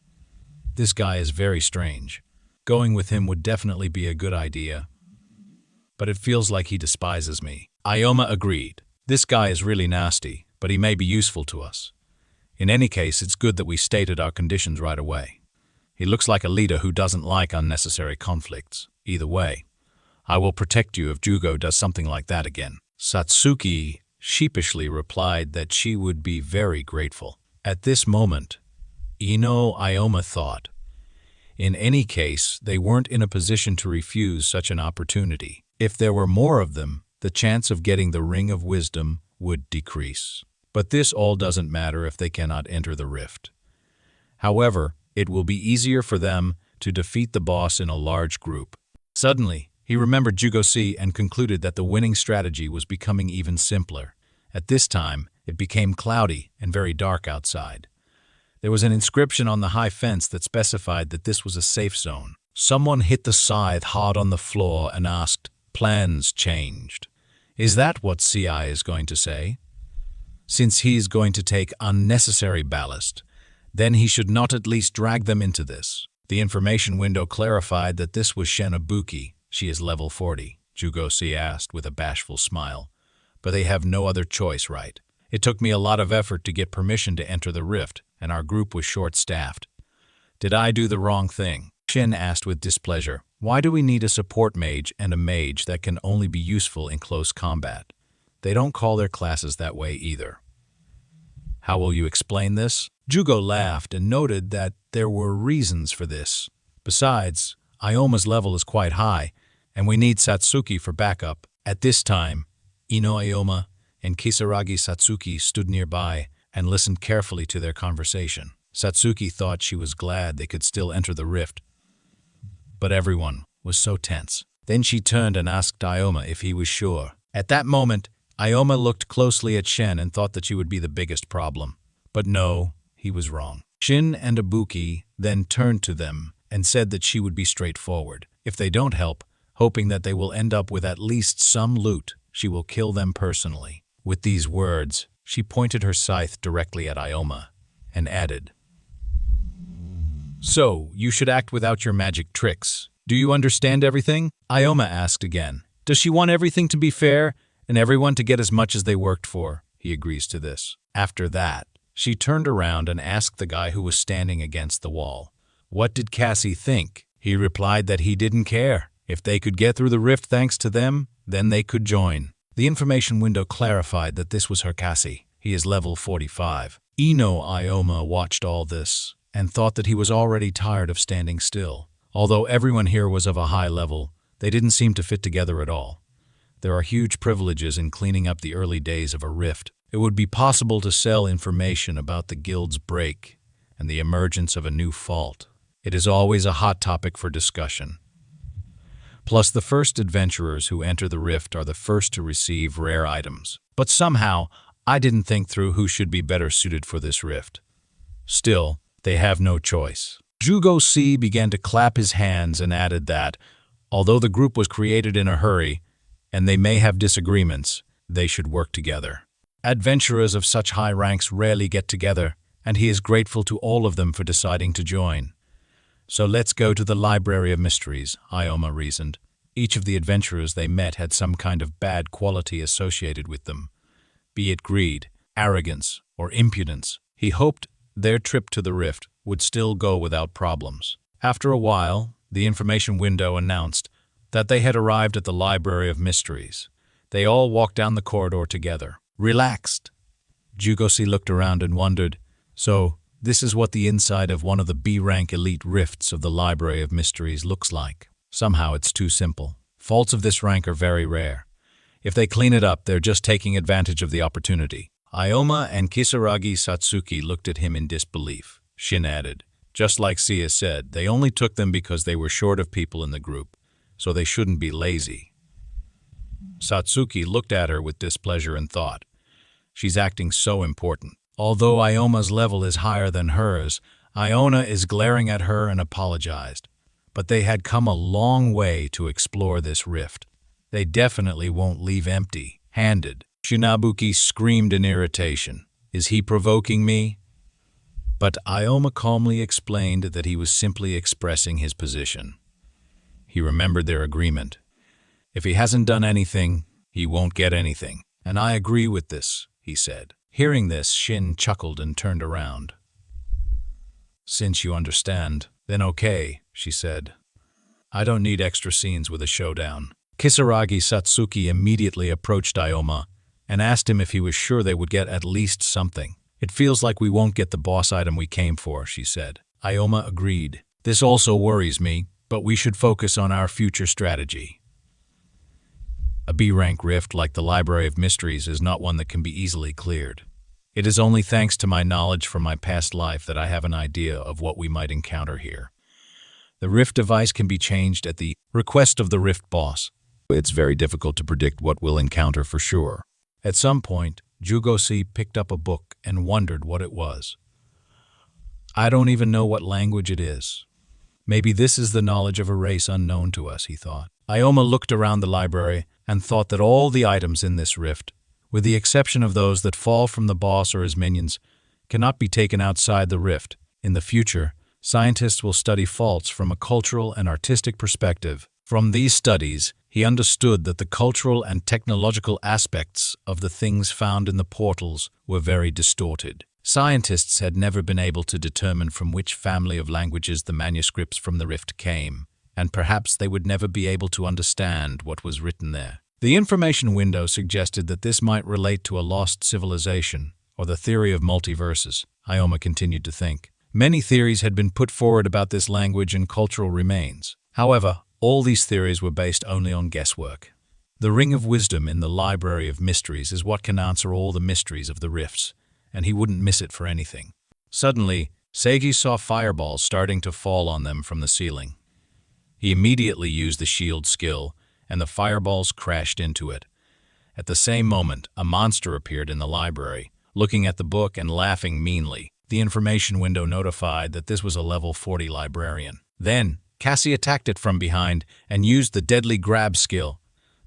"This guy is very strange. Going with him would definitely be a good idea, but it feels like he despises me." Ikoma agreed. "This guy is really nasty, but he may be useful to us. In any case, it's good that we stated our conditions right away. He looks like a leader who doesn't like unnecessary conflicts. Either way, I will protect you if Jugo does something like that again." Satsuki sheepishly replied that she would be very grateful. At this moment, Ikoma thought, in any case, they weren't in a position to refuse such an opportunity. If there were more of them, the chance of getting the Ring of Wisdom would decrease. But this all doesn't matter if they cannot enter the rift. However, it will be easier for them to defeat the boss in a large group. Suddenly, he remembered Jugosi and concluded that the winning strategy was becoming even simpler. At this time, it became cloudy and very dark outside. There was an inscription on the high fence that specified that this was a safe zone. Someone hit the scythe hard on the floor and asked, "Plans changed. Is that what CI is going to say? Since he is going to take unnecessary ballast, then he should not at least drag them into this." The information window clarified that this was Shinabuki. "She is level 40, Jugosi asked with a bashful smile. "But they have no other choice, right? It took me a lot of effort to get permission to enter the rift, and our group was short-staffed. Did I do the wrong thing?" Shin asked with displeasure. "Why do we need a support mage and a mage that can only be useful in close combat? They don't call their classes that way either." "How will you explain this?" Jugo laughed and noted that there were reasons for this. "Besides, Ioma's level is quite high, and we need Satsuki for backup. At this time, Ioma and Kisaragi Satsuki stood nearby and listened carefully to their conversation. Satsuki thought she was glad they could still enter the rift, but everyone was so tense. Then she turned and asked Ioma if he was sure. At that moment, Ioma looked closely at Shin and thought that she would be the biggest problem. But no, he was wrong. Shin and Ibuki then turned to them and said that she would be straightforward. If they don't help, hoping that they will end up with at least some loot, she will kill them personally. With these words, she pointed her scythe directly at Ioma and added, "So, you should act without your magic tricks. Do you understand everything?" Ioma asked again. Does she want everything to be fair and everyone to get as much as they worked for? He agrees to this. After that, she turned around and asked the guy who was standing against the wall, "What did Cassie think?" He replied that he didn't care. If they could get through the rift thanks to them, then they could join. The information window clarified that this was her Cassie. He is level 45. Ioma watched all this and thought that he was already tired of standing still. Although everyone here was of a high level, they didn't seem to fit together at all. There are huge privileges in cleaning up the early days of a rift. It would be possible to sell information about the guild's break and the emergence of a new fault. It is always a hot topic for discussion. Plus, the first adventurers who enter the rift are the first to receive rare items. But somehow, I didn't think through who should be better suited for this rift. Still, they have no choice. Jugo-si began to clap his hands and added that, although the group was created in a hurry, and they may have disagreements, they should work together. Adventurers of such high ranks rarely get together, and he is grateful to all of them for deciding to join. So let's go to the Library of Mysteries, Ioma reasoned. Each of the adventurers they met had some kind of bad quality associated with them, be it greed, arrogance, or impudence. He hoped their trip to the rift would still go without problems. After a while, the information window announced that they had arrived at the Library of Mysteries. They all walked down the corridor together, relaxed. Jugo-si looked around and wondered, so this is what the inside of one of the B-rank elite rifts of the Library of Mysteries looks like. Somehow it's too simple. Faults of this rank are very rare. If they clean it up, they're just taking advantage of the opportunity. Ioma and Kisaragi Satsuki looked at him in disbelief. Shin added, just like Sia said, they only took them because they were short of people in the group, so they shouldn't be lazy. Satsuki looked at her with displeasure and thought, she's acting so important. Although Ioma's level is higher than hers, Iona is glaring at her and apologized. But they had come a long way to explore this rift. They definitely won't leave empty-handed. Shinabuki screamed in irritation. Is he provoking me? But Ioma calmly explained that he was simply expressing his position. He remembered their agreement. If he hasn't done anything, he won't get anything. And I agree with this, he said. Hearing this, Shin chuckled and turned around. Since you understand, then okay, she said. I don't need extra scenes with a showdown. Kisaragi Satsuki immediately approached Ioma and asked him if he was sure they would get at least something. It feels like we won't get the boss item we came for, she said. Ioma agreed. This also worries me, but we should focus on our future strategy. A B-rank rift like the Library of Mysteries is not one that can be easily cleared. It is only thanks to my knowledge from my past life that I have an idea of what we might encounter here. The rift device can be changed at the request of the rift boss. It's very difficult to predict what we'll encounter for sure. At some point, Jugo-si picked up a book and wondered what it was. I don't even know what language it is. Maybe this is the knowledge of a race unknown to us, he thought. Ioma looked around the library and thought that all the items in this rift, with the exception of those that fall from the boss or his minions, cannot be taken outside the rift. In the future, scientists will study faults from a cultural and artistic perspective. From these studies, he understood that the cultural and technological aspects of the things found in the portals were very distorted. Scientists had never been able to determine from which family of languages the manuscripts from the rift came, and perhaps they would never be able to understand what was written there. The information window suggested that this might relate to a lost civilization, or the theory of multiverses. Ioma continued to think. Many theories had been put forward about this language and cultural remains. However, all these theories were based only on guesswork. The ring of wisdom in the library of mysteries is what can answer all the mysteries of the rifts, and he wouldn't miss it for anything. Suddenly, Seiji saw fireballs starting to fall on them from the ceiling. He immediately used the shield skill, and the fireballs crashed into it. At the same moment, a monster appeared in the library, looking at the book and laughing meanly. The information window notified that this was a level 40 librarian. Then, Cassie attacked it from behind and used the deadly grab skill.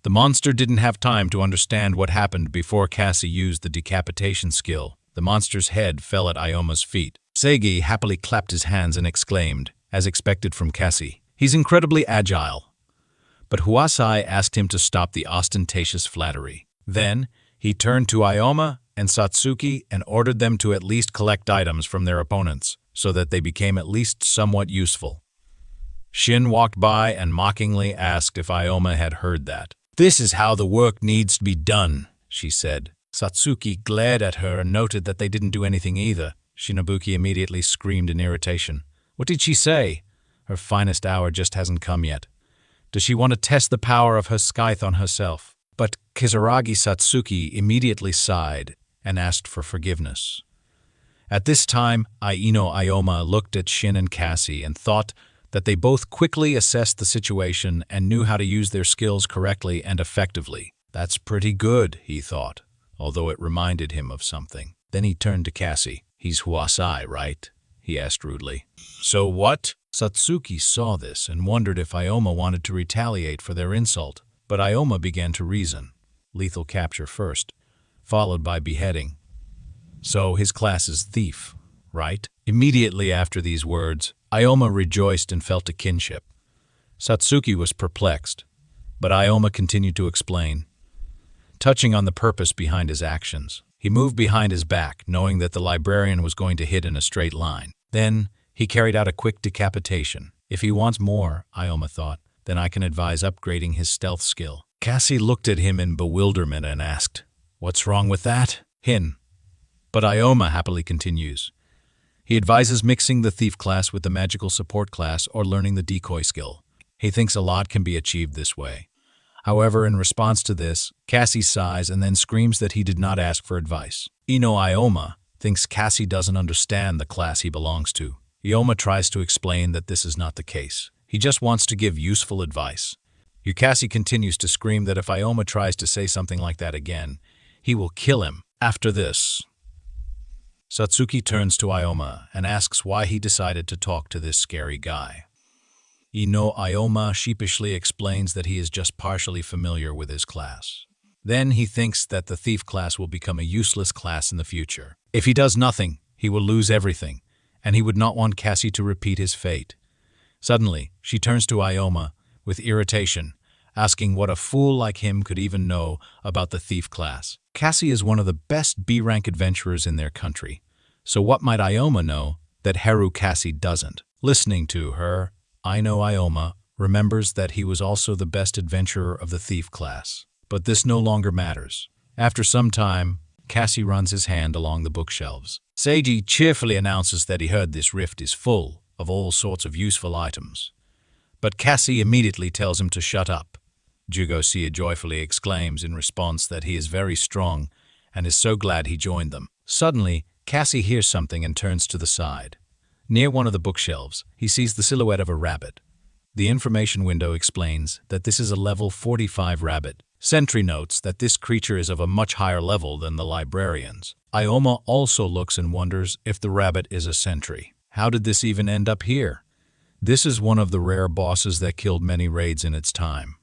The monster didn't have time to understand what happened before Cassie used the decapitation skill. The monster's head fell at Ioma's feet. Seiji happily clapped his hands and exclaimed, as expected from Cassie, "He's incredibly agile." But Huasai asked him to stop the ostentatious flattery. Then, he turned to Ioma and Satsuki and ordered them to at least collect items from their opponents, so that they became at least somewhat useful. Shin walked by and mockingly asked if Ioma had heard that. "This is how the work needs to be done," she said. Satsuki glared at her and noted that they didn't do anything either. Shinobuki immediately screamed in irritation. What did she say? Her finest hour just hasn't come yet. Does she want to test the power of her scythe on herself? But Kizaragi Satsuki immediately sighed and asked for forgiveness. At this time, Aino Ioma looked at Shin and Cassie and thought that they both quickly assessed the situation and knew how to use their skills correctly and effectively. That's pretty good, he thought, although it reminded him of something. Then he turned to Cassie. "He's Huasai, right?" he asked rudely. "So what?" Satsuki saw this and wondered if Ioma wanted to retaliate for their insult. But Ioma began to reason. Lethal capture first, followed by beheading. So his class is thief, right? Immediately after these words, Ioma rejoiced and felt a kinship. Satsuki was perplexed, but Ioma continued to explain, touching on the purpose behind his actions. He moved behind his back, knowing that the librarian was going to hit in a straight line. Then, he carried out a quick decapitation. If he wants more, Ioma thought, then I can advise upgrading his stealth skill. Cassie looked at him in bewilderment and asked, "What's wrong with that?" But Ioma happily continues. He advises mixing the thief class with the magical support class or learning the decoy skill. He thinks a lot can be achieved this way. However, in response to this, Cassie sighs and then screams that he did not ask for advice. Ino Ioma thinks Cassie doesn't understand the class he belongs to. Ioma tries to explain that this is not the case. He just wants to give useful advice. Cassie continues to scream that if Ioma tries to say something like that again, he will kill him. After this, Satsuki turns to Ioma and asks why he decided to talk to this scary guy. Ino Ioma sheepishly explains that he is just partially familiar with his class. Then he thinks that the thief class will become a useless class in the future. If he does nothing, he will lose everything, and he would not want Cassie to repeat his fate. Suddenly, she turns to Ioma with irritation, asking what a fool like him could even know about the thief class. Cassie is one of the best B-rank adventurers in their country, so what might Ioma know that Haru Cassie doesn't? Listening to her, Ino Ioma remembers that he was also the best adventurer of the thief class. But this no longer matters. After some time, Cassie runs his hand along the bookshelves. Seiji cheerfully announces that he heard this rift is full of all sorts of useful items. But Cassie immediately tells him to shut up. Jugosia joyfully exclaims in response that he is very strong and is so glad he joined them. Suddenly, Cassie hears something and turns to the side. Near one of the bookshelves, he sees the silhouette of a rabbit. The information window explains that this is a level 45 rabbit. Sentry notes that this creature is of a much higher level than the librarians. Ioma also looks and wonders if the rabbit is a sentry. How did this even end up here? This is one of the rare bosses that killed many raids in its time.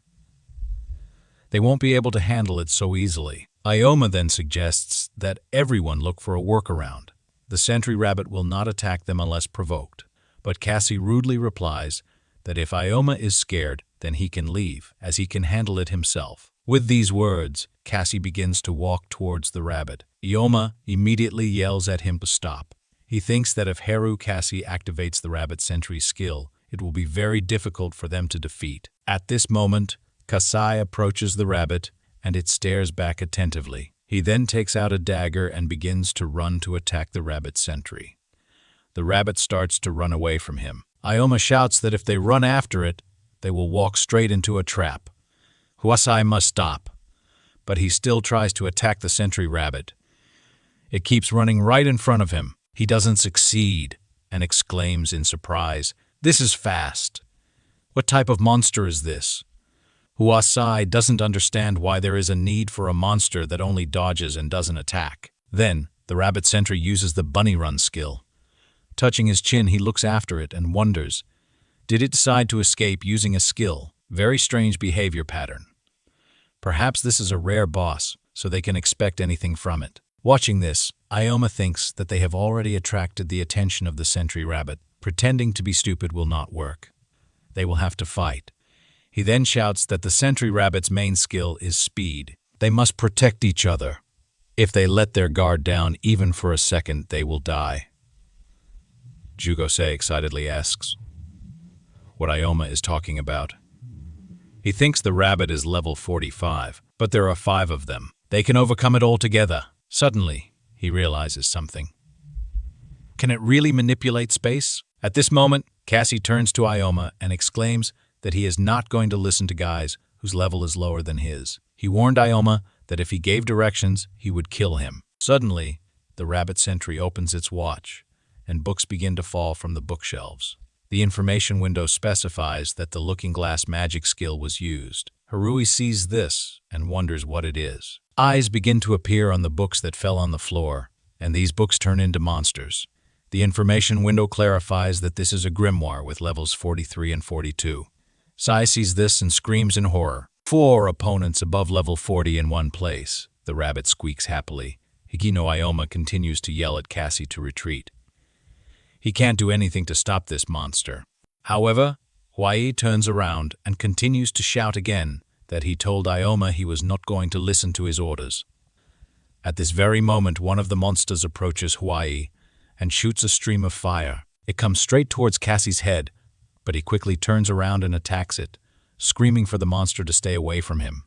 They won't be able to handle it so easily. Ioma then suggests that everyone look for a workaround. The sentry rabbit will not attack them unless provoked, but Cassie rudely replies that if Ioma is scared, then he can leave, as he can handle it himself. With these words, Cassie begins to walk towards the rabbit. Ioma immediately yells at him to stop. He thinks that if Haru Cassie activates the rabbit sentry skill, it will be very difficult for them to defeat. At this moment, Kasai approaches the rabbit, and it stares back attentively. He then takes out a dagger and begins to run to attack the rabbit sentry. The rabbit starts to run away from him. Ioma shouts that if they run after it, they will walk straight into a trap. Huasai must stop, but he still tries to attack the sentry rabbit. It keeps running right in front of him. He doesn't succeed and exclaims in surprise, "This is fast. What type of monster is this?" Huasai doesn't understand why there is a need for a monster that only dodges and doesn't attack. Then, the rabbit sentry uses the bunny run skill. Touching his chin, he looks after it and wonders, did it decide to escape using a skill? Very strange behavior pattern. Perhaps this is a rare boss, so they can expect anything from it. Watching this, Ikoma thinks that they have already attracted the attention of the sentry rabbit. Pretending to be stupid will not work. They will have to fight. He then shouts that the sentry rabbit's main skill is speed. They must protect each other. If they let their guard down even for a second, they will die. Jugose excitedly asks what Ikoma is talking about. He thinks the rabbit is level 45, but there are 5 of them. They can overcome it all together. Suddenly, he realizes something. Can it really manipulate space? At this moment, Cassie turns to Ikoma and exclaims that he is not going to listen to guys whose level is lower than his. He warned Ikoma that if he gave directions, he would kill him. Suddenly, the rabbit sentry opens its watch, and books begin to fall from the bookshelves. The information window specifies that the looking glass magic skill was used. Harui sees this and wonders what it is. Eyes begin to appear on the books that fell on the floor, and these books turn into monsters. The information window clarifies that this is a grimoire with levels 43 and 42. Sai sees this and screams in horror. 4 opponents above level 40 in one place. The rabbit squeaks happily. Higino Ikoma continues to yell at Cassie to retreat. He can't do anything to stop this monster. However, Huai turns around and continues to shout again that he told Ikoma he was not going to listen to his orders. At this very moment, one of the monsters approaches Huai and shoots a stream of fire. It comes straight towards Cassie's head, but he quickly turns around and attacks it, screaming for the monster to stay away from him.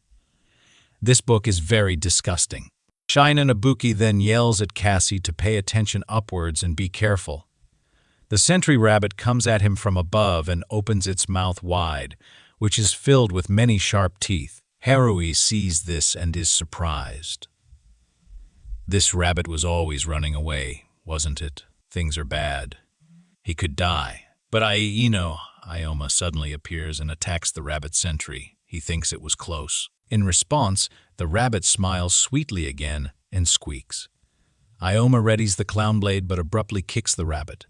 This book is very disgusting. Shine and Ibuki then yells at Cassie to pay attention upwards and be careful. The sentry rabbit comes at him from above and opens its mouth wide, which is filled with many sharp teeth. Harui sees this and is surprised. This rabbit was always running away, wasn't it? Things are bad. He could die. But Ikoma suddenly appears and attacks the rabbit sentry. He thinks it was close. In response, the rabbit smiles sweetly again and squeaks. Ikoma readies the clown blade but abruptly kicks the rabbit.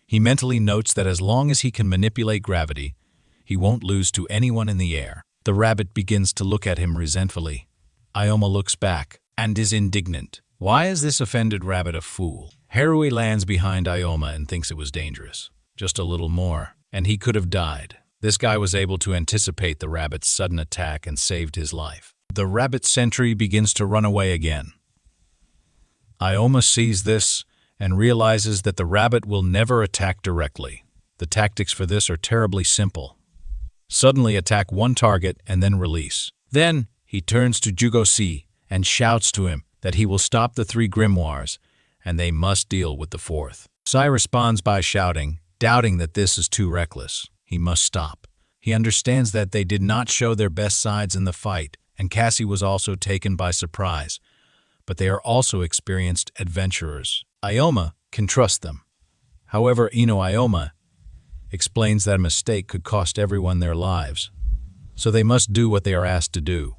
He mentally notes that as long as he can manipulate gravity, he won't lose to anyone in the air. The rabbit begins to look at him resentfully. Ikoma looks back and is indignant. Why is this offended rabbit a fool? Harui lands behind Ikoma and thinks it was dangerous. Just a little more, and he could have died. This guy was able to anticipate the rabbit's sudden attack and saved his life. The rabbit sentry begins to run away again. Ikoma sees this and realizes that the rabbit will never attack directly. The tactics for this are terribly simple. Suddenly attack one target and then release. Then he turns to Jugose and shouts to him that he will stop the 3 grimoires and they must deal with the 4th. Sai responds by shouting, doubting that this is too reckless. He must stop. He understands that they did not show their best sides in the fight, and Cassie was also taken by surprise. But they are also experienced adventurers. Ikoma can trust them. However, Ikoma explains that a mistake could cost everyone their lives, so they must do what they are asked to do.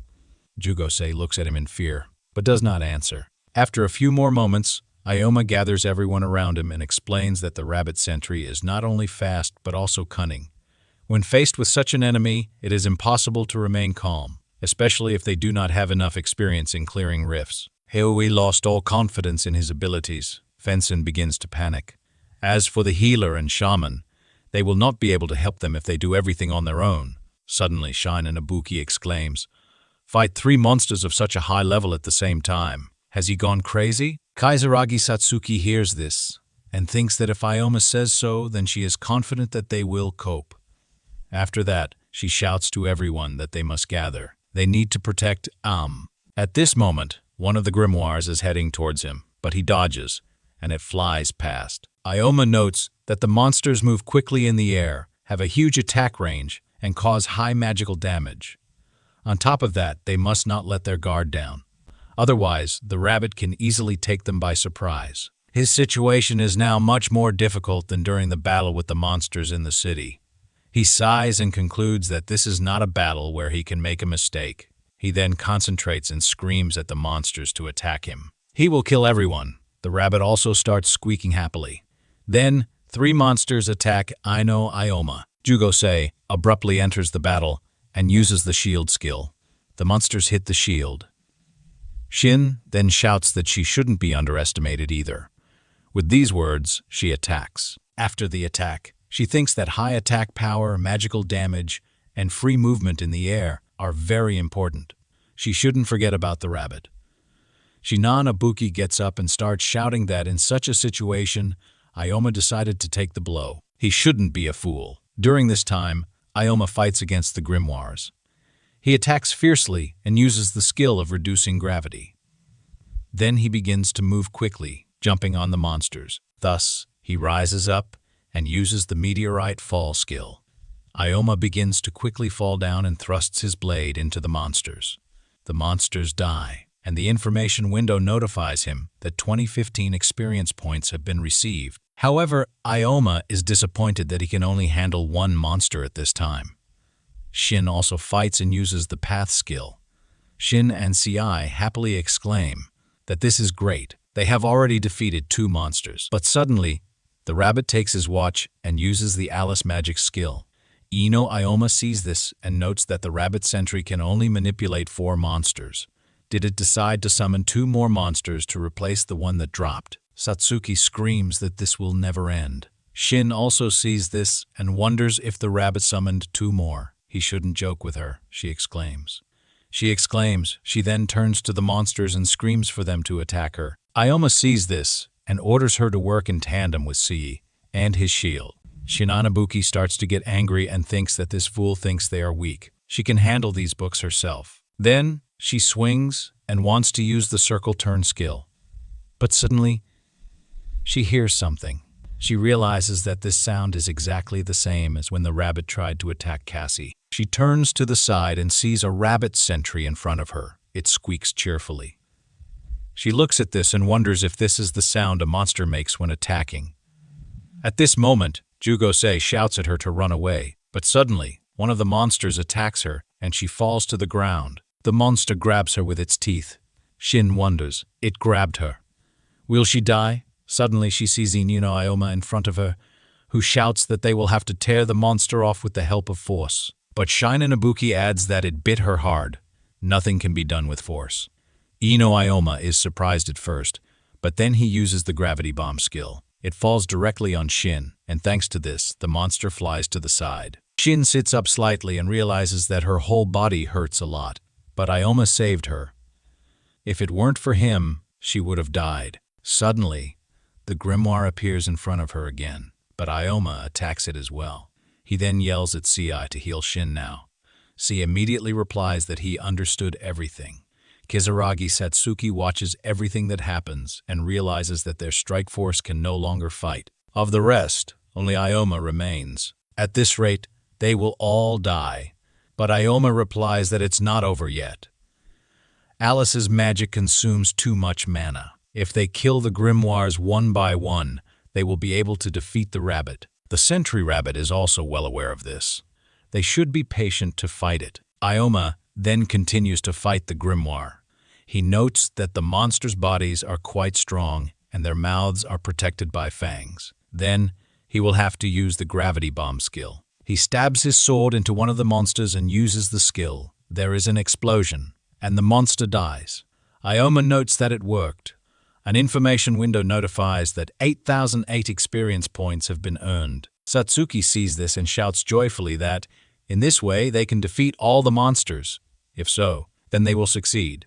Jugose looks at him in fear, but does not answer. After a few more moments, Ikoma gathers everyone around him and explains that the rabbit sentry is not only fast but also cunning. When faced with such an enemy, it is impossible to remain calm, especially if they do not have enough experience in clearing rifts. Harui lost all confidence in his abilities. Fenson begins to panic. As for the healer and shaman, they will not be able to help them if they do everything on their own. Suddenly, Shine and Ibuki exclaims, "Fight 3 monsters of such a high level at the same time. Has he gone crazy?" Kaizuragi Satsuki hears this and thinks that if Ikoma says so, then she is confident that they will cope. After that, she shouts to everyone that they must gather. They need to protect At this moment, one of the grimoires is heading towards him, but he dodges, and it flies past. Ikoma notes that the monsters move quickly in the air, have a huge attack range, and cause high magical damage. On top of that, they must not let their guard down. Otherwise, the rabbit can easily take them by surprise. His situation is now much more difficult than during the battle with the monsters in the city. He sighs and concludes that this is not a battle where he can make a mistake. He then concentrates and screams at the monsters to attack him. He will kill everyone. The rabbit also starts squeaking happily. Then, 3 monsters attack Ikoma. Jugosei abruptly enters the battle and uses the shield skill. The monsters hit the shield. Shin then shouts that she shouldn't be underestimated either. With these words, she attacks. After the attack, she thinks that high attack power, magical damage, and free movement in the air are very important. She shouldn't forget about the rabbit. Shinanabuki gets up and starts shouting that in such a situation, Ikoma decided to take the blow. He shouldn't be a fool. During this time, Ikoma fights against the grimoires. He attacks fiercely and uses the skill of reducing gravity. Then he begins to move quickly, jumping on the monsters. Thus, he rises up and uses the meteorite fall skill. Ikoma begins to quickly fall down and thrusts his blade into the monsters. The monsters die, and the information window notifies him that 2015 experience points have been received. However, Ikoma is disappointed that he can only handle 1 monster at this time. Shin also fights and uses the path skill. Shin and CI happily exclaim that this is great. They have already defeated 2 monsters. But suddenly, the rabbit takes his watch and uses the Alice magic skill. Ikoma sees this and notes that the rabbit sentry can only manipulate 4 monsters. Did it decide to summon 2 more monsters to replace the one that dropped? Satsuki screams that this will never end. Shin also sees this and wonders if the rabbit summoned 2 more. He shouldn't joke with her, she exclaims. She then turns to the monsters and screams for them to attack her. Ikoma sees this and orders her to work in tandem with Sei and his shield. Shinanabuki starts to get angry and thinks that this fool thinks they are weak. She can handle these books herself. Then, she swings and wants to use the circle turn skill. But suddenly, she hears something. She realizes that this sound is exactly the same as when the rabbit tried to attack Cassie. She turns to the side and sees a rabbit sentry in front of her. It squeaks cheerfully. She looks at this and wonders if this is the sound a monster makes when attacking. At this moment, Jugosei shouts at her to run away, but suddenly, one of the monsters attacks her and she falls to the ground. The monster grabs her with its teeth. Shin wonders. It grabbed her. Will she die? Suddenly she sees Ikoma in front of her, who shouts that they will have to tear the monster off with the help of force. But Shinanabuki adds that it bit her hard. Nothing can be done with force. Ikoma is surprised at first, but then he uses the gravity bomb skill. It falls directly on Shin, and thanks to this, the monster flies to the side. Shin sits up slightly and realizes that her whole body hurts a lot, but Ikoma saved her. If it weren't for him, she would have died. Suddenly, the grimoire appears in front of her again, but Ikoma attacks it as well. He then yells at Sei to heal Shin now. Sei immediately replies that he understood everything. Kizaragi Satsuki watches everything that happens and realizes that their strike force can no longer fight. Of the rest, only Ikoma remains. At this rate, they will all die. But Ikoma replies that it's not over yet. Alice's magic consumes too much mana. If they kill the grimoires one by one, they will be able to defeat the rabbit. The sentry rabbit is also well aware of this. They should be patient to fight it. Ikoma then continues to fight the grimoire. He notes that the monsters' bodies are quite strong and their mouths are protected by fangs. Then, he will have to use the gravity bomb skill. He stabs his sword into one of the monsters and uses the skill. There is an explosion, and the monster dies. Ikoma notes that it worked. An information window notifies that 8,008 experience points have been earned. Satsuki sees this and shouts joyfully that, in this way, they can defeat all the monsters. If so, then they will succeed.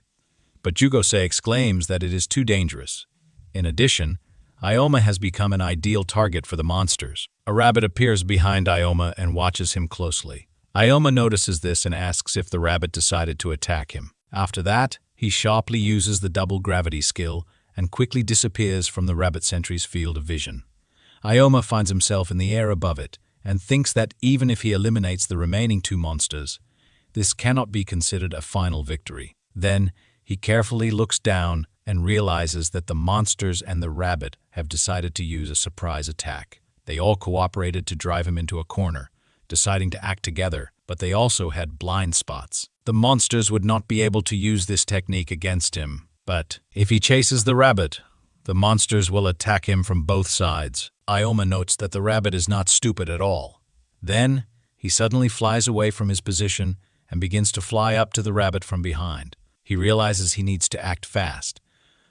But Jugosei exclaims that it is too dangerous. In addition, Ikoma has become an ideal target for the monsters. A rabbit appears behind Ikoma and watches him closely. Ikoma notices this and asks if the rabbit decided to attack him. After that, he sharply uses the double gravity skill and quickly disappears from the rabbit sentry's field of vision. Ikoma finds himself in the air above it and thinks that even if he eliminates the remaining 2 monsters, This cannot be considered a final victory. Then, he carefully looks down and realizes that the monsters and the rabbit have decided to use a surprise attack. They all cooperated to drive him into a corner, deciding to act together, but they also had blind spots. The monsters would not be able to use this technique against him, but if he chases the rabbit, the monsters will attack him from both sides. Ikoma notes that the rabbit is not stupid at all. Then, he suddenly flies away from his position and begins to fly up to the rabbit from behind. He realizes he needs to act fast,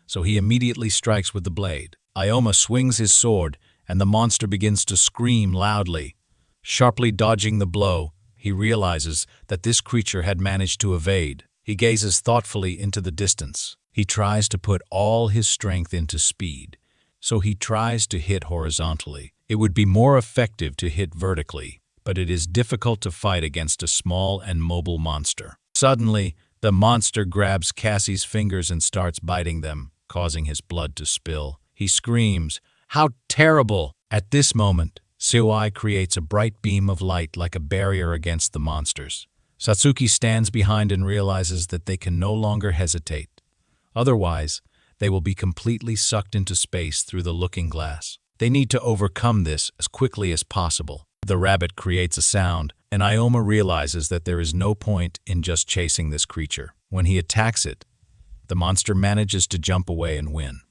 so he immediately strikes with the blade. Ikoma swings his sword, and the monster begins to scream loudly. Sharply dodging the blow, he realizes that this creature had managed to evade. He gazes thoughtfully into the distance. He tries to put all his strength into speed, so he tries to hit horizontally. It would be more effective to hit vertically, but it is difficult to fight against a small and mobile monster. Suddenly, the monster grabs Cassie's fingers and starts biting them, causing his blood to spill. He screams, "How terrible!" At this moment, Satsuki creates a bright beam of light like a barrier against the monsters. Satsuki stands behind and realizes that they can no longer hesitate. Otherwise, they will be completely sucked into space through the looking glass. They need to overcome this as quickly as possible. The rabbit creates a sound, and Ikoma realizes that there is no point in just chasing this creature. When he attacks it, the monster manages to jump away and win.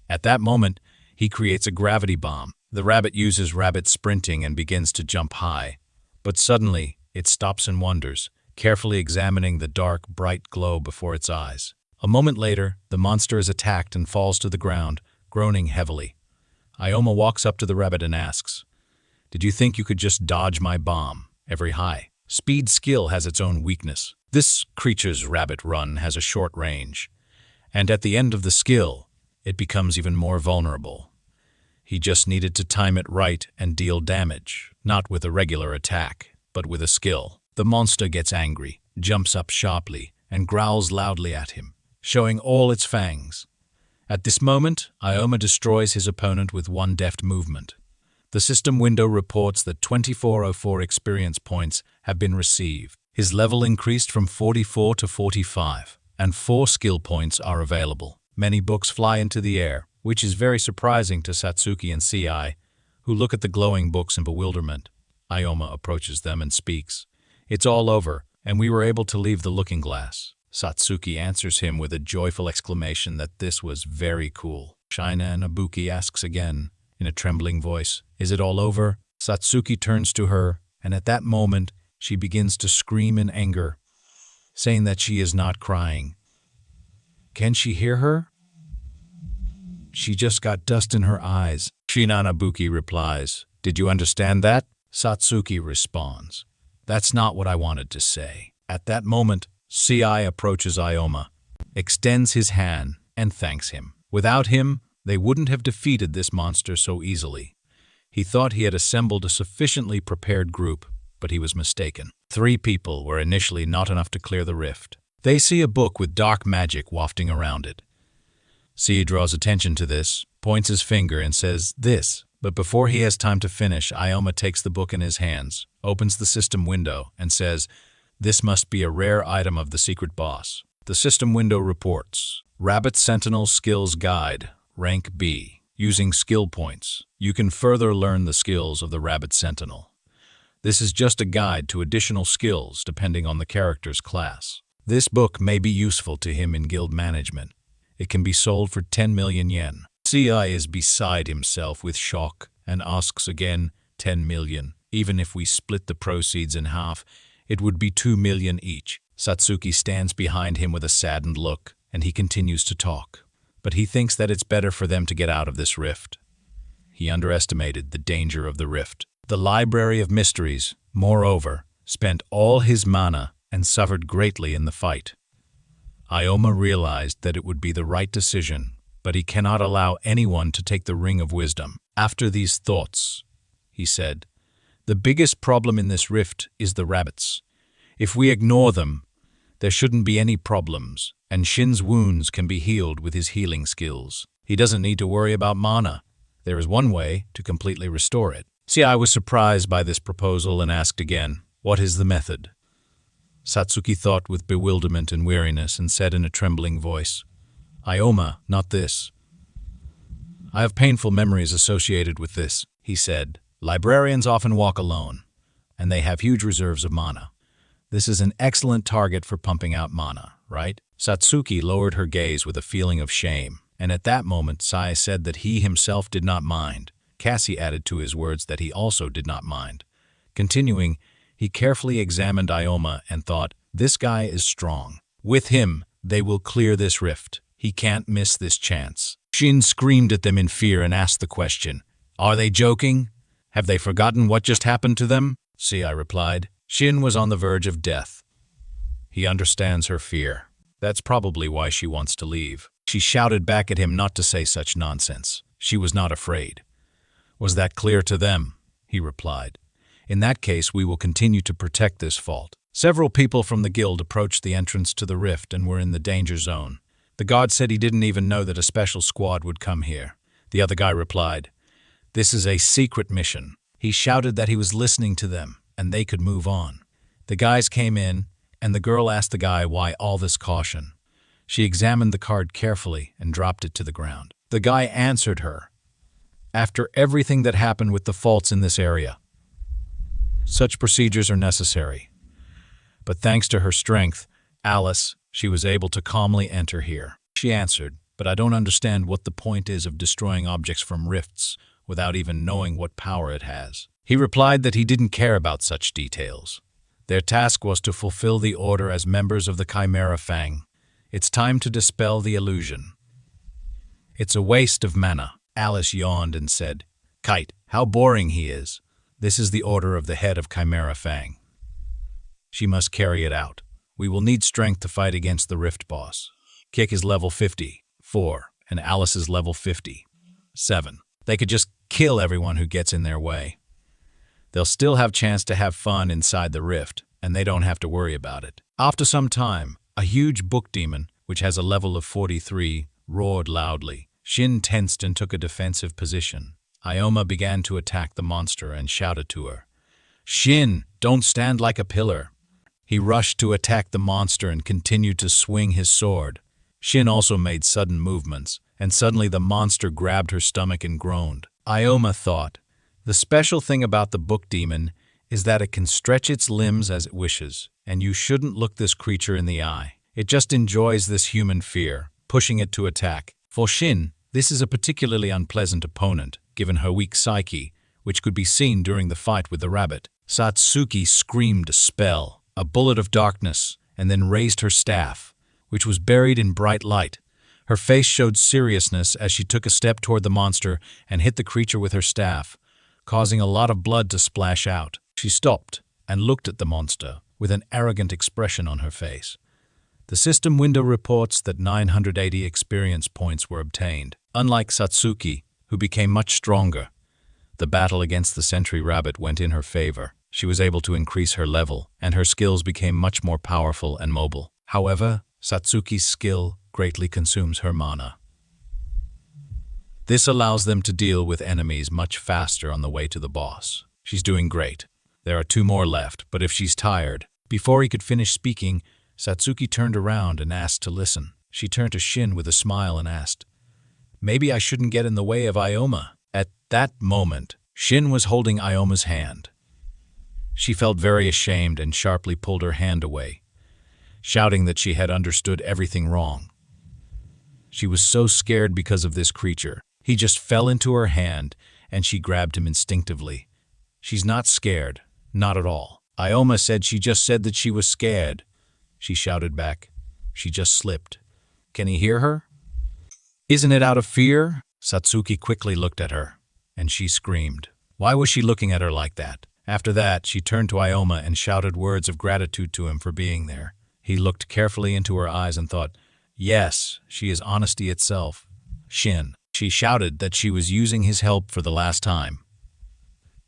At that moment, he creates a gravity bomb. The rabbit uses rabbit sprinting and begins to jump high, but suddenly it stops and wonders, carefully examining the dark, bright glow before its eyes. A moment later, the monster is attacked and falls to the ground, groaning heavily. Ikoma walks up to the rabbit and asks, "Did you think you could just dodge my bomb?" Every high speed skill has its own weakness. This creature's rabbit run has a short range, and at the end of the skill, it becomes even more vulnerable. He just needed to time it right and deal damage, not with a regular attack, but with a skill. The monster gets angry, jumps up sharply, and growls loudly at him, showing all its fangs. At this moment, Ikoma destroys his opponent with one deft movement. The system window reports that 2404 experience points have been received. His level increased from 44 to 45, and 4 skill points are available. Many books fly into the air, which is very surprising to Satsuki and CI, who look at the glowing books in bewilderment. Ikoma approaches them and speaks. "It's all over, and we were able to leave the looking glass." Satsuki answers him with a joyful exclamation that this was very cool. Shina and Ibuki asks again, in a trembling voice, "Is it all over?" Satsuki turns to her, and at that moment, she begins to scream in anger, saying that she is not crying. Can she hear her? She just got dust in her eyes. Shina and Ibuki replies, "Did you understand that?" Satsuki responds, "That's not what I wanted to say." At that moment, CI approaches Ikoma, extends his hand, and thanks him. Without him, they wouldn't have defeated this monster so easily. He thought he had assembled a sufficiently prepared group, but he was mistaken. 3 people were initially not enough to clear the rift. They see a book with dark magic wafting around it. C draws attention to this, points his finger and says, "This." But before he has time to finish, Ikoma takes the book in his hands, opens the system window, and says, "This must be a rare item of the secret boss." The system window reports, Rabbit Sentinel Skills Guide, Rank B. Using skill points, you can further learn the skills of the Rabbit Sentinel. This is just a guide to additional skills depending on the character's class. This book may be useful to him in guild management. It can be sold for 10 million yen. CI is beside himself with shock and asks again, 10 million. Even if we split the proceeds in half, it would be 2 million each. Satsuki stands behind him with a saddened look, and he continues to talk. But he thinks that it's better for them to get out of this rift. He underestimated the danger of the rift. The Library of Mysteries, moreover, spent all his mana and suffered greatly in the fight. Ikoma realized that it would be the right decision, but he cannot allow anyone to take the Ring of Wisdom. After these thoughts, he said, "The biggest problem in this rift is the rabbits. If we ignore them, there shouldn't be any problems, and Shin's wounds can be healed with his healing skills. He doesn't need to worry about mana. There is one way to completely restore it." See, I was surprised by this proposal and asked again, "What is the method?" Satsuki thought with bewilderment and weariness and said in a trembling voice, "Ioma, not this." "I have painful memories associated with this," he said. "Librarians often walk alone, and they have huge reserves of mana. This is an excellent target for pumping out mana, right?" Satsuki lowered her gaze with a feeling of shame, and at that moment Sai said that he himself did not mind. Cassie added to his words that he also did not mind. Continuing, he carefully examined Ioma and thought, "This guy is strong. With him, they will clear this rift. He can't miss this chance." Shin screamed at them in fear and asked the question, "Are they joking? Have they forgotten what just happened to them?" I replied. Shin was on the verge of death. He understands her fear. That's probably why she wants to leave. She shouted back at him not to say such nonsense. She was not afraid. "Was that clear to them?" he replied. "In that case, we will continue to protect this vault." Several people from the guild approached the entrance to the rift and were in the danger zone. The guard said he didn't even know that a special squad would come here. The other guy replied, "This is a secret mission." He shouted that he was listening to them and they could move on. The guys came in, and the girl asked the guy why all this caution. She examined the card carefully and dropped it to the ground. The guy answered her, "After everything that happened with the faults in this area, such procedures are necessary. But thanks to her strength, Alice, she was able to calmly enter here." She answered, "But I don't understand what the point is of destroying objects from rifts without even knowing what power it has." He replied that he didn't care about such details. Their task was to fulfill the order as members of the Chimera Fang. It's time to dispel the illusion. "It's a waste of mana." Alice yawned and said, "Kite, how boring he is. This is the order of the head of Chimera Fang. She must carry it out. We will need strength to fight against the Rift boss. Kick is level 54, and Alice is level 57. They could just kill everyone who gets in their way. They'll still have chance to have fun inside the rift, and they don't have to worry about it." After some time, a huge book demon, which has a level of 43, roared loudly. Shin tensed and took a defensive position. Ioma began to attack the monster and shouted to her, "Shin, don't stand like a pillar." He rushed to attack the monster and continued to swing his sword. Shin also made sudden movements, and suddenly the monster grabbed her stomach and groaned. Ioma thought, "The special thing about the book demon is that it can stretch its limbs as it wishes, and you shouldn't look this creature in the eye. It just enjoys this human fear, pushing it to attack." For Shin, this is a particularly unpleasant opponent, given her weak psyche, which could be seen during the fight with the rabbit. Satsuki screamed a spell, a bullet of darkness, and then raised her staff, which was buried in bright light. Her face showed seriousness as she took a step toward the monster and hit the creature with her staff, causing a lot of blood to splash out. She stopped and looked at the monster with an arrogant expression on her face. The system window reports that 980 experience points were obtained. Unlike Satsuki, who became much stronger, the battle against the sentry rabbit went in her favor. She was able to increase her level, and her skills became much more powerful and mobile. However, Satsuki's skill greatly consumes her mana. This allows them to deal with enemies much faster on the way to the boss. She's doing great. There are 2 more left, but if she's tired... Before he could finish speaking, Satsuki turned around and asked to listen. She turned to Shin with a smile and asked, "Maybe I shouldn't get in the way of Ioma." At that moment, Shin was holding Ioma's hand. She felt very ashamed and sharply pulled her hand away, shouting that she had understood everything wrong. She was so scared because of this creature. He just fell into her hand, and she grabbed him instinctively. "She's not scared, not at all." Ioma said she just said that she was scared. She shouted back, "She just slipped." Can he hear her? "Isn't it out of fear?" Satsuki quickly looked at her, and she screamed. Why was she looking at her like that? After that, she turned to Ioma and shouted words of gratitude to him for being there. He looked carefully into her eyes and thought, "Yes, she is honesty itself." Shin. She shouted that she was using his help for the last time.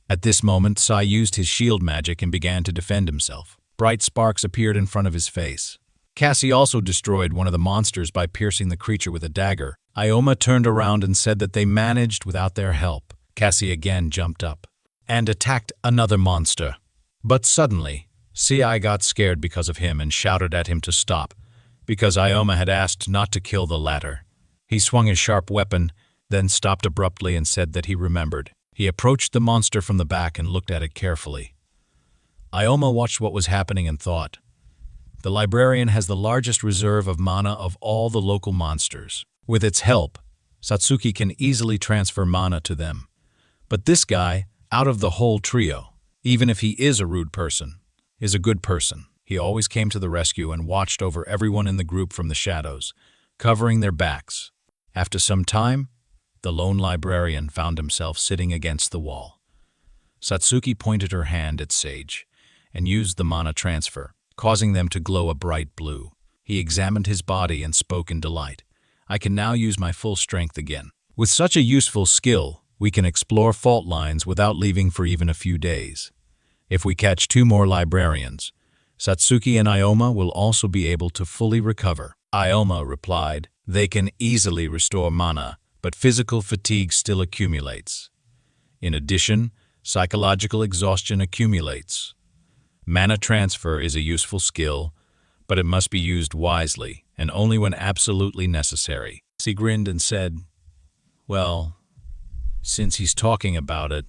At this moment, Sai used his shield magic and began to defend himself. Bright sparks appeared in front of his face. Cassie also destroyed one of the monsters by piercing the creature with a dagger. Ioma turned around and said that they managed without their help. Cassie again jumped up and attacked another monster. But suddenly, See, I got scared because of him and shouted at him to stop, because Ioma had asked not to kill the latter. He swung his sharp weapon, then stopped abruptly and said that he remembered. He approached the monster from the back and looked at it carefully. Ioma watched what was happening and thought, the librarian has the largest reserve of mana of all the local monsters. With its help, Satsuki can easily transfer mana to them. But this guy, out of the whole trio, even if he is a rude person, is a good person. He always came to the rescue and watched over everyone in the group from the shadows, covering their backs. After some time, the lone librarian found himself sitting against the wall. Satsuki pointed her hand at Sage and used the mana transfer, causing them to glow a bright blue. He examined his body and spoke in delight. I can now use my full strength again. With such a useful skill, we can explore fault lines without leaving for even a few days. If we catch 2 more librarians, Satsuki and Ioma will also be able to fully recover. Ioma replied, they can easily restore mana, but physical fatigue still accumulates. In addition, psychological exhaustion accumulates. Mana transfer is a useful skill, but it must be used wisely and only when absolutely necessary. He grinned and said, well, since he's talking about it,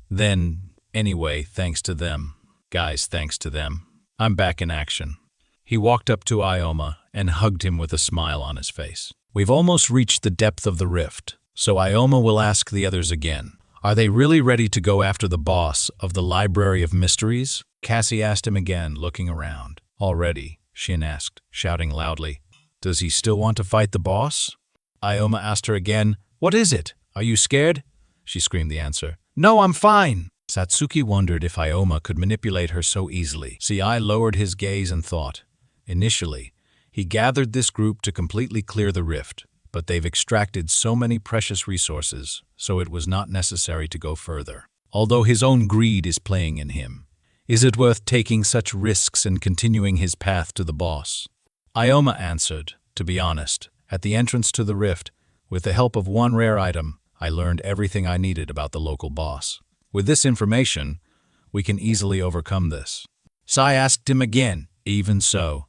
then anyway, thanks to them. Guys, thanks to them, I'm back in action. He walked up to Ioma and hugged him with a smile on his face. We've almost reached the depth of the rift, so Ioma will ask the others again. Are they really ready to go after the boss of the Library of Mysteries? Cassie asked him again, looking around. Already, Shin asked, shouting loudly. Does he still want to fight the boss? Ioma asked her again, what is it? Are you scared? She screamed the answer. No, I'm fine. Satsuki wondered if Ioma could manipulate her so easily. C.I. lowered his gaze and thought. Initially, he gathered this group to completely clear the rift, but they've extracted so many precious resources, so it was not necessary to go further. Although his own greed is playing in him, is it worth taking such risks and continuing his path to the boss? Ioma answered, to be honest, at the entrance to the rift, with the help of one rare item, I learned everything I needed about the local boss. With this information, we can easily overcome this. Sai asked him again, even so.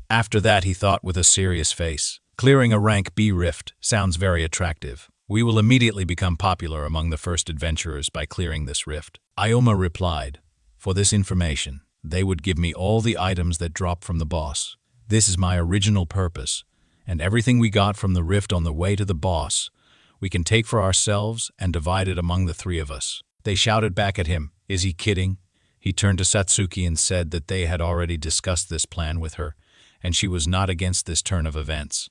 After that, he thought with a serious face, clearing a rank B rift sounds very attractive. We will immediately become popular among the first adventurers by clearing this rift. Ioma replied, for this information, they would give me all the items that drop from the boss. This is my original purpose, and everything we got from the rift on the way to the boss, we can take for ourselves and divide it among the 3 of us. They shouted back at him, is he kidding? He turned to Satsuki and said that they had already discussed this plan with her, and she was not against this turn of events.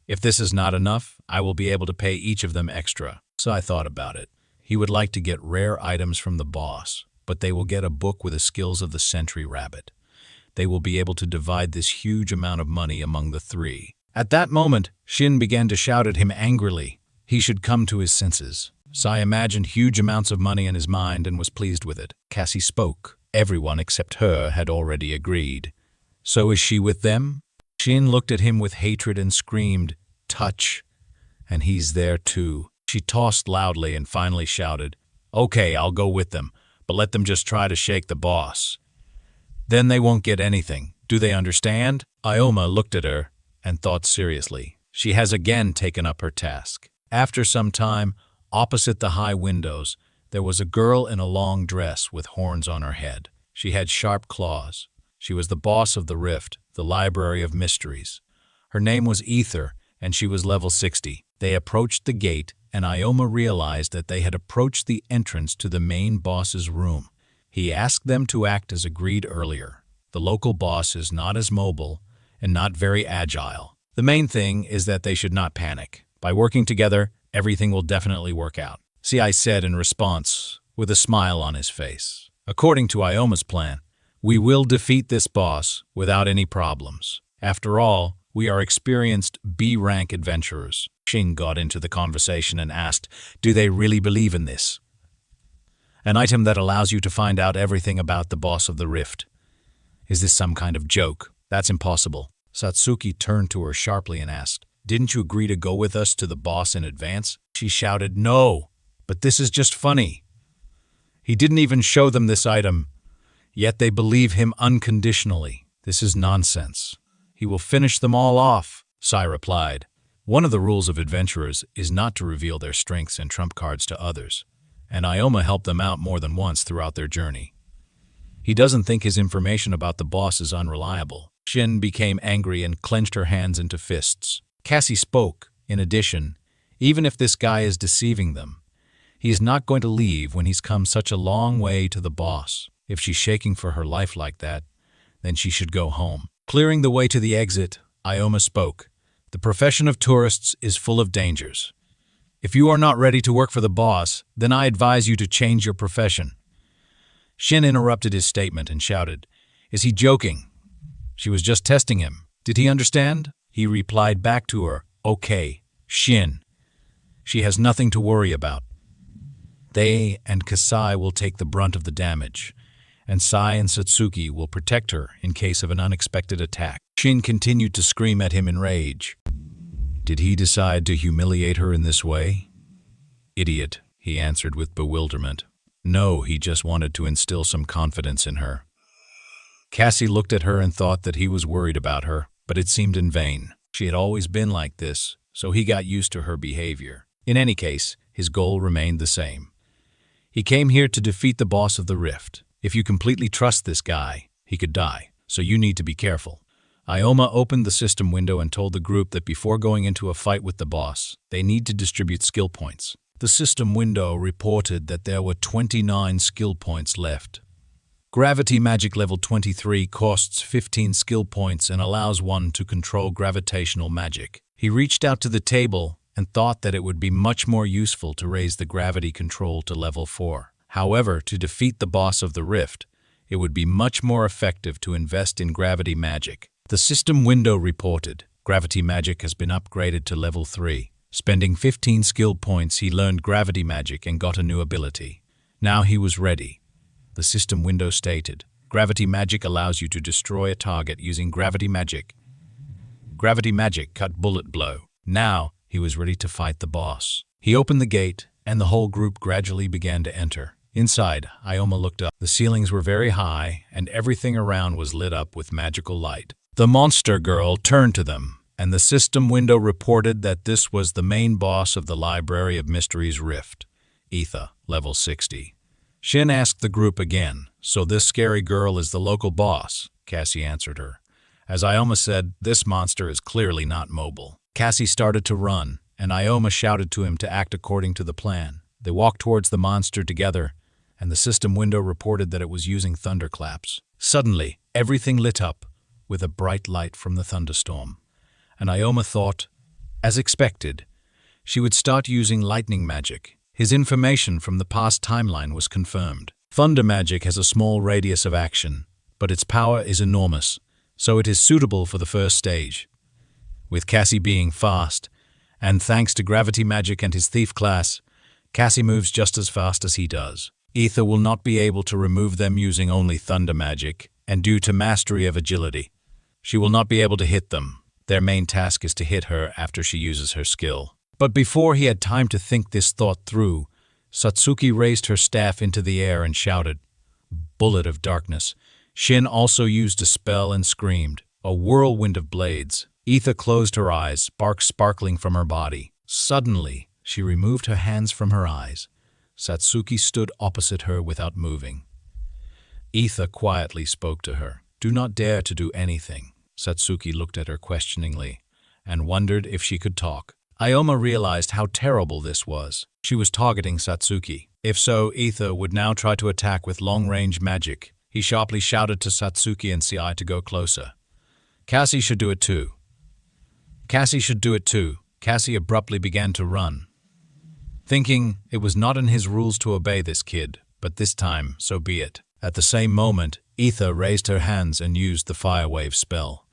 If this is not enough, I will be able to pay each of them extra. So I thought about it. He would like to get rare items from the boss, but they will get a book with the skills of the sentry rabbit. They will be able to divide this huge amount of money among the 3. At that moment, Shin began to shout at him angrily. He should come to his senses. Sai imagined huge amounts of money in his mind and was pleased with it. Cassie spoke. Everyone except her had already agreed. So is she with them? Shin looked at him with hatred and screamed, touch, and he's there too. She tossed loudly and finally shouted, okay, I'll go with them, but let them just try to shake the boss. Then they won't get anything. Do they understand? Ioma looked at her and thought seriously. She has again taken up her task. After some time, opposite the high windows, there was a girl in a long dress with horns on her head. She had sharp claws. She was the boss of the rift, the Library of Mysteries. Her name was Ether, and she was level 60. They approached the gate, and Ioma realized that they had approached the entrance to the main boss's room. He asked them to act as agreed earlier. The local boss is not as mobile and not very agile. The main thing is that they should not panic. By working together, everything will definitely work out. C.I. said in response, with a smile on his face. According to Ioma's plan, we will defeat this boss without any problems. After all, we are experienced B-rank adventurers. Shin got into the conversation and asked, do they really believe in this? An item that allows you to find out everything about the boss of the rift. Is this some kind of joke? That's impossible. Satsuki turned to her sharply and asked, didn't you agree to go with us to the boss in advance? She shouted, no, but this is just funny. He didn't even show them this item. Yet they believe him unconditionally. This is nonsense. He will finish them all off, Sai replied. One of the rules of adventurers is not to reveal their strengths and trump cards to others, and Ikoma helped them out more than once throughout their journey. He doesn't think his information about the boss is unreliable. Shin became angry and clenched her hands into fists. Cassie spoke. In addition, even if this guy is deceiving them, he is not going to leave when he's come such a long way to the boss. If she's shaking for her life like that, then she should go home. Clearing the way to the exit, Ikoma spoke. The profession of tourists is full of dangers. If you are not ready to work for the boss, then I advise you to change your profession. Shin interrupted his statement and shouted, "Is he joking?" She was just testing him. Did he understand? He replied back to her, "Okay, Shin. She has nothing to worry about. They and Kasai will take the brunt of the damage, and Sai and Satsuki will protect her in case of an unexpected attack." Shin continued to scream at him in rage. Did he decide to humiliate her in this way? Idiot, he answered with bewilderment. No, he just wanted to instill some confidence in her. Cassie looked at her and thought that he was worried about her, but it seemed in vain. She had always been like this, so he got used to her behavior. In any case, his goal remained the same. He came here to defeat the boss of the Rift. If you completely trust this guy, he could die, so you need to be careful. Ikoma opened the system window and told the group that before going into a fight with the boss, they need to distribute skill points. The system window reported that there were 29 skill points left. Gravity Magic Level 23 costs 15 skill points and allows one to control gravitational magic. He reached out to the table and thought that it would be much more useful to raise the gravity control to level 4. However, to defeat the boss of the Rift, it would be much more effective to invest in gravity magic. The system window reported, gravity magic has been upgraded to level 3. Spending 15 skill points, he learned gravity magic and got a new ability. Now he was ready. The system window stated, gravity magic allows you to destroy a target using gravity magic. Gravity magic cut bullet blow. Now he was ready to fight the boss. He opened the gate, and the whole group gradually began to enter. Inside, Ikoma looked up. The ceilings were very high, and everything around was lit up with magical light. The monster girl turned to them, and the system window reported that this was the main boss of the Library of Mysteries Rift, Etha, level 60. Shin asked the group again, so this scary girl is the local boss? Cassie answered her. As Ikoma said, this monster is clearly not mobile. Cassie started to run, and Ikoma shouted to him to act according to the plan. They walked towards the monster together, and the system window reported that it was using thunderclaps. Suddenly, everything lit up with a bright light from the thunderstorm, and Ikoma thought, as expected, she would start using lightning magic. His information from the past timeline was confirmed. Thunder magic has a small radius of action, but its power is enormous, so it is suitable for the first stage. With Cassie being fast, and thanks to gravity magic and his thief class, Cassie moves just as fast as he does. Ether will not be able to remove them using only thunder magic, and due to mastery of agility, she will not be able to hit them. Their main task is to hit her after she uses her skill. But before he had time to think this thought through, Satsuki raised her staff into the air and shouted, "Bullet of darkness." Shin also used a spell and screamed, "A whirlwind of blades." Ether closed her eyes, sparks sparkling from her body. Suddenly, she removed her hands from her eyes. Satsuki stood opposite her without moving. Ether quietly spoke to her. "Do not dare to do anything." Satsuki looked at her questioningly and wondered if she could talk. Ikoma realized how terrible this was. She was targeting Satsuki. If so, Ether would now try to attack with long-range magic. He sharply shouted to Satsuki and Ci to go closer. Cassie should do it too. Cassie should do it too. Cassie abruptly began to run, thinking it was not in his rules to obey this kid, but this time, so be it. At the same moment, Ether raised her hands and used the fire wave spell.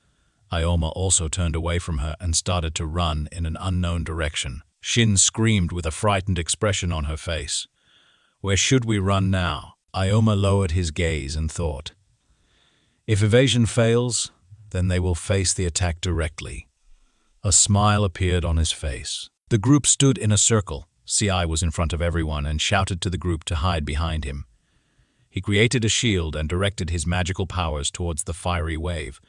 Ikoma also turned away from her and started to run in an unknown direction. Shin screamed with a frightened expression on her face. Where should we run now? Ikoma lowered his gaze and thought, if evasion fails, then they will face the attack directly. A smile appeared on his face. The group stood in a circle. Ci was in front of everyone and shouted to the group to hide behind him. He created a shield and directed his magical powers towards the fiery wave,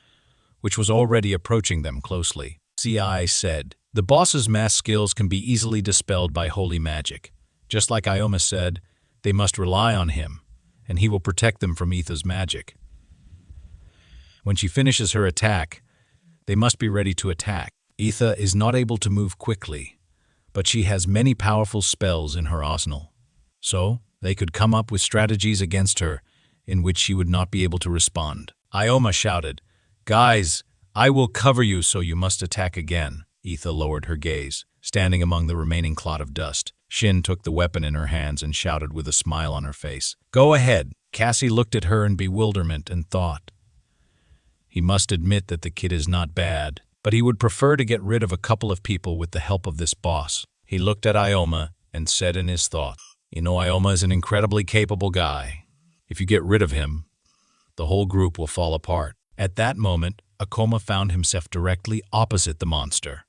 which was already approaching them closely. CI said, "The boss's mass skills can be easily dispelled by holy magic. Just like Ikoma said, they must rely on him, and he will protect them from Etha's magic. When she finishes her attack, they must be ready to attack. Etha is not able to move quickly, but she has many powerful spells in her arsenal. So, they could come up with strategies against her in which she would not be able to respond." Ikoma shouted, "Guys, I will cover you, so you must attack again." Etha lowered her gaze, standing among the remaining clot of dust. Shin took the weapon in her hands and shouted with a smile on her face, "Go ahead." Cassie looked at her in bewilderment and thought, he must admit that the kid is not bad, but he would prefer to get rid of a couple of people with the help of this boss. He looked at Ikoma and said in his thought, "You know, Ikoma is an incredibly capable guy. If you get rid of him, the whole group will fall apart." At that moment, Ikoma found himself directly opposite the monster.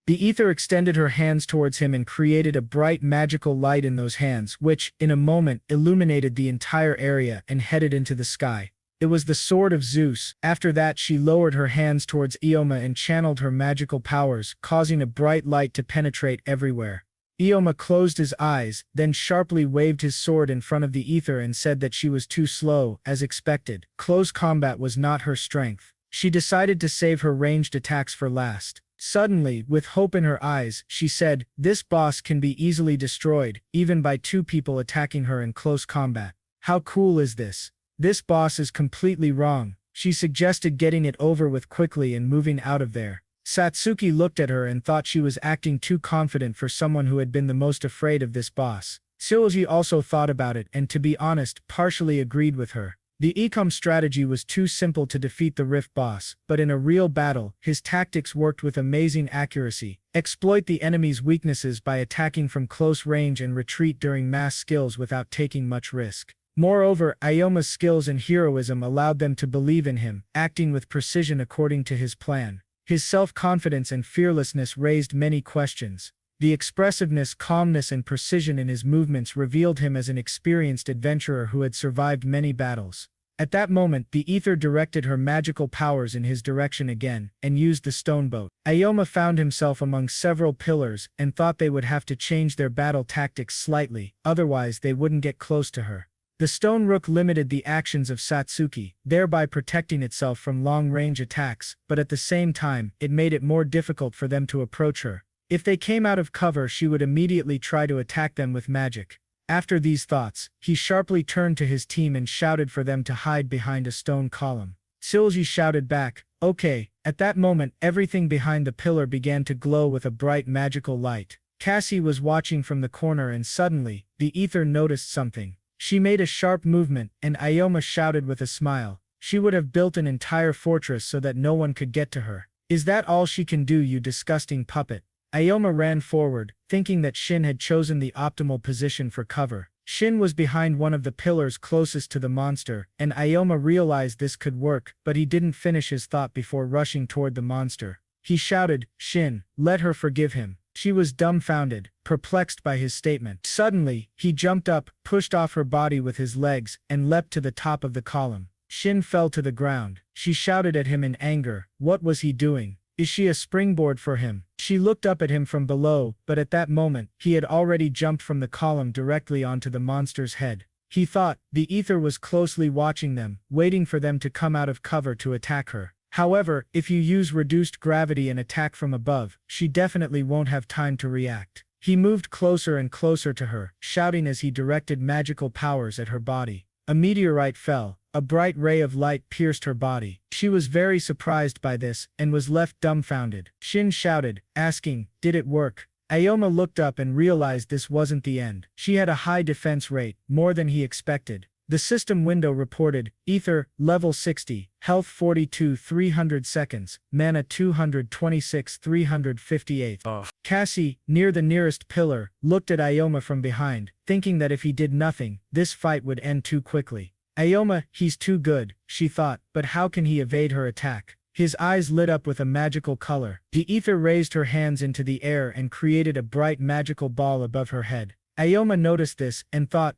The ether extended her hands towards him and created a bright magical light in those hands, which, in a moment, illuminated the entire area and headed into the sky. It was the sword of Zeus. After that, she lowered her hands towards Ikoma and channeled her magical powers, causing a bright light to penetrate everywhere. Ikoma closed his eyes, then sharply waved his sword in front of the ether and said that she was too slow, as expected. Close combat was not her strength. She decided to save her ranged attacks for last. Suddenly, with hope in her eyes, she said, "This boss can be easily destroyed, even by two people attacking her in close combat. How cool is this? This boss is completely wrong." She suggested getting it over with quickly and moving out of there. Satsuki looked at her and thought she was acting too confident for someone who had been the most afraid of this boss. Tsuji also thought about it and, to be honest, partially agreed with her. The Ikoma strategy was too simple to defeat the Rift boss, but in a real battle, his tactics worked with amazing accuracy. Exploit the enemy's weaknesses by attacking from close range and retreat during mass skills without taking much risk. Moreover, Ikoma's skills and heroism allowed them to believe in him, acting with precision according to his plan. His self-confidence and fearlessness raised many questions. The expressiveness, calmness, and precision in his movements revealed him as an experienced adventurer who had survived many battles. At that moment, the ether directed her magical powers in his direction again, and used the stone boat. Ikoma found himself among several pillars, and thought they would have to change their battle tactics slightly, otherwise they wouldn't get close to her. The stone rook limited the actions of Satsuki, thereby protecting itself from long-range attacks, but at the same time, it made it more difficult for them to approach her. If they came out of cover, she would immediately try to attack them with magic. After these thoughts, he sharply turned to his team and shouted for them to hide behind a stone column. Tsuji shouted back, "Okay." At that moment, everything behind the pillar began to glow with a bright magical light. Cassie was watching from the corner and suddenly, the ether noticed something. She made a sharp movement, and Ikoma shouted with a smile, "She would have built an entire fortress so that no one could get to her. Is that all she can do, you disgusting puppet?" Ikoma ran forward, thinking that Shin had chosen the optimal position for cover. Shin was behind one of the pillars closest to the monster, and Ikoma realized this could work, but he didn't finish his thought before rushing toward the monster. He shouted, "Shin, let her forgive him." She was dumbfounded, perplexed by his statement. Suddenly, he jumped up, pushed off her body with his legs, and leapt to the top of the column. Shin fell to the ground. She shouted at him in anger. What was he doing? Is she a springboard for him? She looked up at him from below, but at that moment, he had already jumped from the column directly onto the monster's head. He thought, the ether was closely watching them, waiting for them to come out of cover to attack her. However, if you use reduced gravity and attack from above, she definitely won't have time to react. He moved closer and closer to her, shouting as he directed magical powers at her body. A meteorite fell. A bright ray of light pierced her body. She was very surprised by this, and was left dumbfounded. Shin shouted, asking, "Did it work?" Ikoma looked up and realized this wasn't the end. She had a high defense rate, more than he expected. The system window reported, Ether, level 60, health 42 300 seconds, mana 226 358. Cassie, near the nearest pillar, looked at Ikoma from behind, thinking that if he did nothing, this fight would end too quickly. Ikoma, he's too good, she thought, but how can he evade her attack? His eyes lit up with a magical color. The ether raised her hands into the air and created a bright magical ball above her head. Ikoma noticed this and thought,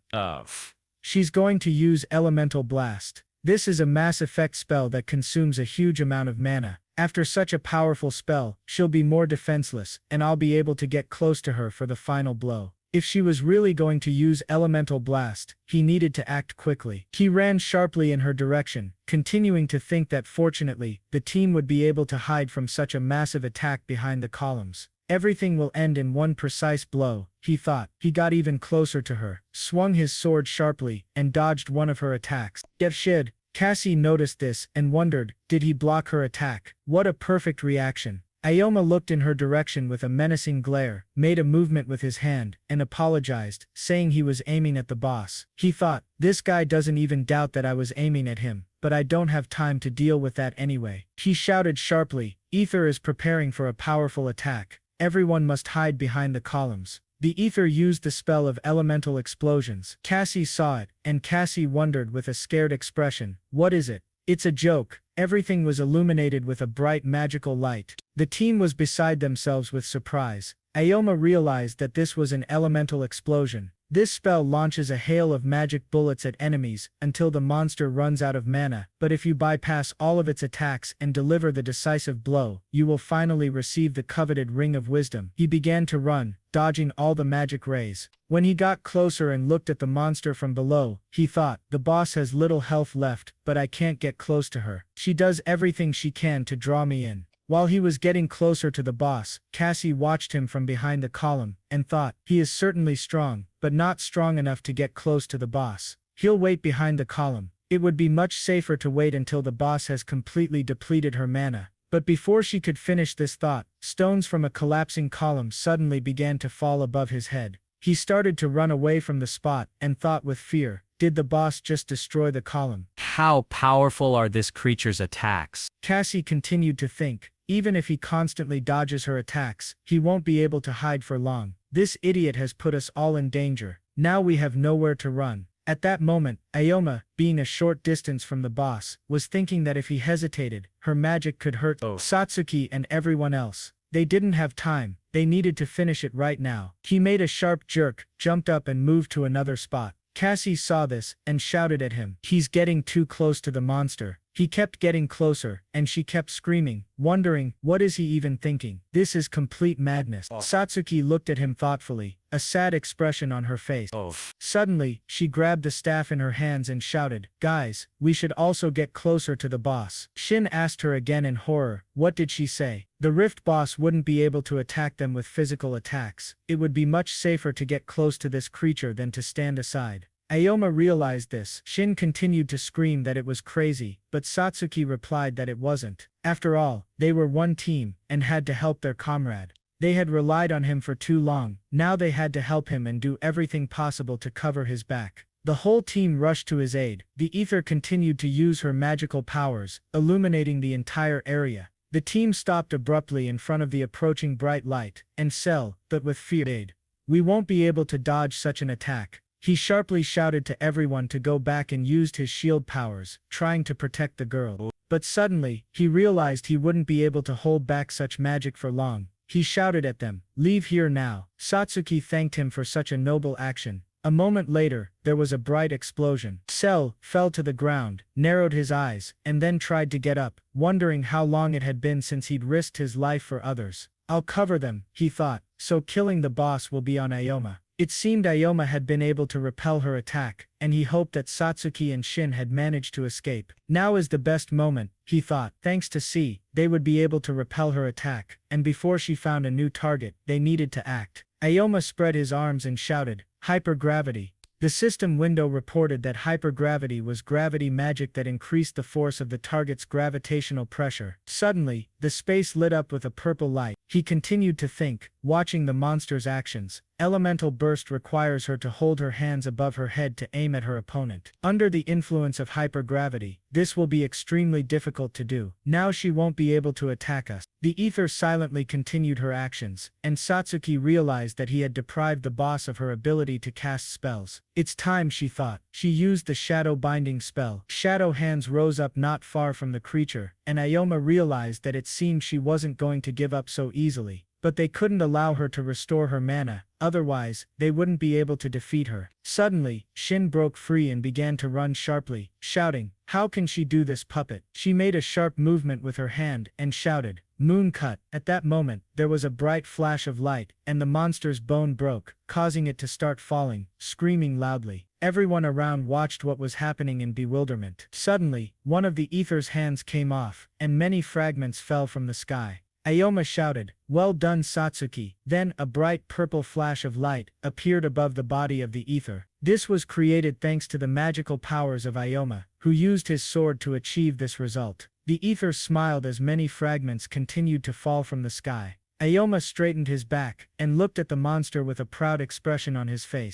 She's going to use Elemental Blast. This is a mass effect spell that consumes a huge amount of mana. After such a powerful spell, she'll be more defenseless, and I'll be able to get close to her for the final blow. If she was really going to use Elemental Blast, he needed to act quickly. He ran sharply in her direction, continuing to think that fortunately, the team would be able to hide from such a massive attack behind the columns. Everything will end in one precise blow, he thought. He got even closer to her, swung his sword sharply, and dodged one of her attacks. Get shid. Cassie noticed this and wondered, did he block her attack? What a perfect reaction. Ikoma looked in her direction with a menacing glare, made a movement with his hand, and apologized, saying he was aiming at the boss. He thought, this guy doesn't even doubt that I was aiming at him, but I don't have time to deal with that anyway. He shouted sharply, Ether is preparing for a powerful attack. Everyone must hide behind the columns. The Ether used the spell of elemental explosions. Cassie saw it, and Cassie wondered with a scared expression, what is it? It's a joke. Everything was illuminated with a bright magical light. The team was beside themselves with surprise. Ikoma realized that this was an elemental explosion. This spell launches a hail of magic bullets at enemies until the monster runs out of mana, but if you bypass all of its attacks and deliver the decisive blow, you will finally receive the coveted Ring of Wisdom. He began to run, dodging all the magic rays. When he got closer and looked at the monster from below, he thought, the boss has little health left, but I can't get close to her. She does everything she can to draw me in. While he was getting closer to the boss, Cassie watched him from behind the column, and thought, he is certainly strong, but not strong enough to get close to the boss. He'll wait behind the column. It would be much safer to wait until the boss has completely depleted her mana. But before she could finish this thought, stones from a collapsing column suddenly began to fall above his head. He started to run away from the spot, and thought with fear, did the boss just destroy the column? How powerful are this creature's attacks? Cassie continued to think, even if he constantly dodges her attacks, he won't be able to hide for long. This idiot has put us all in danger. Now we have nowhere to run. At that moment, Ikoma, being a short distance from the boss, was thinking that if he hesitated, her magic could hurt Satsuki and everyone else. They didn't have time. They needed to finish it right now. He made a sharp jerk, jumped up and moved to another spot. Cassie saw this, and shouted at him. He's getting too close to the monster. He kept getting closer, and she kept screaming, wondering, what is he even thinking? This is complete madness. Satsuki looked at him thoughtfully, a sad expression on her face. Suddenly, she grabbed the staff in her hands and shouted, guys, we should also get closer to the boss. Shin asked her again in horror, what did she say? The Rift boss wouldn't be able to attack them with physical attacks. It would be much safer to get close to this creature than to stand aside. Ikoma realized this. Shin continued to scream that it was crazy, but Satsuki replied that it wasn't. After all, they were one team, and had to help their comrade. They had relied on him for too long, now they had to help him and do everything possible to cover his back. The whole team rushed to his aid. The Ether continued to use her magical powers, illuminating the entire area. The team stopped abruptly in front of the approaching bright light, and Cell, but with fear. We won't be able to dodge such an attack. He sharply shouted to everyone to go back and used his shield powers, trying to protect the girl. But suddenly, he realized he wouldn't be able to hold back such magic for long. He shouted at them, leave here now. Satsuki thanked him for such a noble action. A moment later, there was a bright explosion. Cell fell to the ground, narrowed his eyes, and then tried to get up, wondering how long it had been since he'd risked his life for others. I'll cover them, he thought, so killing the boss will be on Ikoma. It seemed Ikoma had been able to repel her attack, and he hoped that Satsuki and Shin had managed to escape. Now is the best moment, he thought. Thanks to C, they would be able to repel her attack, and before she found a new target, they needed to act. Ikoma spread his arms and shouted, hypergravity. The system window reported that hypergravity was gravity magic that increased the force of the target's gravitational pressure. Suddenly, the space lit up with a purple light. He continued to think, watching the monster's actions. Elemental burst requires her to hold her hands above her head to aim at her opponent. Under the influence of hypergravity, this will be extremely difficult to do. Now she won't be able to attack us. The Ether silently continued her actions, and Satsuki realized that he had deprived the boss of her ability to cast spells. It's time, she thought. She used the shadow binding spell. Shadow hands rose up not far from the creature, and Ikoma realized that it seemed she wasn't going to give up so easily. but they couldn't allow her to restore her mana, otherwise, they wouldn't be able to defeat her. Suddenly, Shin broke free and began to run sharply, shouting, "How can she do this, puppet?" She made a sharp movement with her hand and shouted, "Moon cut." At that moment, there was a bright flash of light, and the monster's bone broke, causing it to start falling, screaming loudly. Everyone around watched what was happening in bewilderment. Suddenly, one of the ether's hands came off, and many fragments fell from the sky. Ayoma shouted, "Well done, Satsuki." Then a bright purple flash of light appeared above the body of the ether. This was created thanks to the magical powers of Ayoma, who used his sword to achieve this result. The ether smiled as many fragments continued to fall from the sky. Ayoma straightened his back and looked at the monster with a proud expression on his face.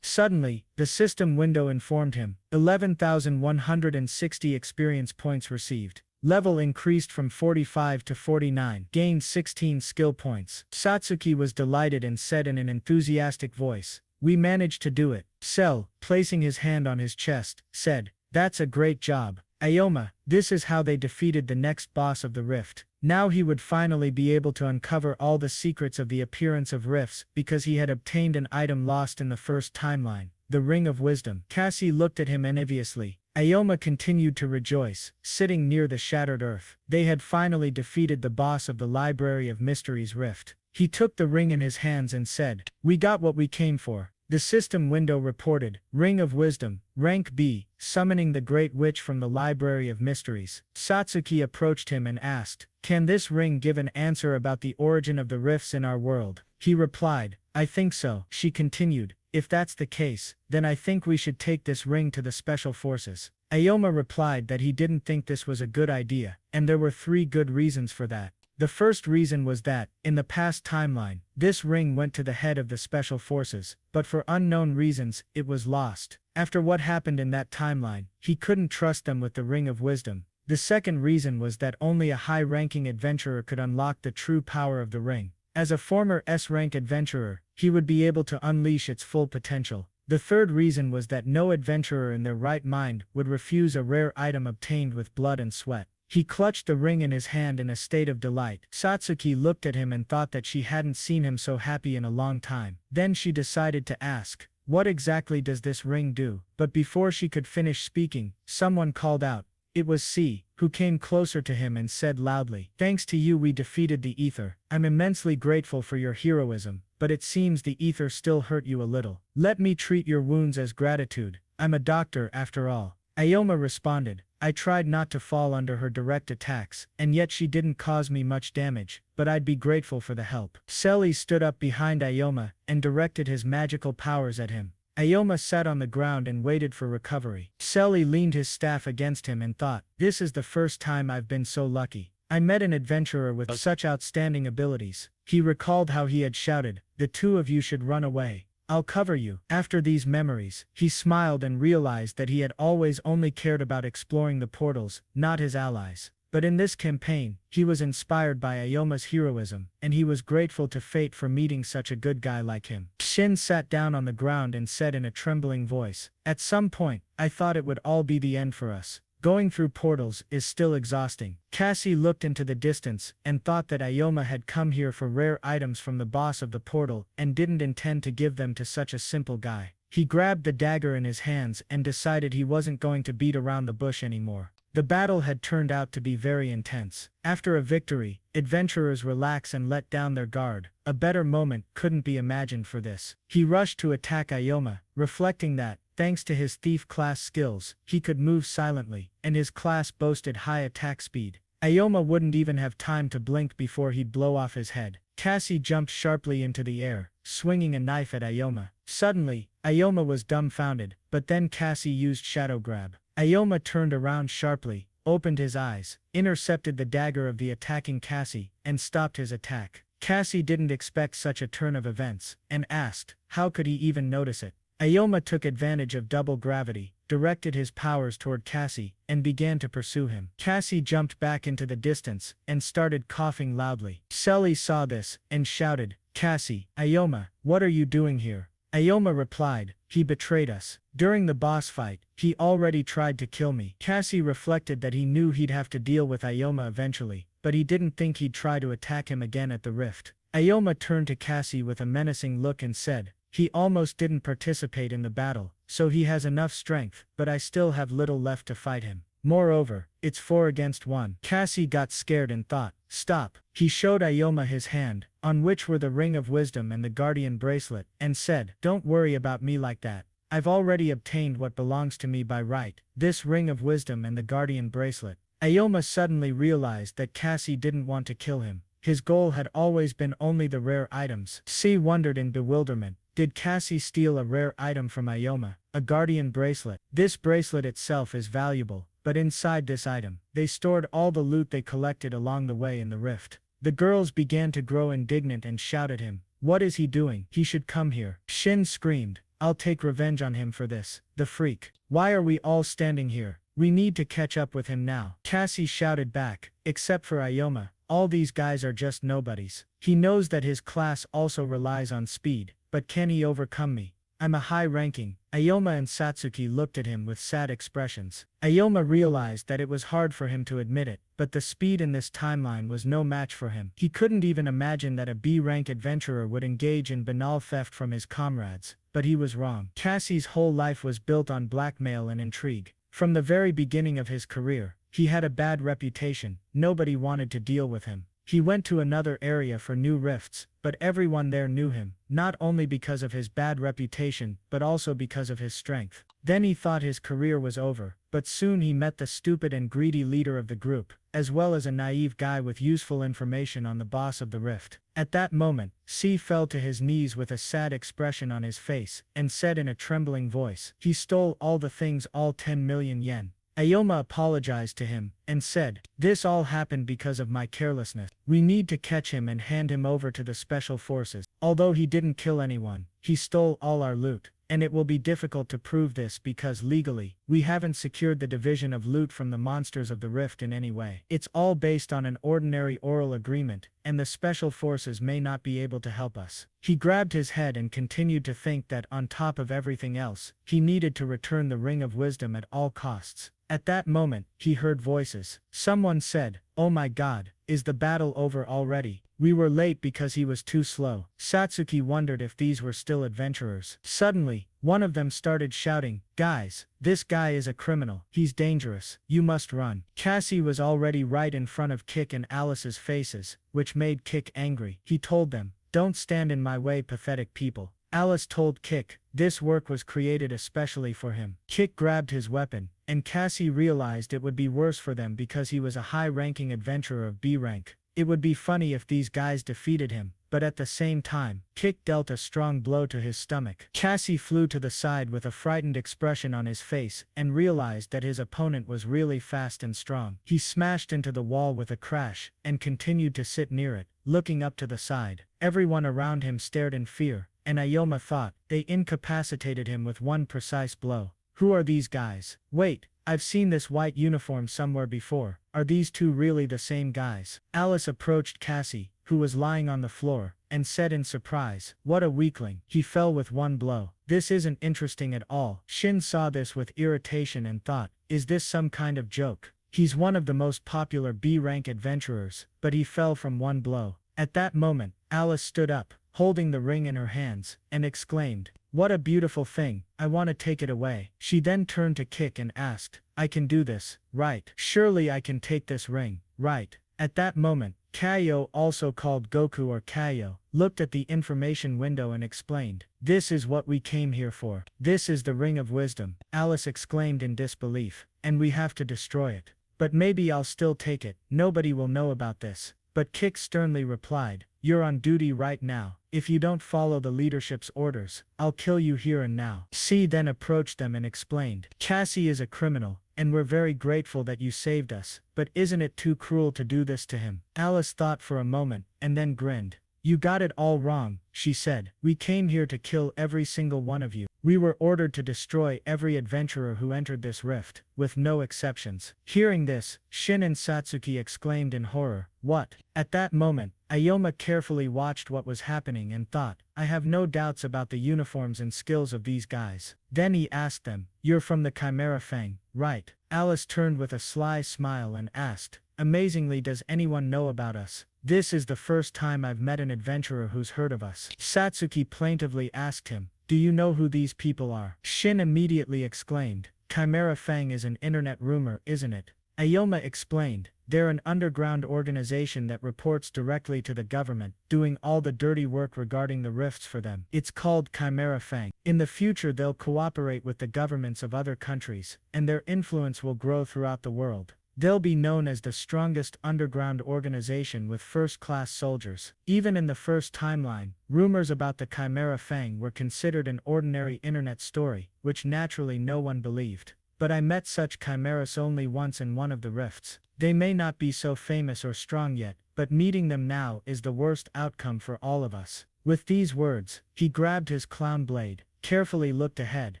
Suddenly, the system window informed him, 11,160 experience points received. Level increased from 45 to 49, gained 16 skill points. Satsuki was delighted and said in an enthusiastic voice, "We managed to do it." Cell, placing his hand on his chest, said, "That's a great job. Ayoma, this is how they defeated the next boss of the rift." Now he would finally be able to uncover all the secrets of the appearance of rifts because he had obtained an item lost in the first timeline, the Ring of Wisdom. Cassie looked at him enviously. Ayoma continued to rejoice, sitting near the shattered earth. They had finally defeated the boss of the Library of Mysteries rift. He took the ring in his hands and said, "We got what we came for." The system window reported, "Ring of Wisdom, Rank B, summoning the Great Witch from the Library of Mysteries." Satsuki approached him and asked, "Can this ring give an answer about the origin of the rifts in our world?" He replied, "I think so." She continued, "If that's the case, then I think we should take this ring to the special forces." Ayoma replied that he didn't think this was a good idea, and there were 3 good reasons for that. The first reason was that, in the past timeline, this ring went to the head of the special forces, but for unknown reasons, it was lost. After what happened in that timeline, he couldn't trust them with the Ring of Wisdom. The second reason was that only a high-ranking adventurer could unlock the true power of the ring. As a former S-rank adventurer, he would be able to unleash its full potential. The third reason was that no adventurer in their right mind would refuse a rare item obtained with blood and sweat. He clutched the ring in his hand in a state of delight. Satsuki looked at him and thought that she hadn't seen him so happy in a long time. Then she decided to ask, "What exactly does this ring do?" But before she could finish speaking, someone called out. It was C, who came closer to him and said loudly, "Thanks to you we defeated the ether. I'm immensely grateful for your heroism, but it seems the ether still hurt you a little. Let me treat your wounds as gratitude. I'm a doctor after all." Ayoma responded, "I tried not to fall under her direct attacks, and yet she didn't cause me much damage, but I'd be grateful for the help." Selly stood up behind Ayoma and directed his magical powers at him. Ayoma sat on the ground and waited for recovery. Selly leaned his staff against him and thought, "This is the first time I've been so lucky. I met an adventurer with such outstanding abilities." He recalled how he had shouted, "The 2 of you should run away. I'll cover you." After these memories, he smiled and realized that he had always only cared about exploring the portals, not his allies. But in this campaign, he was inspired by Ayoma's heroism, and he was grateful to fate for meeting such a good guy like him. Shin sat down on the ground and said in a trembling voice, "At some point, I thought it would all be the end for us. Going through portals is still exhausting." Cassie looked into the distance and thought that Ayoma had come here for rare items from the boss of the portal and didn't intend to give them to such a simple guy. He grabbed the dagger in his hands and decided he wasn't going to beat around the bush anymore. The battle had turned out to be very intense. After a victory, adventurers relax and let down their guard. A better moment couldn't be imagined for this. He rushed to attack Ayoma, reflecting that, thanks to his thief class skills, he could move silently, and his class boasted high attack speed. Ayoma wouldn't even have time to blink before he'd blow off his head. Cassie jumped sharply into the air, swinging a knife at Ayoma. Suddenly, Ayoma was dumbfounded, but then Cassie used Shadow Grab. Ayoma turned around sharply, opened his eyes, intercepted the dagger of the attacking Cassie, and stopped his attack. Cassie didn't expect such a turn of events, and asked, how could he even notice it? Ayoma took advantage of double gravity, directed his powers toward Cassie, and began to pursue him. Cassie jumped back into the distance, and started coughing loudly. Selly saw this, and shouted, "Cassie, Ayoma, what are you doing here?" Ayoma replied, "He betrayed us. During the boss fight, he already tried to kill me." Cassie reflected that he knew he'd have to deal with Ayoma eventually, but he didn't think he'd try to attack him again at the rift. Ikoma turned to Cassie with a menacing look and said, "He almost didn't participate in the battle, so he has enough strength, but I still have little left to fight him. Moreover, it's 4 against 1. Cassie got scared and thought, "Stop." He showed Ikoma his hand, on which were the Ring of Wisdom and the Guardian Bracelet, and said, "Don't worry about me like that. I've already obtained what belongs to me by right, this Ring of Wisdom and the Guardian Bracelet." Ikoma suddenly realized that Cassie didn't want to kill him. His goal had always been only the rare items. C wondered in bewilderment. Did Cassie steal a rare item from Ikoma? A Guardian Bracelet. This bracelet itself is valuable, but inside this item, they stored all the loot they collected along the way in the rift. The girls began to grow indignant and shout at him. "What is he doing? He should come here." Shin screamed, "I'll take revenge on him for this. The freak. Why are we all standing here? We need to catch up with him now." Cassie shouted back, "Except for Ikoma, all these guys are just nobodies. He knows that his class also relies on speed, but can he overcome me? I'm a high-ranking." Ikoma and Satsuki looked at him with sad expressions. Ikoma realized that it was hard for him to admit it, but the speed in this timeline was no match for him. He couldn't even imagine that a B-rank adventurer would engage in banal theft from his comrades, but he was wrong. Cassie's whole life was built on blackmail and intrigue. From the very beginning of his career, he had a bad reputation. Nobody wanted to deal with him. He went to another area for new rifts, but everyone there knew him, not only because of his bad reputation, but also because of his strength. Then he thought his career was over, but soon he met the stupid and greedy leader of the group, as well as a naive guy with useful information on the boss of the rift. At that moment, C fell to his knees with a sad expression on his face, and said in a trembling voice, "He stole all the things, all 10 million yen. Ikoma apologized to him, and said, "This all happened because of my carelessness. We need to catch him and hand him over to the special forces. Although he didn't kill anyone, he stole all our loot. And it will be difficult to prove this because legally, we haven't secured the division of loot from the monsters of the rift in any way. It's all based on an ordinary oral agreement, and the special forces may not be able to help us." He grabbed his head and continued to think that on top of everything else, he needed to return the Ring of Wisdom at all costs. At that moment, he heard voices. Someone said, "Oh my god, is the battle over already? We were late because he was too slow." Satsuki wondered if these were still adventurers. Suddenly, one of them started shouting, "Guys, this guy is a criminal. He's dangerous. You must run." Cassie was already right in front of Kik and Alice's faces, which made Kik angry. He told them, "Don't stand in my way, pathetic people." Alice told Kik, this work was created especially for him. Kik grabbed his weapon, and Cassie realized it would be worse for them because he was a high-ranking adventurer of B rank. It would be funny if these guys defeated him, but at the same time, Kik dealt a strong blow to his stomach. Cassie flew to the side with a frightened expression on his face and realized that his opponent was really fast and strong. He smashed into the wall with a crash and continued to sit near it, looking up to the side. Everyone around him stared in fear, and Ikoma thought they incapacitated him with one precise blow. Who are these guys? Wait, I've seen this white uniform somewhere before. Are these two really the same guys? Alice approached Cassie, who was lying on the floor, and said in surprise, "What a weakling. He fell with one blow. This isn't interesting at all." Shin saw this with irritation and thought, is this some kind of joke? He's one of the most popular B-rank adventurers, but he fell from one blow. At that moment, Alice stood up, holding the ring in her hands, and exclaimed, "What a beautiful thing, I want to take it away." She then turned to Kik and asked, "I can do this, right? Surely I can take this ring, right?" At that moment, Kaio, also called Goku or Kaio, looked at the information window and explained, "This is what we came here for. This is the Ring of Wisdom." Alice exclaimed in disbelief, "And we have to destroy it. But maybe I'll still take it, nobody will know about this." But Kik sternly replied, "You're on duty right now. If you don't follow the leadership's orders, I'll kill you here and now." C then approached them and explained, "Cassie is a criminal, and we're very grateful that you saved us, but isn't it too cruel to do this to him?" Alice thought for a moment, and then grinned. "You got it all wrong," she said. "We came here to kill every single one of you. We were ordered to destroy every adventurer who entered this rift, with no exceptions." Hearing this, Shin and Satsuki exclaimed in horror, "What?" At that moment, Ikoma carefully watched what was happening and thought, I have no doubts about the uniforms and skills of these guys. Then he asked them, "You're from the Chimera Fang, right?" Alice turned with a sly smile and asked, Amazingly, does anyone know about us? This is the first time I've met an adventurer who's heard of us. Satsuki plaintively asked him, do you know who these people are? Shin immediately exclaimed, Chimera Fang is an internet rumor, isn't it? Ikoma explained, they're an underground organization that reports directly to the government, doing all the dirty work regarding the rifts for them. It's called Chimera Fang. In the future they'll cooperate with the governments of other countries, and their influence will grow throughout the world. They'll be known as the strongest underground organization with first-class soldiers. Even in the first timeline, rumors about the Chimera Fang were considered an ordinary internet story, which naturally no one believed. But I met such chimeras only once in one of the rifts. They may not be so famous or strong yet, but meeting them now is the worst outcome for all of us. With these words, he grabbed his clown blade, carefully looked ahead,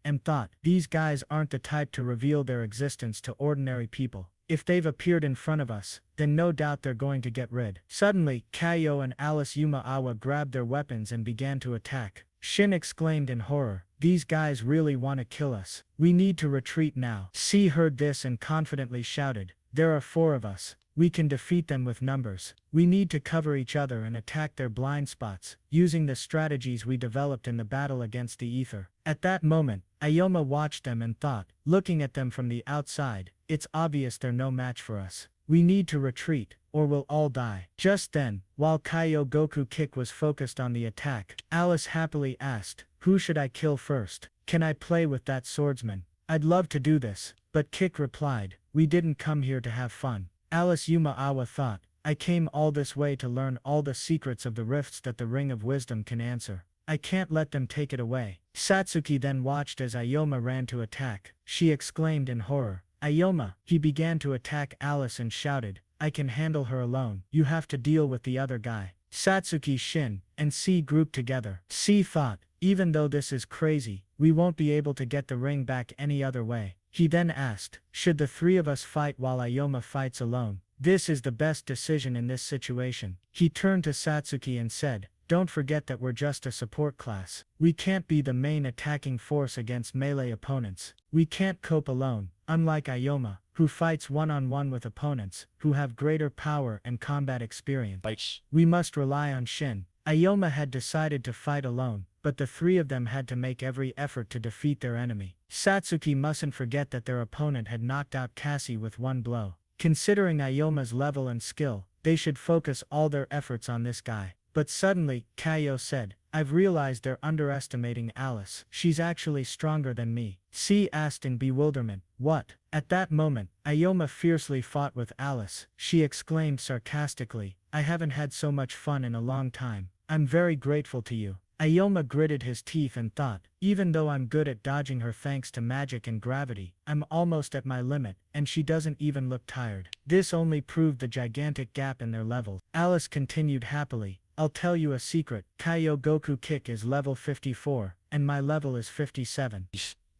and thought, these guys aren't the type to reveal their existence to ordinary people. If they've appeared in front of us, then no doubt they're going to get rid. Suddenly, Kaio and Alice Yumaawa grabbed their weapons and began to attack. Shin exclaimed in horror, these guys really want to kill us. We need to retreat now. C heard this and confidently shouted, there are 4 of us. We can defeat them with numbers. We need to cover each other and attack their blind spots, using the strategies we developed in the battle against the ether. At that moment, Ikoma watched them and thought, looking at them from the outside, it's obvious they're no match for us. We need to retreat, or we'll all die. Just then, while Kaio Goku Kick was focused on the attack, Alice happily asked, who should I kill first? Can I play with that swordsman? I'd love to do this, but Kick replied, we didn't come here to have fun. Alice Yumaawa thought, I came all this way to learn all the secrets of the rifts that the Ring of Wisdom can answer. I can't let them take it away. Satsuki then watched as Ikoma ran to attack. She exclaimed in horror, Ikoma! He began to attack Alice and shouted, I can handle her alone. You have to deal with the other guy. Satsuki, Shin, and C grouped together. C thought, even though this is crazy, we won't be able to get the ring back any other way. He then asked, should the 3 of us fight while Ikoma fights alone? This is the best decision in this situation. He turned to Satsuki and said, don't forget that we're just a support class. We can't be the main attacking force against melee opponents. We can't cope alone, unlike Ikoma, who fights one-on-one with opponents, who have greater power and combat experience. We must rely on Shin. Ikoma had decided to fight alone, but the 3 of them had to make every effort to defeat their enemy. Satsuki mustn't forget that their opponent had knocked out Cassie with 1 blow. Considering Ioma's level and skill, they should focus all their efforts on this guy. But suddenly, Kaio said, I've realized they're underestimating Alice. She's actually stronger than me. C asked in bewilderment, what? At that moment, Ikoma fiercely fought with Alice. She exclaimed sarcastically, I haven't had so much fun in a long time. I'm very grateful to you. Ikoma gritted his teeth and thought, even though I'm good at dodging her thanks to magic and gravity, I'm almost at my limit, and she doesn't even look tired. This only proved the gigantic gap in their levels. Alice continued happily, I'll tell you a secret, Kaio Goku Kick is level 54, and my level is 57.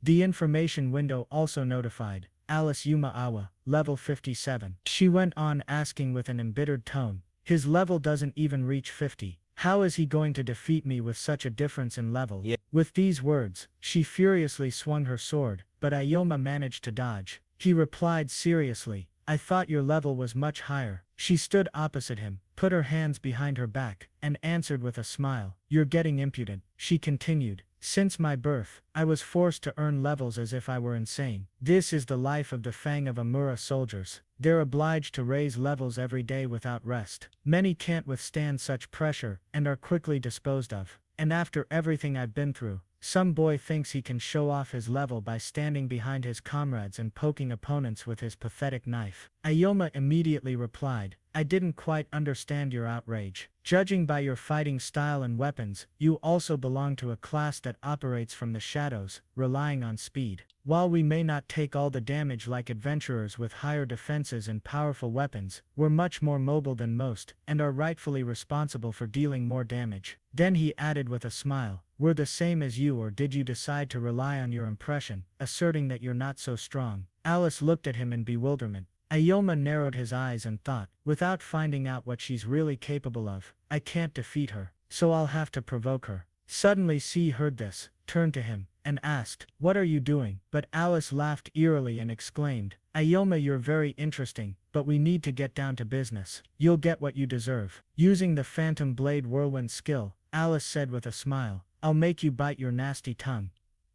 The information window also notified, Alice Yumaawa, level 57. She went on asking with an embittered tone, his level doesn't even reach 50. How is he going to defeat me with such a difference in level? Yeah. With these words, she furiously swung her sword, but Ikoma managed to dodge. He replied seriously, I thought your level was much higher. She stood opposite him, put her hands behind her back, and answered with a smile, you're getting impudent. She continued, since my birth, I was forced to earn levels as if I were insane. This is the life of the Fang of Amura soldiers. They're obliged to raise levels every day without rest. Many can't withstand such pressure, and are quickly disposed of. And after everything I've been through, some boy thinks he can show off his level by standing behind his comrades and poking opponents with his pathetic knife. Ikoma immediately replied, I didn't quite understand your outrage. Judging by your fighting style and weapons, you also belong to a class that operates from the shadows, relying on speed. While we may not take all the damage like adventurers with higher defenses and powerful weapons, we're much more mobile than most, and are rightfully responsible for dealing more damage. Then he added with a smile, we're the same as you, or did you decide to rely on your impression, asserting that you're not so strong? Alice looked at him in bewilderment. Ikoma narrowed his eyes and thought, without finding out what she's really capable of, I can't defeat her, so I'll have to provoke her. Suddenly C heard this, turned to him, and asked, "What are you doing?" But Alice laughed eerily and exclaimed, "Ikoma, you're very interesting, but we need to get down to business. You'll get what you deserve." Using the Phantom Blade Whirlwind skill, Alice said with a smile, "I'll make you bite your nasty tongue."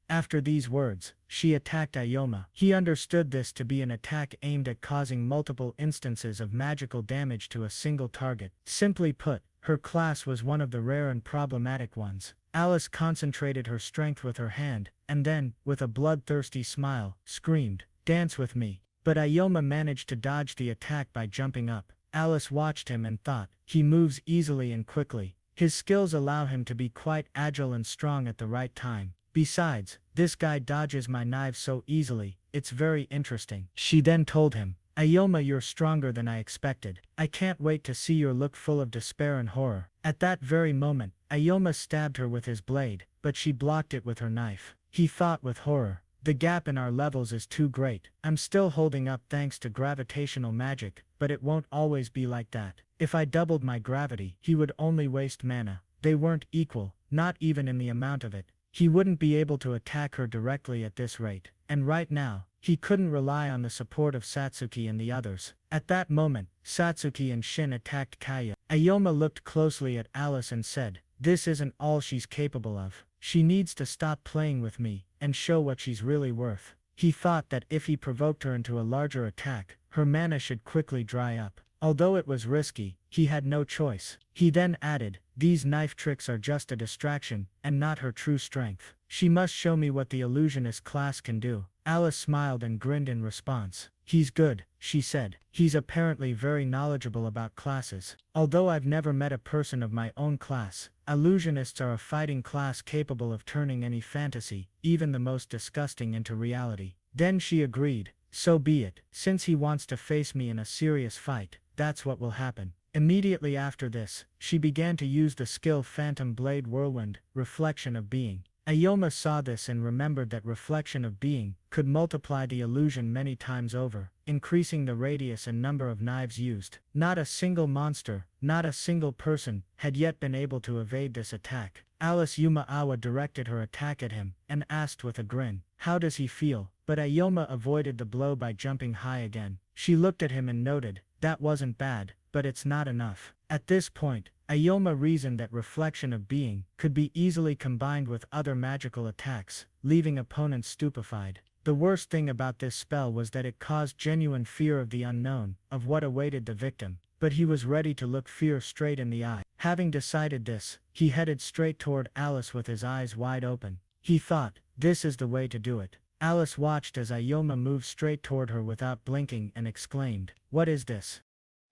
After these words, she attacked Ikoma. He understood this to be an attack aimed at causing multiple instances of magical damage to a single target. Simply put, her class was one of the rare and problematic ones. Alice concentrated her strength with her hand, and then, with a bloodthirsty smile, screamed, "Dance with me." But Ikoma managed to dodge the attack by jumping up. Alice watched him and thought, he moves easily and quickly. His skills allow him to be quite agile and strong at the right time. Besides, this guy dodges my knives so easily, it's very interesting. She then told him, "Ikoma, you're stronger than I expected. I can't wait to see your look full of despair and horror." At that very moment, Ikoma stabbed her with his blade, but she blocked it with her knife. He thought with horror, "The gap in our levels is too great. I'm still holding up thanks to gravitational magic, but it won't always be like that. If I doubled my gravity, he would only waste mana. They weren't equal, not even in the amount of it. He wouldn't be able to attack her directly at this rate, and right now, he couldn't rely on the support of Satsuki and the others." At that moment, Satsuki and Shin attacked Kaya. Ikoma looked closely at Alice and said, "This isn't all she's capable of. She needs to stop playing with me, and show what she's really worth." He thought that if he provoked her into a larger attack, her mana should quickly dry up. Although it was risky, he had no choice. He then added, "These knife tricks are just a distraction, and not her true strength. She must show me what the illusionist class can do." Alice smiled and grinned in response. "He's good," she said. "He's apparently very knowledgeable about classes. Although I've never met a person of my own class, illusionists are a fighting class capable of turning any fantasy, even the most disgusting, into reality." Then she agreed, "So be it. Since he wants to face me in a serious fight, that's what will happen." Immediately after this, she began to use the skill Phantom Blade Whirlwind, Reflection of Being. Ikoma saw this and remembered that Reflection of Being could multiply the illusion many times over, increasing the radius and number of knives used. Not a single monster, not a single person, had yet been able to evade this attack. Alice Yumaawa directed her attack at him, and asked with a grin, "How does he feel?" But Ikoma avoided the blow by jumping high again. She looked at him and noted, "That wasn't bad, but it's not enough." At this point, Ikoma reasoned that Reflection of Being could be easily combined with other magical attacks, leaving opponents stupefied. The worst thing about this spell was that it caused genuine fear of the unknown, of what awaited the victim. But he was ready to look fear straight in the eye. Having decided this, he headed straight toward Alice with his eyes wide open. He thought, "This is the way to do it." Alice watched as Ikoma moved straight toward her without blinking and exclaimed, "What is this?"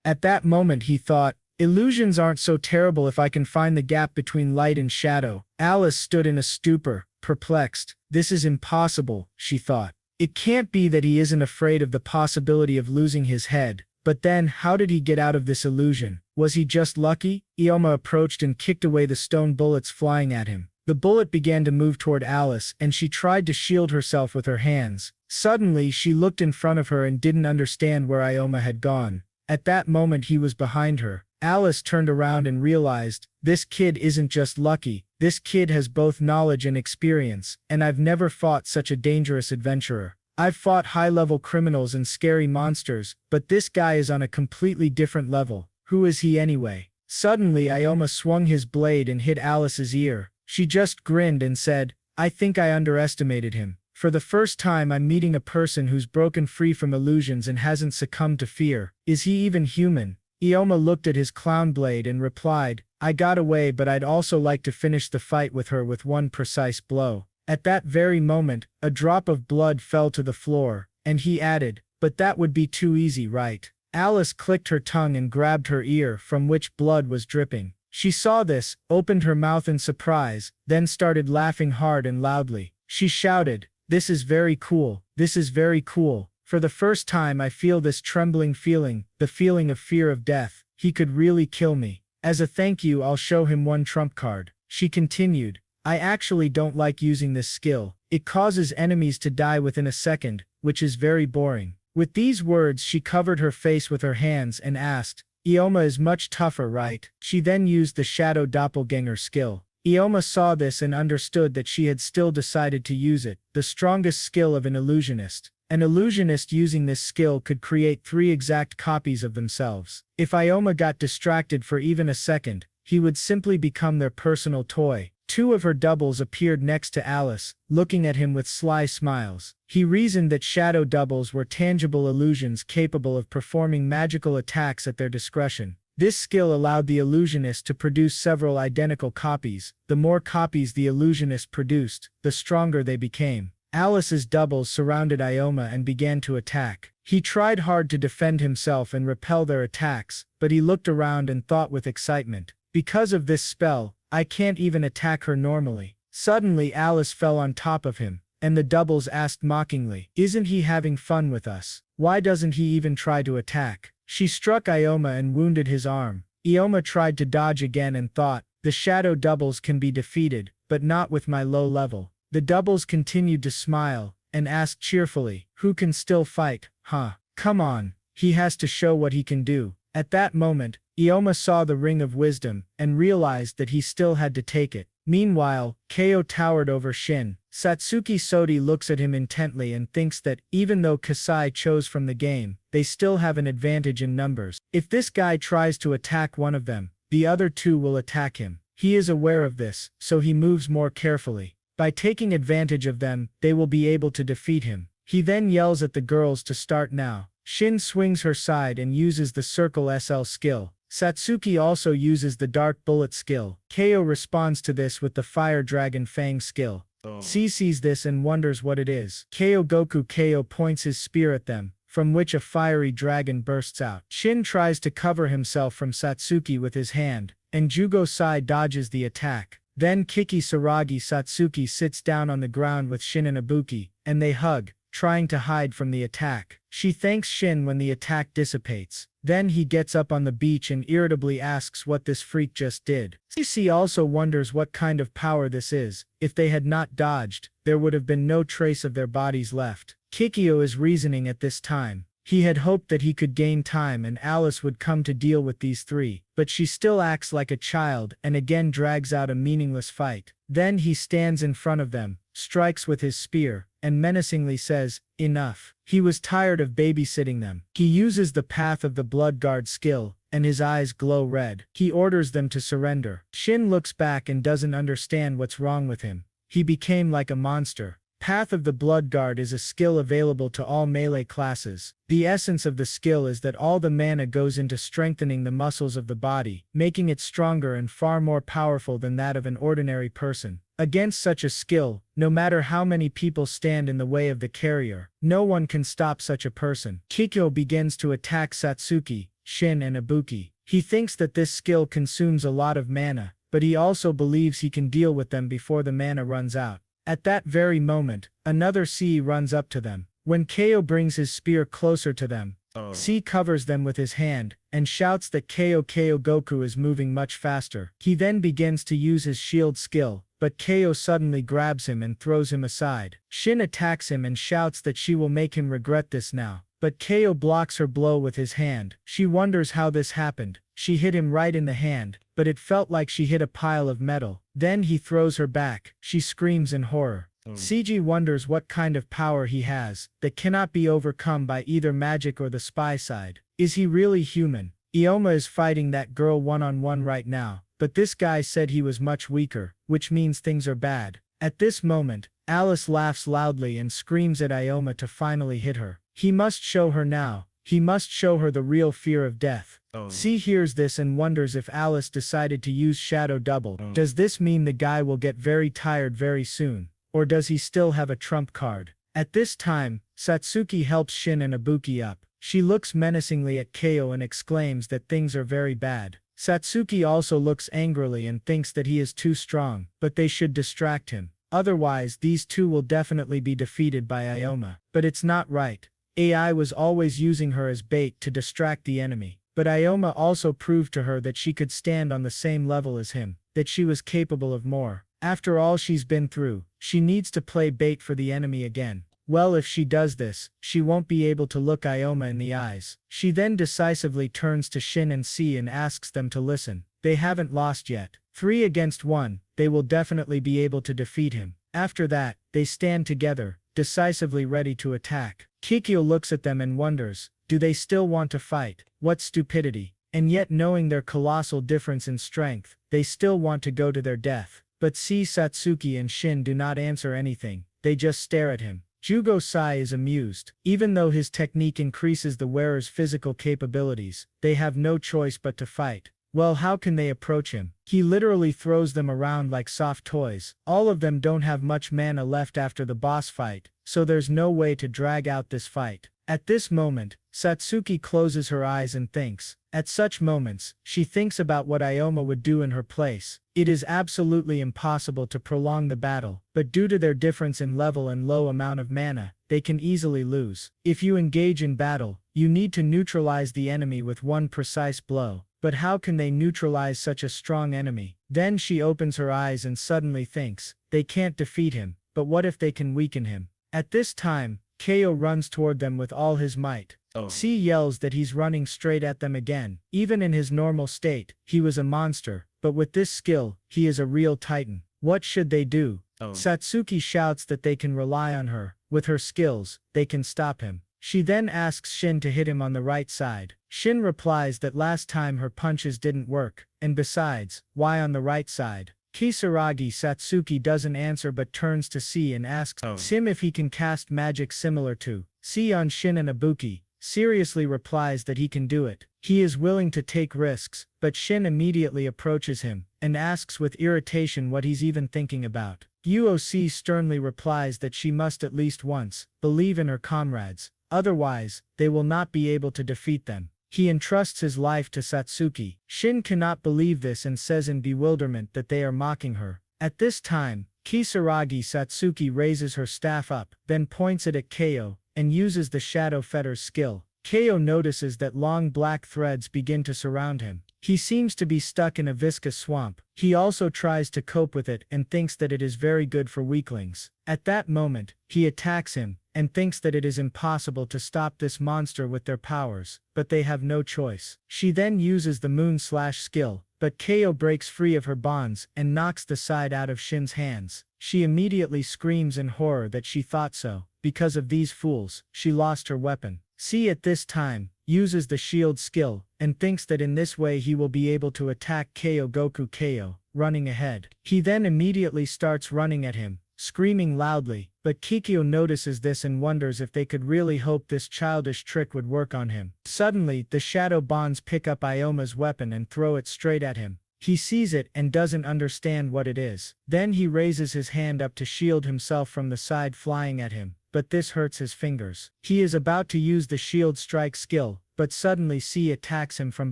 At that moment he thought, "Illusions aren't so terrible if I can find the gap between light and shadow." Alice stood in a stupor, perplexed. "This is impossible," she thought. "It can't be that he isn't afraid of the possibility of losing his head. But then, how did he get out of this illusion? Was he just lucky?" Ikoma approached and kicked away the stone bullets flying at him. The bullet began to move toward Alice, and she tried to shield herself with her hands. Suddenly, she looked in front of her and didn't understand where Ikoma had gone. At that moment he was behind her. Alice turned around and realized, this kid isn't just lucky, this kid has both knowledge and experience, and I've never fought such a dangerous adventurer. I've fought high-level criminals and scary monsters, but this guy is on a completely different level. Who is he anyway? Suddenly Ikoma swung his blade and hit Alice's ear. She just grinned and said, "I think I underestimated him. For the first time I'm meeting a person who's broken free from illusions and hasn't succumbed to fear. Is he even human?" Ikoma looked at his clown blade and replied, "I got away, but I'd also like to finish the fight with her with one precise blow." At that very moment, a drop of blood fell to the floor, and he added, "But that would be too easy, right?" Alice clicked her tongue and grabbed her ear, from which blood was dripping. She saw this, opened her mouth in surprise, then started laughing hard and loudly. She shouted, "This is very cool, this is very cool. For the first time I feel this trembling feeling, the feeling of fear of death. He could really kill me. As a thank you I'll show him one trump card." She continued, "I actually don't like using this skill. It causes enemies to die within a second, which is very boring." With these words she covered her face with her hands and asked, "Ikoma is much tougher, right?" She then used the Shadow Doppelganger skill. Ioma saw this and understood that she had still decided to use it, the strongest skill of an illusionist. An illusionist using this skill could create 3 exact copies of themselves. If Ioma got distracted for even a second, he would simply become their personal toy. 2 of her doubles appeared next to Alice, looking at him with sly smiles. He reasoned that shadow doubles were tangible illusions capable of performing magical attacks at their discretion. This skill allowed the illusionist to produce several identical copies. The more copies the illusionist produced, the stronger they became. Alice's doubles surrounded Ioma and began to attack. He tried hard to defend himself and repel their attacks, but he looked around and thought with excitement, "Because of this spell, I can't even attack her normally." Suddenly Alice fell on top of him, and the doubles asked mockingly, "Isn't he having fun with us? Why doesn't he even try to attack?" She struck Ioma and wounded his arm. Ioma tried to dodge again and thought, "The shadow doubles can be defeated, but not with my low level." The doubles continued to smile, and asked cheerfully, "Who can still fight, huh? Come on, he has to show what he can do." At that moment, Ioma saw the Ring of Wisdom, and realized that he still had to take it. Meanwhile, Keo towered over Shin. Satsuki Sodi looks at him intently and thinks that, even though Kasai chose from the game, they still have an advantage in numbers. If this guy tries to attack one of them, the other 2 will attack him. He is aware of this, so he moves more carefully. By taking advantage of them, they will be able to defeat him. He then yells at the girls to start now. Shin swings her side and uses the Circle SL skill. Satsuki also uses the Dark Bullet skill. Keo responds to this with the Fire Dragon Fang skill. C sees this and wonders what it is. Keo points his spear at them, from which a fiery dragon bursts out. Shin tries to cover himself from Satsuki with his hand, and Jugo-sai dodges the attack. Then Kiki Saragi Satsuki sits down on the ground with Shin and Ibuki, and they hug, trying to hide from the attack. She thanks Shin when the attack dissipates. Then he gets up on the beach and irritably asks what this freak just did. CC also wonders what kind of power this is. If they had not dodged, there would have been no trace of their bodies left. Kikyo is reasoning at this time. He had hoped that he could gain time and Alice would come to deal with these 3, but she still acts like a child and again drags out a meaningless fight. Then he stands in front of them, strikes with his spear, and menacingly says, "Enough." He was tired of babysitting them. He uses the Path of the Blood Guard skill, and his eyes glow red. He orders them to surrender. Shin looks back and doesn't understand what's wrong with him. He became like a monster. Path of the Blood Guard is a skill available to all melee classes. The essence of the skill is that all the mana goes into strengthening the muscles of the body, making it stronger and far more powerful than that of an ordinary person. Against such a skill, no matter how many people stand in the way of the carrier, no one can stop such a person. Kikyo begins to attack Satsuki, Shin and Ibuki. He thinks that this skill consumes a lot of mana, but he also believes he can deal with them before the mana runs out. At that very moment, another C runs up to them. When Keo brings his spear closer to them, C covers them with his hand, and shouts that Keo Goku is moving much faster. He then begins to use his shield skill, but Keo suddenly grabs him and throws him aside. Shin attacks him and shouts that she will make him regret this now. But Keo blocks her blow with his hand. She wonders how this happened. She hit him right in the hand, but it felt like she hit a pile of metal. Then he throws her back. She screams in horror. CG wonders what kind of power he has that cannot be overcome by either magic or the spy side. Is he really human? Ioma is fighting that girl one-on-one right now, but this guy said he was much weaker, which means things are bad. At this moment, Alice laughs loudly and screams at Ioma to finally hit her. He must show her now. He must show her the real fear of death. C hears this and wonders if Alice decided to use Shadow Double. Does this mean the guy will get very tired very soon? Or does he still have a trump card? At this time, Satsuki helps Shin and Ibuki up. She looks menacingly at Keo and exclaims that things are very bad. Satsuki also looks angrily and thinks that he is too strong, but they should distract him. Otherwise, these 2 will definitely be defeated by Ioma. But it's not right. AI was always using her as bait to distract the enemy. But Ioma also proved to her that she could stand on the same level as him, that she was capable of more. After all she's been through, she needs to play bait for the enemy again. Well, if she does this, she won't be able to look Ioma in the eyes. She then decisively turns to Shin and C and asks them to listen. They haven't lost yet. 3 against 1, they will definitely be able to defeat him. After that, they stand together, decisively ready to attack. Kikyo looks at them and wonders, do they still want to fight? What stupidity. And yet knowing their colossal difference in strength, they still want to go to their death. But see, Satsuki and Shin do not answer anything, they just stare at him. Jugo Sai is amused. Even though his technique increases the wearer's physical capabilities, they have no choice but to fight. Well, how can they approach him? He literally throws them around like soft toys. All of them don't have much mana left after the boss fight, so there's no way to drag out this fight. At this moment, Satsuki closes her eyes and thinks. At such moments, she thinks about what Ioma would do in her place. It is absolutely impossible to prolong the battle, but due to their difference in level and low amount of mana, they can easily lose. If you engage in battle, you need to neutralize the enemy with one precise blow. But how can they neutralize such a strong enemy? Then she opens her eyes and suddenly thinks, they can't defeat him, but what if they can weaken him? At this time, Keo runs toward them with all his might. C yells that he's running straight at them again. Even in his normal state, he was a monster, but with this skill, he is a real titan. What should they do? Satsuki shouts that they can rely on her. With her skills, they can stop him. She then asks Shin to hit him on the right side. Shin replies that last time her punches didn't work, and besides, why on the right side? Kisaragi Satsuki doesn't answer but turns to C and asks him if he can cast magic similar to C on Shin, and Ibuki seriously replies that he can do it. He is willing to take risks, but Shin immediately approaches him and asks with irritation what he's even thinking about. UOC sternly replies that she must at least once believe in her comrades, otherwise, they will not be able to defeat them. He entrusts his life to Satsuki. Shin cannot believe this and says in bewilderment that they are mocking her. At this time, Kisaragi Satsuki raises her staff up, then points it at Keo, and uses the Shadow Fetter's skill. Keo notices that long black threads begin to surround him. He seems to be stuck in a viscous swamp. He also tries to cope with it and thinks that it is very good for weaklings. At that moment, he attacks him, and thinks that it is impossible to stop this monster with their powers, but they have no choice. She then uses the Moon Slash skill, but Keo breaks free of her bonds and knocks the side out of Shin's hands. She immediately screams in horror that she thought so. Because of these fools, she lost her weapon. C at this time uses the shield skill, and thinks that in this way he will be able to attack Keo, running ahead. He then immediately starts running at him, screaming loudly, but Kikyo notices this and wonders if they could really hope this childish trick would work on him. Suddenly, the Shadow Bonds pick up Ioma's weapon and throw it straight at him. He sees it and doesn't understand what it is. Then he raises his hand up to shield himself from the side flying at him, but this hurts his fingers. He is about to use the shield strike skill, but suddenly C attacks him from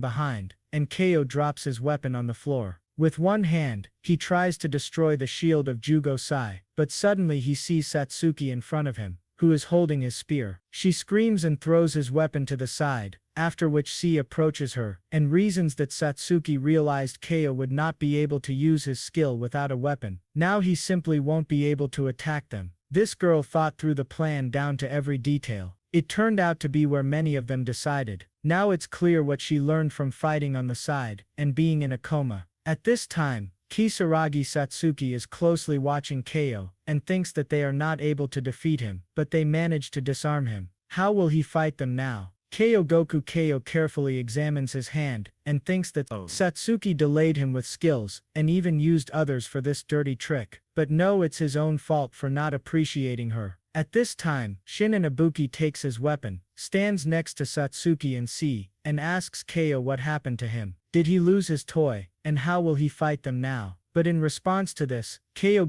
behind, and Keo drops his weapon on the floor. With one hand, he tries to destroy the shield of Jugo Sai, but suddenly he sees Satsuki in front of him, who is holding his spear. She screams and throws his weapon to the side, after which C approaches her, and reasons that Satsuki realized Keo would not be able to use his skill without a weapon. Now he simply won't be able to attack them. This girl thought through the plan down to every detail. It turned out to be where many of them decided. Now it's clear what she learned from fighting on the side, and being in a coma. At this time, Kisaragi Satsuki is closely watching Keo, and thinks that they are not able to defeat him, but they manage to disarm him. How will he fight them now? Keo carefully examines his hand, and thinks that Satsuki delayed him with skills, and even used others for this dirty trick. But no, it's his own fault for not appreciating her. At this time, Shin and Ibuki takes his weapon, stands next to Satsuki and C, and asks Keo what happened to him. Did he lose his toy, and how will he fight them now? But in response to this, Keo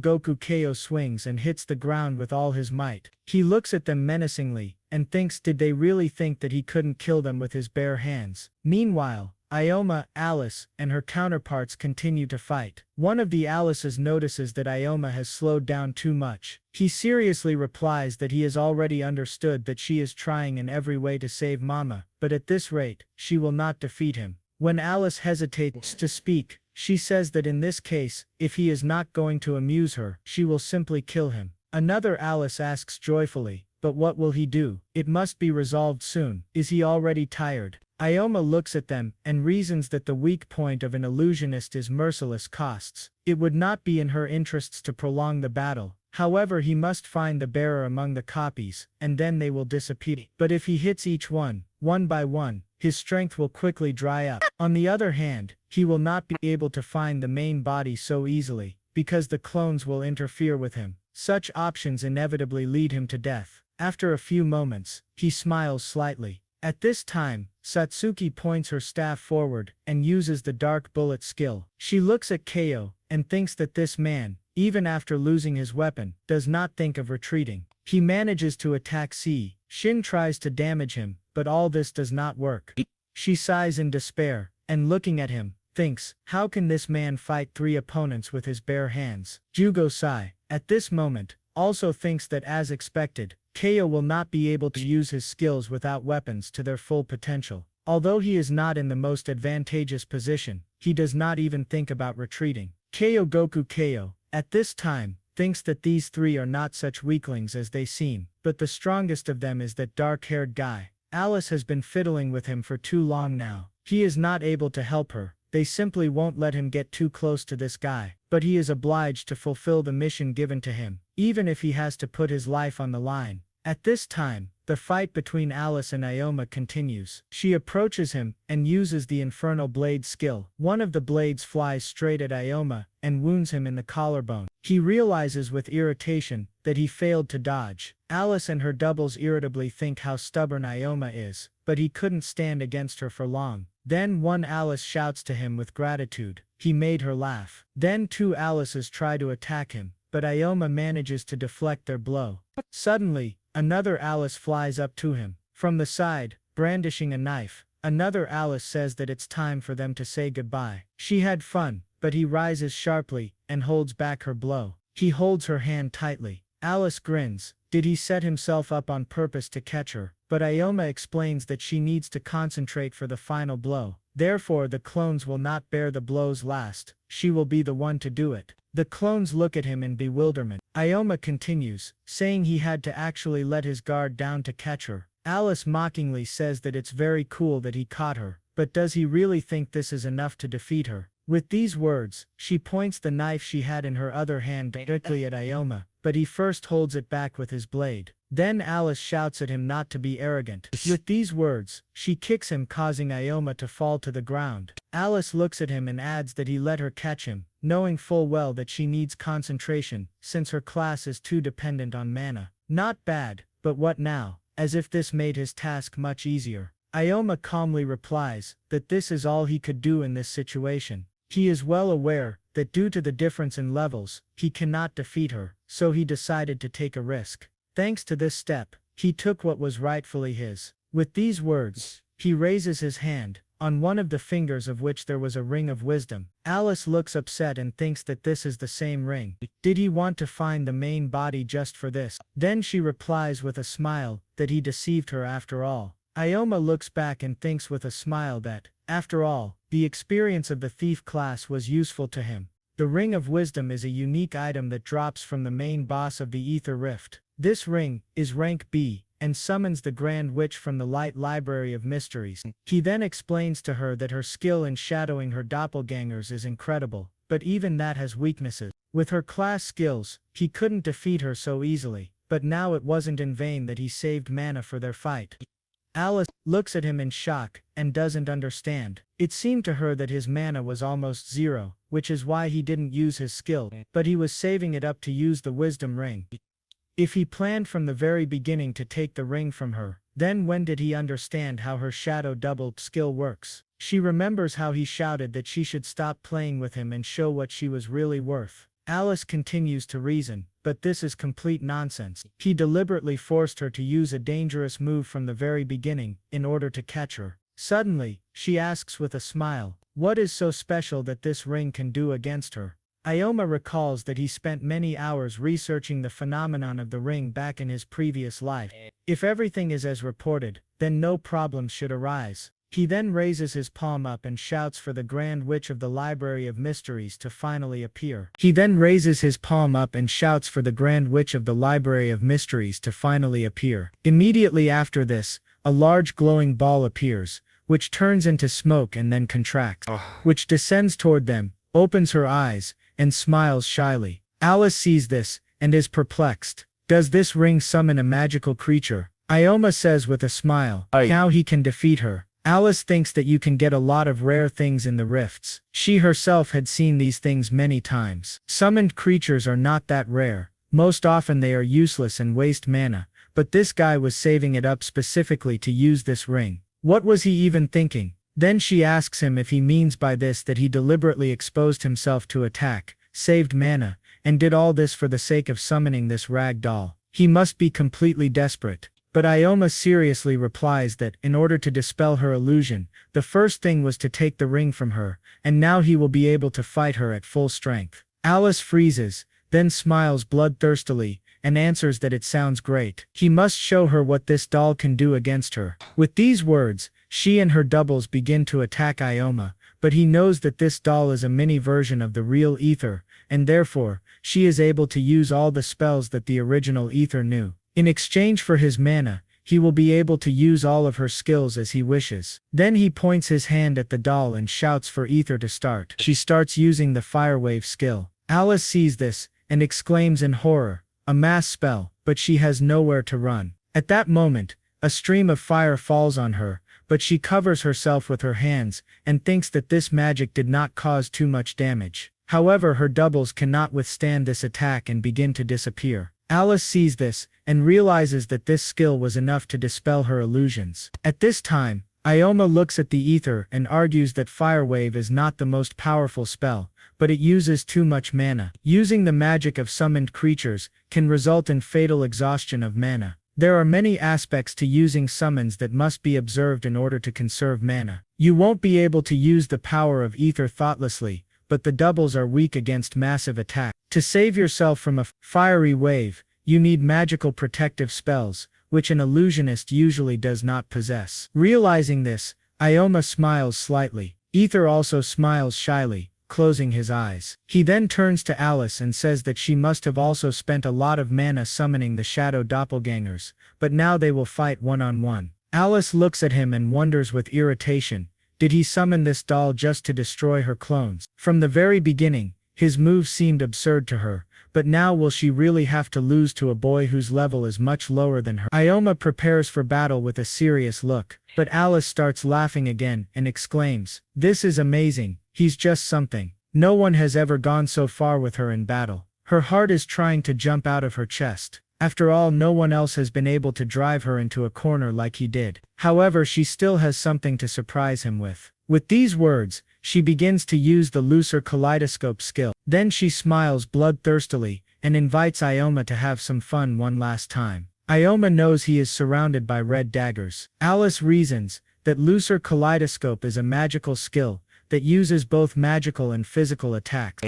swings and hits the ground with all his might. He looks at them menacingly, and thinks did they really think that he couldn't kill them with his bare hands? Meanwhile, Ioma, Alice, and her counterparts continue to fight. One of the Alices notices that Ioma has slowed down too much. He seriously replies that he has already understood that she is trying in every way to save Mama, but at this rate, she will not defeat him. When Alice hesitates to speak, she says that in this case, if he is not going to amuse her, she will simply kill him. Another Alice asks joyfully, but what will he do? It must be resolved soon. Is he already tired? Ioma looks at them and reasons that the weak point of an illusionist is merciless costs. It would not be in her interests to prolong the battle. However, he must find the bearer among the copies, and then they will disappear. But if he hits each one by one, his strength will quickly dry up. On the other hand, he will not be able to find the main body so easily, because the clones will interfere with him. Such options inevitably lead him to death. After a few moments, he smiles slightly. At this time, Satsuki points her staff forward and uses the dark bullet skill. She looks at Keo and thinks that this man, even after losing his weapon, does not think of retreating. He manages to attack C. Shin tries to damage him, but all this does not work. She sighs in despair, and looking at him, thinks, how can this man fight 3 opponents with his bare hands? Jugo Sai, at this moment, also thinks that as expected, Keo will not be able to use his skills without weapons to their full potential. Although he is not in the most advantageous position, he does not even think about retreating. Keo, at this time, thinks that these 3 are not such weaklings as they seem, but the strongest of them is that dark-haired guy. Alice has been fiddling with him for too long now. He is not able to help her. They simply won't let him get too close to this guy, but he is obliged to fulfill the mission given to him, even if he has to put his life on the line. At this time, the fight between Alice and Ioma continues. She approaches him and uses the Infernal Blade skill. One of the blades flies straight at Ioma and wounds him in the collarbone. He realizes with irritation that he failed to dodge. Alice and her doubles irritably think how stubborn Ioma is, but he couldn't stand against her for long. Then one Alice shouts to him with gratitude. He made her laugh. Then 2 Alices try to attack him, but Ioma manages to deflect their blow. Suddenly, another Alice flies up to him. From the side, brandishing a knife, another Alice says that it's time for them to say goodbye. She had fun, but he rises sharply and holds back her blow. He holds her hand tightly. Alice grins. Did he set himself up on purpose to catch her? But Ioma explains that she needs to concentrate for the final blow. Therefore, the clones will not bear the blows last. She will be the one to do it. The clones look at him in bewilderment. Ioma continues, saying he had to actually let his guard down to catch her. Alice mockingly says that it's very cool that he caught her, but does he really think this is enough to defeat her? With these words, she points the knife she had in her other hand directly at Ioma, but he first holds it back with his blade. Then Alice shouts at him not to be arrogant. With these words, she kicks him, causing Ioma to fall to the ground. Alice looks at him and adds that he let her catch him, knowing full well that she needs concentration, since her class is too dependent on mana. Not bad, but what now? As if this made his task much easier. Ioma calmly replies that this is all he could do in this situation. He is well aware that due to the difference in levels, he cannot defeat her, so he decided to take a risk. Thanks to this step, he took what was rightfully his. With these words, he raises his hand, on one of the fingers of which there was a ring of wisdom. Alice looks upset and thinks that this is the same ring. Did he want to find the main body just for this? Then she replies with a smile that he deceived her after all. Ioma looks back and thinks with a smile that, after all, the experience of the thief class was useful to him. The Ring of Wisdom is a unique item that drops from the main boss of the Ether Rift. This ring is rank B, and summons the Grand Witch from the Light Library of Mysteries. He then explains to her that her skill in shadowing her doppelgangers is incredible, but even that has weaknesses. With her class skills, he couldn't defeat her so easily, but now it wasn't in vain that he saved mana for their fight. Alice looks at him in shock and doesn't understand. It seemed to her that his mana was almost 0, which is why he didn't use his skill, but he was saving it up to use the Wisdom Ring. If he planned from the very beginning to take the ring from her, then when did he understand how her shadow double skill works? She remembers how he shouted that she should stop playing with him and show what she was really worth. Alice continues to reason, but this is complete nonsense. He deliberately forced her to use a dangerous move from the very beginning, in order to catch her. Suddenly, she asks with a smile, what is so special that this ring can do against her? Ioma recalls that he spent many hours researching the phenomenon of the ring back in his previous life. If everything is as reported, then no problems should arise. He then raises his palm up and shouts for the Grand Witch of the Library of Mysteries to finally appear. Immediately after this, a large glowing ball appears, which turns into smoke and then contracts, which descends toward them, opens her eyes, and smiles shyly. Alice sees this, and is perplexed. Does this ring summon a magical creature? Ikoma says with a smile, now he can defeat her. Alice thinks that you can get a lot of rare things in the rifts. She herself had seen these things many times. Summoned creatures are not that rare. Most often they are useless and waste mana, but this guy was saving it up specifically to use this ring. What was he even thinking? Then she asks him if he means by this that he deliberately exposed himself to attack, saved mana, and did all this for the sake of summoning this rag doll. He must be completely desperate. But Ikoma seriously replies that, in order to dispel her illusion, the first thing was to take the ring from her, and now he will be able to fight her at full strength. Alice freezes, then smiles bloodthirstily, and answers that it sounds great. He must show her what this doll can do against her. With these words, she and her doubles begin to attack Ikoma, but he knows that this doll is a mini version of the real Ether, and therefore, she is able to use all the spells that the original Ether knew. In exchange for his mana, he will be able to use all of her skills as he wishes. Then he points his hand at the doll and shouts for Ether to start. She starts using the Firewave skill. Alice sees this, and exclaims in horror, a mass spell, but she has nowhere to run. At that moment, a stream of fire falls on her, but she covers herself with her hands, and thinks that this magic did not cause too much damage. However, her doubles cannot withstand this attack and begin to disappear. Alice sees this, and realizes that this skill was enough to dispel her illusions. At this time, Ikoma looks at the Ether and argues that Firewave is not the most powerful spell, but it uses too much mana. Using the magic of summoned creatures can result in fatal exhaustion of mana. There are many aspects to using summons that must be observed in order to conserve mana. You won't be able to use the power of Ether thoughtlessly, but the doubles are weak against massive attack. To save yourself from a fiery wave, you need magical protective spells, which an illusionist usually does not possess. Realizing this, Ikoma smiles slightly. Ether also smiles shyly, closing his eyes. He then turns to Alice and says that she must have also spent a lot of mana summoning the shadow doppelgangers, but now they will fight one-on-one. Alice looks at him and wonders with irritation, did he summon this doll just to destroy her clones? From the very beginning, his move seemed absurd to her, but now will she really have to lose to a boy whose level is much lower than her? Ikoma prepares for battle with a serious look, but Alice starts laughing again and exclaims, this is amazing, he's just something. No one has ever gone so far with her in battle. Her heart is trying to jump out of her chest. After all, no one else has been able to drive her into a corner like he did. However, she still has something to surprise him with. With these words, she begins to use the looser kaleidoscope skill. Then she smiles bloodthirstily, and invites Ikoma to have some fun one last time. Ikoma knows he is surrounded by red daggers. Alice reasons that looser kaleidoscope is a magical skill that uses both magical and physical attacks.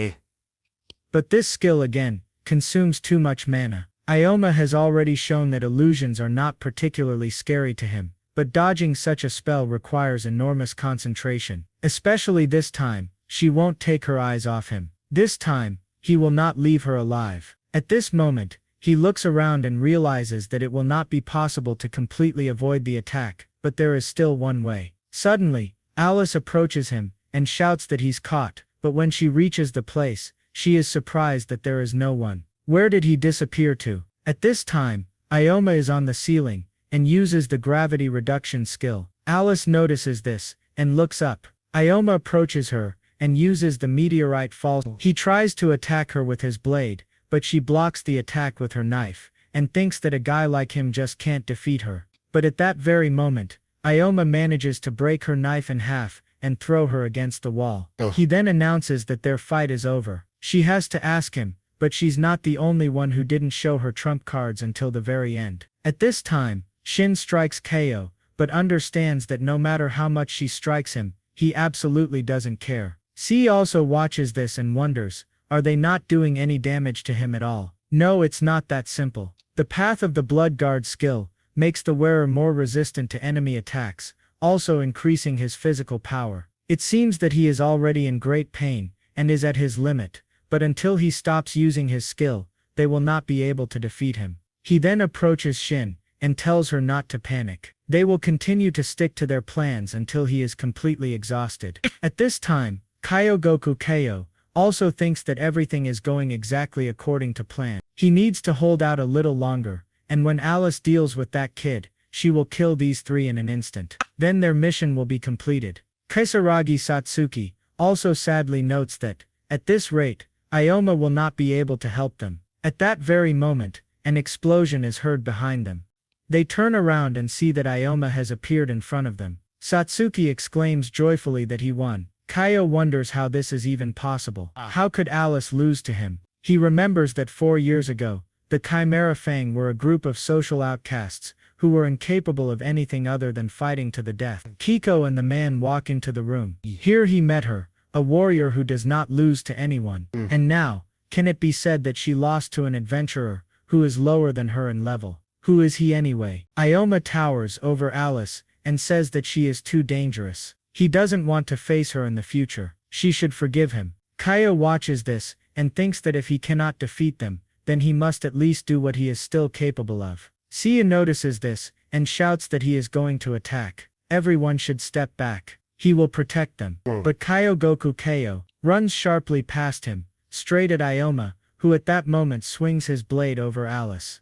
But this skill again, consumes too much mana. Ikoma has already shown that illusions are not particularly scary to him, but dodging such a spell requires enormous concentration. Especially this time, she won't take her eyes off him. This time, he will not leave her alive. At this moment, he looks around and realizes that it will not be possible to completely avoid the attack, but there is still one way. Suddenly, Alice approaches him, and shouts that he's caught, but when she reaches the place, she is surprised that there is no one. Where did he disappear to? At this time, Ikoma is on the ceiling, and uses the gravity reduction skill. Alice notices this, and looks up. Ikoma approaches her, and uses the meteorite fall. He tries to attack her with his blade, but she blocks the attack with her knife, and thinks that a guy like him just can't defeat her. But at that very moment, Ikoma manages to break her knife in half, and throw her against the wall. He then announces that their fight is over. She has to ask him, but she's not the only one who didn't show her trump cards until the very end. At this time, Shin strikes KO, but understands that no matter how much she strikes him, he absolutely doesn't care. C also watches this and wonders, are they not doing any damage to him at all? No, it's not that simple. The path of the Blood Guard skill makes the wearer more resistant to enemy attacks, also increasing his physical power. It seems that he is already in great pain, and is at his limit, but until he stops using his skill, they will not be able to defeat him. He then approaches Shin, and tells her not to panic. They will continue to stick to their plans until he is completely exhausted. At this time, Kyogoku Kyo also thinks that everything is going exactly according to plan. He needs to hold out a little longer, and when Alice deals with that kid, she will kill these three in an instant. Then their mission will be completed. Kisaragi Satsuki also sadly notes that, at this rate, Ioma will not be able to help them. At that very moment, an explosion is heard behind them. They turn around and see that Ioma has appeared in front of them. Satsuki exclaims joyfully that he won. Kyo wonders how this is even possible. How could Alice lose to him? He remembers that 4 years ago, the Chimera Fang were a group of social outcasts, who were incapable of anything other than fighting to the death. Kiko and the man walk into the room. Here he met her, a warrior who does not lose to anyone. And now, can it be said that she lost to an adventurer, who is lower than her in level? Who is he anyway? Ioma towers over Alice, and says that she is too dangerous. He doesn't want to face her in the future. She should forgive him. Kyo watches this, and thinks that if he cannot defeat them, then he must at least do what he is still capable of. Sia notices this, and shouts that he is going to attack. Everyone should step back. He will protect them. But Kyogoku Kyo runs sharply past him, straight at Ioma, who at that moment swings his blade over Alice.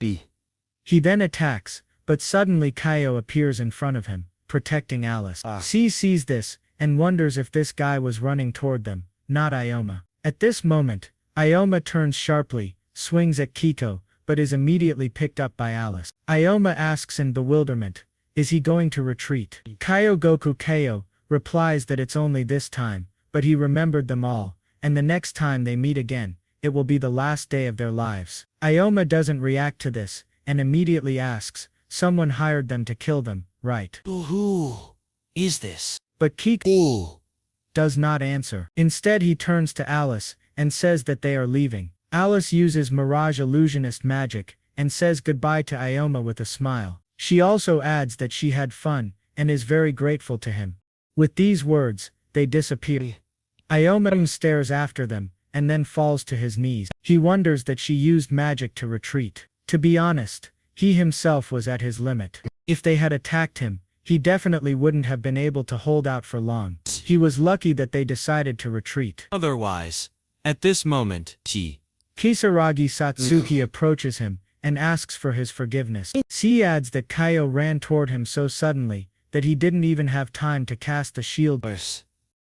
He then attacks, but suddenly Kyo appears in front of him, protecting Alice. C sees this, and wonders if this guy was running toward them, not Ioma. At this moment, Ioma turns sharply, swings at Kiko, but is immediately picked up by Alice. Ioma asks in bewilderment, is he going to retreat? Kyogoku Kyo replies that it's only this time, but he remembered them all, and the next time they meet again, it will be the last day of their lives. Ioma doesn't react to this, and immediately asks, someone hired them to kill them, right? Who is this? But Kiko does not answer. Instead he turns to Alice, and says that they are leaving. Alice uses Mirage Illusionist magic, and says goodbye to Ioma with a smile. She also adds that she had fun, and is very grateful to him. With these words, they disappear. Ioma stares after them, and then falls to his knees. He wonders that she used magic to retreat. To be honest, he himself was at his limit. If they had attacked him, he definitely wouldn't have been able to hold out for long. He was lucky that they decided to retreat. Otherwise, at this moment, Kisaragi Satsuki approaches him, and asks for his forgiveness. He adds that Kyo ran toward him so suddenly, that he didn't even have time to cast the shield.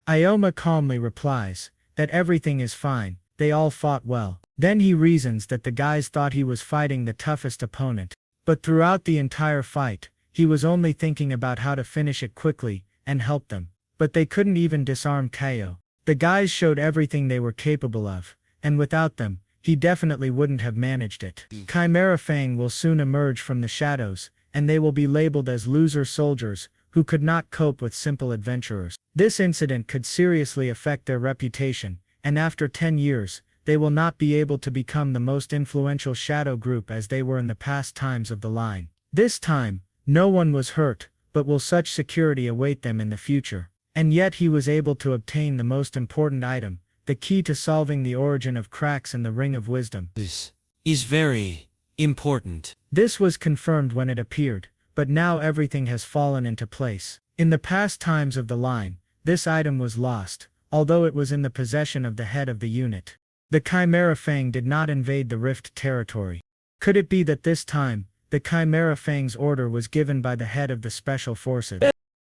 Ioma calmly replies, that everything is fine, they all fought well. Then he reasons that the guys thought he was fighting the toughest opponent. But throughout the entire fight, he was only thinking about how to finish it quickly, and help them. But they couldn't even disarm Kyo. The guys showed everything they were capable of, and without them, he definitely wouldn't have managed it. Chimera Fang will soon emerge from the shadows, and they will be labeled as loser soldiers, who could not cope with simple adventurers. This incident could seriously affect their reputation, and after 10 years, they will not be able to become the most influential shadow group as they were in the past times of the line. This time, no one was hurt, but will such security await them in the future? And yet he was able to obtain the most important item, the key to solving the origin of cracks in the Ring of Wisdom. This is very important. This was confirmed when it appeared, but now everything has fallen into place. In the past times of the line, this item was lost, although it was in the possession of the head of the unit. The Chimera Fang did not invade the Rift territory. Could it be that this time, the Chimera Fang's order was given by the head of the Special Forces?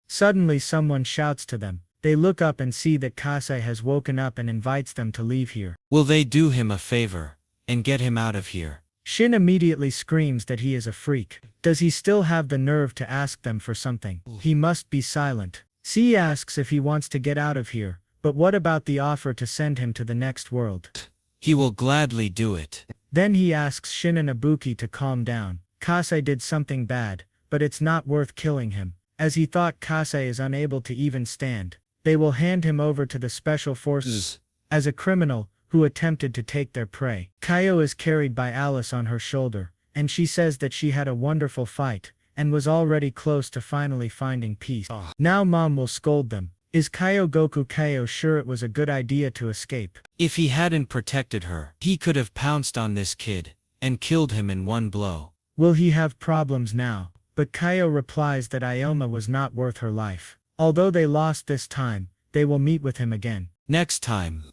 Suddenly someone shouts to them. They look up and see that Kasei has woken up and invites them to leave here. Will they do him a favor, and get him out of here? Shin immediately screams that he is a freak. Does he still have the nerve to ask them for something? He must be silent. C asks if he wants to get out of here, but what about the offer to send him to the next world? He will gladly do it. Then he asks Shin and Ibuki to calm down. Kasei did something bad, but it's not worth killing him. As he thought Kasei is unable to even stand, they will hand him over to the Special Forces as a criminal who attempted to take their prey. Kyo is carried by Alice on her shoulder, and she says that she had a wonderful fight, and was already close to finally finding peace. Now Mom will scold them. Is Kyo sure it was a good idea to escape? If he hadn't protected her, he could have pounced on this kid and killed him in one blow. Will he have problems now? But Kyo replies that Ioma was not worth her life. Although they lost this time, they will meet with him again. Next time,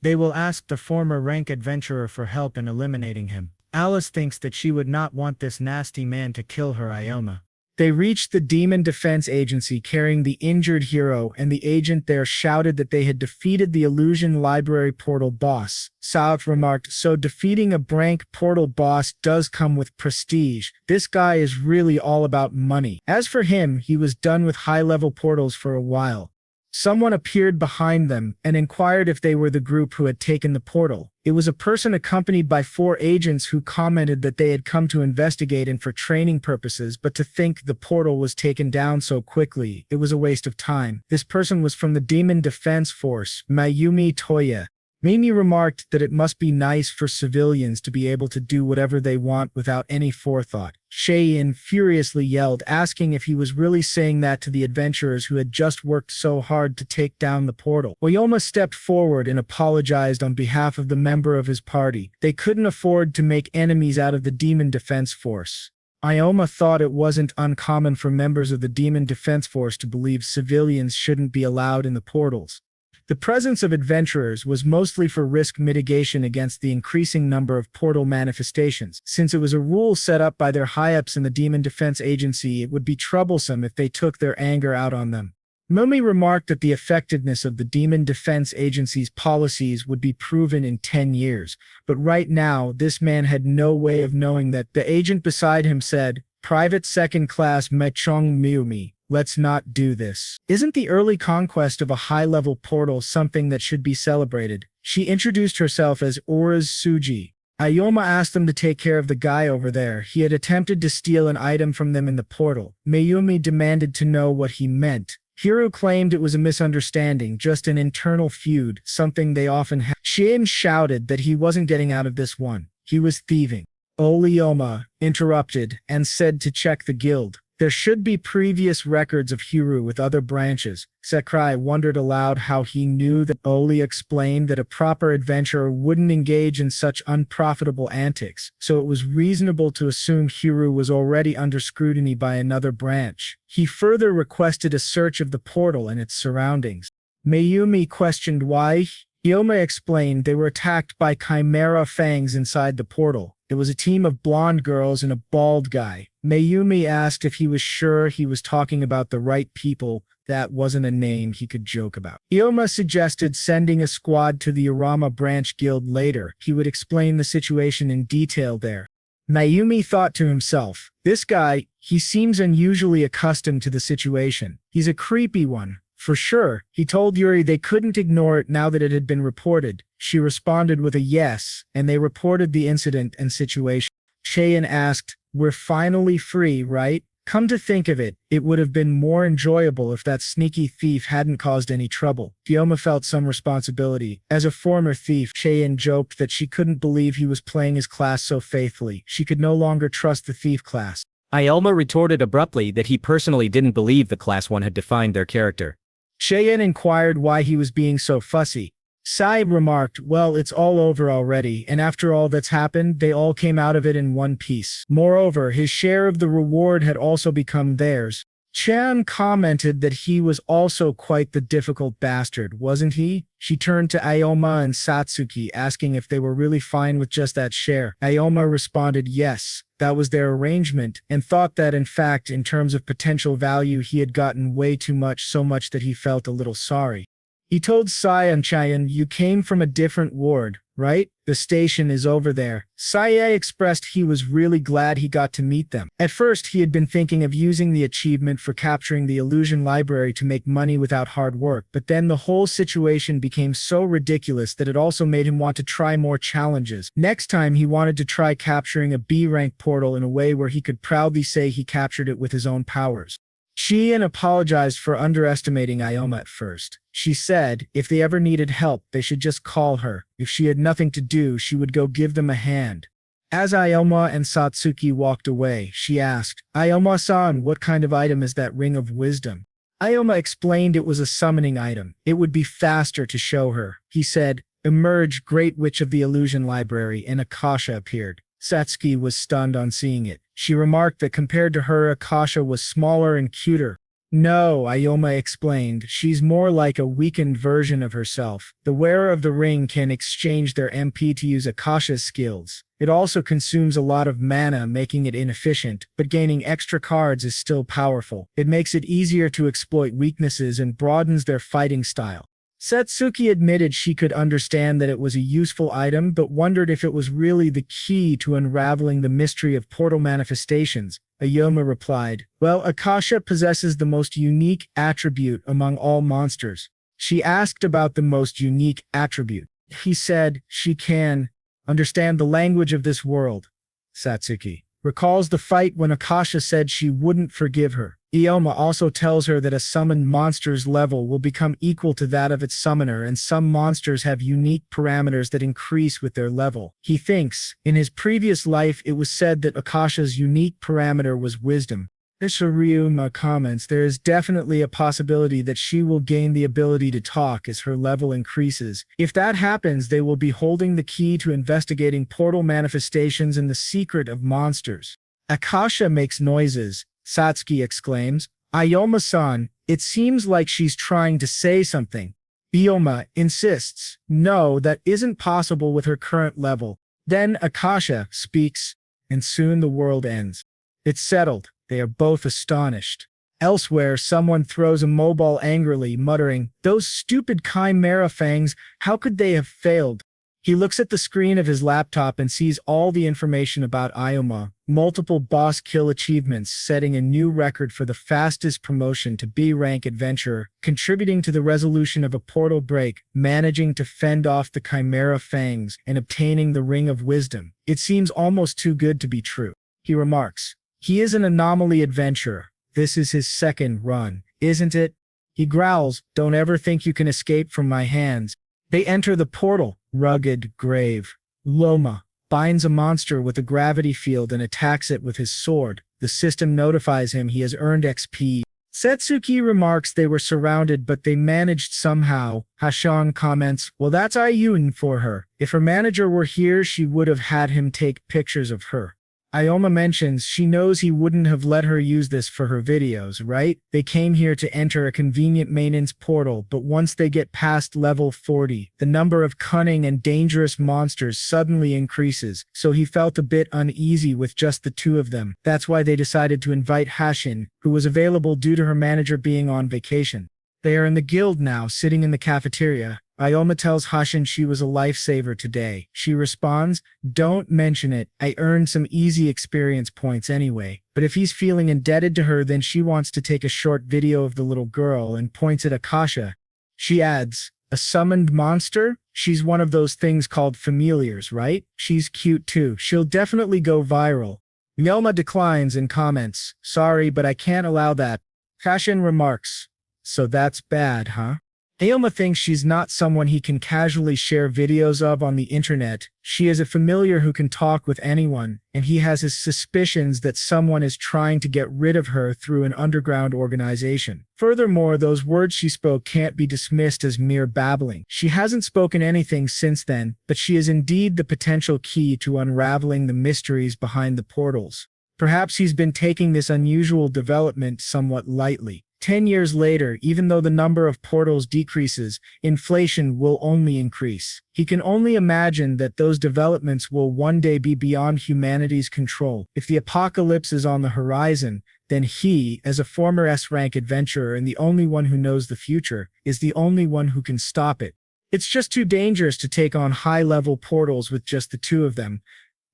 They will ask the former rank adventurer for help in eliminating him. Alice thinks that she would not want this nasty man to kill her Ioma. They reached the Demon Defense Agency carrying the injured hero, and the agent there shouted that they had defeated the Illusion Library portal boss. Sato remarked, so defeating a Brank portal boss does come with prestige. This guy is really all about money. As for him, he was done with high-level portals for a while. Someone appeared behind them and inquired if they were the group who had taken the portal. It was a person accompanied by 4 agents who commented that they had come to investigate and for training purposes, but to think the portal was taken down so quickly, it was a waste of time. This person was from the Demon Defense Force, Mayumi Toya. Mimi remarked that it must be nice for civilians to be able to do whatever they want without any forethought. Cheyenne furiously yelled, asking if he was really saying that to the adventurers who had just worked so hard to take down the portal. Oyoma stepped forward and apologized on behalf of the member of his party. They couldn't afford to make enemies out of the Demon Defense Force. Ioma thought it wasn't uncommon for members of the Demon Defense Force to believe civilians shouldn't be allowed in the portals. The presence of adventurers was mostly for risk mitigation against the increasing number of portal manifestations. Since it was a rule set up by their high-ups in the Demon Defense Agency, it would be troublesome if they took their anger out on them. Mumi remarked that the effectiveness of the Demon Defense Agency's policies would be proven in 10 years, but right now, this man had no way of knowing that. The agent beside him said, Private Second Class Mechong Mumi. Let's not do this. Isn't the early conquest of a high-level portal something that should be celebrated? She introduced herself as Ura's Suji. Ioma asked them to take care of the guy over there. He had attempted to steal an item from them in the portal. Mayumi demanded to know what he meant. Hiro claimed it was a misunderstanding, just an internal feud, something they often have. Shin shouted that he wasn't getting out of this one. He was thieving. Olioma interrupted and said to check the guild. There should be previous records of Hiru with other branches. Sakurai wondered aloud how he knew that. Oli explained that a proper adventurer wouldn't engage in such unprofitable antics, so it was reasonable to assume Hiru was already under scrutiny by another branch. He further requested a search of the portal and its surroundings. Mayumi questioned why. Ioma explained they were attacked by Chimera fangs inside the portal. It was a team of blonde girls and a bald guy. Mayumi asked if he was sure he was talking about the right people. That wasn't a name he could joke about. Ioma suggested sending a squad to the Urama branch guild later. He would explain the situation in detail there. Mayumi thought to himself, this guy, he seems unusually accustomed to the situation. He's a creepy one. For sure, he told Yuri they couldn't ignore it now that it had been reported. She responded with a yes, and they reported the incident and situation. Cheyenne asked, we're finally free, right? Come to think of it, it would have been more enjoyable if that sneaky thief hadn't caused any trouble. Ioma felt some responsibility. As a former thief, Cheyenne joked that she couldn't believe he was playing his class so faithfully. She could no longer trust the thief class. Ioma retorted abruptly that he personally didn't believe the Class 1 had defined their character. Cheyenne inquired why he was being so fussy. Saib remarked, well, it's all over already, and after all that's happened, they all came out of it in one piece. Moreover, his share of the reward had also become theirs. Chan commented that he was also quite the difficult bastard, wasn't he? She turned to Ioma and Satsuki, asking if they were really fine with just that share. Ioma responded yes, that was their arrangement, and thought that in fact, in terms of potential value, he had gotten way too much, so much that he felt a little sorry. He told Sai and Chayan, you came from a different ward, right? The station is over there. Saye expressed he was really glad he got to meet them. At first, he had been thinking of using the achievement for capturing the Illusion Library to make money without hard work, but then the whole situation became so ridiculous that it also made him want to try more challenges. Next time, he wanted to try capturing a B-rank portal in a way where he could proudly say he captured it with his own powers. Chien apologized for underestimating Ioma at first. She said, if they ever needed help, they should just call her. If she had nothing to do, she would go give them a hand. As Ioma and Satsuki walked away, she asked, Ioma-san, what kind of item is that Ring of Wisdom? Ioma explained it was a summoning item. It would be faster to show her. He said, Emerge, Great Witch of the Illusion Library, and Akasha appeared. Satsuki was stunned on seeing it. She remarked that compared to her, Akasha was smaller and cuter. No, Ioma explained, she's more like a weakened version of herself. The wearer of the ring can exchange their MP to use Akasha's skills. It also consumes a lot of mana, making it inefficient, but gaining extra cards is still powerful. It makes it easier to exploit weaknesses and broadens their fighting style. Satsuki admitted she could understand that it was a useful item, but wondered if it was really the key to unraveling the mystery of portal manifestations. Ioma replied, Well, Akasha possesses the most unique attribute among all monsters. She asked about the most unique attribute. He said, she can understand the language of this world. Satsuki recalls the fight when Akasha said she wouldn't forgive her. Ioma also tells her that a summoned monster's level will become equal to that of its summoner, and some monsters have unique parameters that increase with their level. He thinks, in his previous life it was said that Akasha's unique parameter was wisdom. Ioma comments, there is definitely a possibility that she will gain the ability to talk as her level increases. If that happens, they will be holding the key to investigating portal manifestations and the secret of monsters. Akasha makes noises. Satsuki exclaims, Ioma-san, it seems like she's trying to say something. Ioma insists, no, that isn't possible with her current level. Then Akasha speaks, and soon the world ends. It's settled. They are both astonished. Elsewhere, someone throws a mobile angrily, muttering, Those stupid Chimera fangs, how could they have failed? He looks at the screen of his laptop and sees all the information about Ioma, multiple boss kill achievements, setting a new record for the fastest promotion to B-rank adventurer, contributing to the resolution of a portal break, managing to fend off the Chimera fangs, and obtaining the Ring of Wisdom. It seems almost too good to be true. He remarks, he is an anomaly adventurer. This is his second run, isn't it? He growls, Don't ever think you can escape from my hands. They enter the portal. Rugged grave. Loma binds a monster with a gravity field and attacks it with his sword. The system notifies him he has earned XP. Satsuki remarks they were surrounded, but they managed somehow. Hashan comments, Well, that's Iyun for her. If her manager were here, she would have had him take pictures of her. Ioma mentions she knows he wouldn't have let her use this for her videos, right? They came here to enter a convenient maintenance portal, but once they get past level 40, the number of cunning and dangerous monsters suddenly increases, so he felt a bit uneasy with just the two of them. That's why they decided to invite Hashin, who was available due to her manager being on vacation. They are in the guild now, sitting in the cafeteria. Ioma tells Hashin she was a lifesaver today. She responds, Don't mention it, I earned some easy experience points anyway. But if he's feeling indebted to her, then she wants to take a short video of the little girl and points at Akasha. She adds, A summoned monster? She's one of those things called familiars, right? She's cute too. She'll definitely go viral. Ioma declines and comments, Sorry, but I can't allow that. Hashin remarks, So that's bad, huh? Ioma thinks she's not someone he can casually share videos of on the internet. She is a familiar who can talk with anyone, and he has his suspicions that someone is trying to get rid of her through an underground organization. Furthermore, those words she spoke can't be dismissed as mere babbling. She hasn't spoken anything since then, but she is indeed the potential key to unraveling the mysteries behind the portals. Perhaps he's been taking this unusual development somewhat lightly. 10 years later, even though the number of portals decreases, inflation will only increase. He can only imagine that those developments will one day be beyond humanity's control. If the apocalypse is on the horizon, then he, as a former S-rank adventurer and the only one who knows the future, is the only one who can stop it. It's just too dangerous to take on high-level portals with just the two of them.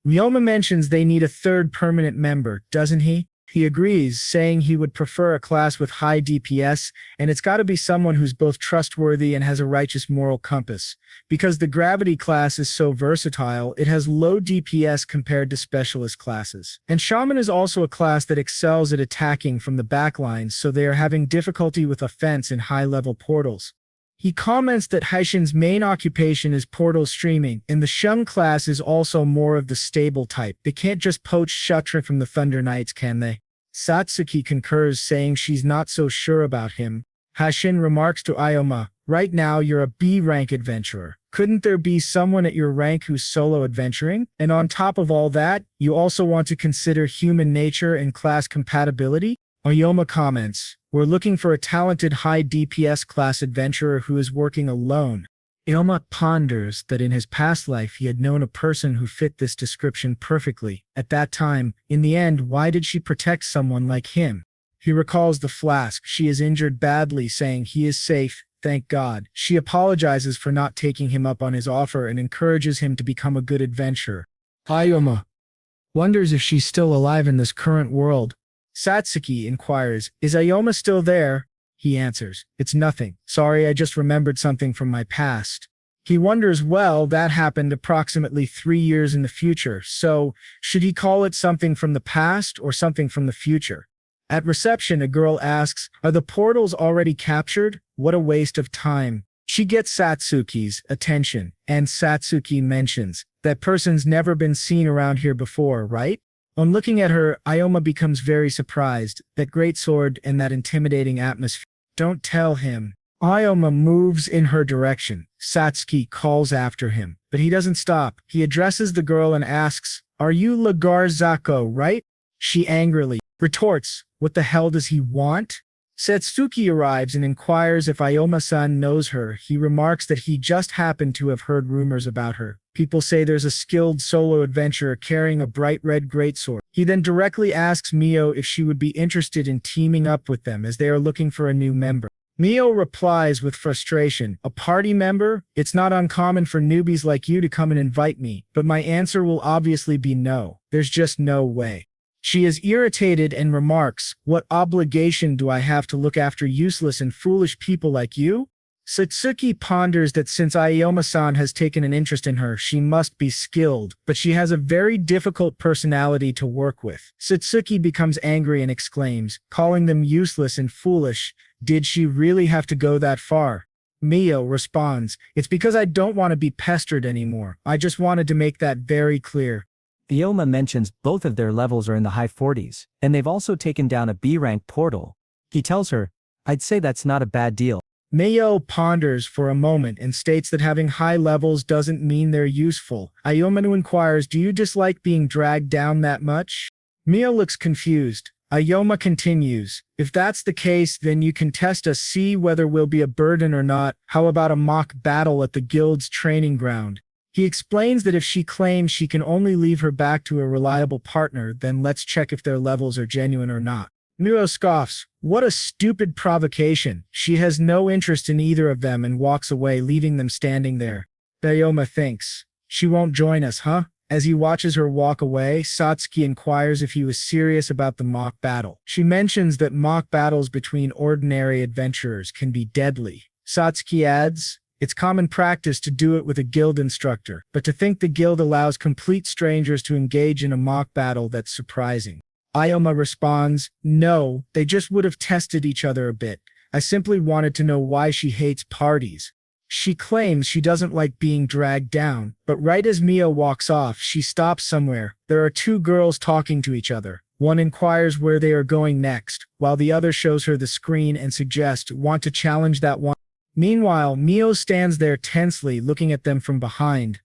Ryoma mentions they need a third permanent member, doesn't he? He agrees, saying he would prefer a class with high DPS, and it's got to be someone who's both trustworthy and has a righteous moral compass. Because the gravity class is so versatile, it has low DPS compared to specialist classes. And Shaman is also a class that excels at attacking from the backlines, so they are having difficulty with offense in high-level portals. He comments that Haishin's main occupation is portal streaming, and the Shung class is also more of the stable type. They can't just poach Shutra from the Thunder Knights, can they? Satsuki concurs, saying she's not so sure about him. Haishin remarks to Ioma, right now you're a B-rank adventurer. Couldn't there be someone at your rank who's solo adventuring? And on top of all that, you also want to consider human nature and class compatibility? Ioma comments, we're looking for a talented high DPS class adventurer who is working alone. Ioma ponders that in his past life he had known a person who fit this description perfectly. At that time, in the end, why did she protect someone like him? He recalls the flask. She is injured badly, saying he is safe, thank God. She apologizes for not taking him up on his offer and encourages him to become a good adventurer. Ioma wonders if she's still alive in this current world. Satsuki inquires, is Ioma still there? He answers, it's nothing. Sorry, I just remembered something from my past. He wonders, well, that happened approximately 3 years in the future, so should he call it something from the past or something from the future? At reception, a girl asks, are the portals already captured? What a waste of time. She gets Satsuki's attention, and Satsuki mentions, that person's never been seen around here before, right? On looking at her, Ioma becomes very surprised. That great sword and that intimidating atmosphere. Don't tell him. Ioma moves in her direction. Satsuki calls after him, but he doesn't stop. He addresses the girl and asks, are you Lagarzako, right? She angrily retorts, what the hell does he want? Satsuki arrives and inquires if Ioma-san knows her. He remarks that he just happened to have heard rumors about her. People say there's a skilled solo adventurer carrying a bright red greatsword. He then directly asks Mio if she would be interested in teaming up with them as they are looking for a new member. Mio replies with frustration, a party member? It's not uncommon for newbies like you to come and invite me, but my answer will obviously be no. There's just no way. She is irritated and remarks, what obligation do I have to look after useless and foolish people like you? Satsuki ponders that since Ioma-san has taken an interest in her, she must be skilled, but she has a very difficult personality to work with. Satsuki becomes angry and exclaims, calling them useless and foolish. Did she really have to go that far? Mio responds, it's because I don't want to be pestered anymore. I just wanted to make that very clear. Ioma mentions both of their levels are in the high 40s, and they've also taken down a B-rank portal. He tells her, I'd say that's not a bad deal. Mio ponders for a moment and states that having high levels doesn't mean they're useful. Ioma inquires, do you dislike being dragged down that much? Mio looks confused. Ioma continues, if that's the case, then you can test us, see whether we'll be a burden or not. How about a mock battle at the guild's training ground? He explains that if she claims she can only leave her back to a reliable partner, then let's check if their levels are genuine or not. Miro scoffs, what a stupid provocation. She has no interest in either of them and walks away, leaving them standing there. Ioma thinks, she won't join us, huh? As he watches her walk away, Satsuki inquires if he was serious about the mock battle. She mentions that mock battles between ordinary adventurers can be deadly. Satsuki adds, it's common practice to do it with a guild instructor, but to think the guild allows complete strangers to engage in a mock battle, that's surprising. Ioma responds, no, they just would have tested each other a bit. I simply wanted to know why she hates parties. She claims she doesn't like being dragged down, but right as Mio walks off, she stops somewhere. There are two girls talking to each other. One inquires where they are going next, while the other shows her the screen and suggests, want to challenge that one. Meanwhile, Mio stands there tensely looking at them from behind.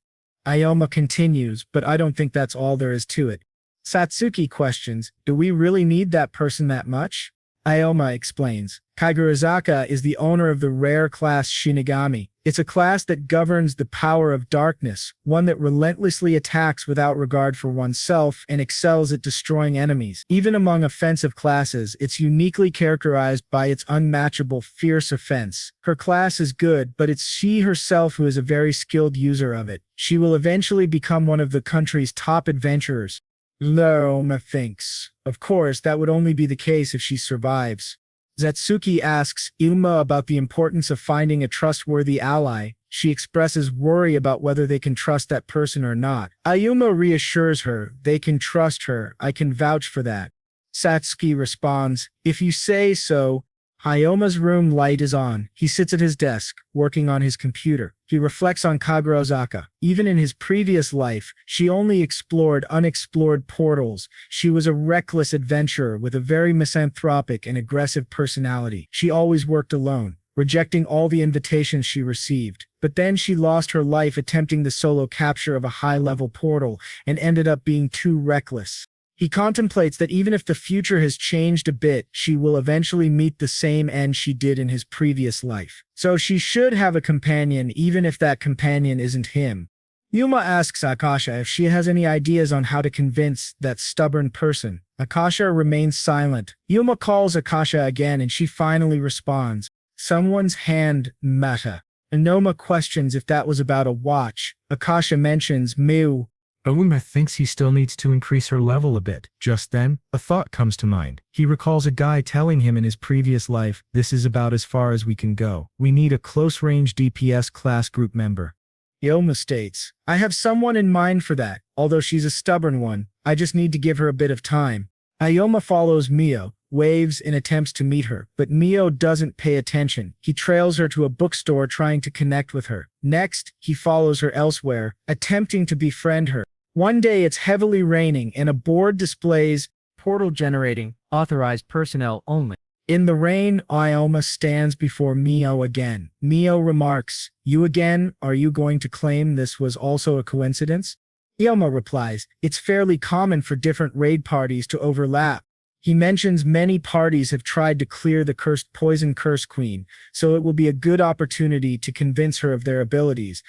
Ioma continues, but I don't think that's all there is to it. Satsuki questions, do we really need that person that much? Ioma explains, Kagurazaka is the owner of the rare class Shinigami. It's a class that governs the power of darkness, one that relentlessly attacks without regard for oneself and excels at destroying enemies. Even among offensive classes, it's uniquely characterized by its unmatchable fierce offense. Her class is good, but it's she herself who is a very skilled user of it. She will eventually become one of the country's top adventurers. Ioma thinks. Of course, that would only be the case if she survives. Satsuki asks Ioma about the importance of finding a trustworthy ally. She expresses worry about whether they can trust that person or not. Ioma reassures her, they can trust her, I can vouch for that. Satsuki responds, if you say so. Ioma's room light is on. He sits at his desk, working on his computer. He reflects on Kagurazaka. Even in his previous life, she only explored unexplored portals. She was a reckless adventurer with a very misanthropic and aggressive personality. She always worked alone, rejecting all the invitations she received. But then she lost her life attempting the solo capture of a high-level portal and ended up being too reckless. He contemplates that even if the future has changed a bit, she will eventually meet the same end she did in his previous life. So she should have a companion, even if that companion isn't him. Yuma asks Akasha if she has any ideas on how to convince that stubborn person. Akasha remains silent. Yuma calls Akasha again and she finally responds. Someone's hand, Mata. Anoma questions if that was about a watch. Akasha mentions Miu. Uma thinks he still needs to increase her level a bit. Just then, a thought comes to mind. He recalls a guy telling him in his previous life, "This is about as far as we can go. We need a close-range DPS class group member." Yoma states, I have someone in mind for that, although she's a stubborn one. I just need to give her a bit of time. Ioma follows Mio, waves and attempts to meet her, but Mio doesn't pay attention. He trails her to a bookstore trying to connect with her. Next, he follows her elsewhere, attempting to befriend her. One day it's heavily raining and a board displays Portal generating. Authorized personnel only. in the rain. Ioma stands before Mio again. Mio remarks, You again? Are you going to claim this was also a coincidence? Ioma replies, It's fairly common for different raid parties to overlap. He mentions many parties have tried to clear the cursed poison curse queen, so it will be a good opportunity to convince her of their abilities.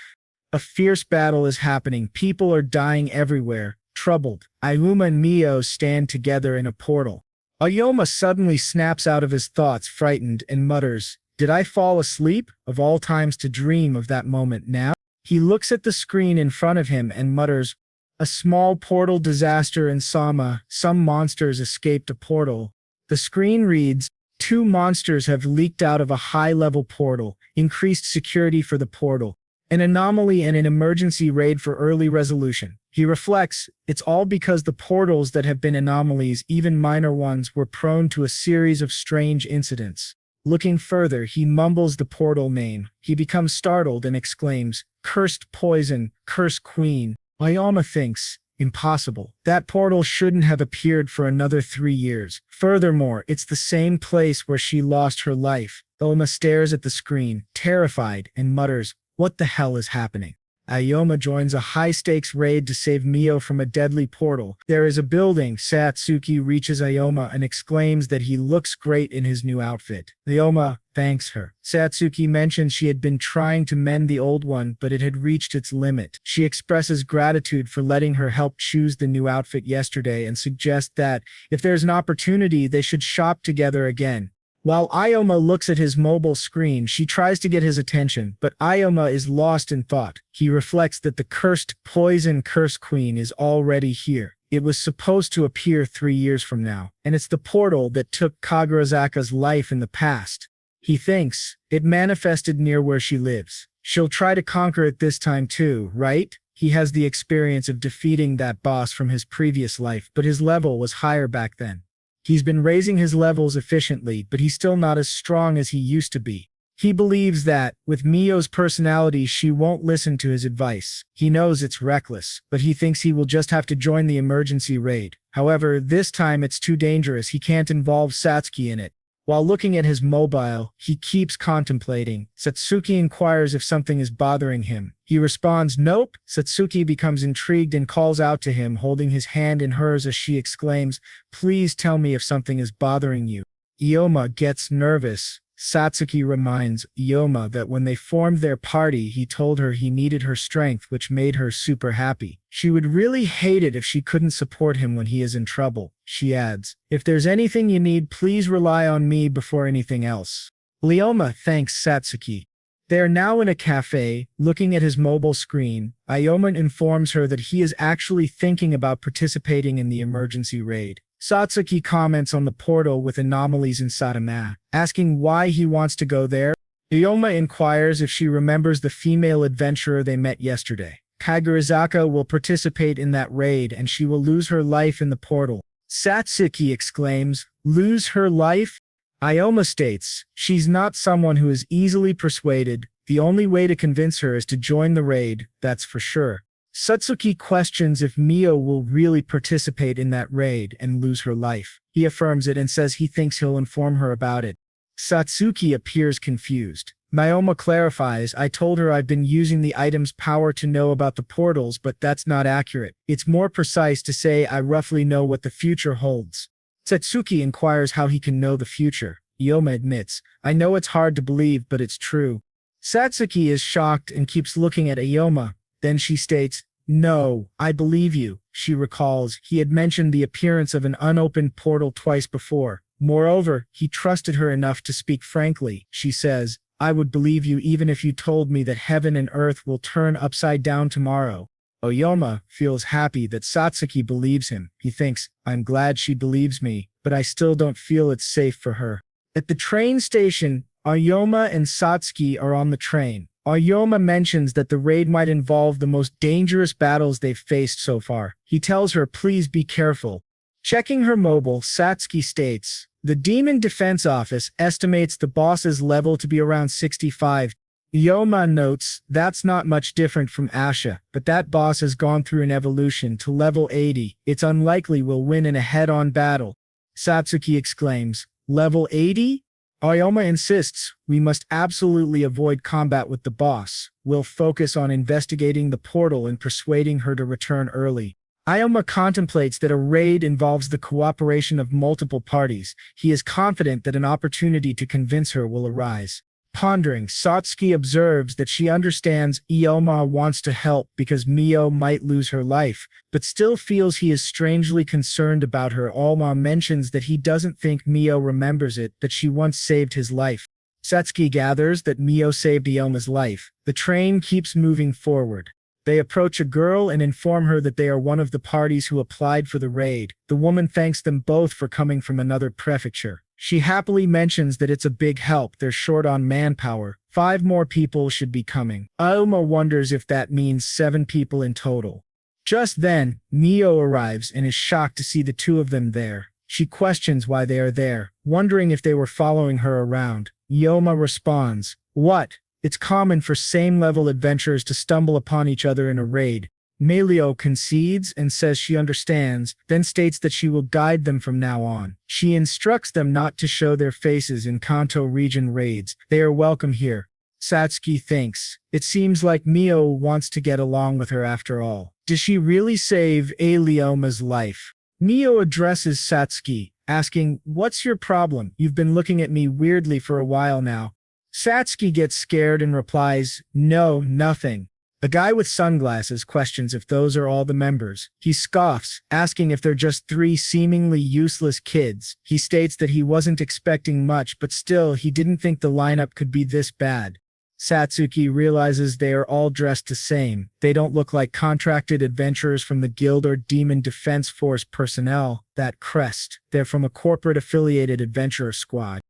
A fierce battle is happening. People are dying everywhere. Troubled, Ioma and Mio stand together in a portal. Ioma suddenly snaps out of his thoughts, frightened, and mutters, Did I fall asleep? Of all times to dream of that moment now? He looks at the screen in front of him and mutters, A small portal disaster in Sama. Some monsters escaped a portal. The screen reads, 2 monsters have leaked out of a high-level portal. Increased security for the portal. An anomaly and an emergency raid for early resolution. He reflects, it's all because the portals that have been anomalies, even minor ones, were prone to a series of strange incidents. Looking further, he mumbles the portal name. He becomes startled and exclaims, Cursed poison, cursed queen. Ioma thinks, impossible. That portal shouldn't have appeared for another 3 years. Furthermore, it's the same place where she lost her life. Ioma stares at the screen, terrified, and mutters, What the hell is happening? Ioma joins a high-stakes raid to save Mio from a deadly portal. There is a building. Satsuki reaches Ioma and exclaims that he looks great in his new outfit. Ioma thanks her. Satsuki mentions she had been trying to mend the old one, but it had reached its limit. She expresses gratitude for letting her help choose the new outfit yesterday and suggests that, if there's an opportunity, they should shop together again. While Ioma looks at his mobile screen, she tries to get his attention, but Ioma is lost in thought. He reflects that the cursed poison curse queen is already here. It was supposed to appear 3 years from now, and it's the portal that took Kagurazaka's life in the past. He thinks, it manifested near where she lives. She'll try to conquer it this time too, right? He has the experience of defeating that boss from his previous life, but his level was higher back then. He's been raising his levels efficiently, but he's still not as strong as he used to be. He believes that, with Mio's personality, she won't listen to his advice. He knows it's reckless, but he thinks he will just have to join the emergency raid. However, this time it's too dangerous. He can't involve Satsuki in it. While looking at his mobile, he keeps contemplating. Satsuki inquires if something is bothering him. He responds, Nope. Satsuki becomes intrigued and calls out to him, holding his hand in hers as she exclaims, Please tell me if something is bothering you. Ioma gets nervous. Satsuki reminds Ioma that when they formed their party, he told her he needed her strength, which made her super happy. She would really hate it if she couldn't support him when he is in trouble. She adds, If there's anything you need, please rely on me before anything else. Ioma thanks Satsuki. They are now in a cafe, looking at his mobile screen. Ioma informs her that he is actually thinking about participating in the emergency raid. Satsuki comments on the portal with anomalies in Satama, asking why he wants to go there. Ioma inquires if she remembers the female adventurer they met yesterday. Kagurazaka will participate in that raid and she will lose her life in the portal. Satsuki exclaims, Lose her life? Ioma states, she's not someone who is easily persuaded. The only way to convince her is to join the raid, that's for sure. Satsuki questions if Mio will really participate in that raid and lose her life. He affirms it and says he thinks he'll inform her about it. Satsuki appears confused. Ioma clarifies, I told her I've been using the item's power to know about the portals, but that's not accurate. It's more precise to say I roughly know what the future holds. Satsuki inquires how he can know the future. Ioma admits, I know it's hard to believe, but it's true. Satsuki is shocked and keeps looking at Ioma. Then she states, no, I believe you. She recalls he had mentioned the appearance of an unopened portal twice before. Moreover, he trusted her enough to speak frankly. She says, I would believe you even if you told me that heaven and earth will turn upside down tomorrow. Ioma feels happy that Satsuki believes him. He thinks, I'm glad she believes me, but I still don't feel it's safe for her. At the train station, Ioma and Satsuki are on the train. Ioma mentions that the raid might involve the most dangerous battles they've faced so far. He tells her, please be careful. Checking her mobile, Satsuki states, the Demon Defense Office estimates the boss's level to be around 65. Ioma notes, that's not much different from Asha, but that boss has gone through an evolution to level 80. It's unlikely we'll win in a head-on battle. Satsuki exclaims, level 80? Ioma insists, we must absolutely avoid combat with the boss. We'll focus on investigating the portal and persuading her to return early. Ioma contemplates that a raid involves the cooperation of multiple parties. He is confident that an opportunity to convince her will arise. Pondering, Satsuki observes that she understands Ioma wants to help because Mio might lose her life, but still feels he is strangely concerned about her. Ioma mentions that he doesn't think Mio remembers it, that she once saved his life. Satsuki gathers that Mio saved Ioma's life. The train keeps moving forward. They approach a girl and inform her that they are one of the parties who applied for the raid. The woman thanks them both for coming from another prefecture. She happily mentions that it's a big help, they're short on manpower. 5 more people should be coming. Ioma wonders if that means 7 people in total. Just then, Mio arrives and is shocked to see the 2 of them there. She questions why they are there, wondering if they were following her around. Ioma responds, what? It's common for same-level adventurers to stumble upon each other in a raid. Melio concedes and says she understands, then states that she will guide them from now on. She instructs them not to show their faces in Kanto region raids. They are welcome here. Satsuki thinks, it seems like Mio wants to get along with her after all. Does she really save Ioma's life? Mio addresses Satsuki, asking, what's your problem? You've been looking at me weirdly for a while now. Satsuki gets scared and replies, no, nothing. The guy with sunglasses questions if those are all the members. He scoffs, asking if they're just 3 seemingly useless kids. He states that he wasn't expecting much, but still he didn't think the lineup could be this bad. Satsuki realizes they are all dressed the same. They don't look like contracted adventurers from the guild or Demon Defense Force personnel. That crest. They're from a corporate-affiliated adventurer squad.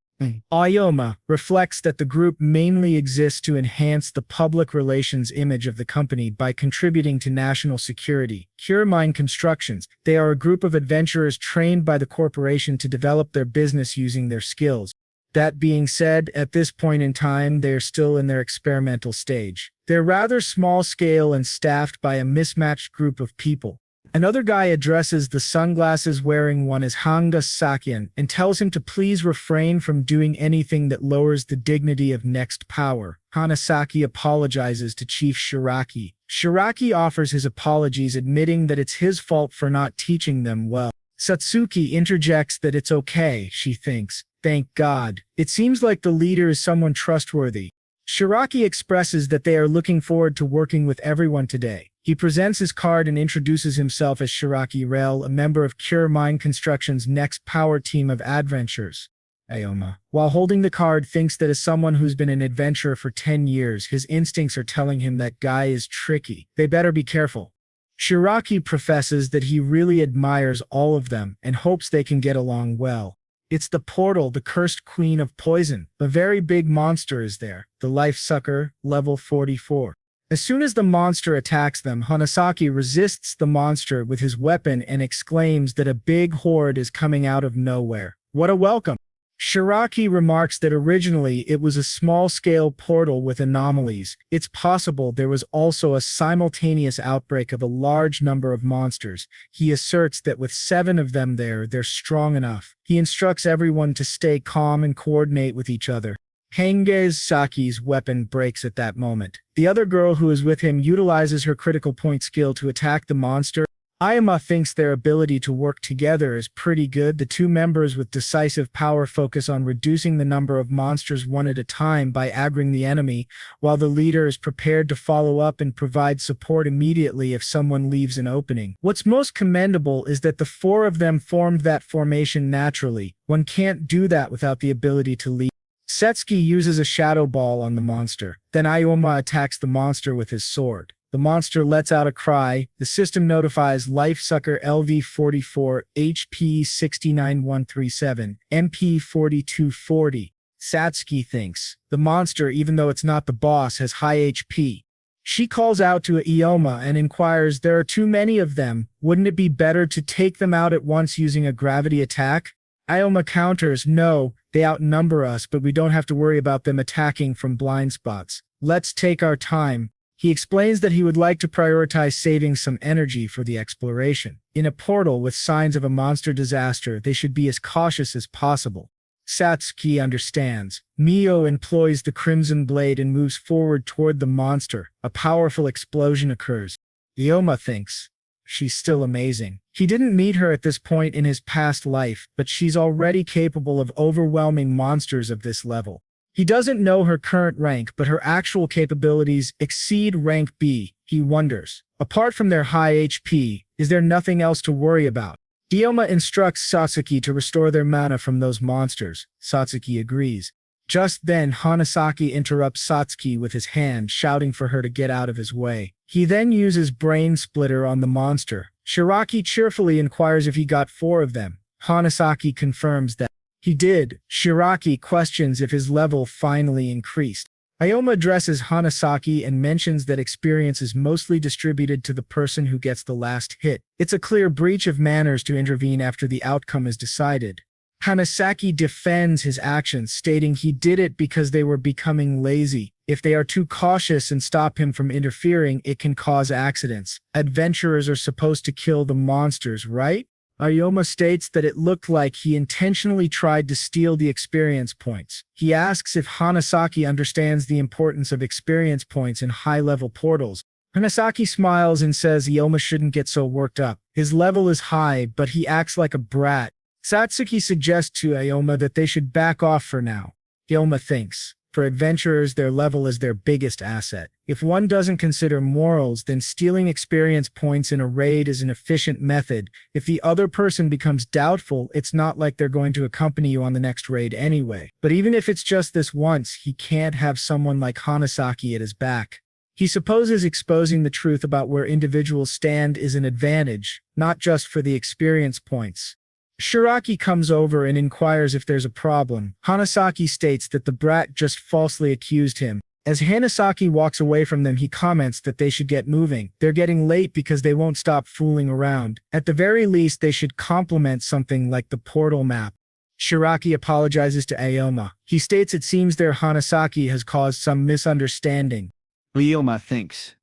Ioma reflects that the group mainly exists to enhance the public relations image of the company by contributing to national security. Mine Constructions. They are a group of adventurers trained by the corporation to develop their business using their skills. That being said, at this point in time, they are still in their experimental stage. They're rather small scale and staffed by a mismatched group of people. Another guy addresses the sunglasses-wearing one as Hanga Sakian and tells him to please refrain from doing anything that lowers the dignity of Next Power. Hanasaki apologizes to Chief Shiraki. Shiraki offers his apologies, admitting that it's his fault for not teaching them well. Satsuki interjects that it's okay, she thinks. Thank God. It seems like the leader is someone trustworthy. Shiraki expresses that they are looking forward to working with everyone today. He presents his card and introduces himself as Shiraki Rail, a member of Mine Construction's Next Power team of adventurers. Ioma, while holding the card, thinks that as someone who's been an adventurer for 10 years, his instincts are telling him that guy is tricky. They better be careful. Shiraki professes that he really admires all of them and hopes they can get along well. It's the portal, the cursed queen of poison. A very big monster is there, the life sucker, level 44. As soon as the monster attacks them, Hanasaki resists the monster with his weapon and exclaims that a big horde is coming out of nowhere. What a welcome! Shiraki remarks that originally it was a small-scale portal with anomalies. It's possible there was also a simultaneous outbreak of a large number of monsters. He asserts that with 7 of them there, they're strong enough. He instructs everyone to stay calm and coordinate with each other. Saki's weapon breaks at that moment. The other girl who is with him utilizes her critical point skill to attack the monster. Ikoma thinks their ability to work together is pretty good. The 2 members with decisive power focus on reducing the number of monsters one at a time by aggroing the enemy, while the leader is prepared to follow up and provide support immediately if someone leaves an opening. What's most commendable is that the 4 of them formed that formation naturally. One can't do that without the ability to lead. Satsuki uses a shadow ball on the monster. Then Ikoma attacks the monster with his sword. The monster lets out a cry. The system notifies Lifesucker LV-44, HP 69137, MP 4240. Satsuki thinks the monster, even though it's not the boss, has high HP. She calls out to Ikoma and inquires, there are too many of them. Wouldn't it be better to take them out at once using a gravity attack? Ikoma counters, no, they outnumber us, but we don't have to worry about them attacking from blind spots. Let's take our time. He explains that he would like to prioritize saving some energy for the exploration. In a portal with signs of a monster disaster, they should be as cautious as possible. Satsuki understands. Mio employs the Crimson Blade and moves forward toward the monster. A powerful explosion occurs. Ikoma thinks, she's still amazing. He didn't meet her at this point in his past life, but she's already capable of overwhelming monsters of this level. He doesn't know her current rank, but her actual capabilities exceed rank B. He wonders, apart from their high HP, is there nothing else to worry about? Ikoma instructs Satsuki to restore their mana from those monsters. Satsuki agrees. Just then, Hanasaki interrupts Satsuki with his hand, shouting for her to get out of his way. He then uses Brain Splitter on the monster. Shiraki cheerfully inquires if he got 4 of them. Hanasaki confirms that he did. Shiraki questions if his level finally increased. Ikoma addresses Hanasaki and mentions that experience is mostly distributed to the person who gets the last hit. It's a clear breach of manners to intervene after the outcome is decided. Hanasaki defends his actions, stating he did it because they were becoming lazy. If they are too cautious and stop him from interfering, it can cause accidents. Adventurers are supposed to kill the monsters, right? Ikoma states that it looked like he intentionally tried to steal the experience points. He asks if Hanasaki understands the importance of experience points in high-level portals. Hanasaki smiles and says Ikoma shouldn't get so worked up. His level is high, but he acts like a brat. Satsuki suggests to Ikoma that they should back off for now. Ikoma thinks, for adventurers, their level is their biggest asset. If one doesn't consider morals, then stealing experience points in a raid is an efficient method. If the other person becomes doubtful, it's not like they're going to accompany you on the next raid anyway. But even if it's just this once, he can't have someone like Hanasaki at his back. He supposes exposing the truth about where individuals stand is an advantage, not just for the experience points. Shiraki comes over and inquires if there's a problem. Hanasaki states that the brat just falsely accused him. As Hanasaki walks away from them, he comments that they should get moving. They're getting late because they won't stop fooling around. At the very least, they should complement something like the portal map. Shiraki apologizes to Ikoma. He states it seems their Hanasaki has caused some misunderstanding. Ikoma thinks.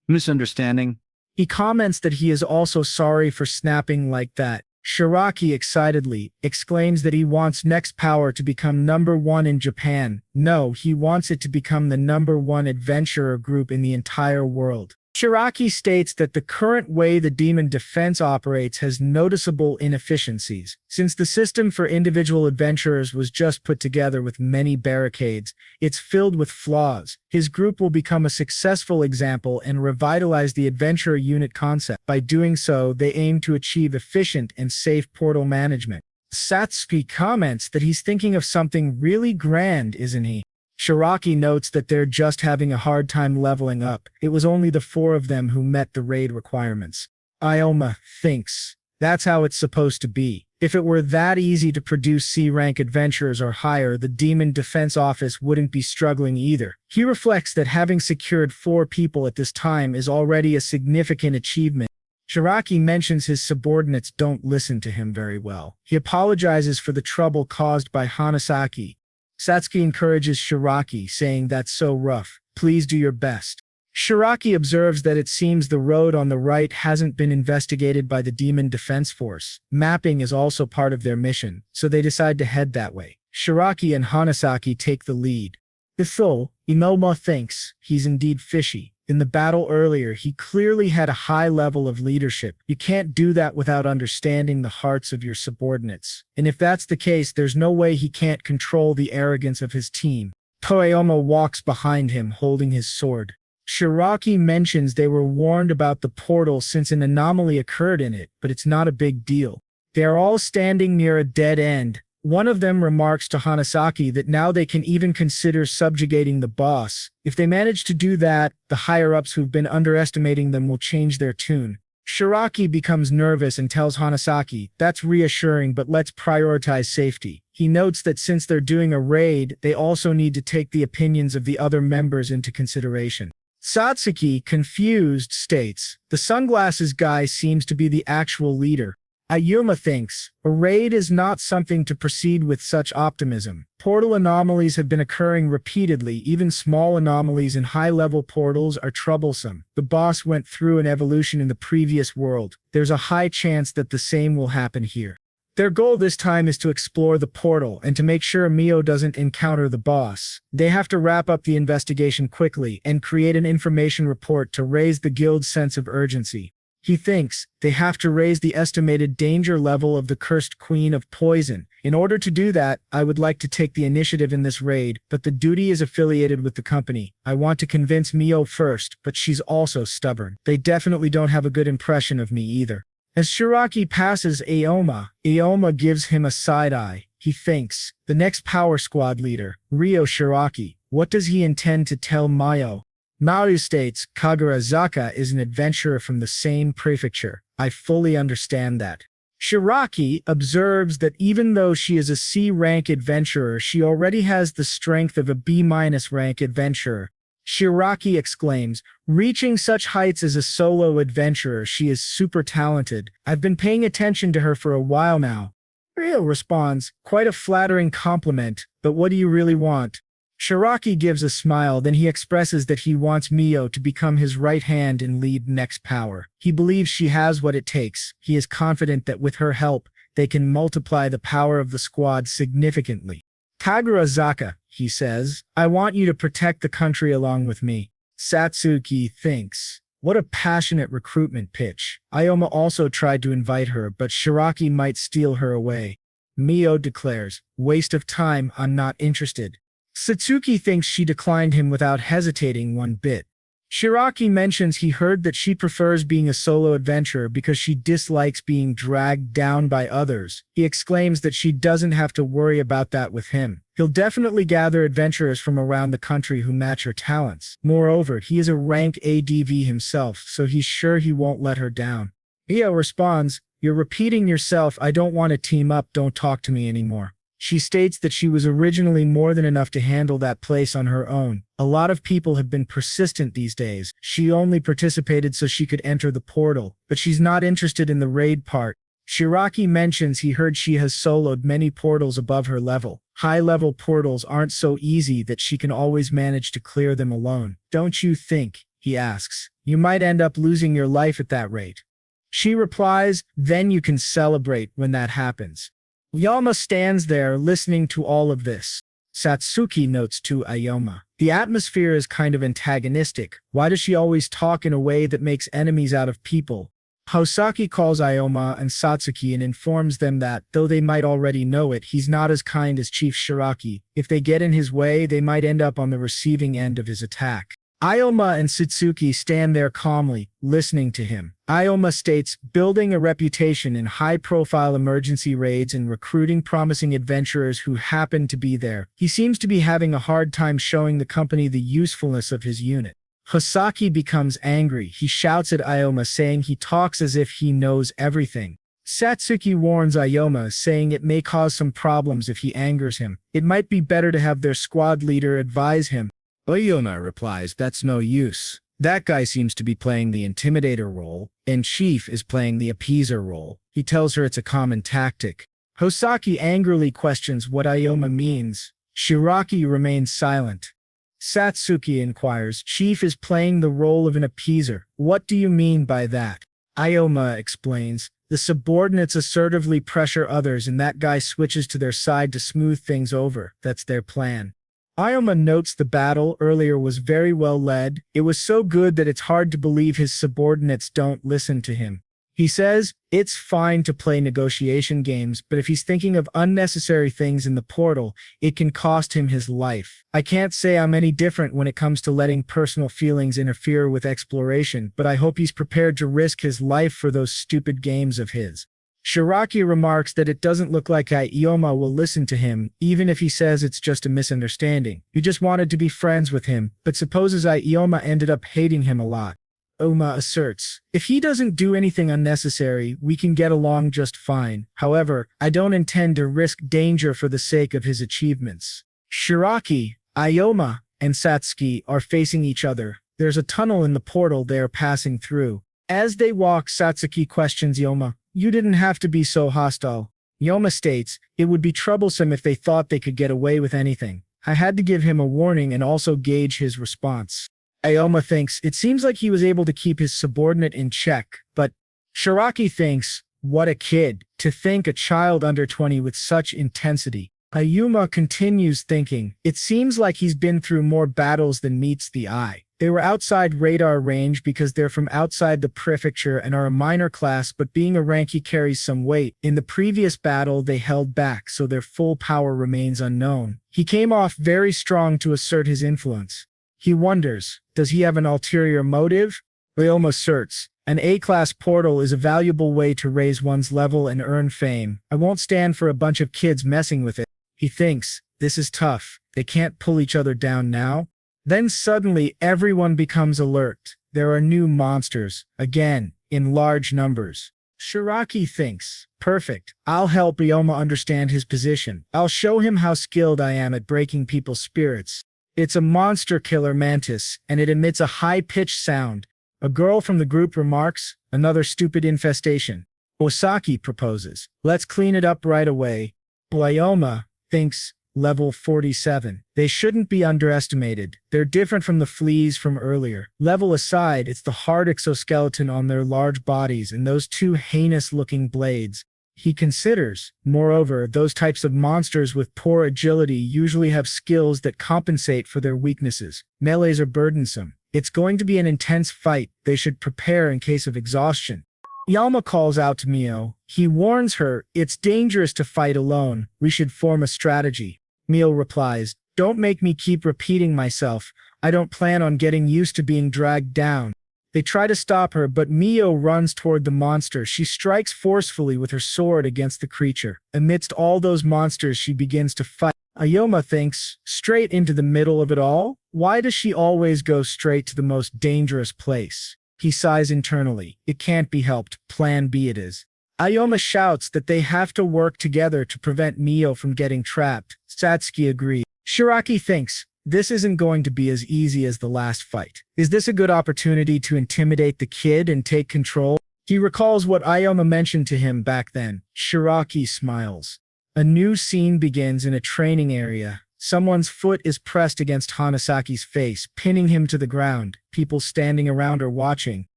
Misunderstanding? He comments that he is also sorry for snapping like that. Shiraki excitedly exclaims that he wants Next Power to become #1 in Japan. No, he wants it to become the #1 adventurer group in the entire world. Shiraki states that the current way the demon defense operates has noticeable inefficiencies. Since the system for individual adventurers was just put together with many barricades, it's filled with flaws. His group will become a successful example and revitalize the adventurer unit concept. By doing so, they aim to achieve efficient and safe portal management. Satsuki comments that he's thinking of something really grand, isn't he? Shiraki notes that they're just having a hard time leveling up. It was only the 4 of them who met the raid requirements. Ikoma thinks, that's how it's supposed to be. If it were that easy to produce C-rank adventurers or higher, the Demon Defense Office wouldn't be struggling either. He reflects that having secured 4 people at this time is already a significant achievement. Shiraki mentions his subordinates don't listen to him very well. He apologizes for the trouble caused by Hanasaki. Satsuki encourages Shiraki, saying that's so rough. Please do your best. Shiraki observes that it seems the road on the right hasn't been investigated by the Demon Defense Force. Mapping is also part of their mission, so they decide to head that way. Shiraki and Hanasaki take the lead. Ikoma thinks he's indeed fishy. In the battle earlier, he clearly had a high level of leadership. You can't do that without understanding the hearts of your subordinates. And if that's the case, there's no way he can't control the arrogance of his team. Toyoma walks behind him, holding his sword. Shiraki mentions they were warned about the portal since an anomaly occurred in it, but it's not a big deal. They are all standing near a dead end. One of them remarks to Hanasaki that now they can even consider subjugating the boss. If they manage to do that, the higher-ups who've been underestimating them will change their tune. Shiraki becomes nervous and tells Hanasaki, that's reassuring, but let's prioritize safety. He notes that since they're doing a raid, they also need to take the opinions of the other members into consideration. Satsuki, confused, states, the sunglasses guy seems to be the actual leader. Ayuma thinks, a raid is not something to proceed with such optimism. Portal anomalies have been occurring repeatedly. Even small anomalies in high-level portals are troublesome. The boss went through an evolution in the previous world. There's a high chance that the same will happen here. Their goal this time is to explore the portal and to make sure Mio doesn't encounter the boss. They have to wrap up the investigation quickly and create an information report to raise the guild's sense of urgency. He thinks they have to raise the estimated danger level of the cursed queen of poison. In order to do that, I would like to take the initiative in this raid, but the duty is affiliated with the company. I want to convince Mio first, but she's also stubborn. They definitely don't have a good impression of me either. As Shiraki passes Ayoma gives him a side-eye. He thinks, the next power squad leader, Ryo Shiraki, what does he intend to tell Mio? Maru states, Kagurazaka is an adventurer from the same prefecture. I fully understand that. Shiraki observes that even though she is a C-rank adventurer, she already has the strength of a B-rank adventurer. Shiraki exclaims, reaching such heights as a solo adventurer, she is super talented. I've been paying attention to her for a while now. Ryo responds, quite a flattering compliment, but what do you really want? Shiraki gives a smile, then he expresses that he wants Mio to become his right hand and lead Next Power. He believes she has what it takes. He is confident that with her help, they can multiply the power of the squad significantly. Kagurazaka, he says, I want you to protect the country along with me. Satsuki thinks, what a passionate recruitment pitch. Ayoma also tried to invite her, but Shiraki might steal her away. Mio declares, waste of time, I'm not interested. Satsuki thinks she declined him without hesitating one bit. Shiraki mentions he heard that she prefers being a solo adventurer because she dislikes being dragged down by others. He exclaims that she doesn't have to worry about that with him. He'll definitely gather adventurers from around the country who match her talents. Moreover, he is a rank ADV himself, so he's sure he won't let her down. Mio responds, you're repeating yourself, I don't want to team up, don't talk to me anymore. She states that she was originally more than enough to handle that place on her own. A lot of people have been persistent these days. She only participated so she could enter the portal, but she's not interested in the raid part. Shiraki mentions he heard she has soloed many portals above her level. High-level portals aren't so easy that she can always manage to clear them alone. Don't you think, he asks, you might end up losing your life at that rate? She replies, then you can celebrate when that happens. Yama stands there listening to all of this. Satsuki notes to Ayoma, the atmosphere is kind of antagonistic. Why does she always talk in a way that makes enemies out of people? Hosaki calls Ayoma and Satsuki and informs them that, though they might already know it, he's not as kind as Chief Shiraki. If they get in his way, they might end up on the receiving end of his attack. Ayoma and Satsuki stand there calmly, listening to him. Ayoma states, building a reputation in high-profile emergency raids and recruiting promising adventurers who happen to be there. He seems to be having a hard time showing the company the usefulness of his unit. Hosaki becomes angry. He shouts at Ayoma, saying he talks as if he knows everything. Satsuki warns Ayoma, saying it may cause some problems if he angers him. It might be better to have their squad leader advise him. Ayoma replies, that's no use. That guy seems to be playing the intimidator role, and Chief is playing the appeaser role. He tells her it's a common tactic. Hosaki angrily questions what Ioma means. Shiraki remains silent. Satsuki inquires, Chief is playing the role of an appeaser. What do you mean by that? Ioma explains, the subordinates assertively pressure others and that guy switches to their side to smooth things over. That's their plan. Ioma notes the battle earlier was very well led. It was so good that it's hard to believe his subordinates don't listen to him. He says, it's fine to play negotiation games, but if he's thinking of unnecessary things in the portal, it can cost him his life. I can't say I'm any different when it comes to letting personal feelings interfere with exploration, but I hope he's prepared to risk his life for those stupid games of his. Shiraki remarks that it doesn't look like Ioma will listen to him, even if he says it's just a misunderstanding. He just wanted to be friends with him, but supposes Ioma ended up hating him a lot. Oma asserts, if he doesn't do anything unnecessary, we can get along just fine. However, I don't intend to risk danger for the sake of his achievements. Shiraki, Ioma, and Satsuki are facing each other. There's a tunnel in the portal they are passing through. As they walk, Satsuki questions Ioma, you didn't have to be so hostile. Ioma states, it would be troublesome if they thought they could get away with anything. I had to give him a warning and also gauge his response. Ioma thinks, it seems like he was able to keep his subordinate in check, but Shiraki thinks, what a kid, to think a child under 20 with such intensity. Ioma continues thinking, it seems like he's been through more battles than meets the eye. They were outside radar range because they're from outside the prefecture and are a minor class, but being a rank carries some weight. In the previous battle, they held back, so their full power remains unknown. He came off very strong to assert his influence. He wonders, does he have an ulterior motive? Ioma asserts, an A-class portal is a valuable way to raise one's level and earn fame. I won't stand for a bunch of kids messing with it. He thinks, this is tough. They can't pull each other down now. Then suddenly everyone becomes alert. There are new monsters, again, in large numbers. Shiraki thinks, perfect. I'll help Ioma understand his position. I'll show him how skilled I am at breaking people's spirits. It's a monster killer mantis, and it emits a high-pitched sound. A girl from the group remarks, another stupid infestation. Osaki proposes, let's clean it up right away. Ioma thinks, level 47. They shouldn't be underestimated. They're different from the fleas from earlier. Level aside, it's the hard exoskeleton on their large bodies and those two heinous-looking blades. He considers, moreover, those types of monsters with poor agility usually have skills that compensate for their weaknesses. Melees are burdensome. It's going to be an intense fight. They should prepare in case of exhaustion. Ioma calls out to Mio. He warns her, it's dangerous to fight alone. We should form a strategy. Mio replies, don't make me keep repeating myself. I don't plan on getting used to being dragged down. They try to stop her, but Mio runs toward the monster. She strikes forcefully with her sword against the creature. Amidst all those monsters, she begins to fight. Ioma thinks, straight into the middle of it all? Why does she always go straight to the most dangerous place? He sighs internally. It can't be helped. Plan B it is. Ioma shouts that they have to work together to prevent Mio from getting trapped. Satsuki agrees. Shiraki thinks, this isn't going to be as easy as the last fight. Is this a good opportunity to intimidate the kid and take control? He recalls what Ioma mentioned to him back then. Shiraki smiles. A new scene begins in a training area. Someone's foot is pressed against Hanasaki's face, pinning him to the ground. People standing around are watching.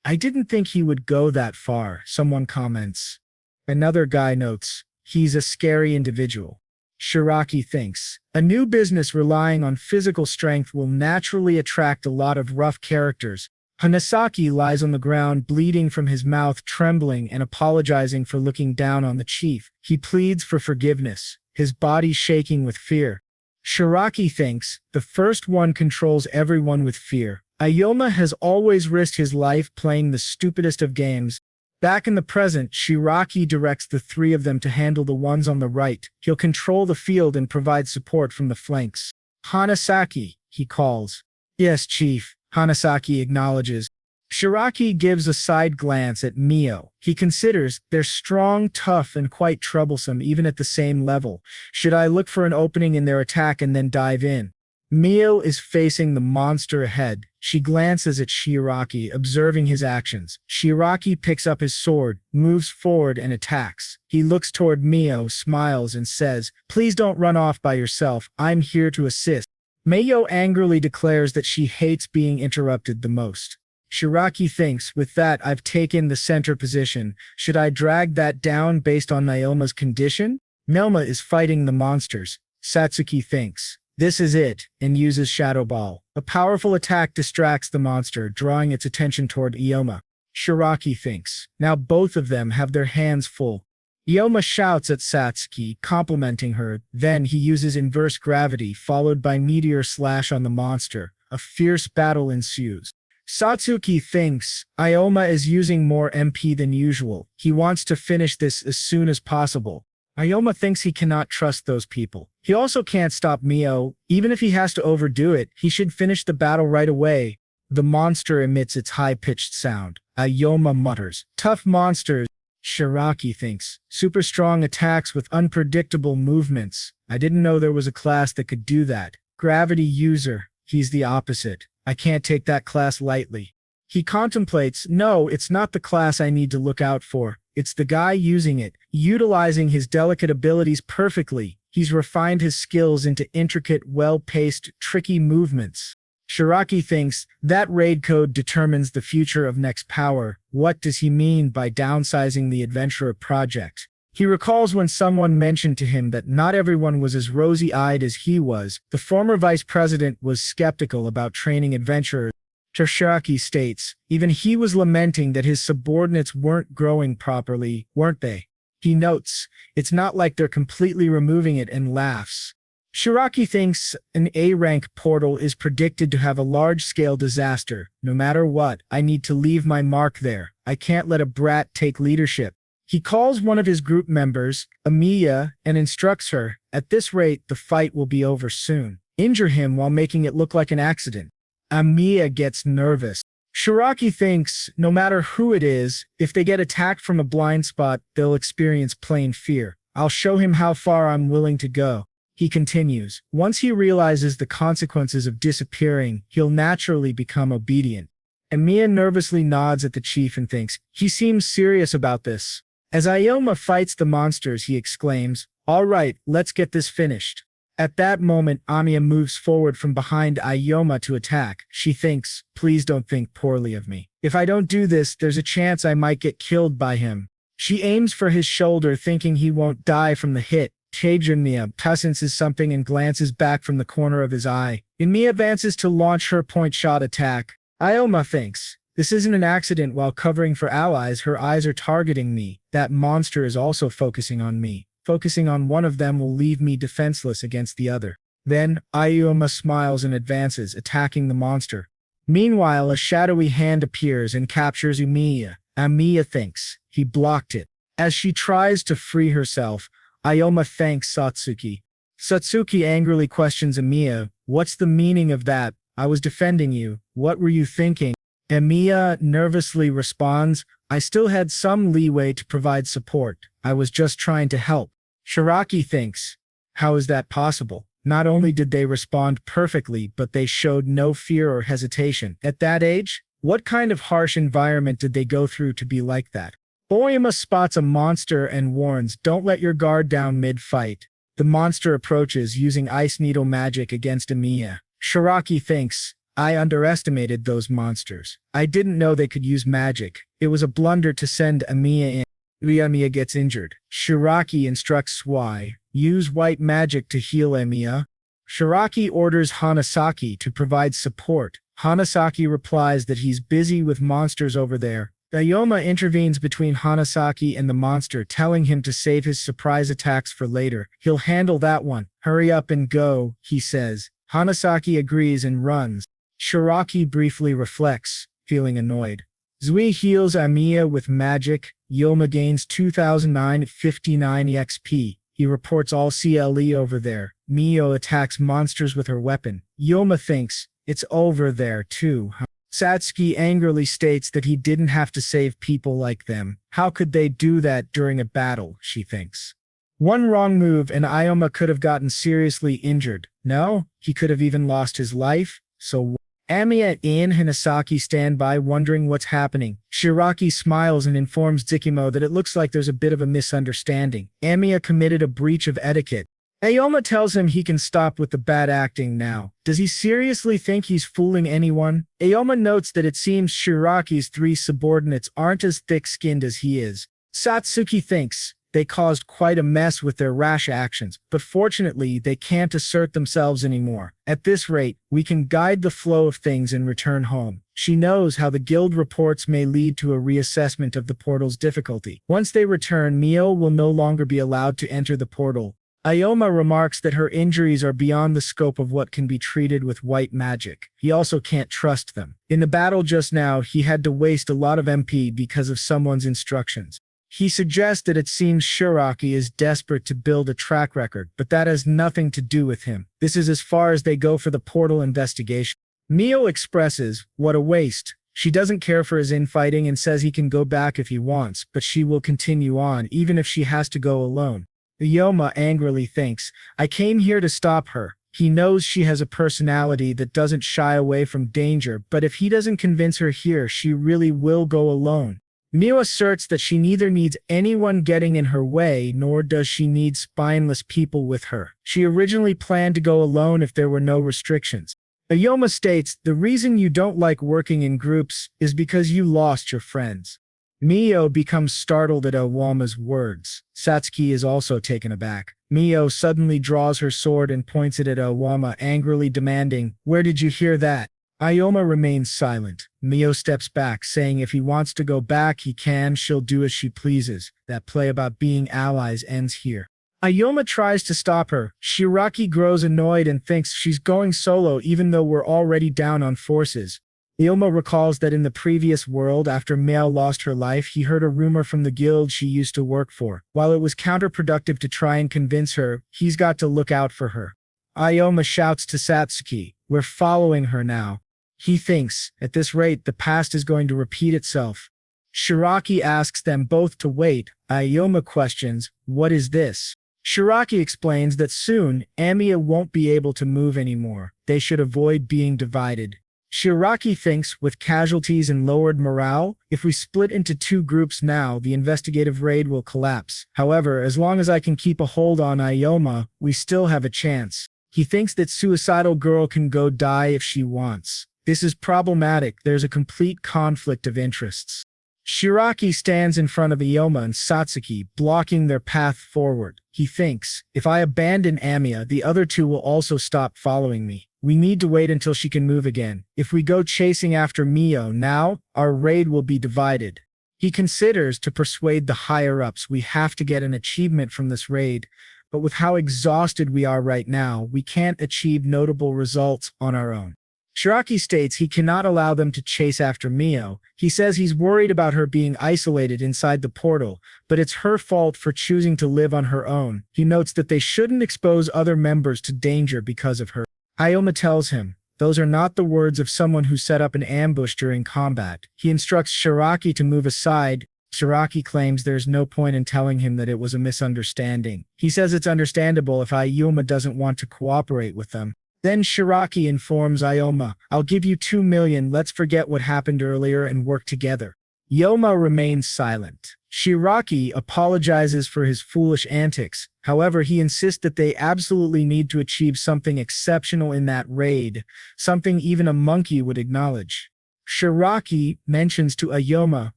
I didn't think he would go that far, someone comments. Another guy notes, he's a scary individual. Shiraki thinks, a new business relying on physical strength will naturally attract a lot of rough characters. Hanasaki lies on the ground, bleeding from his mouth, trembling and apologizing for looking down on the chief. He pleads for forgiveness, his body shaking with fear. Shiraki thinks, the first one controls everyone with fear. Ioma has always risked his life playing the stupidest of games. Back in the present, Shiraki directs the three of them to handle the ones on the right. He'll control the field and provide support from the flanks. Hanasaki, he calls. Yes, Chief, Hanasaki acknowledges. Shiraki gives a side glance at Mio. He considers, they're strong, tough, and quite troublesome even at the same level. Should I look for an opening in their attack and then dive in? Mio is facing the monster ahead. She glances at Shiraki, observing his actions. Shiraki picks up his sword, moves forward and attacks. He looks toward Mio, smiles and says, "Please don't run off by yourself. I'm here to assist." Mio angrily declares that she hates being interrupted the most. Shiraki thinks, "With that, I've taken the center position. Should I drag that down based on Naoma's condition?" Naoma is fighting the monsters. Satsuki thinks, "This is it," and uses Shadow Ball. A powerful attack distracts the monster, drawing its attention toward Ioma. Shiraki thinks, now both of them have their hands full. Ioma shouts at Satsuki, complimenting her. Then he uses inverse gravity, followed by meteor slash on the monster. A fierce battle ensues. Satsuki thinks Ioma is using more MP than usual. He wants to finish this as soon as possible. Ioma thinks he cannot trust those people. He also can't stop Mio. Even if he has to overdo it, he should finish the battle right away. The monster emits its high-pitched sound. Ioma mutters, "Tough monsters." Shiraki thinks, "Super strong attacks with unpredictable movements. I didn't know there was a class that could do that." Gravity user. He's the opposite. I can't take that class lightly. He contemplates, no, it's not the class I need to look out for. It's the guy using it, utilizing his delicate abilities perfectly. He's refined his skills into intricate, well-paced, tricky movements. Shiraki thinks that raid code determines the future of Next Power. What does he mean by downsizing the Adventurer project? He recalls when someone mentioned to him that not everyone was as rosy-eyed as he was. The former vice president was skeptical about training adventurers. Shiraki states, even he was lamenting that his subordinates weren't growing properly, weren't they? He notes, it's not like they're completely removing it, and laughs. Shiraki thinks an A-rank portal is predicted to have a large-scale disaster. No matter what, I need to leave my mark there. I can't let a brat take leadership. He calls one of his group members, Amiya, and instructs her, at this rate, the fight will be over soon. Injure him while making it look like an accident. Amiya gets nervous. Shiraki thinks, no matter who it is, if they get attacked from a blind spot, they'll experience plain fear. I'll show him how far I'm willing to go. He continues, once he realizes the consequences of disappearing, he'll naturally become obedient. Amiya nervously nods at the chief and thinks, he seems serious about this. As Ioma fights the monsters, he exclaims, all right, let's get this finished. At that moment, Amiya moves forward from behind Ioma to attack. She thinks, please don't think poorly of me. If I don't do this, there's a chance I might get killed by him. She aims for his shoulder, thinking he won't die from the hit. Tajirmiya senses something and glances back from the corner of his eye. Inmi advances to launch her point shot attack. Ioma thinks, this isn't an accident. While covering for allies, her eyes are targeting me. That monster is also focusing on me. Focusing on one of them will leave me defenseless against the other. Then, Ioma smiles and advances, attacking the monster. Meanwhile, a shadowy hand appears and captures Umiya. Amiya thinks, he blocked it. As she tries to free herself, Ioma thanks Satsuki. Satsuki angrily questions Amiya, what's the meaning of that? I was defending you. What were you thinking? Amiya nervously responds, I still had some leeway to provide support. I was just trying to help. Shiraki thinks, how is that possible? Not only did they respond perfectly, but they showed no fear or hesitation. At that age, what kind of harsh environment did they go through to be like that? Oyama spots a monster and warns, don't let your guard down mid-fight. The monster approaches, using ice needle magic against Amiya. Shiraki thinks, I underestimated those monsters. I didn't know they could use magic. It was a blunder to send Amiya in. Amiya gets injured. Shiraki instructs Swai, use white magic to heal Amiya. Shiraki orders Hanasaki to provide support. Hanasaki replies that he's busy with monsters over there. Ioma intervenes between Hanasaki and the monster, telling him to save his surprise attacks for later. He'll handle that one. Hurry up and go, he says. Hanasaki agrees and runs. Shiraki briefly reflects, feeling annoyed. Zui heals Amiya with magic. Ioma gains 2,959 EXP. He reports all CLE over there. Mio attacks monsters with her weapon. Ioma thinks, it's over there too. Satsuki angrily states that he didn't have to save people like them. How could they do that during a battle, she thinks. One wrong move and Ioma could have gotten seriously injured. No, he could have even lost his life. So Amiya, Ian, and Hinasaki stand by wondering what's happening. Shiraki smiles and informs Tsukimo that it looks like there's a bit of a misunderstanding. Amiya committed a breach of etiquette. Ayoma tells him he can stop with the bad acting now. Does he seriously think he's fooling anyone? Ayoma notes that it seems Shiraki's 3 subordinates aren't as thick-skinned as he is. Satsuki thinks they caused quite a mess with their rash actions, but fortunately they can't assert themselves anymore. At this rate, we can guide the flow of things and return home. She knows how the guild reports may lead to a reassessment of the portal's difficulty. Once they return, Mio will no longer be allowed to enter the portal. Ayoma remarks that her injuries are beyond the scope of what can be treated with white magic. He also can't trust them. In the battle just now, he had to waste a lot of MP because of someone's instructions. He suggests that it seems Shiraki is desperate to build a track record, but that has nothing to do with him. This is as far as they go for the portal investigation. Mio expresses, "What a waste." She doesn't care for his infighting and says he can go back if he wants, but she will continue on even if she has to go alone. Ayoma angrily thinks, "I came here to stop her." He knows she has a personality that doesn't shy away from danger, but if he doesn't convince her here, she really will go alone. Mio asserts that she neither needs anyone getting in her way, nor does she need spineless people with her. She originally planned to go alone if there were no restrictions. Ayoma states, "The reason you don't like working in groups is because you lost your friends." Mio becomes startled at Aoma's words. Satsuki is also taken aback. Mio suddenly draws her sword and points it at Aoma, angrily demanding, "Where did you hear that?" Ayoma remains silent. Mio steps back, saying if he wants to go back, he can. She'll do as she pleases. That play about being allies ends here. Ayoma tries to stop her. Shiraki grows annoyed and thinks she's going solo even though we're already down on forces. Ayoma recalls that in the previous world, after Male lost her life, he heard a rumor from the guild she used to work for. While it was counterproductive to try and convince her, he's got to look out for her. Ayoma shouts to Satsuki, "We're following her now." He thinks, at this rate, the past is going to repeat itself. Shiraki asks them both to wait. Ayoma questions, "What is this?" Shiraki explains that soon, Amiya won't be able to move anymore. They should avoid being divided. Shiraki thinks, with casualties and lowered morale, if we split into 2 groups now, the investigative raid will collapse. However, as long as I can keep a hold on Ayoma, we still have a chance. He thinks that Suicidal Girl can go die if she wants. This is problematic. There's a complete conflict of interests. Shiraki stands in front of Ayoma and Satsuki, blocking their path forward. He thinks, if I abandon Amiya, the other 2 will also stop following me. We need to wait until she can move again. If we go chasing after Mio now, our raid will be divided. He considers to persuade the higher-ups we have to get an achievement from this raid, but with how exhausted we are right now, we can't achieve notable results on our own. Shiraki states he cannot allow them to chase after Mio. He says he's worried about her being isolated inside the portal, but it's her fault for choosing to live on her own. He notes that they shouldn't expose other members to danger because of her. Ayoma tells him, those are not the words of someone who set up an ambush during combat. He instructs Shiraki to move aside. Shiraki claims there's no point in telling him that it was a misunderstanding. He says it's understandable if Ayoma doesn't want to cooperate with them. Then Shiraki informs Ayoma, I'll give you 2 million, let's forget what happened earlier and work together. Ayoma remains silent. Shiraki apologizes for his foolish antics. However, he insists that they absolutely need to achieve something exceptional in that raid, something even a monkey would acknowledge. Shiraki mentions to Ayoma,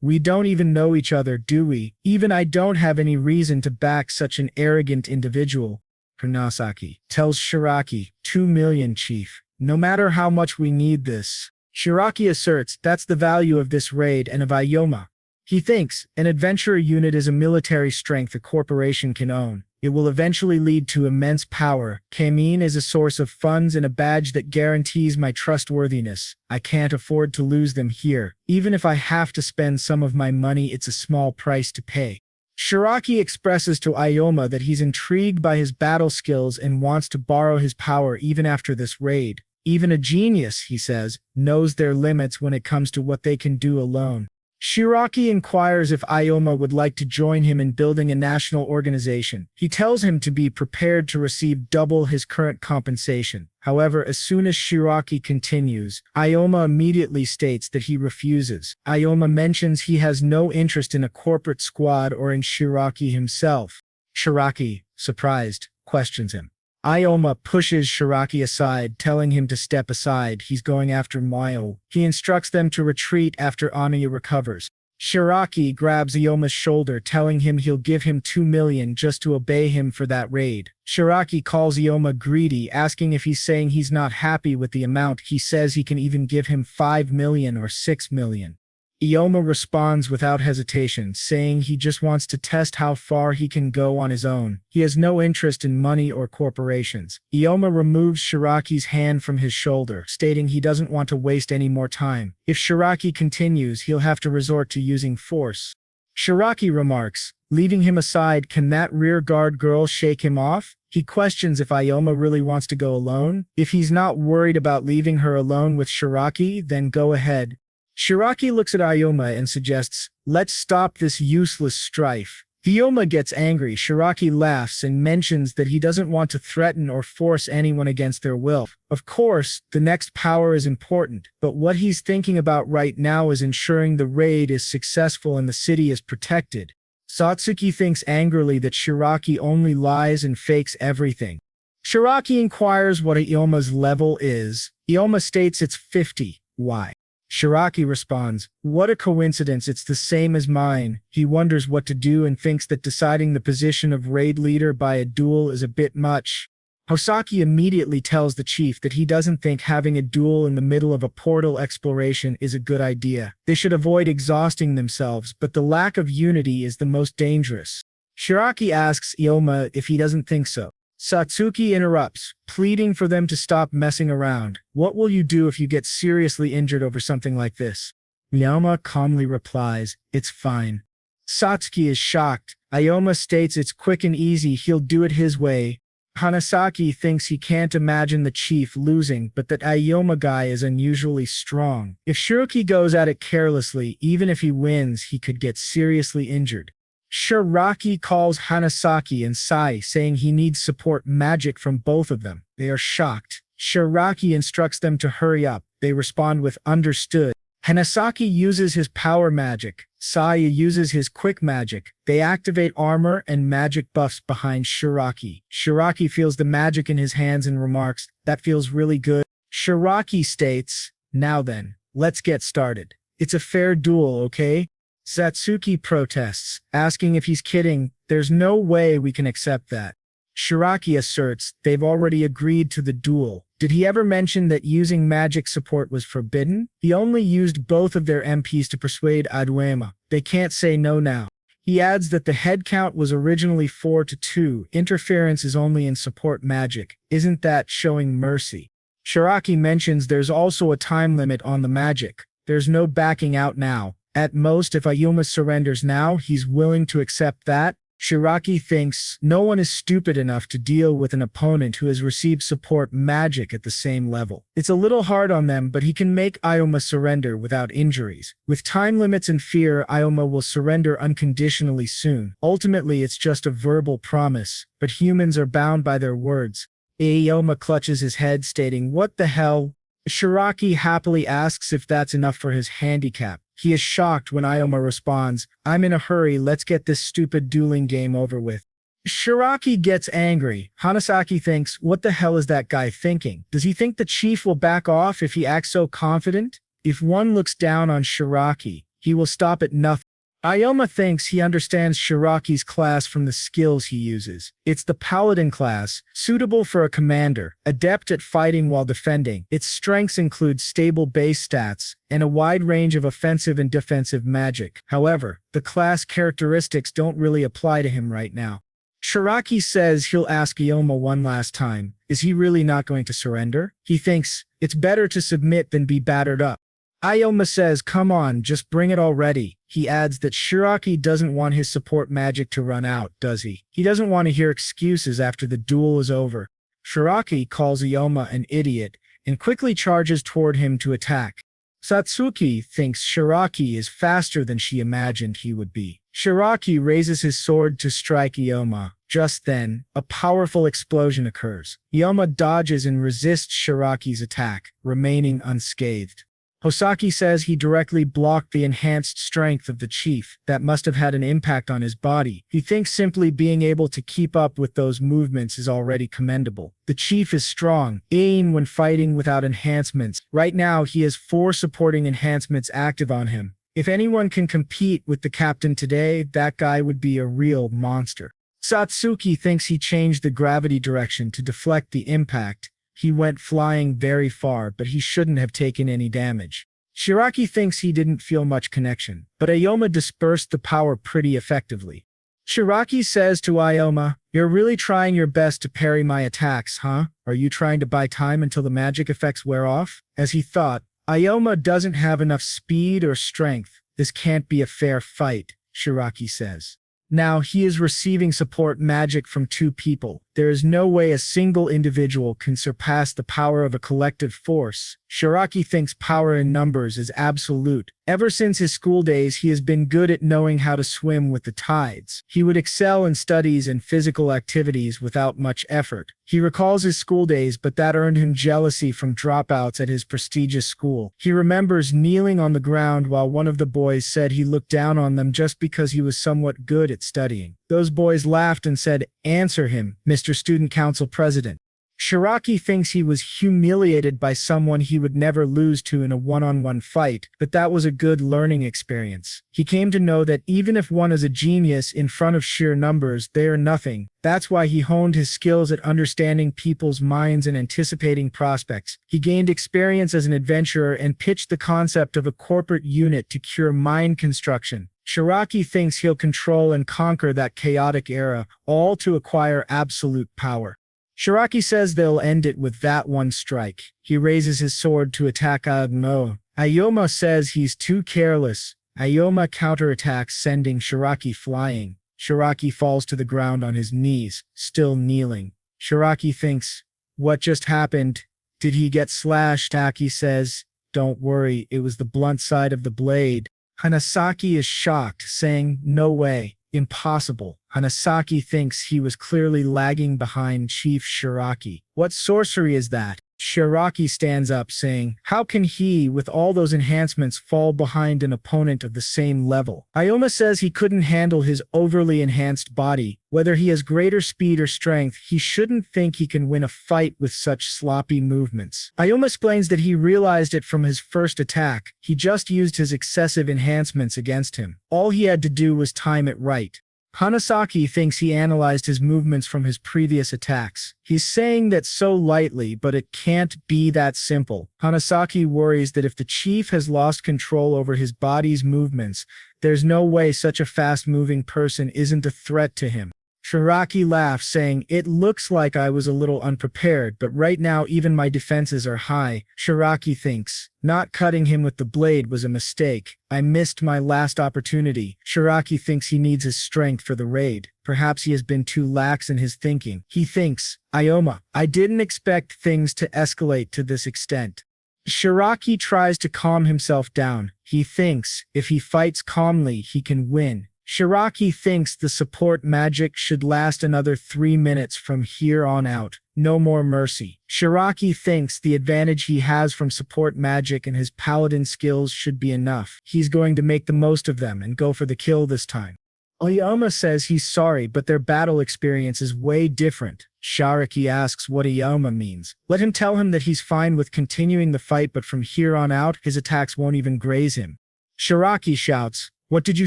we don't even know each other, do we? Even I don't have any reason to back such an arrogant individual. Hinasaki tells Shiraki, 2 million, chief. No matter how much we need this. Shiraki asserts that's the value of this raid and of Ayoma. He thinks an adventurer unit is a military strength a corporation can own. It will eventually lead to immense power. Kamine is a source of funds and a badge that guarantees my trustworthiness. I can't afford to lose them here. Even if I have to spend some of my money, it's a small price to pay. Shiraki expresses to Ayoma that he's intrigued by his battle skills and wants to borrow his power even after this raid. Even a genius, he says, knows their limits when it comes to what they can do alone. Shiraki inquires if Ioma would like to join him in building a national organization. He tells him to be prepared to receive double his current compensation. However, as soon as Shiraki continues, Ioma immediately states that he refuses. Ioma mentions he has no interest in a corporate squad or in Shiraki himself. Shiraki, surprised, questions him. Ioma pushes Shiraki aside, telling him to step aside. He's going after Mayo. He instructs them to retreat after Anya recovers. Shiraki grabs Ioma's shoulder, telling him he'll give him 2 million just to obey him for that raid. Shiraki calls Ioma greedy, asking if he's saying he's not happy with the amount. He says he can even give him 5 million or 6 million. Ioma responds without hesitation, saying he just wants to test how far he can go on his own. He has no interest in money or corporations. Ioma removes Shiraki's hand from his shoulder, stating he doesn't want to waste any more time. If Shiraki continues, he'll have to resort to using force. Shiraki remarks, leaving him aside, can that rear guard girl shake him off? He questions if Ioma really wants to go alone. If he's not worried about leaving her alone with Shiraki, then go ahead. Shiraki looks at Ioma and suggests, let's stop this useless strife. Ioma gets angry. Shiraki laughs and mentions that he doesn't want to threaten or force anyone against their will. Of course, the next power is important, but what he's thinking about right now is ensuring the raid is successful and the city is protected. Satsuki thinks angrily that Shiraki only lies and fakes everything. Shiraki inquires what Ioma's level is. Ioma states it's 50. Why? Shiraki responds, what a coincidence, it's the same as mine. He wonders what to do and thinks that deciding the position of raid leader by a duel is a bit much. Hosaki immediately tells the chief that he doesn't think having a duel in the middle of a portal exploration is a good idea. They should avoid exhausting themselves, but the lack of unity is the most dangerous. Shiraki asks Ioma if he doesn't think so. Satsuki interrupts, pleading for them to stop messing around. What will you do if you get seriously injured over something like this? Ioma calmly replies, it's fine. Satsuki is shocked. Ioma states it's quick and easy, he'll do it his way. Hanasaki thinks he can't imagine the chief losing, but that Ioma guy is unusually strong. If Shiraki goes at it carelessly, even if he wins, he could get seriously injured. Shiraki calls Hanasaki and Sai, saying he needs support magic from both of them. They are shocked. Shiraki instructs them to hurry up. They respond with understood. Hanasaki uses his power magic. Sai uses his quick magic. They activate armor and magic buffs behind Shiraki. Shiraki feels the magic in his hands and remarks, that feels really good. Shiraki states, now then, let's get started. It's a fair duel, okay? Satsuki protests, asking if he's kidding. There's no way we can accept that. Shiraki asserts they've already agreed to the duel. Did he ever mention that using magic support was forbidden? He only used both of their MPs to persuade Aduema. They can't say no now. He adds that the head count was originally 4-2. Interference is only in support magic. Isn't that showing mercy? Shiraki mentions there's also a time limit on the magic. There's no backing out now. At most, if Ioma surrenders now, he's willing to accept that. Shiraki thinks no one is stupid enough to deal with an opponent who has received support magic at the same level. It's a little hard on them, but he can make Ioma surrender without injuries. With time limits and fear, Ioma will surrender unconditionally soon. Ultimately, it's just a verbal promise, but humans are bound by their words. Ioma clutches his head, stating, what the hell? Shiraki happily asks if that's enough for his handicap. He is shocked when Ioma responds, I'm in a hurry, let's get this stupid dueling game over with. Shiraki gets angry. Hanasaki thinks, what the hell is that guy thinking? Does he think the chief will back off if he acts so confident? If one looks down on Shiraki, he will stop at nothing. Ioma thinks he understands Shiraki's class from the skills he uses. It's the Paladin class, suitable for a commander, adept at fighting while defending. Its strengths include stable base stats and a wide range of offensive and defensive magic. However, the class characteristics don't really apply to him right now. Shiraki says he'll ask Ioma one last time. Is he really not going to surrender? He thinks it's better to submit than be battered up. Ioma says, come on, just bring it already. He adds that Shiraki doesn't want his support magic to run out, does he? He doesn't want to hear excuses after the duel is over. Shiraki calls Ioma an idiot and quickly charges toward him to attack. Satsuki thinks Shiraki is faster than she imagined he would be. Shiraki raises his sword to strike Ikoma. Just then, a powerful explosion occurs. Ikoma dodges and resists Shiraki's attack, remaining unscathed. Hosaki says he directly blocked the enhanced strength of the chief. That must have had an impact on his body. He thinks simply being able to keep up with those movements is already commendable. The chief is strong, even when fighting without enhancements. Right now, he has 4 supporting enhancements active on him. If anyone can compete with the captain today, that guy would be a real monster. Satsuki thinks he changed the gravity direction to deflect the impact. He went flying very far, but he shouldn't have taken any damage. Shiraki thinks he didn't feel much connection, but Ikoma dispersed the power pretty effectively. Shiraki says to Ikoma, "You're really trying your best to parry my attacks, huh? Are you trying to buy time until the magic effects wear off?" As he thought, Ikoma doesn't have enough speed or strength. This can't be a fair fight, Shiraki says. Now he is receiving support magic from 2 people. There is no way a single individual can surpass the power of a collective force. Shiraki thinks power in numbers is absolute. Ever since his school days, he has been good at knowing how to swim with the tides. He would excel in studies and physical activities without much effort. He recalls his school days, but that earned him jealousy from dropouts at his prestigious school. He remembers kneeling on the ground while one of the boys said he looked down on them just because he was somewhat good at studying. Those boys laughed and said, "Answer him, Mr. Student Council President." Shiraki thinks he was humiliated by someone he would never lose to in a one-on-one fight, but that was a good learning experience. He came to know that even if one is a genius in front of sheer numbers, they are nothing. That's why he honed his skills at understanding people's minds and anticipating prospects. He gained experience as an adventurer and pitched the concept of a corporate unit to cure mind construction. Shiraki thinks he'll control and conquer that chaotic era, all to acquire absolute power. Shiraki says they'll end it with that one strike. He raises his sword to attack Ikoma. Ikoma says he's too careless. Ikoma counterattacks, sending Shiraki flying. Shiraki falls to the ground on his knees, still kneeling. Shiraki thinks, "What just happened? Did he get slashed?" Taki says, "Don't worry, it was the blunt side of the blade." Hanasaki is shocked, saying, "No way. Impossible." Hanasaki thinks he was clearly lagging behind Chief Shiraki. "What sorcery is that?" Shiraki stands up, saying, "How can he, with all those enhancements, fall behind an opponent of the same level?" Ikoma says he couldn't handle his overly enhanced body. Whether he has greater speed or strength, he shouldn't think he can win a fight with such sloppy movements. Ikoma explains that he realized it from his first attack. He just used his excessive enhancements against him. All he had to do was time it right. Hanasaki thinks he analyzed his movements from his previous attacks. He's saying that so lightly, but it can't be that simple. Hanasaki worries that if the chief has lost control over his body's movements, there's no way such a fast-moving person isn't a threat to him. Shiraki laughs, saying, "It looks like I was a little unprepared, but right now even my defenses are high." Shiraki thinks, "Not cutting him with the blade was a mistake. I missed my last opportunity." Shiraki thinks he needs his strength for the raid. Perhaps he has been too lax in his thinking. He thinks, "Ikoma, I didn't expect things to escalate to this extent." Shiraki tries to calm himself down. He thinks, if he fights calmly, he can win. Shiraki thinks the support magic should last another 3 minutes from here on out. No more mercy. Shiraki thinks the advantage he has from support magic and his paladin skills should be enough. He's going to make the most of them and go for the kill this time. Ikoma says he's sorry, but their battle experience is way different. Shiraki asks what Ikoma means. Let him tell him that he's fine with continuing the fight, but from here on out, his attacks won't even graze him. Shiraki shouts, "What did you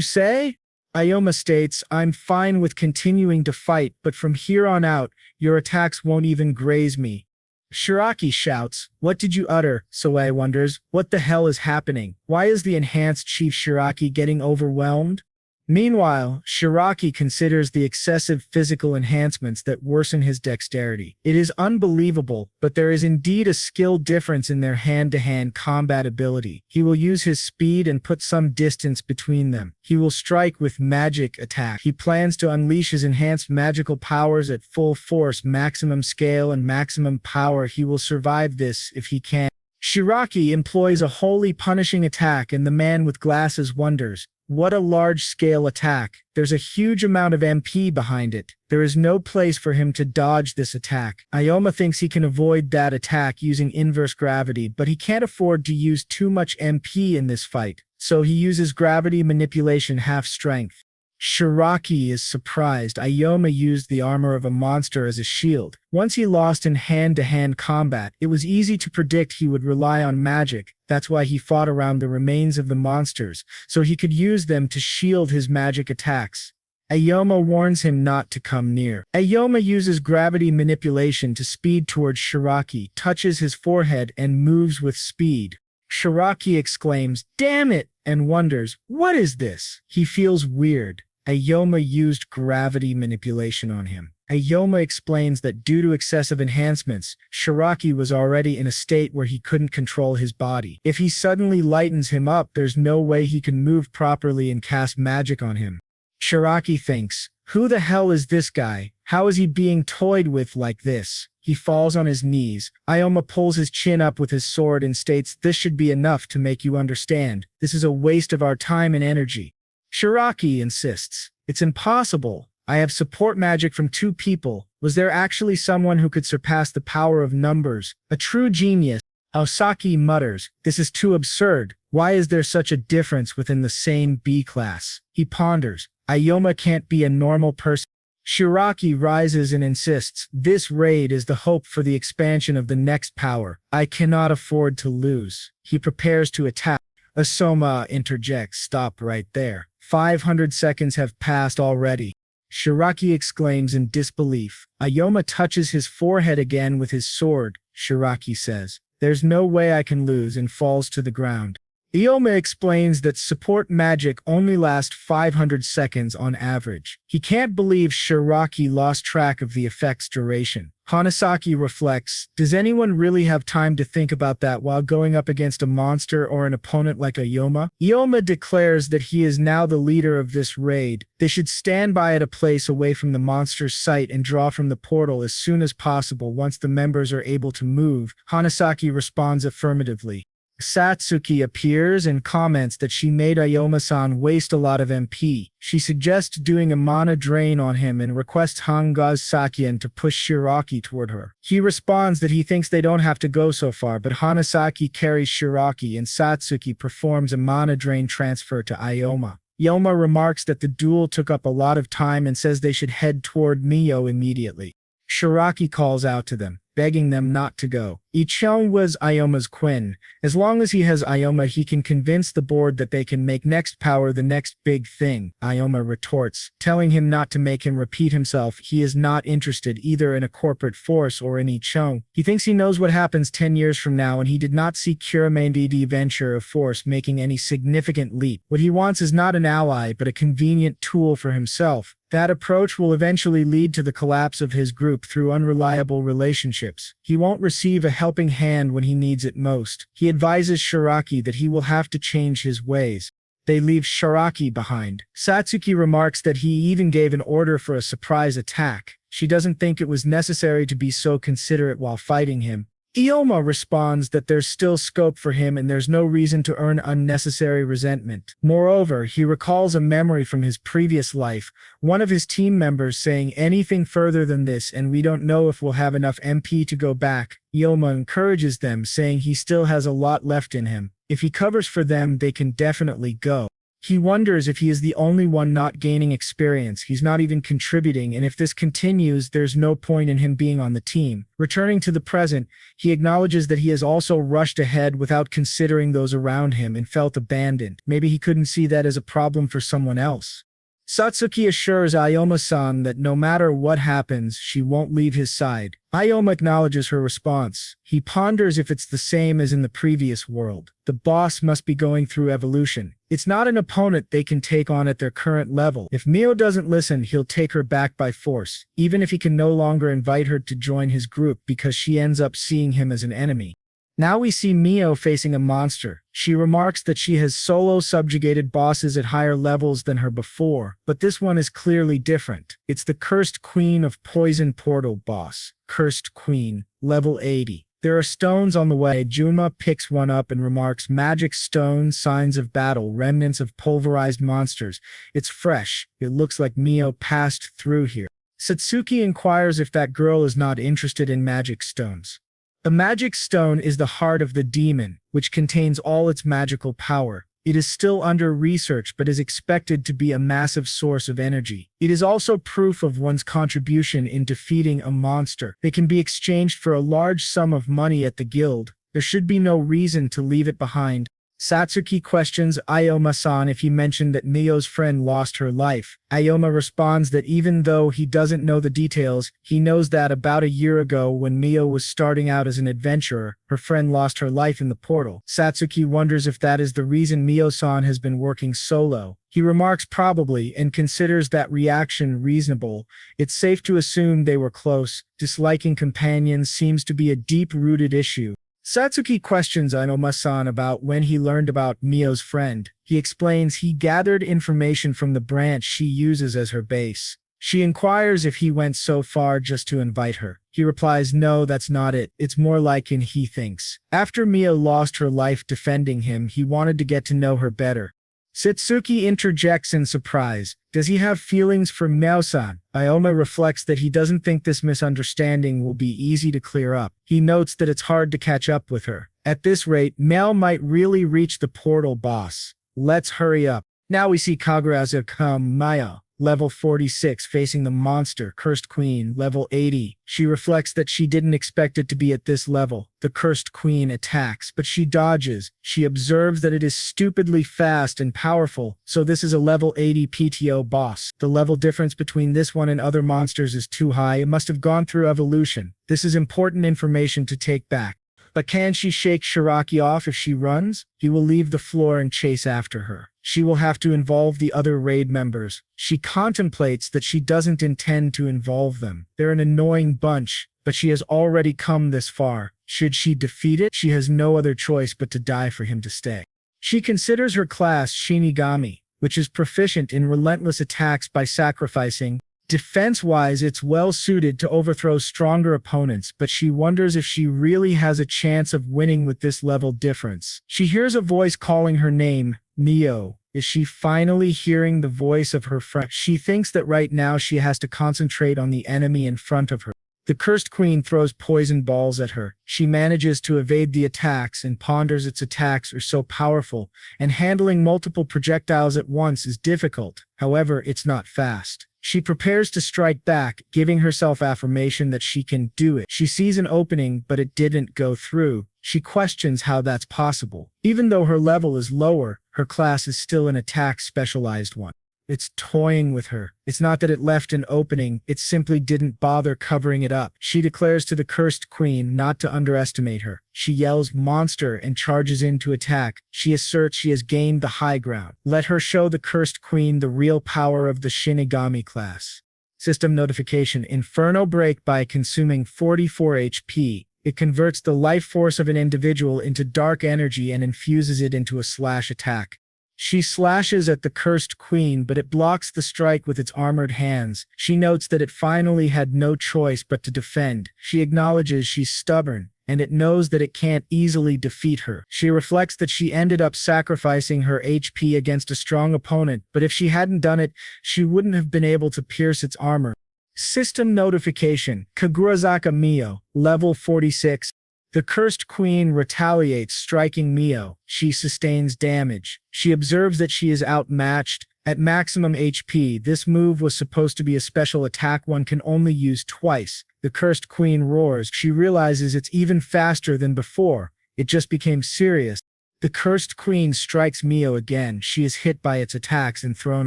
say?" Ikoma states, "I'm fine with continuing to fight, but from here on out, your attacks won't even graze me." Shiraki shouts, "What did you utter?" Soe wonders, what the hell is happening? Why is the enhanced Chief Shiraki getting overwhelmed? Meanwhile, Shiraki considers the excessive physical enhancements that worsen his dexterity. It is unbelievable, but there is indeed a skill difference in their hand-to-hand combat ability. He will use his speed and put some distance between them. He will strike with magic attack. He plans to unleash his enhanced magical powers at full force, maximum scale and maximum power. He will survive this if he can. Shiraki employs a wholly punishing attack and the man with glasses wonders, what a large-scale attack. There's a huge amount of MP behind it. There is no place for him to dodge this attack. Ioma thinks he can avoid that attack using inverse gravity, but he can't afford to use too much MP in this fight, so he uses gravity manipulation half strength. Shiraki is surprised Ioma used the armor of a monster as a shield. Once he lost in hand-to-hand combat, it was easy to predict he would rely on magic. That's why he fought around the remains of the monsters, so he could use them to shield his magic attacks. Ioma warns him not to come near. Ioma uses gravity manipulation to speed towards Shiraki, touches his forehead, and moves with speed. Shiraki exclaims, "Damn it!" and wonders, what is this? He feels weird. Ioma used gravity manipulation on him. Ioma explains that due to excessive enhancements, Shiraki was already in a state where he couldn't control his body. If he suddenly lightens him up, there's no way he can move properly and cast magic on him. Shiraki thinks, who the hell is this guy? How is he being toyed with like this? He falls on his knees. Ioma pulls his chin up with his sword and states, this should be enough to make you understand. This is a waste of our time and energy. Shiraki insists, it's impossible. I have support magic from 2 people. Was there actually someone who could surpass the power of numbers? A true genius. Aosaki mutters, this is too absurd. Why is there such a difference within the same B class? He ponders, Ioma can't be a normal person. Shiraki rises and insists, this raid is the hope for the expansion of the next power. I cannot afford to lose. He prepares to attack. Asoma interjects, stop right there. 500 seconds have passed already. Shiraki exclaims in disbelief. Ioma touches his forehead again with his sword. Shiraki says, there's no way I can lose, and falls to the ground. Ioma explains that support magic only lasts 500 seconds on average. He can't believe Shiraki lost track of the effect's duration. Hanasaki reflects, does anyone really have time to think about that while going up against a monster or an opponent like Ioma? Ioma declares that he is now the leader of this raid. They should stand by at a place away from the monster's sight and draw from the portal as soon as possible once the members are able to move. Hanasaki responds affirmatively. Satsuki appears and comments that she made Ioma-san waste a lot of MP. She suggests doing a mana drain on him and requests Hangaz Sakien to push Shiraki toward her. He responds that he thinks they don't have to go so far, but Hanasaki carries Shiraki and Satsuki performs a mana drain transfer to Ioma. Ioma remarks that the duel took up a lot of time and says they should head toward Mio immediately. Shiraki calls out to them, begging them not to go. Ichon was Ioma's queen. As long as he has Ioma, he can convince the board that they can make next power the next big thing. Ioma retorts, telling him not to make him repeat himself. He is not interested either in a corporate force or in Ichon. He thinks he knows what happens 10 years from now, and he did not see Kuramandi venture of force making any significant leap. What he wants is not an ally, but a convenient tool for himself. That approach will eventually lead to the collapse of his group through unreliable relationships. He won't receive a helping hand when he needs it most. He advises Shiraki that he will have to change his ways. They leave Shiraki behind. Satsuki remarks that he even gave an order for a surprise attack. She doesn't think it was necessary to be so considerate while fighting him. Ioma responds that there's still scope for him and there's no reason to earn unnecessary resentment. Moreover, he recalls a memory from his previous life, one of his team members saying anything further than this and we don't know if we'll have enough MP to go back. Ioma encourages them, saying he still has a lot left in him. If he covers for them, they can definitely go. He wonders if he is the only one not gaining experience. He's not even contributing, and if this continues, there's no point in him being on the team. Returning to the present, he acknowledges that he has also rushed ahead without considering those around him and felt abandoned. Maybe he couldn't see that as a problem for someone else. Satsuki assures Ioma-san that no matter what happens, she won't leave his side. Ioma acknowledges her response. He ponders if it's the same as in the previous world. The boss must be going through evolution. It's not an opponent they can take on at their current level. If Mio doesn't listen, he'll take her back by force, even if he can no longer invite her to join his group because she ends up seeing him as an enemy. Now we see Mio facing a monster. She remarks that she has solo subjugated bosses at higher levels than her before, but this one is clearly different. It's the Cursed Queen of Poison Portal boss. Cursed Queen, level 80. There are stones on the way. Junma picks one up and remarks, magic stone, signs of battle, remnants of pulverized monsters. It's fresh. It looks like Mio passed through here. Satsuki inquires if that girl is not interested in magic stones. A magic stone is the heart of the demon, which contains all its magical power. It is still under research but is expected to be a massive source of energy. It is also proof of one's contribution in defeating a monster. They can be exchanged for a large sum of money at the guild. There should be no reason to leave it behind. Satsuki questions Ioma-san if he mentioned that Mio's friend lost her life. Ioma responds that even though he doesn't know the details, he knows that about a year ago when Mio was starting out as an adventurer, her friend lost her life in the portal. Satsuki wonders if that is the reason Mio-san has been working solo. He remarks probably and considers that reaction reasonable. It's safe to assume they were close. Disliking companions seems to be a deep-rooted issue. Satsuki questions Ioma-san about when he learned about Mio's friend. He explains he gathered information from the branch she uses as her base. She inquires if he went so far just to invite her. He replies, no, that's not it. It's more like he thinks. After Mio lost her life defending him, he wanted to get to know her better. Satsuki interjects in surprise. Does he have feelings for Mio-san? Ioma reflects that he doesn't think this misunderstanding will be easy to clear up. He notes that it's hard to catch up with her. At this rate, Mio might really reach the portal boss. Let's hurry up. Now we see Kagura's Maya, level 46, facing the monster, Cursed Queen, level 80. She reflects that she didn't expect it to be at this level. The Cursed Queen attacks, but she dodges. She observes that it is stupidly fast and powerful, so this is a level 80 PTO boss. The level difference between this one and other monsters is too high. It must have gone through evolution. This is important information to take back. But can she shake Shiraki off if she runs? He will leave the floor and chase after her. She will have to involve the other raid members. She contemplates that she doesn't intend to involve them. They're an annoying bunch, but she has already come this far. Should she defeat it, she has no other choice but to die for him to stay. She considers her class Shinigami, which is proficient in relentless attacks by sacrificing. Defense-wise, it's well-suited to overthrow stronger opponents, but she wonders if she really has a chance of winning with this level difference. She hears a voice calling her name, Mio. Is she finally hearing the voice of her friend? She thinks that right now she has to concentrate on the enemy in front of her. The Cursed Queen throws poison balls at her. She manages to evade the attacks and ponders its attacks are so powerful, and handling multiple projectiles at once is difficult. However, it's not fast. She prepares to strike back, giving herself affirmation that she can do it. She sees an opening, but it didn't go through. She questions how that's possible. Even though her level is lower, her class is still an attack-specialized one. It's toying with her. It's not that it left an opening, it simply didn't bother covering it up. She declares to the Cursed Queen not to underestimate her. She yells monster and charges in to attack. She asserts she has gained the high ground. Let her show the Cursed Queen the real power of the Shinigami class. System notification: Inferno break. By consuming 44 HP. It converts the life force of an individual into dark energy and infuses it into a slash attack. She slashes at the Cursed Queen, but it blocks the strike with its armored hands. She notes that it finally had no choice but to defend. She acknowledges she's stubborn, and it knows that it can't easily defeat her. She reflects that she ended up sacrificing her HP against a strong opponent, but if she hadn't done it, she wouldn't have been able to pierce its armor. System notification: Kagurazaka Mio, level 46. The Cursed Queen retaliates, striking Mio. She sustains damage. She observes that she is outmatched. At maximum HP, this move was supposed to be a special attack one can only use twice. The Cursed Queen roars. She realizes it's even faster than before. It just became serious. The Cursed Queen strikes Mio again. She is hit by its attacks and thrown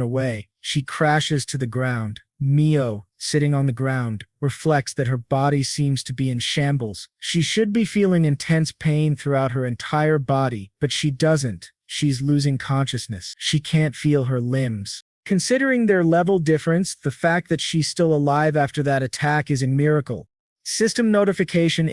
away. She crashes to the ground. Mio, sitting on the ground, reflects that her body seems to be in shambles. She should be feeling intense pain throughout her entire body, but she doesn't. She's losing consciousness. She can't feel her limbs. Considering their level difference, the fact that she's still alive after that attack is a miracle. System notification: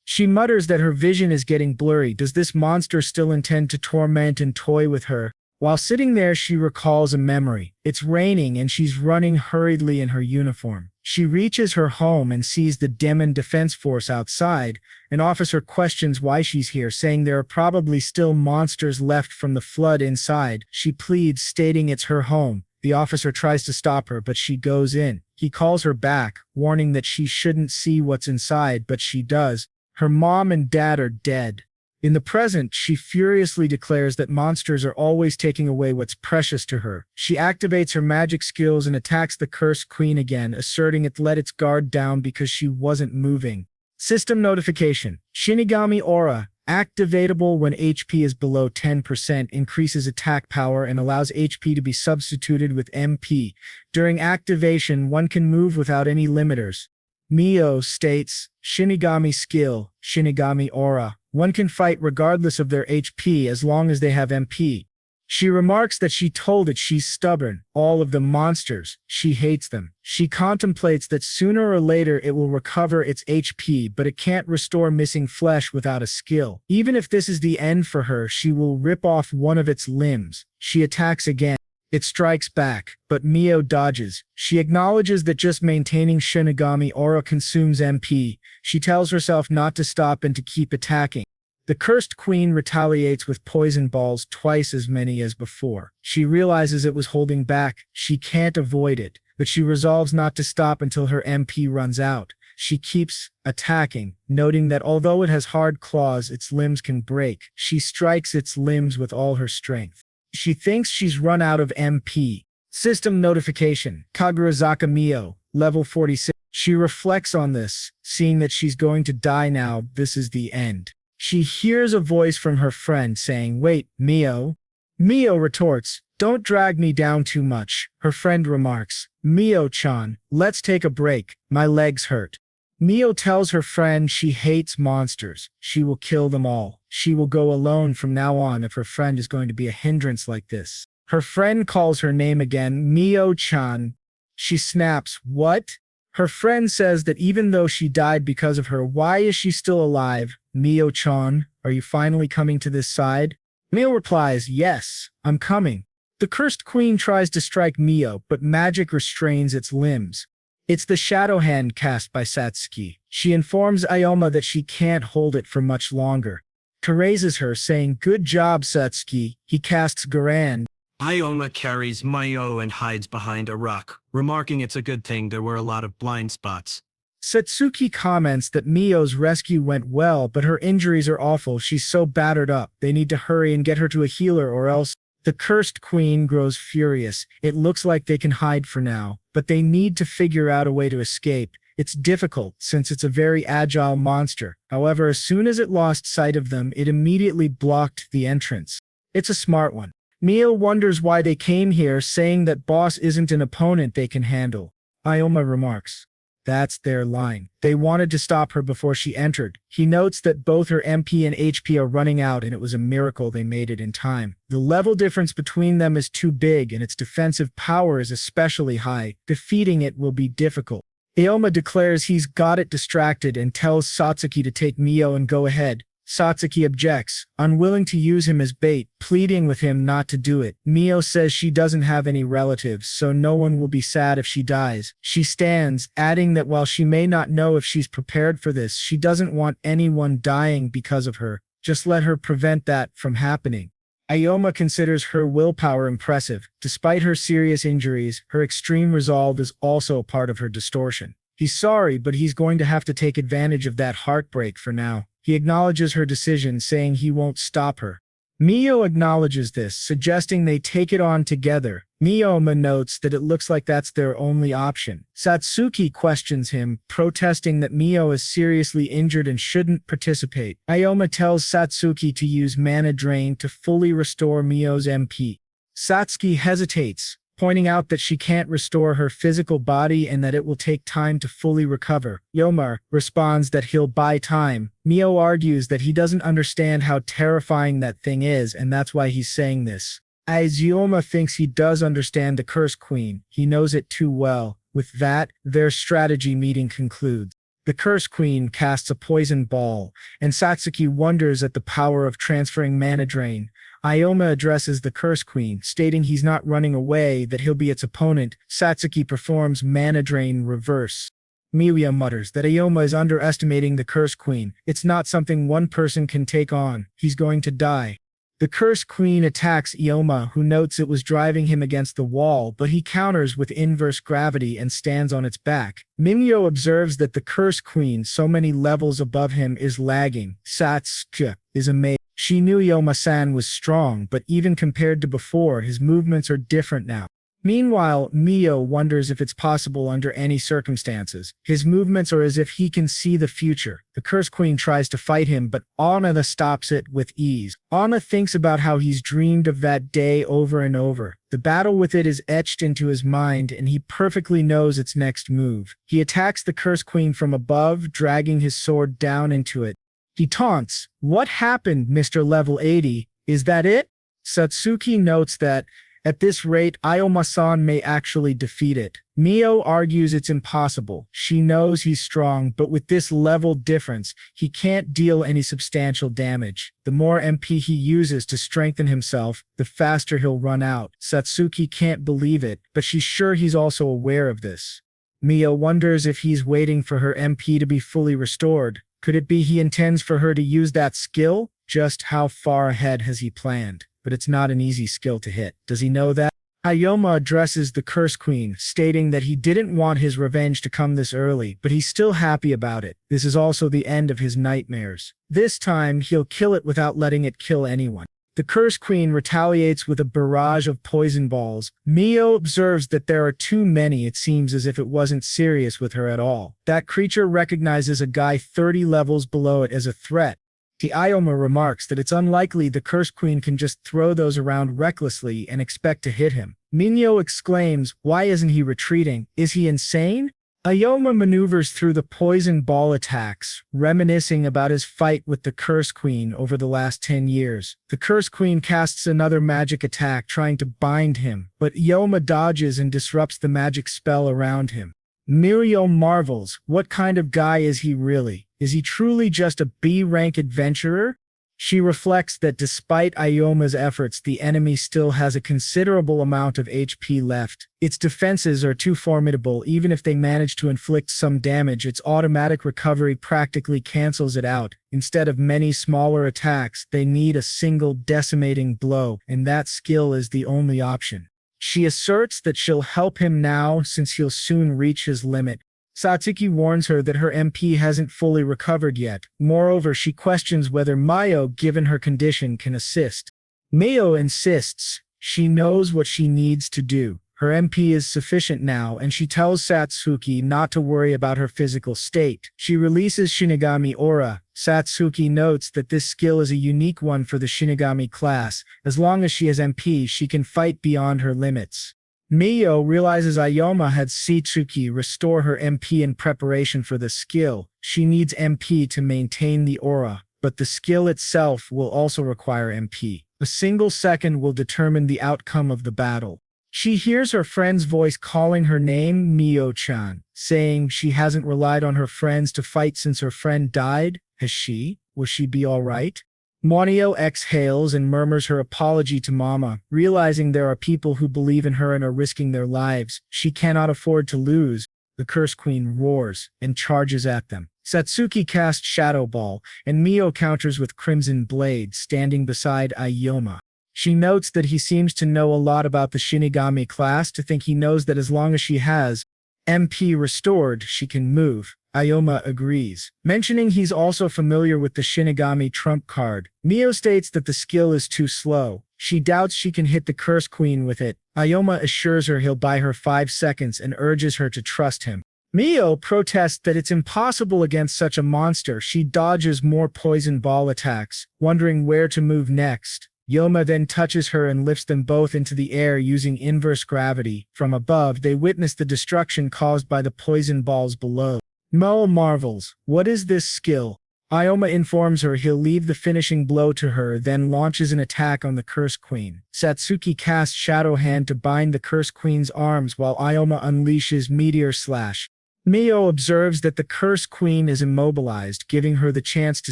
She mutters that her vision is getting blurry. Does this monster still intend to torment and toy with her? While sitting there, she recalls a memory. It's raining and she's running hurriedly in her uniform. She reaches her home and sees the Demon Defense Force outside. An officer questions why she's here, saying there are probably still monsters left from the flood inside. She pleads, stating it's her home. The officer tries to stop her, but she goes in. He calls her back, warning that she shouldn't see what's inside, but she does. Her mom and dad are dead. In the present, she furiously declares that monsters are always taking away what's precious to her. She activates her magic skills and attacks the Cursed Queen again, asserting it let its guard down because she wasn't moving. System notification. Shinigami Aura. Activatable when HP is below 10%, increases attack power and allows HP to be substituted with MP. During activation, one can move without any limiters. Mio states, Shinigami skill, Shinigami Aura. One can fight regardless of their HP as long as they have MP. She remarks that she told it she's stubborn. All of the monsters, she hates them. She contemplates that sooner or later it will recover its HP, but it can't restore missing flesh without a skill. Even if this is the end for her, she will rip off one of its limbs. She attacks again. It strikes back, but Mio dodges. She acknowledges that just maintaining Shinigami Aura consumes MP. She tells herself not to stop and to keep attacking. The Cursed Queen retaliates with poison balls, twice as many as before. She realizes it was holding back. She can't avoid it, but she resolves not to stop until her MP runs out. She keeps attacking, noting that although it has hard claws, its limbs can break. She strikes its limbs with all her strength. She thinks she's run out of MP. System notification. Kagurazaka Mio, level 46. She reflects on this, seeing that she's going to die now. This is the end. She hears a voice from her friend saying, "Wait, Mio?" Mio retorts, "Don't drag me down too much." Her friend remarks, "Mio-chan, let's take a break. My legs hurt." Mio tells her friend she hates monsters. She will kill them all. She will go alone from now on if her friend is going to be a hindrance like this. Her friend calls her name again, Mio-chan. She snaps, "What?" Her friend says that even though she died because of her, why is she still alive? Mio-chan, are you finally coming to this side? Mio replies, "Yes, I'm coming." The Cursed Queen tries to strike Mio, but magic restrains its limbs. It's the Shadow Hand cast by Satsuki. She informs Ikoma that she can't hold it for much longer. Raises her, saying, "Good job, Satsuki." He casts Garan. Ikoma carries Mio and hides behind a rock, remarking it's a good thing there were a lot of blind spots. Satsuki comments that Mio's rescue went well, but her injuries are awful. She's so battered up. They need to hurry and get her to a healer or else. The Cursed Queen grows furious. It looks like they can hide for now, but they need to figure out a way to escape. It's difficult since it's a very agile monster. However, as soon as it lost sight of them, it immediately blocked the entrance. It's a smart one. Mio wonders why they came here, saying that boss isn't an opponent they can handle. Ikoma remarks, "That's their line. They wanted to stop her before she entered." He notes that both her MP and HP are running out and it was a miracle they made it in time. The level difference between them is too big and its defensive power is especially high. Defeating it will be difficult. Ikoma declares he's got it distracted and tells Satsuki to take Mio and go ahead. Satsuki objects, unwilling to use him as bait, pleading with him not to do it. Mio says she doesn't have any relatives, so no one will be sad if she dies. She stands, adding that while she may not know if she's prepared for this, she doesn't want anyone dying because of her. Just let her prevent that from happening. Ikoma considers her willpower impressive. Despite her serious injuries, her extreme resolve is also a part of her distortion. He's sorry, but he's going to have to take advantage of that heartbreak for now. He acknowledges her decision, saying he won't stop her. Mio acknowledges this, suggesting they take it on together. Ikoma notes that it looks like that's their only option. Satsuki questions him, protesting that Mio is seriously injured and shouldn't participate. Ikoma tells Satsuki to use Mana Drain to fully restore Mio's MP. Satsuki hesitates, pointing out that she can't restore her physical body and that it will take time to fully recover. Ikoma responds that he'll buy time. Mio argues that he doesn't understand how terrifying that thing is, and that's why he's saying this. As Ikoma thinks he does understand the Cursed Queen, he knows it too well. With that, their strategy meeting concludes. The Cursed Queen casts a poison ball, and Satsuki wonders at the power of transferring Mana Drain. Ioma addresses the Curse Queen, stating he's not running away, that he'll be its opponent. Satsuki performs Mana Drain Reverse. Milia mutters that Ioma is underestimating the Curse Queen. It's not something one person can take on. He's going to die. The Curse Queen attacks Ioma, who notes it was driving him against the wall, but he counters with inverse gravity and stands on its back. Mimyo observes that the Curse Queen, so many levels above him, is lagging. Satsuki is amazed. She knew Ioma-san was strong, but even compared to before, his movements are different now. Meanwhile, Mio wonders if it's possible under any circumstances. His movements are as if he can see the future. The Curse Queen tries to fight him, but Anna stops it with ease. Anna thinks about how he's dreamed of that day over and over. The battle with it is etched into his mind, and he perfectly knows its next move. He attacks the Curse Queen from above, dragging his sword down into it. He taunts, "What happened, Mr. Level 80? Is that it?" Satsuki notes that, at this rate, Ioma-san may actually defeat it. Mio argues it's impossible. She knows he's strong, but with this level difference, he can't deal any substantial damage. The more MP he uses to strengthen himself, the faster he'll run out. Satsuki can't believe it, but she's sure he's also aware of this. Mio wonders if he's waiting for her MP to be fully restored. Could it be he intends for her to use that skill? Just how far ahead has he planned? But it's not an easy skill to hit. Does he know that? Ioma addresses the Curse Queen, stating that he didn't want his revenge to come this early, but he's still happy about it. This is also the end of his nightmares. This time, he'll kill it without letting it kill anyone. The Curse Queen retaliates with a barrage of poison balls. Mio observes that there are too many. It seems as if it wasn't serious with her at all. That creature recognizes a guy 30 levels below it as a threat. Ioma remarks that it's unlikely the Curse Queen can just throw those around recklessly and expect to hit him. Minyo exclaims, "Why isn't he retreating? Is he insane?" Ioma maneuvers through the poison ball attacks, reminiscing about his fight with the Curse Queen over the last 10 years. The Curse Queen casts another magic attack trying to bind him, but Ioma dodges and disrupts the magic spell around him. Miriam marvels, what kind of guy is he really? Is he truly just a B-rank adventurer? She reflects that despite Ioma's efforts, the enemy still has a considerable amount of HP left. Its defenses are too formidable. Even if they manage to inflict some damage, its automatic recovery practically cancels it out. Instead of many smaller attacks, they need a single decimating blow, and that skill is the only option. She asserts that she'll help him now since he'll soon reach his limit. Satsuki warns her that her MP hasn't fully recovered yet. Moreover, she questions whether Mayo, given her condition, can assist. Mayo insists she knows what she needs to do. Her MP is sufficient now, and she tells Satsuki not to worry about her physical state. She releases Shinigami Aura. Satsuki notes that this skill is a unique one for the Shinigami class. As long as she has MP, she can fight beyond her limits. Mio realizes Ioma had Satsuki restore her MP in preparation for the skill. She needs MP to maintain the aura, but the skill itself will also require MP. A single second will determine the outcome of the battle. She hears her friend's voice calling her name, Mio-chan, saying she hasn't relied on her friends to fight since her friend died. Has she? Will she be all right? Monio exhales and murmurs her apology to Mama. Realizing there are people who believe in her and are risking their lives, she cannot afford to lose. The Curse Queen roars and charges at them. Satsuki casts Shadow Ball, and Mio counters with Crimson Blade, standing beside Ioma. She notes that he seems to know a lot about the Shinigami class, to think he knows that as long as she has MP restored, she can move. Ioma agrees, mentioning he's also familiar with the Shinigami trump card. Mio states that the skill is too slow. She doubts she can hit the Curse Queen with it. Ioma assures her he'll buy her 5 seconds and urges her to trust him. Mio protests that it's impossible against such a monster. She dodges more poison ball attacks, wondering where to move next. Ioma then touches her and lifts them both into the air using inverse gravity. From above, they witness the destruction caused by the poison balls below. Mo marvels, what is this skill? Ioma informs her he'll leave the finishing blow to her, then launches an attack on the Curse Queen. Satsuki casts Shadow Hand to bind the Curse Queen's arms while Ioma unleashes Meteor Slash. Mio observes that the Curse Queen is immobilized, giving her the chance to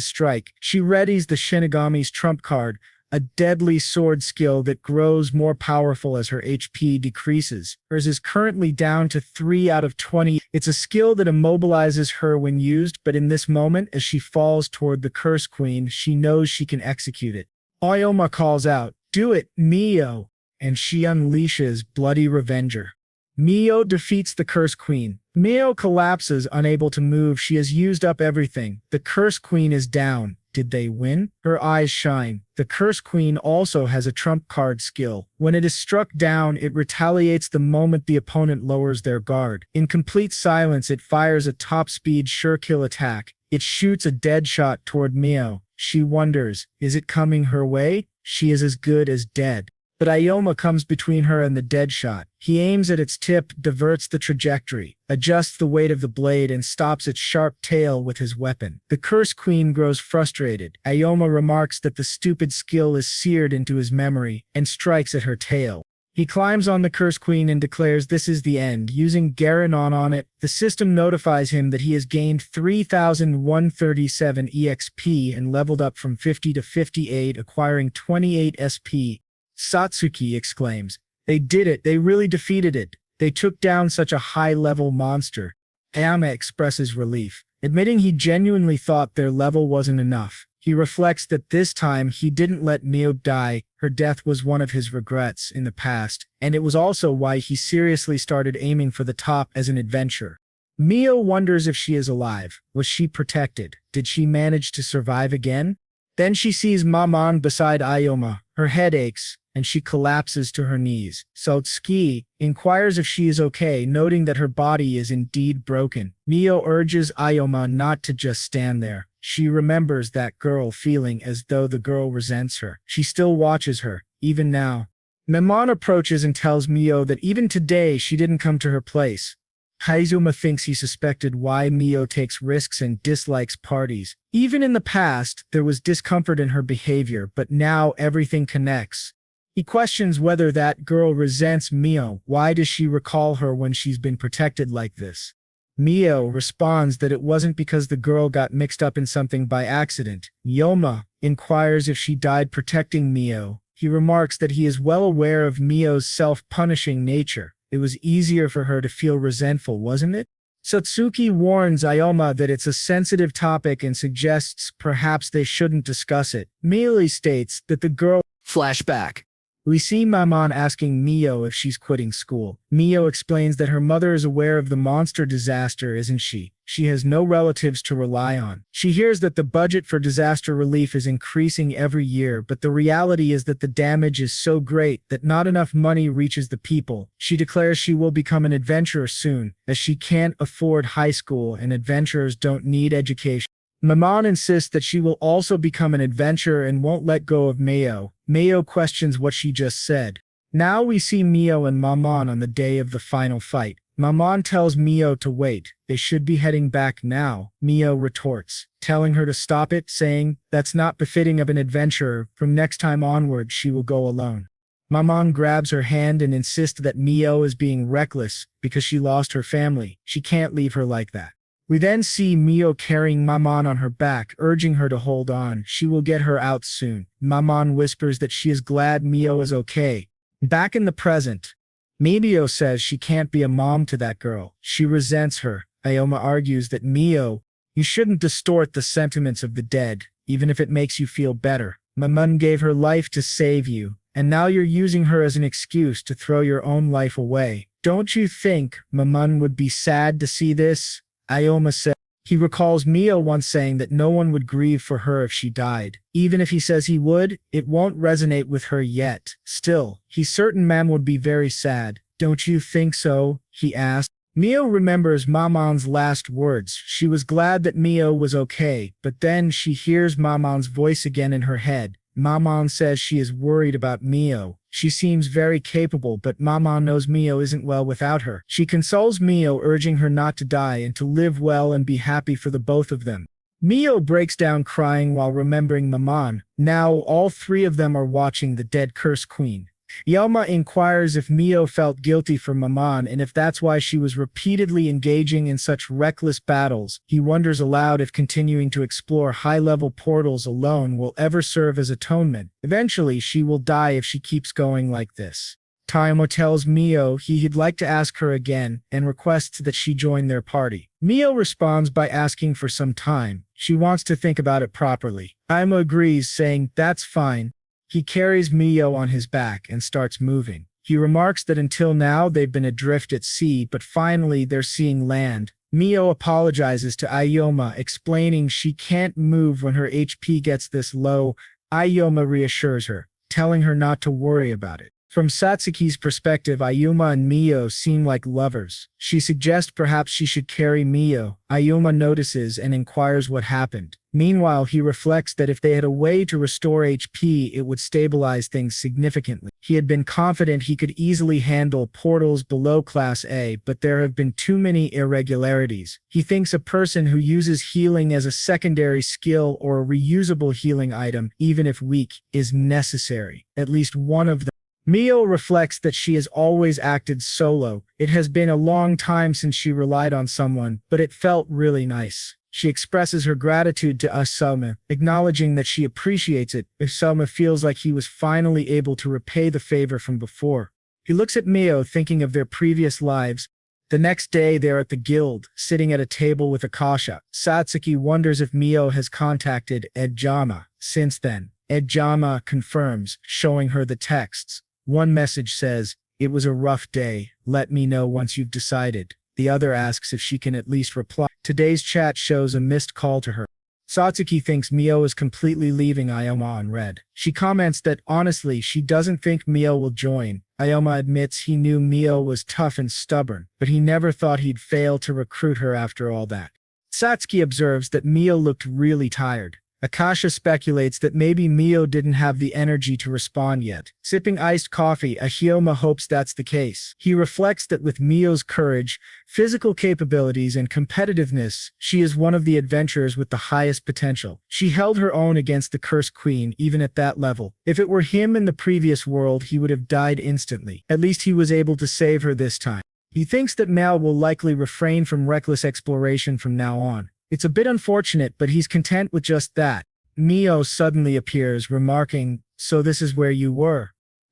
strike. She readies the Shinigami's trump card. a deadly sword skill that grows more powerful as her HP decreases. Hers is currently down to 3 out of 20. It's a skill that immobilizes her when used, but in this moment, as she falls toward the Curse Queen, she knows she can execute it. Ioma calls out, "Do it, Mio!" and she unleashes Bloody Revenger. Mio defeats the Curse Queen. Mio collapses, unable to move. She has used up everything. The Curse Queen is down. Did they win? Her eyes shine. The Curse Queen also has a trump card skill. When it is struck down, it retaliates the moment the opponent lowers their guard. In complete silence, it fires a top-speed sure-kill attack. It shoots a dead shot toward Mio. She wonders, is it coming her way? She is as good as dead. But Ioma comes between her and the dead shot. He aims at its tip, diverts the trajectory, adjusts the weight of the blade, and stops its sharp tail with his weapon. The Curse Queen grows frustrated. Ioma remarks that the stupid skill is seared into his memory and strikes at her tail. He climbs on the Curse Queen and declares this is the end. Using Garanon on it, the system notifies him that he has gained 3,137 EXP and leveled up from 50 to 58, acquiring 28 SP. Satsuki exclaims, "They did it, they really defeated it. They took down such a high-level monster." Ayama expresses relief, admitting he genuinely thought their level wasn't enough. He reflects that this time he didn't let Mio die. Her death was one of his regrets in the past, and it was also why he seriously started aiming for the top as an adventurer. Mio wonders if she is alive. Was she protected? Did she manage to survive again? Then she sees Maman beside Ioma. Her head aches, and she collapses to her knees. Satsuki inquires if she is okay, noting that her body is indeed broken. Mio urges Ioma not to just stand there. She remembers that girl, feeling as though the girl resents her. She still watches her, even now. Maman approaches and tells Mio that even today she didn't come to her place. Haizuma thinks he suspected why Mio takes risks and dislikes parties. Even in the past, there was discomfort in her behavior, but now everything connects. He questions whether that girl resents Mio. Why does she recall her when she's been protected like this? Mio responds that it wasn't because the girl got mixed up in something by accident. Yoma inquires if she died protecting Mio. He remarks that he is well aware of Mio's self-punishing nature. It was easier for her to feel resentful, wasn't it? Satsuki warns Ioma that it's a sensitive topic and suggests perhaps they shouldn't discuss it. Meili states that the girl... Flashback. We see Maman asking Mio if she's quitting school. Mio explains that her mother is aware of the monster disaster, isn't she? She has no relatives to rely on. She hears that the budget for disaster relief is increasing every year, but the reality is that the damage is so great that not enough money reaches the people. She declares she will become an adventurer soon, as she can't afford high school and adventurers don't need education. Maman insists that she will also become an adventurer and won't let go of Mio. Mio questions what she just said. Now we see Mio and Maman on the day of the final fight. Maman tells Mio to wait. They should be heading back now. Mio retorts, telling her to stop it, saying, "That's not befitting of an adventurer. From next time onward, she will go alone." Maman grabs her hand and insists that Mio is being reckless because she lost her family. She can't leave her like that. We then see Mio carrying Maman on her back, urging her to hold on. She will get her out soon. Maman whispers that she is glad Mio is okay. Back in the present, Mio says she can't be a mom to that girl. She resents her. Ioma argues that Mio, you shouldn't distort the sentiments of the dead, even if it makes you feel better. Maman gave her life to save you, and now you're using her as an excuse to throw your own life away. Don't you think Maman would be sad to see this? Ioma said. He recalls Mio once saying that no one would grieve for her if she died. Even if he says he would, it won't resonate with her yet. Still, he's certain Mam would be very sad. Don't you think so? He asked. Mio remembers Maman's last words. She was glad that Mio was okay, but then she hears Maman's voice again in her head. Maman says she is worried about Mio. She seems very capable, but Maman knows Mio isn't well without her. She consoles Mio, urging her not to die and to live well and be happy for the both of them. Mio breaks down crying while remembering Maman. Now all three of them are watching the dead Curse Queen. Yelma inquires if Mio felt guilty for Maman and if that's why she was repeatedly engaging in such reckless battles. He wonders aloud if continuing to explore high-level portals alone will ever serve as atonement. Eventually, she will die if she keeps going like this. Taimo tells Mio he'd like to ask her again and requests that she join their party. Mio responds by asking for some time. She wants to think about it properly. Taimo agrees, saying, "That's fine." He carries Mio on his back and starts moving. He remarks that until now they've been adrift at sea, but finally they're seeing land. Mio apologizes to Ayoma, explaining she can't move when her HP gets this low. Ayoma reassures her, telling her not to worry about it. From Satsuki's perspective, Ayuma and Mio seem like lovers. She suggests perhaps she should carry Mio. Ayuma notices and inquires what happened. Meanwhile, he reflects that if they had a way to restore HP, it would stabilize things significantly. He had been confident he could easily handle portals below Class A, but there have been too many irregularities. He thinks a person who uses healing as a secondary skill or a reusable healing item, even if weak, is necessary. At least one of them. Mio reflects that she has always acted solo. It has been a long time since she relied on someone, but it felt really nice. She expresses her gratitude to Usama, acknowledging that she appreciates it. Usama feels like he was finally able to repay the favor from before. He looks at Mio, thinking of their previous lives. The next day, they're at the guild, sitting at a table with Akasha. Satsuki wonders if Mio has contacted Ejama. Since then, Ejama confirms, showing her the texts. One message says, "It was a rough day. Let me know once you've decided." The other asks if she can at least reply. Today's chat shows a missed call to her. Satsuki thinks Mio is completely leaving Ayoma on red. She comments that honestly, she doesn't think Mio will join. Ayoma admits he knew Mio was tough and stubborn, but he never thought he'd fail to recruit her after all that. Satsuki observes that Mio looked really tired. Akasha speculates that maybe Mio didn't have the energy to respond yet. Sipping iced coffee, Ayoma hopes that's the case. He reflects that with Mio's courage, physical capabilities, and competitiveness, she is one of the adventurers with the highest potential. She held her own against the Cursed Queen, even at that level. If it were him in the previous world, he would have died instantly. At least he was able to save her this time. He thinks that Mal will likely refrain from reckless exploration from now on. It's a bit unfortunate, but he's content with just that. Mio suddenly appears, remarking, "So this is where you were?"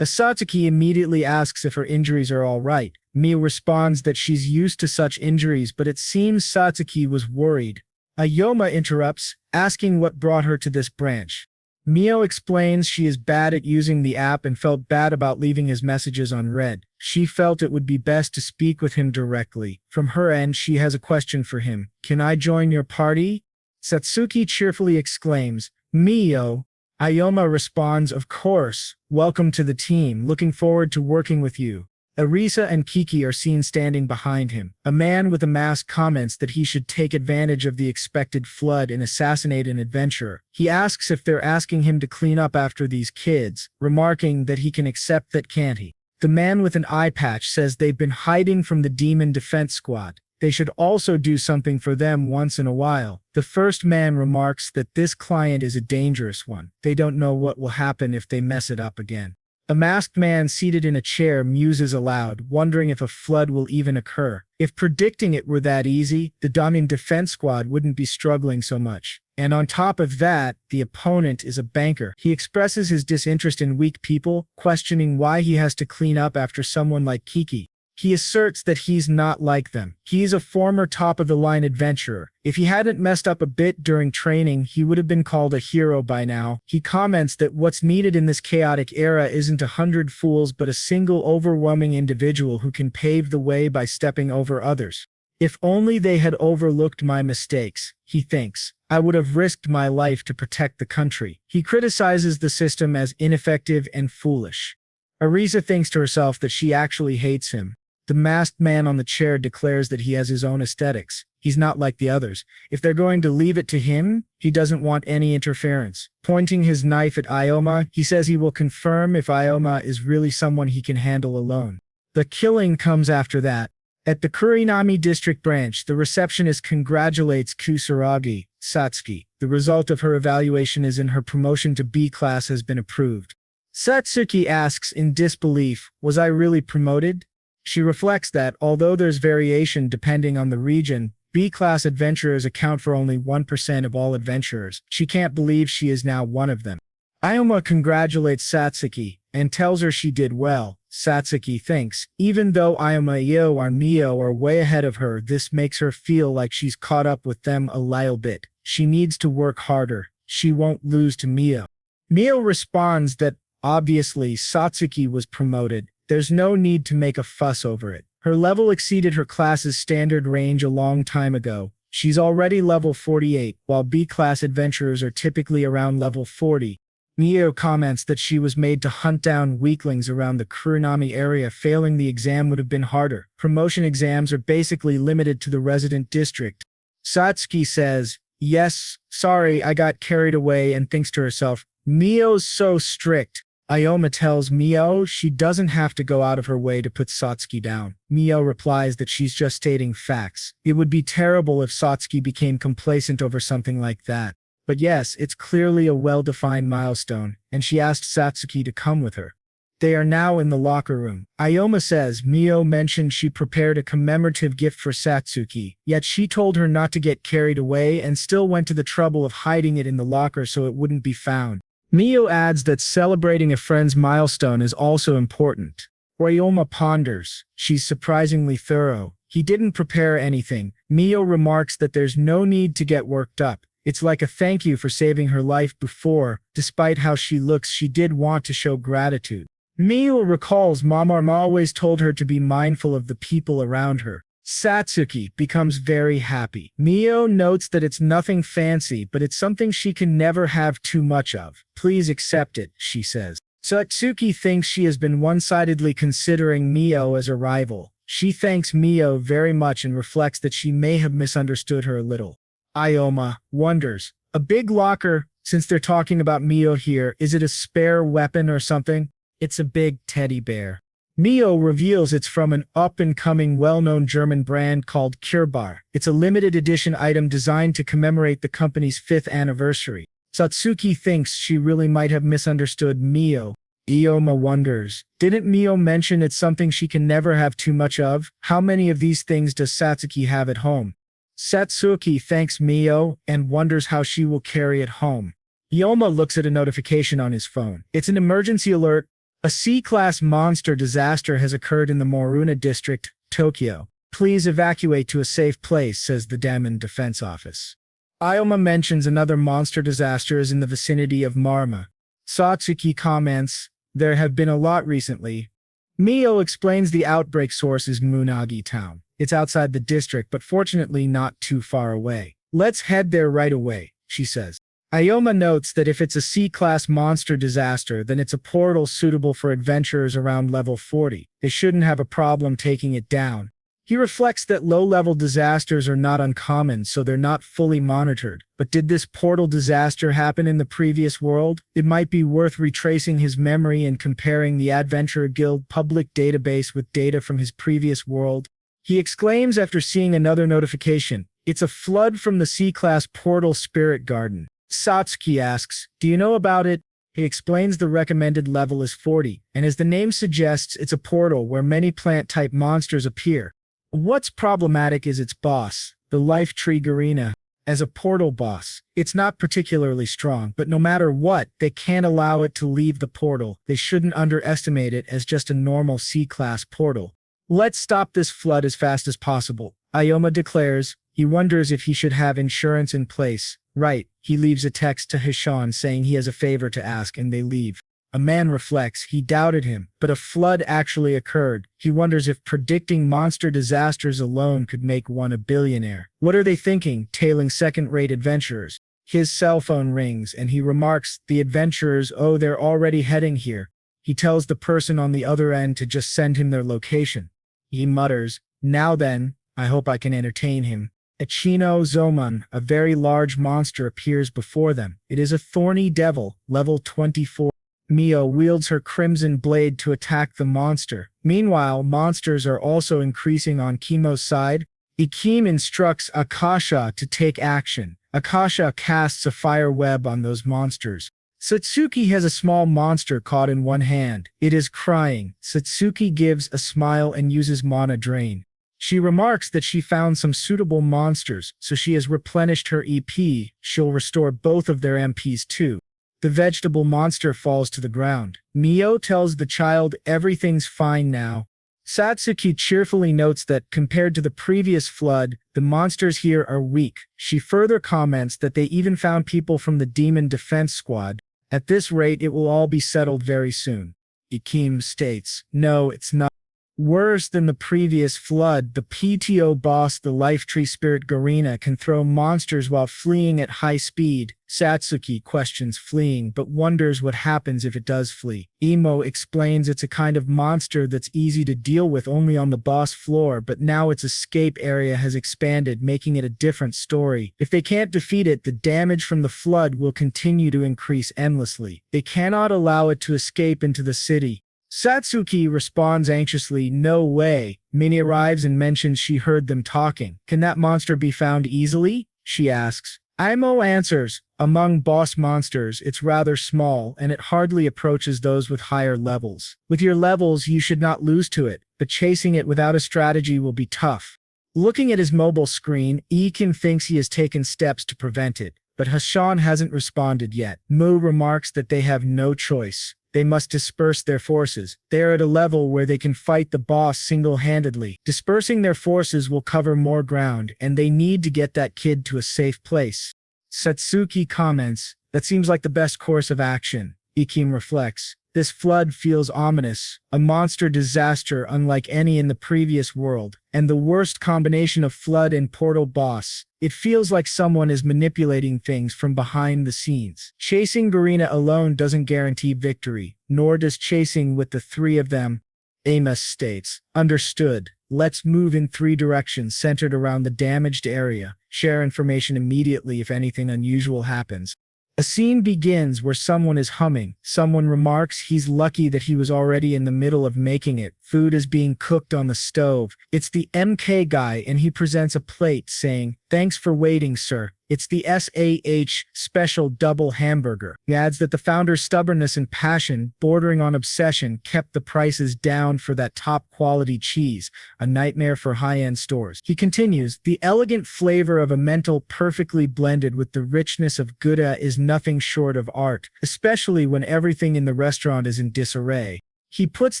Satsuki immediately asks if her injuries are all right. Mio responds that she's used to such injuries, but it seems Satsuki was worried. Ayoma interrupts, asking what brought her to this branch. Mio explains she is bad at using the app and felt bad about leaving his messages unread. She felt it would be best to speak with him directly. From her end, she has a question for him. "Can I join your party?" Satsuki cheerfully exclaims, "Mio." Ayoma responds, "Of course. Welcome to the team. Looking forward to working with you." Arisa and Kiki are seen standing behind him. A man with a mask comments that he should take advantage of the expected flood and assassinate an adventurer. He asks if they're asking him to clean up after these kids, remarking that he can accept that, can't he? The man with an eye patch says they've been hiding from the Demon Defense Squad. They should also do something for them once in a while. The first man remarks that this client is a dangerous one. They don't know what will happen if they mess it up again. A masked man seated in a chair muses aloud, wondering if a flood will even occur. If predicting it were that easy, the Demon Defense Squad wouldn't be struggling so much. And on top of that, the opponent is a banker. He expresses his disinterest in weak people, questioning why he has to clean up after someone like Kiki. He asserts that he's not like them. He's a former top-of-the-line adventurer. If he hadn't messed up a bit during training, he would have been called a hero by now. He comments that what's needed in this chaotic era isn't 100 fools but a single overwhelming individual who can pave the way by stepping over others. If only they had overlooked my mistakes, he thinks. I would have risked my life to protect the country. He criticizes the system as ineffective and foolish. Arisa thinks to herself that she actually hates him. The masked man on the chair declares that he has his own aesthetics. He's not like the others. If they're going to leave it to him, he doesn't want any interference. Pointing his knife at Ayoma, he says he will confirm if Ayoma is really someone he can handle alone. The killing comes after that. At the Kurinami district branch, the receptionist congratulates Kusaragi, Satsuki. The result of her evaluation is in her promotion to B class has been approved. Satsuki asks in disbelief, was I really promoted? She reflects that, although there's variation depending on the region, B-class adventurers account for only 1% of all adventurers. She can't believe she is now one of them. Ikoma congratulates Satsuki and tells her she did well. Satsuki thinks, even though Ikoma and Mio are way ahead of her, this makes her feel like she's caught up with them a little bit. She needs to work harder. She won't lose to Mio. Mio responds that, obviously, Satsuki was promoted. There's no need to make a fuss over it. Her level exceeded her class's standard range a long time ago. She's already level 48, while B-class adventurers are typically around level 40. Mio comments that she was made to hunt down weaklings around the Kuronami area. Failing the exam would have been harder. Promotion exams are basically limited to the resident district. Satsuki says, yes, sorry, I got carried away, and thinks to herself, Mio's so strict. Ikoma tells Mio she doesn't have to go out of her way to put Satsuki down. Mio replies that she's just stating facts. It would be terrible if Satsuki became complacent over something like that. But yes, it's clearly a well-defined milestone, and she asked Satsuki to come with her. They are now in the locker room. Ikoma says Mio mentioned she prepared a commemorative gift for Satsuki, yet she told her not to get carried away and still went to the trouble of hiding it in the locker so it wouldn't be found. Mio adds that celebrating a friend's milestone is also important. Ikoma ponders. She's surprisingly thorough. He didn't prepare anything. Mio remarks that there's no need to get worked up. It's like a thank you for saving her life before. Despite how she looks, she did want to show gratitude. Mio recalls Mama always told her to be mindful of the people around her. Satsuki becomes very happy. Mio notes that it's nothing fancy, but it's something she can never have too much of. Please accept it, she says. Satsuki thinks she has been one-sidedly considering Mio as a rival. She thanks Mio very much and reflects that she may have misunderstood her a little. Ikoma wonders, a big locker, since they're talking about Mio here, is it a spare weapon or something? It's a big teddy bear. Mio reveals it's from an up-and-coming well-known German brand called Kurebar. It's a limited edition item designed to commemorate the company's 5th anniversary. Satsuki thinks she really might have misunderstood Mio. Ikoma wonders, didn't Mio mention it's something she can never have too much of? How many of these things does Satsuki have at home? Satsuki thanks Mio and wonders how she will carry it home. Ikoma looks at a notification on his phone. It's an emergency alert. A C-class monster disaster has occurred in the Moruna district, Tokyo. Please evacuate to a safe place, says the Daemon Defense Office. Ikoma mentions another monster disaster is in the vicinity of Marma. Satsuki comments, there have been a lot recently. Mio explains the outbreak source is Munagi town. It's outside the district, but fortunately not too far away. Let's head there right away, she says. Ikoma notes that if it's a C-class monster disaster, then it's a portal suitable for adventurers around level 40. They shouldn't have a problem taking it down. He reflects that low-level disasters are not uncommon, so they're not fully monitored. But did this portal disaster happen in the previous world? It might be worth retracing his memory and comparing the Adventurer Guild public database with data from his previous world. He exclaims after seeing another notification, it's a flood from the C-class portal Spirit Garden. Satsuki asks, do you know about it? He explains the recommended level is 40, and as the name suggests, it's a portal where many plant-type monsters appear. What's problematic is its boss, the Life Tree Garena. As a portal boss, it's not particularly strong, but no matter what, they can't allow it to leave the portal. They shouldn't underestimate it as just a normal C-class portal. Let's stop this flood as fast as possible, Ikoma declares. He wonders if he should have insurance in place. Right, he leaves a text to Hishan saying he has a favor to ask and they leave. A man reflects, he doubted him, but a flood actually occurred. He wonders if predicting monster disasters alone could make one a billionaire. What are they thinking, tailing second-rate adventurers? His cell phone rings and he remarks, the adventurers, oh, they're already heading here. He tells the person on the other end to just send him their location. He mutters, now then, I hope I can entertain him. Ichinose, a very large monster, appears before them. It is a thorny devil, level 24. Mio wields her crimson blade to attack the monster. Meanwhile, monsters are also increasing on Kimo's side. Ikoma instructs Akasha to take action. Akasha casts a fire web on those monsters. Satsuki has a small monster caught in one hand. It is crying. Satsuki gives a smile and uses mana drain. She remarks that she found some suitable monsters, so she has replenished her EP. She'll restore both of their MPs too. The vegetable monster falls to the ground. Mio tells the child everything's fine now. Satsuki cheerfully notes that, compared to the previous flood, the monsters here are weak. She further comments that they even found people from the Demon Defense Squad. At this rate, it will all be settled very soon. Ikoma states, no, it's not. Worse than the previous flood, the PTO boss, the Life Tree Spirit Garena, can throw monsters while fleeing at high speed. Satsuki questions fleeing, but wonders what happens if it does flee. Emo explains it's a kind of monster that's easy to deal with only on the boss floor, but now its escape area has expanded, making it a different story. If they can't defeat it, the damage from the flood will continue to increase endlessly. They cannot allow it to escape into the city. Satsuki responds anxiously, no way. Minnie arrives and mentions she heard them talking. Can that monster be found easily? She asks. Imo answers, among boss monsters, it's rather small, and it hardly approaches those with higher levels. With your levels, you should not lose to it, but chasing it without a strategy will be tough. Looking at his mobile screen, Ikin thinks he has taken steps to prevent it, but Hashan hasn't responded yet. Mu remarks that they have no choice. They must disperse their forces. They are at a level where they can fight the boss single-handedly. Dispersing their forces will cover more ground, and they need to get that kid to a safe place. Satsuki comments, that seems like the best course of action. Ikim reflects, this flood feels ominous, a monster disaster unlike any in the previous world, and the worst combination of flood and portal boss. It feels like someone is manipulating things from behind the scenes. Chasing Garena alone doesn't guarantee victory, nor does chasing with the three of them. Amos states, understood. Let's move in 3 directions centered around the damaged area. Share information immediately if anything unusual happens. A scene begins where someone is humming. Someone remarks he's lucky that he was already in the middle of making it. Food is being cooked on the stove. It's the MK guy, and he presents a plate saying, thanks for waiting, sir. It's the SAH special double hamburger. He adds that the founder's stubbornness and passion, bordering on obsession, kept the prices down for that top-quality cheese, a nightmare for high-end stores. He continues, the elegant flavor of a mental perfectly blended with the richness of Gouda is nothing short of art, especially when everything in the restaurant is in disarray. He puts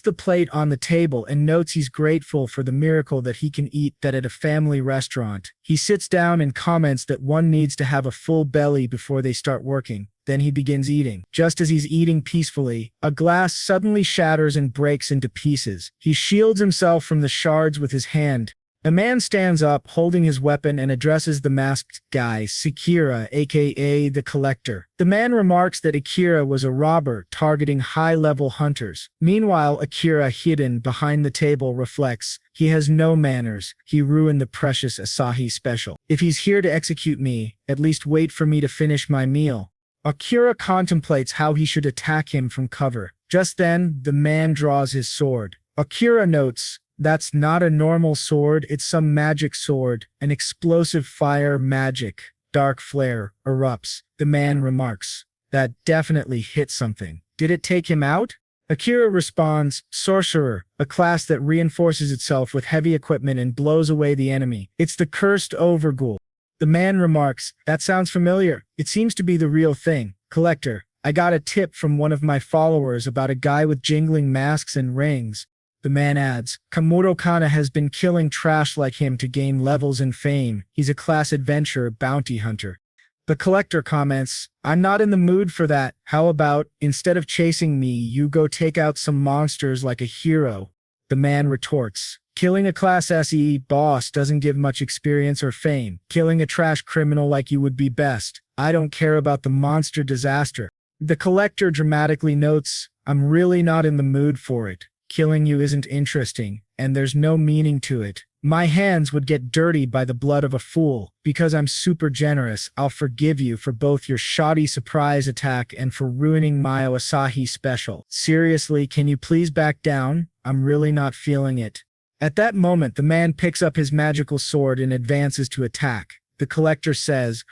the plate on the table and notes he's grateful for the miracle that he can eat that at a family restaurant. He sits down and comments that one needs to have a full belly before they start working. Then he begins eating. Just as he's eating peacefully, a glass suddenly shatters and breaks into pieces. He shields himself from the shards with his hand. A man stands up, holding his weapon, and addresses the masked guy, Sekira, aka the Collector. The man remarks that Akira was a robber targeting high-level hunters. Meanwhile, Akira, hidden behind the table, reflects, he has no manners. He ruined the precious Asahi special. If he's here to execute me, at least wait for me to finish my meal. Akira contemplates how he should attack him from cover. Just then, the man draws his sword. Akira notes, that's not a normal sword, it's some magic sword. An explosive fire magic. Dark flare erupts. The man remarks, that definitely hit something. Did it take him out? Akira responds, Sorcerer, a class that reinforces itself with heavy equipment and blows away the enemy. It's the cursed Overghoul. The man remarks, that sounds familiar. It seems to be the real thing. Collector, I got a tip from one of my followers about a guy with jingling masks and rings. The man adds, Kamuro Kana has been killing trash like him to gain levels and fame. He's a class adventurer bounty hunter. The Collector comments, I'm not in the mood for that. How about, instead of chasing me, you go take out some monsters like a hero? The man retorts, killing a Class SE boss doesn't give much experience or fame. Killing a trash criminal like you would be best. I don't care about the monster disaster. The Collector dramatically notes, I'm really not in the mood for it. Killing you isn't interesting, and there's no meaning to it. My hands would get dirty by the blood of a fool. Because I'm super generous, I'll forgive you for both your shoddy surprise attack and for ruining my Asahi special. Seriously, can you please back down? I'm really not feeling it. At that moment, the man picks up his magical sword and advances to attack. The Collector says,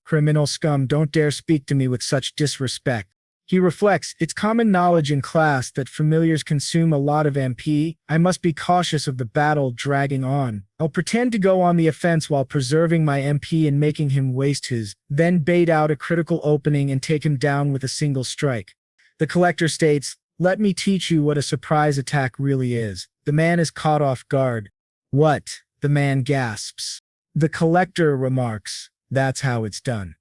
criminal scum, don't dare speak to me with such disrespect. He reflects, it's common knowledge in class that familiars consume a lot of MP. I must be cautious of the battle dragging on. I'll pretend to go on the offense while preserving my MP and making him waste his, then bait out a critical opening and take him down with a single strike. The collector states, let me teach you what a surprise attack really is. The man is caught off guard. What? The man gasps. The collector remarks, that's how it's done.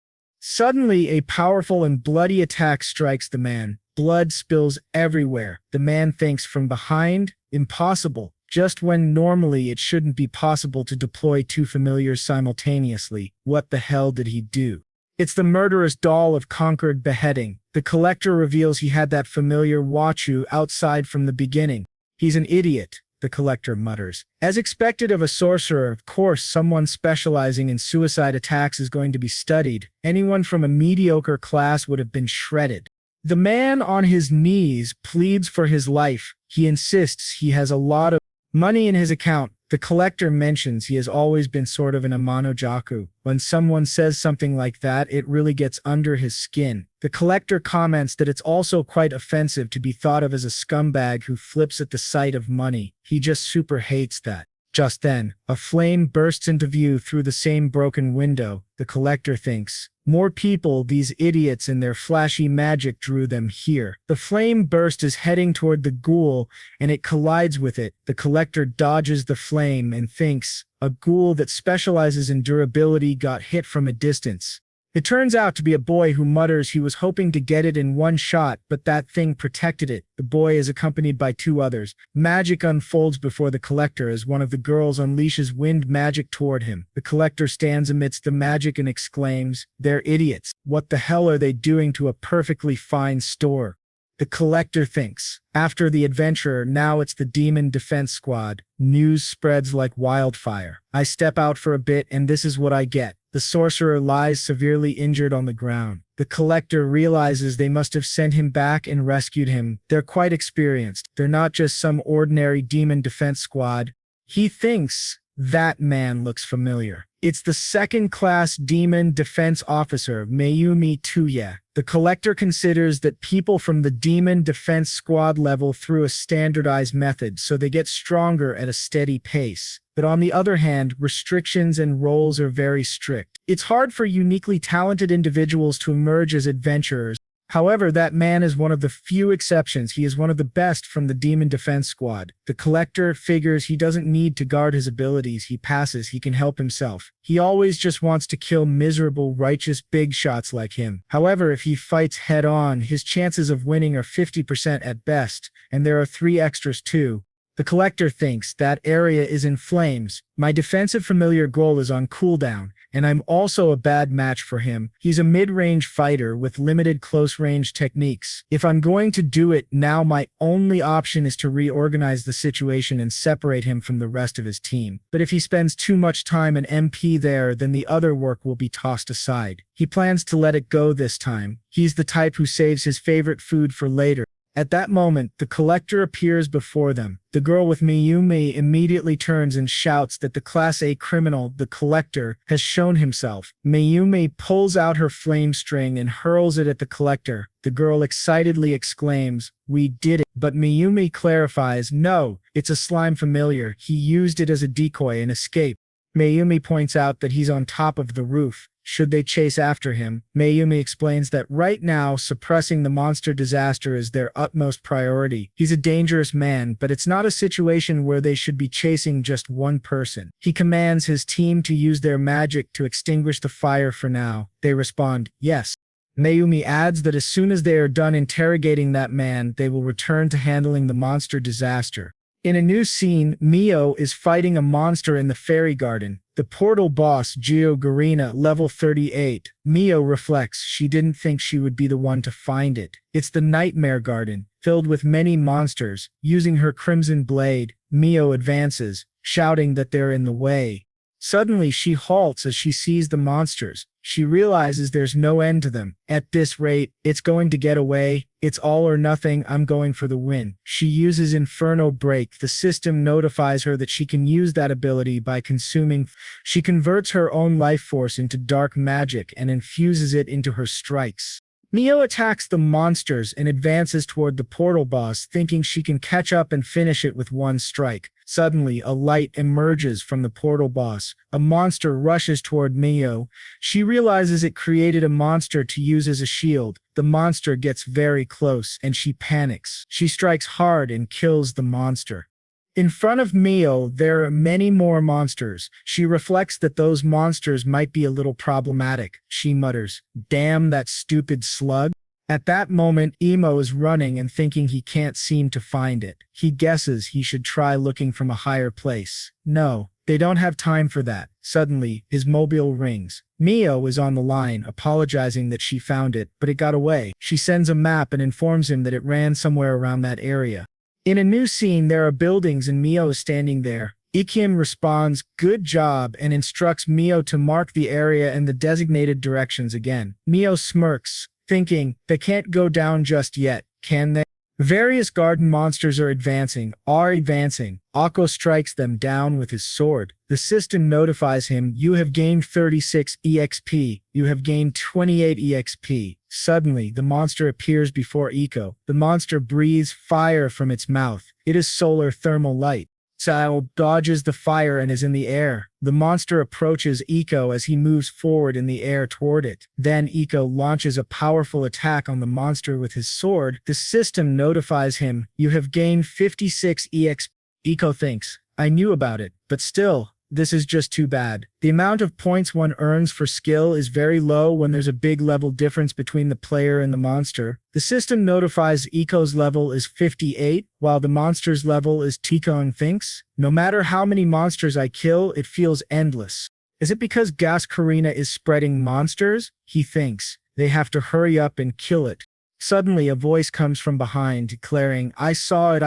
Suddenly, a powerful and bloody attack strikes the man. Blood spills everywhere. The man thinks from behind, impossible, just when normally it shouldn't be possible to deploy two familiars simultaneously. What the hell did he do? It's the murderous doll of conquered beheading. The collector reveals he had that familiar Wachu outside from the beginning. He's an idiot, the collector mutters. As expected of a sorcerer, of course, someone specializing in suicide attacks is going to be studied. Anyone from a mediocre class would have been shredded. The man on his knees pleads for his life. He insists he has a lot of money in his account. The collector mentions he has always been sort of an amanojaku. When someone says something like that, it really gets under his skin. The collector comments that it's also quite offensive to be thought of as a scumbag who flips at the sight of money. He just super hates that. Just then, a flame bursts into view through the same broken window. The collector thinks, more people, these idiots and their flashy magic drew them here. The flame burst is heading toward the ghoul, and it collides with it. The collector dodges the flame and thinks, a ghoul that specializes in durability got hit from a distance. It turns out to be a boy who mutters he was hoping to get it in one shot, but that thing protected it. The boy is accompanied by two others. Magic unfolds before the collector as one of the girls unleashes wind magic toward him. The collector stands amidst the magic and exclaims, they're idiots. What the hell are they doing to a perfectly fine store? The collector thinks, after the adventurer, now it's the demon defense squad. News spreads like wildfire. I step out for a bit and this is what I get. The sorcerer lies severely injured on the ground. The collector realizes they must have sent him back and rescued him. They're quite experienced. They're not just some ordinary demon defense squad. He thinks, that man looks familiar. It's the second-class demon defense officer, Mayumi Tuya. The collector considers that people from the demon defense squad level through a standardized method, so they get stronger at a steady pace. But on the other hand, restrictions and roles are very strict. It's hard for uniquely talented individuals to emerge as adventurers. However, that man is one of the few exceptions. He is one of the best from the Demon Defense Squad. The collector figures he doesn't need to guard his abilities. He passes. He can help himself. He always just wants to kill miserable, righteous big shots like him. However, if he fights head-on, his chances of winning are 50% at best, and there are 3 extras too. The collector thinks that area is in flames. My defensive familiar goal is on cooldown, and I'm also a bad match for him. He's a mid-range fighter with limited close-range techniques. If I'm going to do it now, my only option is to reorganize the situation and separate him from the rest of his team. But if he spends too much time and MP there, then the other work will be tossed aside. He plans to let it go this time. He's the type who saves his favorite food for later. At that moment, the collector appears before them. The girl with Mayumi immediately turns and shouts that the Class A criminal, the collector, has shown himself. Mayumi pulls out her flame string and hurls it at the collector. The girl excitedly exclaims, "We did it." But Mayumi clarifies, "No, it's a slime familiar. He used it as a decoy and escaped." Mayumi points out that he's on top of the roof. Should they chase after him? Mayumi explains that right now, suppressing the monster disaster is their utmost priority. He's a dangerous man, but it's not a situation where they should be chasing just one person. He commands his team to use their magic to extinguish the fire for now. They respond, yes. Mayumi adds that as soon as they are done interrogating that man, they will return to handling the monster disaster. In a new scene, Mio is fighting a monster in the fairy garden. The portal boss, Gio Garina, level 38. Mio reflects she didn't think she would be the one to find it. It's the nightmare garden, filled with many monsters. Using her crimson blade, Mio advances, shouting that they're in the way. Suddenly, she halts as she sees the monsters. She realizes there's no end to them. At this rate, it's going to get away. It's all or nothing. I'm going for the win. She uses Inferno Break. The system notifies her that she can use that ability by consuming. She converts her own life force into dark magic and infuses it into her strikes. Mio attacks the monsters and advances toward the portal boss, thinking she can catch up and finish it with one strike. Suddenly, a light emerges from the portal boss. A monster rushes toward Mio. She realizes it created a monster to use as a shield. The monster gets very close, and she panics. She strikes hard and kills the monster. In front of Mio, there are many more monsters. She reflects that those monsters might be a little problematic. She mutters, "Damn that stupid slug." At that moment, Emo is running and thinking he can't seem to find it. He guesses he should try looking from a higher place. No, they don't have time for that. Suddenly, his mobile rings. Mio is on the line, apologizing that she found it, but it got away. She sends a map and informs him that it ran somewhere around that area. In a new scene, there are buildings and Mio is standing there. Ikim responds, "Good job," and instructs Mio to mark the area and the designated directions again. Mio smirks, thinking, they can't go down just yet, can they? Various garden monsters are advancing. Akko strikes them down with his sword. The system notifies him, "You have gained 36 EXP. You have gained 28 EXP. Suddenly, the monster appears before Ikko. The monster breathes fire from its mouth. It is solar thermal light. Sato dodges the fire and is in the air. The monster approaches Ikko as he moves forward in the air toward it. Then Ikko launches a powerful attack on the monster with his sword. The system notifies him, "You have gained 56 EXP. Ikko thinks, "I knew about it, but still, this is just too bad." The amount of points one earns for skill is very low when there's a big level difference between the player and the monster. The system notifies Ikko's level is 58, while the monster's level is Tikon thinks. No matter how many monsters I kill, it feels endless. Is it because Gas Karina is spreading monsters? He thinks. They have to hurry up and kill it. Suddenly, a voice comes from behind, declaring, I saw it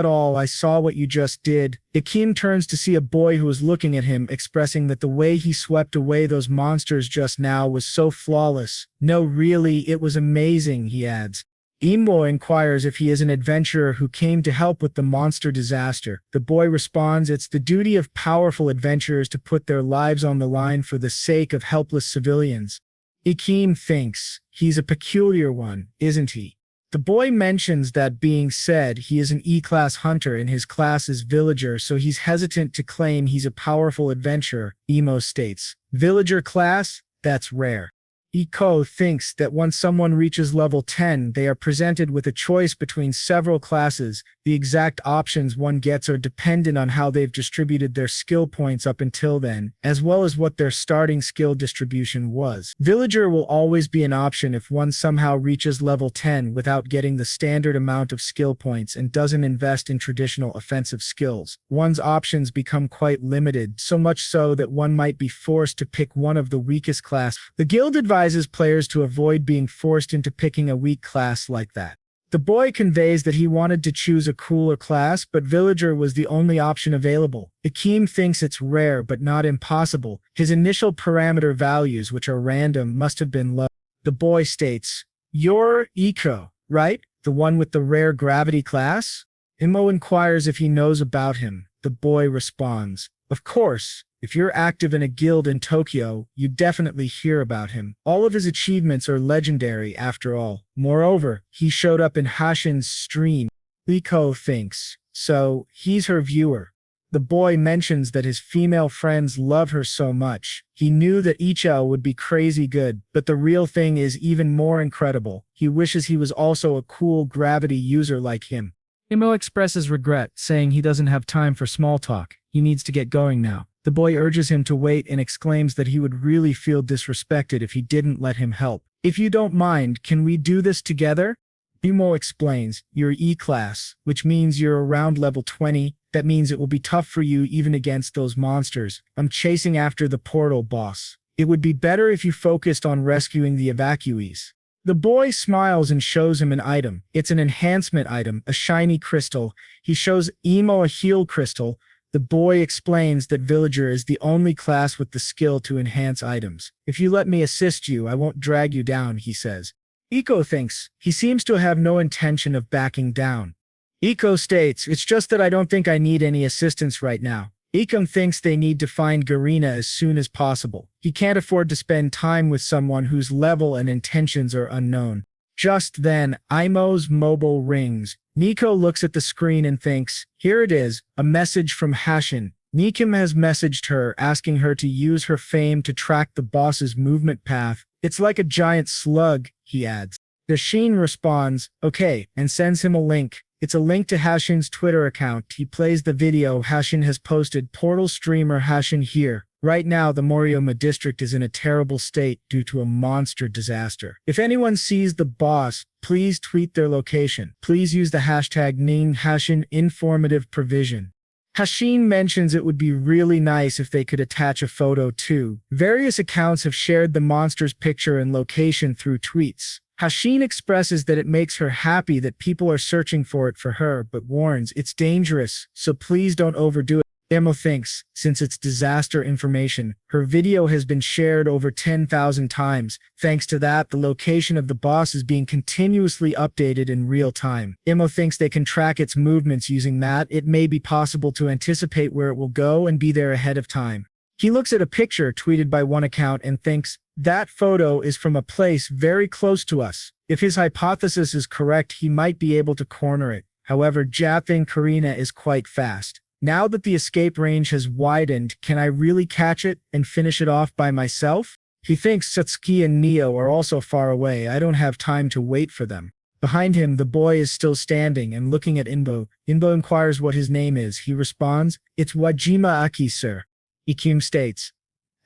all, I saw what you just did." Ikim turns to see a boy who is looking at him, expressing that the way he swept away those monsters just now was so flawless. "No, really, it was amazing," he adds. Imo inquires if he is an adventurer who came to help with the monster disaster. The boy responds, "It's the duty of powerful adventurers to put their lives on the line for the sake of helpless civilians." Ikim thinks, he's a peculiar one, isn't he? The boy mentions that being said, he is an E-class hunter and his class is villager, so he's hesitant to claim he's a powerful adventurer. Emo states, "Villager class? That's rare." Ikko thinks that once someone reaches level 10, they are presented with a choice between several classes. The exact options one gets are dependent on how they've distributed their skill points up until then, as well as what their starting skill distribution was. Villager will always be an option if one somehow reaches level 10 without getting the standard amount of skill points and doesn't invest in traditional offensive skills. One's options become quite limited, so much so that one might be forced to pick one of the weakest class. The guild advises players to avoid being forced into picking a weak class like that. The boy conveys that he wanted to choose a cooler class, but villager was the only option available. Ikim thinks it's rare but not impossible. His initial parameter values, which are random, must have been low. The boy states, "You're Ikko, right? The one with the rare gravity class?" Imo inquires if he knows about him. The boy responds, "Of course. If you're active in a guild in Tokyo, you definitely hear about him. All of his achievements are legendary after all. Moreover, he showed up in Hashin's stream." Ikko thinks, so he's her viewer. The boy mentions that his female friends love her so much. He knew that Icho would be crazy good, but the real thing is even more incredible. He wishes he was also a cool gravity user like him. Imo expresses regret, saying he doesn't have time for small talk. He needs to get going now. The boy urges him to wait and exclaims that he would really feel disrespected if he didn't let him help. "If you don't mind, can we do this together?" Imo explains, "You're E-class, which means you're around level 20. That means it will be tough for you even against those monsters. I'm chasing after the portal boss. It would be better if you focused on rescuing the evacuees." The boy smiles and shows him an item. It's an enhancement item, a shiny crystal. He shows Imo a heal crystal. The boy explains that villager is the only class with the skill to enhance items. "If you let me assist you, I won't drag you down," he says. Ikko thinks, he seems to have no intention of backing down. Ikko states, "It's just that I don't think I need any assistance right now." Ikko thinks they need to find Garina as soon as possible. He can't afford to spend time with someone whose level and intentions are unknown. Just then, Imo's mobile rings. Nico looks at the screen and thinks, here it is, a message from Hashin. Nikim has messaged her, asking her to use her fame to track the boss's movement path. It's like a giant slug, he adds. Dashin responds, okay, and sends him a link. It's a link to Hashin's Twitter account. He plays the video Hashin has posted. Portal streamer Hashin here. Right now, the Moriyama district is in a terrible state due to a monster disaster. If anyone sees the boss, please tweet their location. Please use the hashtag #Hashin informative provision. Hashin mentions it would be really nice if they could attach a photo too. Various accounts have shared the monster's picture and location through tweets. Hashin expresses that it makes her happy that people are searching for it for her, but warns it's dangerous, so please don't overdo it. Emo thinks, since it's disaster information, her video has been shared over 10,000 times. Thanks to that, the location of the boss is being continuously updated in real time. Emo thinks they can track its movements using that. It may be possible to anticipate where it will go and be there ahead of time. He looks at a picture tweeted by one account and thinks, that photo is from a place very close to us. If his hypothesis is correct, he might be able to corner it. However, Japin Karina is quite fast. Now that the escape range has widened, can I really catch it and finish it off by myself? He thinks Satsuki and Neo are also far away. I don't have time to wait for them. Behind him, the boy is still standing and looking at Inbo. Inbo inquires what his name is. He responds, it's Wajima Aki, sir. Ikim states,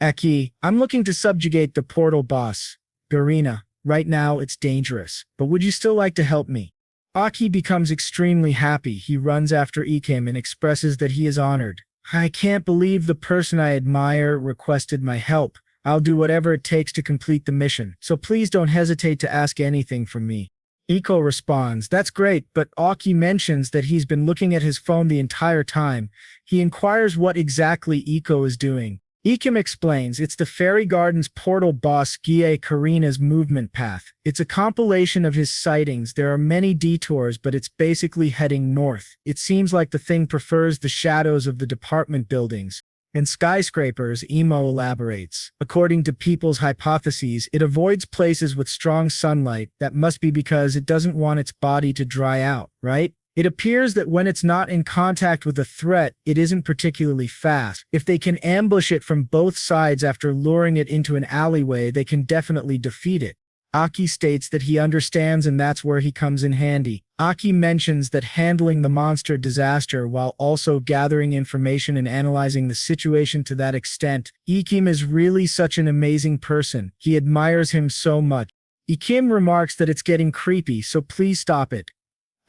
Aki, I'm looking to subjugate the portal boss. Garina, right now it's dangerous, but would you still like to help me? Aki becomes extremely happy. He runs after Ikim and expresses that he is honored. I can't believe the person I admire requested my help. I'll do whatever it takes to complete the mission, so please don't hesitate to ask anything from me. Iko responds, that's great, but Aki mentions that he's been looking at his phone the entire time. He inquires what exactly Iko is doing. Ikim explains it's the Fairy Garden's portal boss Gie Karina's movement path. It's a compilation of his sightings. There are many detours, but it's basically heading north. It seems like the thing prefers the shadows of the department buildings and skyscrapers, Imo elaborates. According to people's hypotheses, it avoids places with strong sunlight. That must be because it doesn't want its body to dry out, right? It appears that when it's not in contact with a threat, it isn't particularly fast. If they can ambush it from both sides after luring it into an alleyway, they can definitely defeat it. Aki states that he understands and that's where he comes in handy. Aki mentions that handling the monster disaster while also gathering information and analyzing the situation to that extent. Ikim is really such an amazing person. He admires him so much. Ikim remarks that it's getting creepy, so please stop it.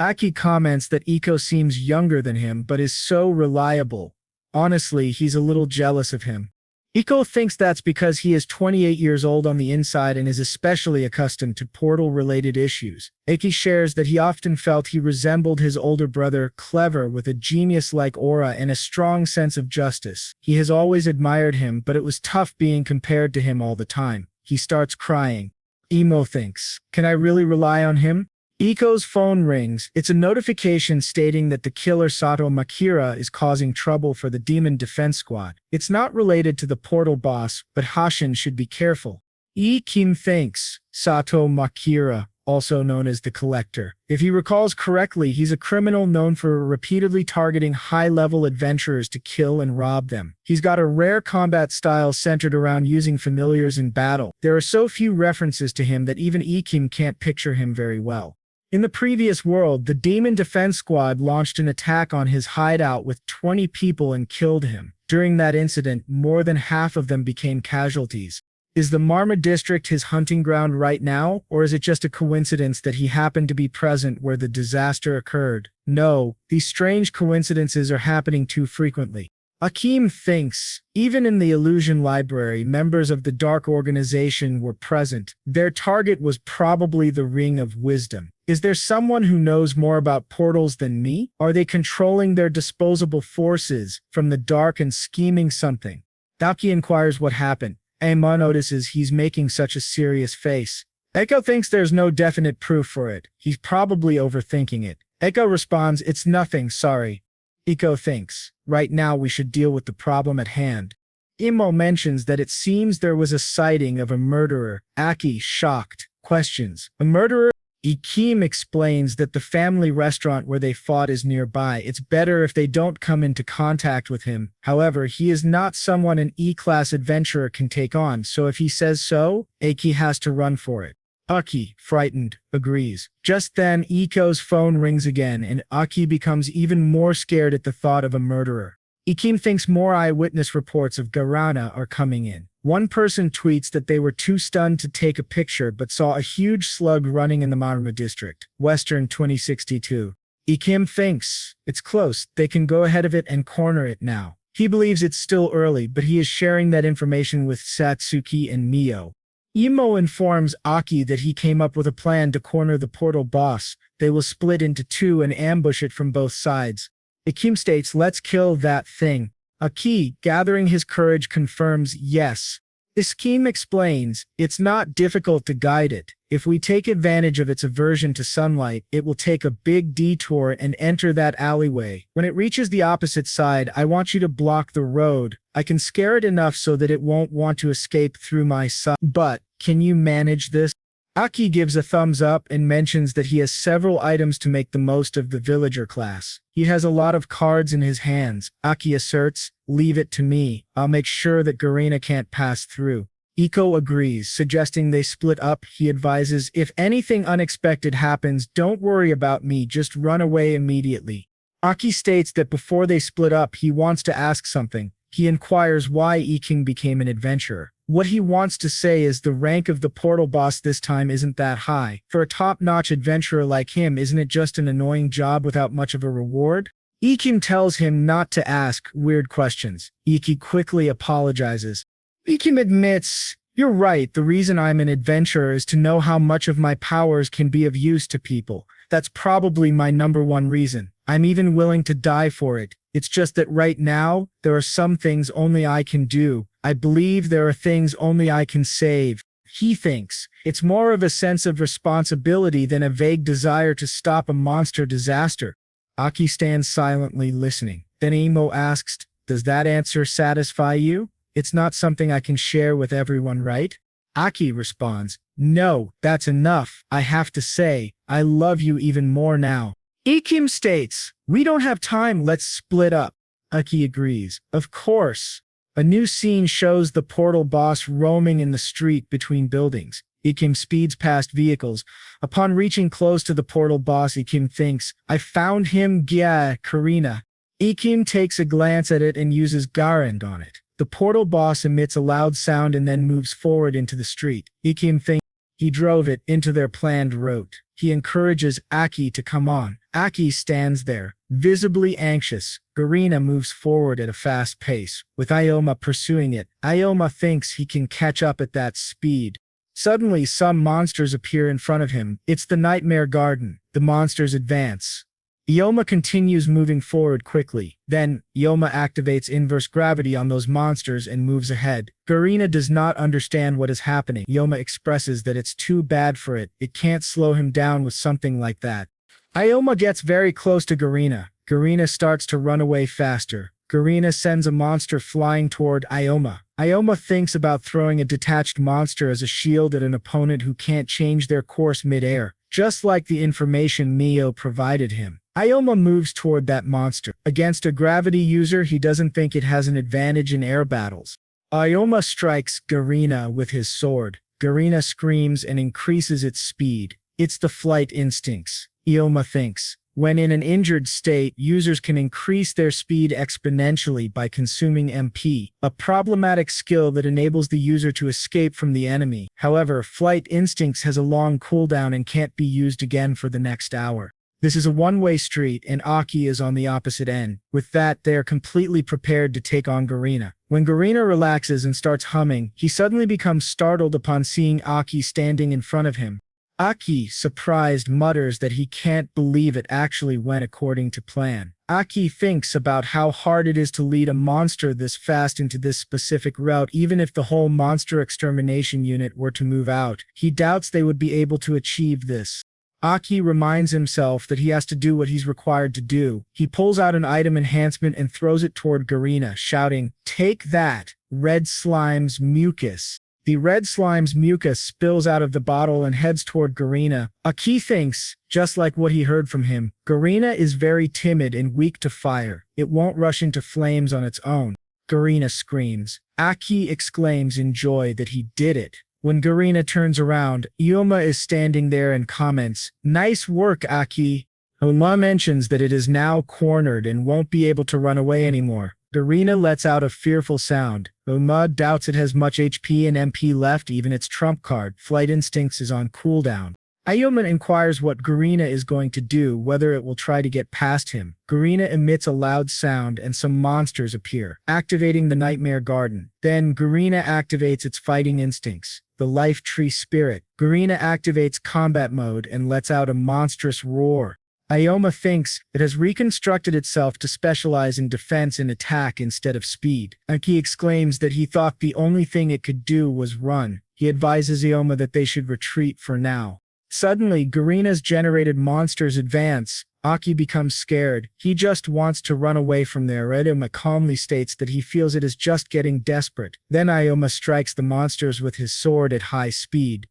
Aki comments that Iko seems younger than him but is so reliable. Honestly, he's a little jealous of him. Iko thinks that's because he is 28 years old on the inside and is especially accustomed to portal-related issues. Aki shares that he often felt he resembled his older brother, clever with a genius-like aura and a strong sense of justice. He has always admired him, but it was tough being compared to him all the time. He starts crying. Imo thinks, can I really rely on him? Iko's phone rings. It's a notification stating that the killer Sato Makira is causing trouble for the Demon Defense Squad. It's not related to the portal boss, but Hashin should be careful. Ikim thinks Sato Makira, also known as the Collector. If he recalls correctly, he's a criminal known for repeatedly targeting high-level adventurers to kill and rob them. He's got a rare combat style centered around using familiars in battle. There are so few references to him that even Ikim can't picture him very well. In the previous world, the Demon Defense Squad launched an attack on his hideout with 20 people and killed him. During that incident, more than half of them became casualties. Is the Marma district his hunting ground right now, or is it just a coincidence that he happened to be present where the disaster occurred? No, these strange coincidences are happening too frequently. Akim thinks, even in the Illusion Library, members of the Dark Organization were present. Their target was probably the Ring of Wisdom. Is there someone who knows more about portals than me? Are they controlling their disposable forces from the dark and scheming something? Daki inquires what happened. Ema notices he's making such a serious face. Echo thinks there's no definite proof for it. He's probably overthinking it. Echo responds, it's nothing, sorry. Iko thinks, right now we should deal with the problem at hand. Imo mentions that it seems there was a sighting of a murderer. Aki, shocked, questions, a murderer? Ikoma explains that the family restaurant where they fought is nearby. It's better if they don't come into contact with him. However, he is not someone an E-class adventurer can take on, so if he says so, Aki has to run for it. Aki, frightened, agrees. Just then, Iko's phone rings again, and Aki becomes even more scared at the thought of a murderer. Ikoma thinks more eyewitness reports of Garana are coming in. One person tweets that they were too stunned to take a picture but saw a huge slug running in the Marma district, Western 2062. Ikoma thinks, it's close, they can go ahead of it and corner it now. He believes it's still early, but he is sharing that information with Satsuki and Mio. Imo informs Aki that he came up with a plan to corner the portal boss. They will split into two and ambush it from both sides. Ikoma states, let's kill that thing. Aki, gathering his courage, confirms yes. The scheme explains, it's not difficult to guide it. If we take advantage of its aversion to sunlight, it will take a big detour and enter that alleyway. When it reaches the opposite side, I want you to block the road. I can scare it enough so that it won't want to escape through my sun. But, can you manage this? Aki gives a thumbs up and mentions that he has several items to make the most of the villager class. He has a lot of cards in his hands. Aki asserts, leave it to me. I'll make sure that Garina can't pass through. Iko agrees, suggesting they split up. He advises, if anything unexpected happens, don't worry about me, just run away immediately. Aki states that before they split up, he wants to ask something. He inquires why Ikoma became an adventurer. What he wants to say is the rank of the portal boss this time isn't that high. For a top-notch adventurer like him, isn't it just an annoying job without much of a reward? Ikoma tells him not to ask weird questions. Ikoma quickly apologizes. Ikoma admits, you're right, the reason I'm an adventurer is to know how much of my powers can be of use to people. That's probably my #1 reason. I'm even willing to die for it. It's just that right now, there are some things only I can do. I believe there are things only I can save. He thinks it's more of a sense of responsibility than a vague desire to stop a monster disaster. Aki stands silently listening. Then Imo asks, does that answer satisfy you? It's not something I can share with everyone, right? Aki responds, no, that's enough. I have to say, I love you even more now. Ikoma states, we don't have time, let's split up. Aki agrees, of course. A new scene shows the portal boss roaming in the street between buildings. Ikoma speeds past vehicles. Upon reaching close to the portal boss, Ikoma thinks, I found him, Karina. Ikoma takes a glance at it and uses Garand on it. The portal boss emits a loud sound and then moves forward into the street. Ikoma thinks he drove it into their planned route. He encourages Aki to come on. Aki stands there, visibly anxious. Garina moves forward at a fast pace, with Ikoma pursuing it. Ikoma thinks he can catch up at that speed. Suddenly, some monsters appear in front of him. It's the Nightmare Garden. The monsters advance. Ikoma continues moving forward quickly. Then, Ikoma activates inverse gravity on those monsters and moves ahead. Garina does not understand what is happening. Ikoma expresses that it's too bad for it. It can't slow him down with something like that. Ikoma gets very close to Garina. Garina starts to run away faster. Garina sends a monster flying toward Ikoma. Ikoma thinks about throwing a detached monster as a shield at an opponent who can't change their course mid-air, just like the information Mio provided him. Ikoma moves toward that monster. Against a gravity user, he doesn't think it has an advantage in air battles. Ikoma strikes Garina with his sword. Garina screams and increases its speed. It's the flight instincts. Ikoma thinks, when in an injured state, users can increase their speed exponentially by consuming MP, a problematic skill that enables the user to escape from the enemy. However, flight instincts has a long cooldown and can't be used again for the next hour. This is a one-way street, and Aki is on the opposite end. With that, they are completely prepared to take on Garina. When Garina relaxes and starts humming, he suddenly becomes startled upon seeing Aki standing in front of him. Aki, surprised, mutters that he can't believe it actually went according to plan. Aki thinks about how hard it is to lead a monster this fast into this specific route. Even if the whole monster extermination unit were to move out, he doubts they would be able to achieve this. Aki reminds himself that he has to do what he's required to do. He pulls out an item enhancement and throws it toward Garina, shouting, "Take that, red slime's mucus." The red slime's mucus spills out of the bottle and heads toward Garina. Aki thinks, just like what he heard from him, Garina is very timid and weak to fire. It won't rush into flames on its own. Garina screams. Aki exclaims in joy that he did it. When Garina turns around, Ioma is standing there and comments, "Nice work, Aki." Oma mentions that it is now cornered and won't be able to run away anymore. Garina lets out a fearful sound. Oma doubts it has much HP and MP left, even its trump card, Flight Instincts, is on cooldown. Ioma inquires what Garina is going to do, whether it will try to get past him. Garina emits a loud sound and some monsters appear, activating the Nightmare Garden. Then Garina activates its fighting instincts, the Life Tree Spirit. Garina activates combat mode and lets out a monstrous roar. Ioma thinks it has reconstructed itself to specialize in defense and attack instead of speed. Aki exclaims that he thought the only thing it could do was run. He advises Ioma that they should retreat for now. Suddenly, Garina's generated monsters advance. Aki becomes scared. He just wants to run away from there. Ioma calmly states that he feels it is just getting desperate. Then Ioma strikes the monsters with his sword at high speed.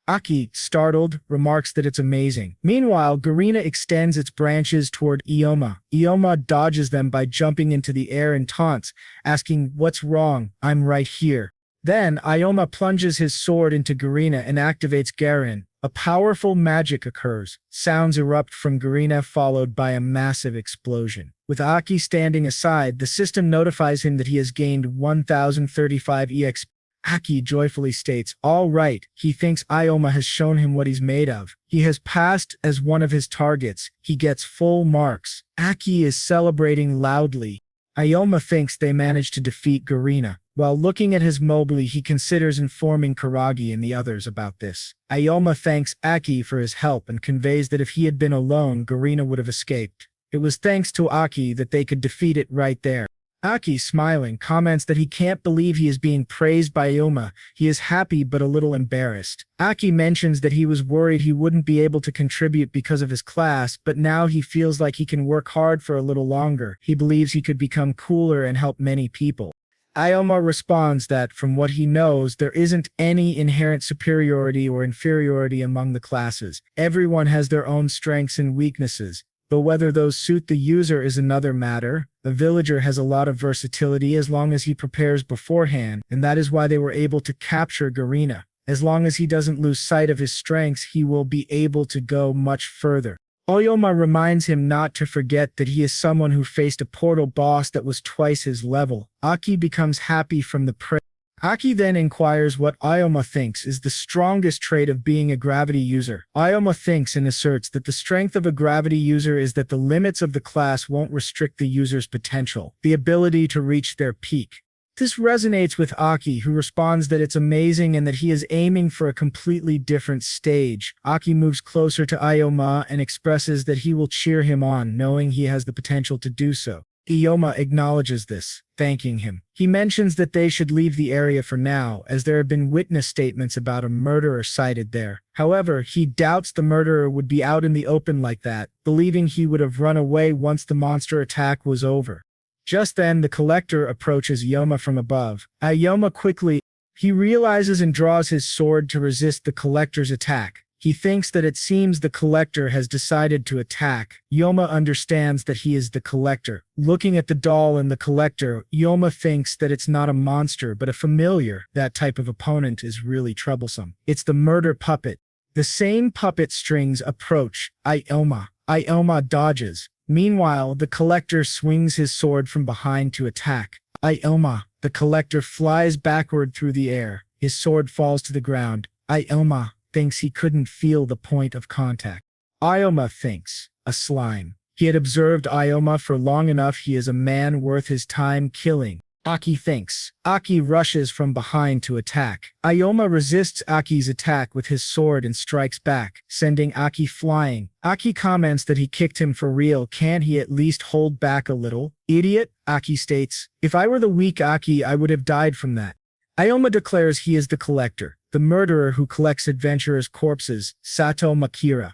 Aki, startled, remarks that it's amazing. Meanwhile, Garina extends its branches toward Ioma. Ioma dodges them by jumping into the air and taunts, asking, "What's wrong? I'm right here." Then, Ioma plunges his sword into Garina and activates Garin. A powerful magic occurs. Sounds erupt from Garina, followed by a massive explosion. With Aki standing aside, the system notifies him that he has gained 1035 EXP. Aki joyfully states, "All right." He thinks Ioma has shown him what he's made of. He has passed as one of his targets. He gets full marks. Aki is celebrating loudly. Ioma thinks they managed to defeat Garina. While looking at his mobily, he considers informing Karagi and the others about this. Ioma thanks Aki for his help and conveys that if he had been alone, Garina would have escaped. It was thanks to Aki that they could defeat it right there. Aki, smiling, comments that he can't believe he is being praised by Ioma. He is happy but a little embarrassed. Aki mentions that he was worried he wouldn't be able to contribute because of his class, but now he feels like he can work hard for a little longer. He believes he could become cooler and help many people. Ioma responds that, from what he knows, there isn't any inherent superiority or inferiority among the classes. Everyone has their own strengths and weaknesses, but whether those suit the user is another matter. The villager has a lot of versatility as long as he prepares beforehand, and that is why they were able to capture Garina. As long as he doesn't lose sight of his strengths, he will be able to go much further. Ioma reminds him not to forget that he is someone who faced a portal boss that was twice his level. Aki becomes happy from the praise. Aki then inquires what Ioma thinks is the strongest trait of being a gravity user. Ioma thinks and asserts that the strength of a gravity user is that the limits of the class won't restrict the user's potential, the ability to reach their peak. This resonates with Aki, who responds that it's amazing and that he is aiming for a completely different stage. Aki moves closer to Ioma and expresses that he will cheer him on, knowing he has the potential to do so. Ioma acknowledges this, thanking him. He mentions that they should leave the area for now, as there have been witness statements about a murderer sighted there. However, he doubts the murderer would be out in the open like that, believing he would have run away once the monster attack was over. Just then, the collector approaches Ioma from above. Ioma quickly, he realizes and draws his sword to resist the collector's attack. He thinks that it seems the collector has decided to attack. Ioma understands that he is the collector. Looking at the doll and the collector, Ioma thinks that it's not a monster but a familiar. That type of opponent is really troublesome. It's the murder puppet. The same puppet strings approach Ioma. Ioma dodges. Meanwhile, the collector swings his sword from behind to attack Ioma. The collector flies backward through the air. His sword falls to the ground. Ioma thinks he couldn't feel the point of contact. Ioma thinks, a slime. He had observed Ioma for long enough. He is a man worth his time killing. Aki thinks. Aki rushes from behind to attack. Ioma resists Aki's attack with his sword and strikes back, sending Aki flying. Aki comments that he kicked him for real. Can't he at least hold back a little? Idiot, Aki states. If I were the weak Aki, I would have died from that. Ioma declares he is the collector, the murderer who collects adventurers' corpses, Sato Makira.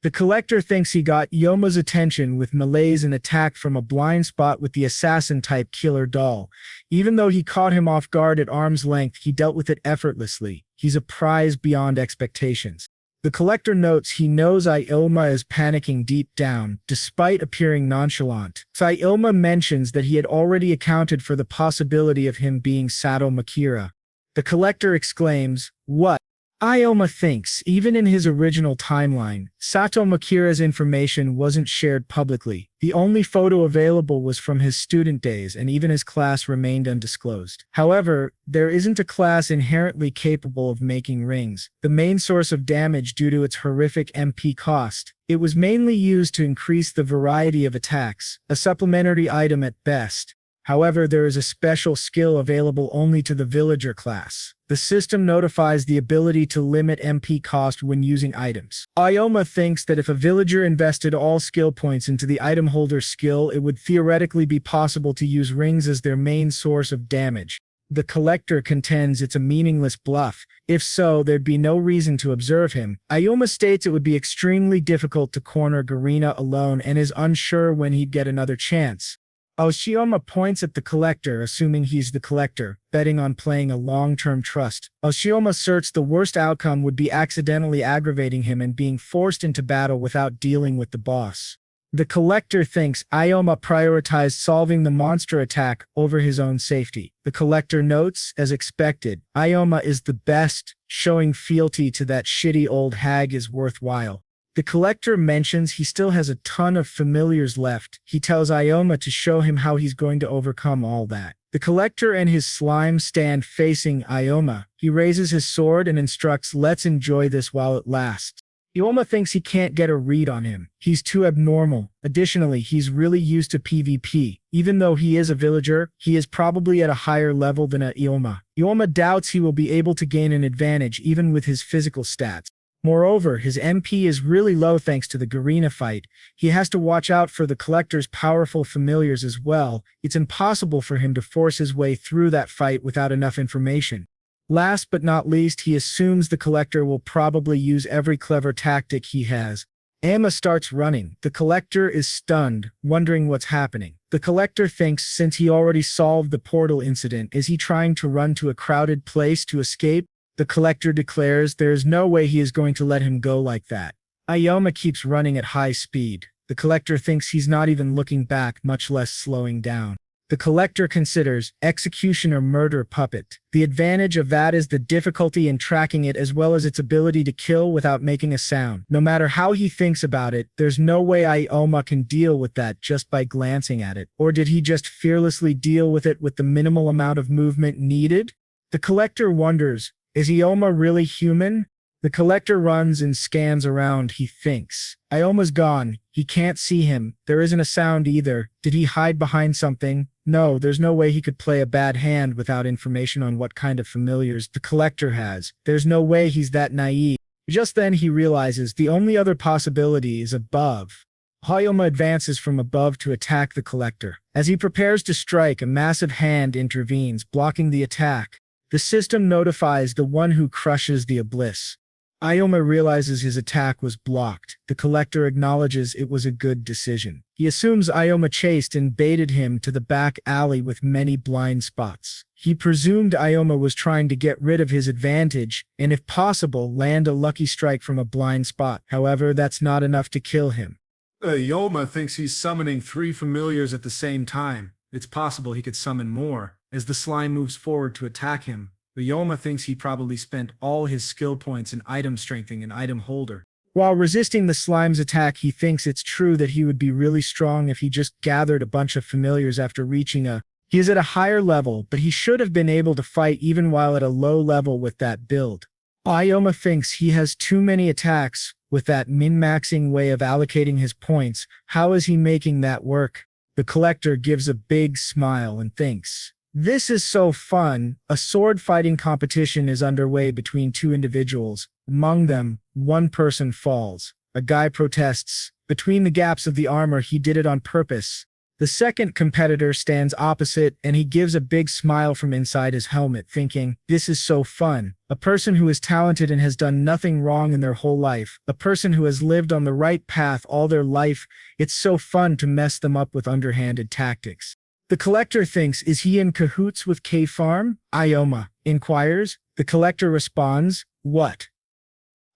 The collector thinks he got Yoma's attention with melees and attack from a blind spot with the assassin-type killer doll. Even though he caught him off guard at arm's length, he dealt with it effortlessly. He's a prize beyond expectations. The collector notes he knows Ikoma is panicking deep down, despite appearing nonchalant. Ikoma mentions that he had already accounted for the possibility of him being Sato Makira. The collector exclaims, "What?" Ikoma thinks, even in his original timeline, Sato Makira's information wasn't shared publicly. The only photo available was from his student days, and even his class remained undisclosed. However, there isn't a class inherently capable of making rings, the main source of damage due to its horrific MP cost. It was mainly used to increase the variety of attacks, a supplementary item at best. However, there is a special skill available only to the villager class. The system notifies the ability to limit MP cost when using items. Ikoma thinks that if a villager invested all skill points into the item holder's skill, it would theoretically be possible to use rings as their main source of damage. The collector contends it's a meaningless bluff. If so, there'd be no reason to observe him. Ikoma states it would be extremely difficult to corner Garina alone and is unsure when he'd get another chance. Ikoma points at the collector, assuming he's the collector, betting on playing a long-term trust. Ikoma asserts the worst outcome would be accidentally aggravating him and being forced into battle without dealing with the boss. The collector thinks Ikoma prioritized solving the monster attack over his own safety. The collector notes, as expected, Ikoma is the best, showing fealty to that shitty old hag is worthwhile. The collector mentions he still has a ton of familiars left. He tells Ikoma to show him how he's going to overcome all that. The collector and his slime stand facing Ikoma. He raises his sword and instructs, "Let's enjoy this while it lasts." Ikoma thinks he can't get a read on him. He's too abnormal. Additionally, he's really used to PvP. Even though he is a villager, he is probably at a higher level than Ikoma. Ikoma doubts he will be able to gain an advantage even with his physical stats. Moreover, his MP is really low thanks to the Garina fight. He has to watch out for the collector's powerful familiars as well. It's impossible for him to force his way through that fight without enough information. Last but not least, he assumes the collector will probably use every clever tactic he has. Ikoma starts running. The collector is stunned, wondering what's happening. The collector thinks since he already solved the portal incident, is he trying to run to a crowded place to escape? The collector declares there is no way he is going to let him go like that. Ikoma keeps running at high speed. The collector thinks he's not even looking back, much less slowing down. The collector considers execution or murder puppet. The advantage of that is the difficulty in tracking it as well as its ability to kill without making a sound. No matter how he thinks about it, there's no way Ikoma can deal with that just by glancing at it. Or did he just fearlessly deal with it with the minimal amount of movement needed? The collector wonders, is Ikoma really human? The collector runs and scans around, he thinks. Ioma's gone. He can't see him. There isn't a sound either. Did he hide behind something? No, there's no way he could play a bad hand without information on what kind of familiars the collector has. There's no way he's that naive. Just then he realizes the only other possibility is above. Ioma advances from above to attack the collector. As he prepares to strike, a massive hand intervenes, blocking the attack. The system notifies the one who crushes the abyss. Ioma realizes his attack was blocked. The collector acknowledges it was a good decision. He assumes Ioma chased and baited him to the back alley with many blind spots. He presumed Ioma was trying to get rid of his advantage, and if possible, land a lucky strike from a blind spot. However, that's not enough to kill him. Ioma thinks he's summoning 3 familiars at the same time. It's possible he could summon more. As the slime moves forward to attack him, Ioma thinks he probably spent all his skill points in item strengthening and item holder. While resisting the slime's attack, he thinks it's true that he would be really strong if he just gathered a bunch of familiars after reaching a... He is at a higher level, but he should have been able to fight even while at a low level with that build. Ioma thinks he has too many attacks. With that min-maxing way of allocating his points, how is he making that work? The collector gives a big smile and thinks, "This is so fun." A sword fighting competition is underway between 2 individuals. Among them, one person falls. A guy protests. Between the gaps of the armor, he did it on purpose. The second competitor stands opposite and he gives a big smile from inside his helmet, thinking, this is so fun. A person who is talented and has done nothing wrong in their whole life. A person who has lived on the right path all their life. It's so fun to mess them up with underhanded tactics. The collector thinks, is he in cahoots with K-Farm? Ikoma inquires. The collector responds, what?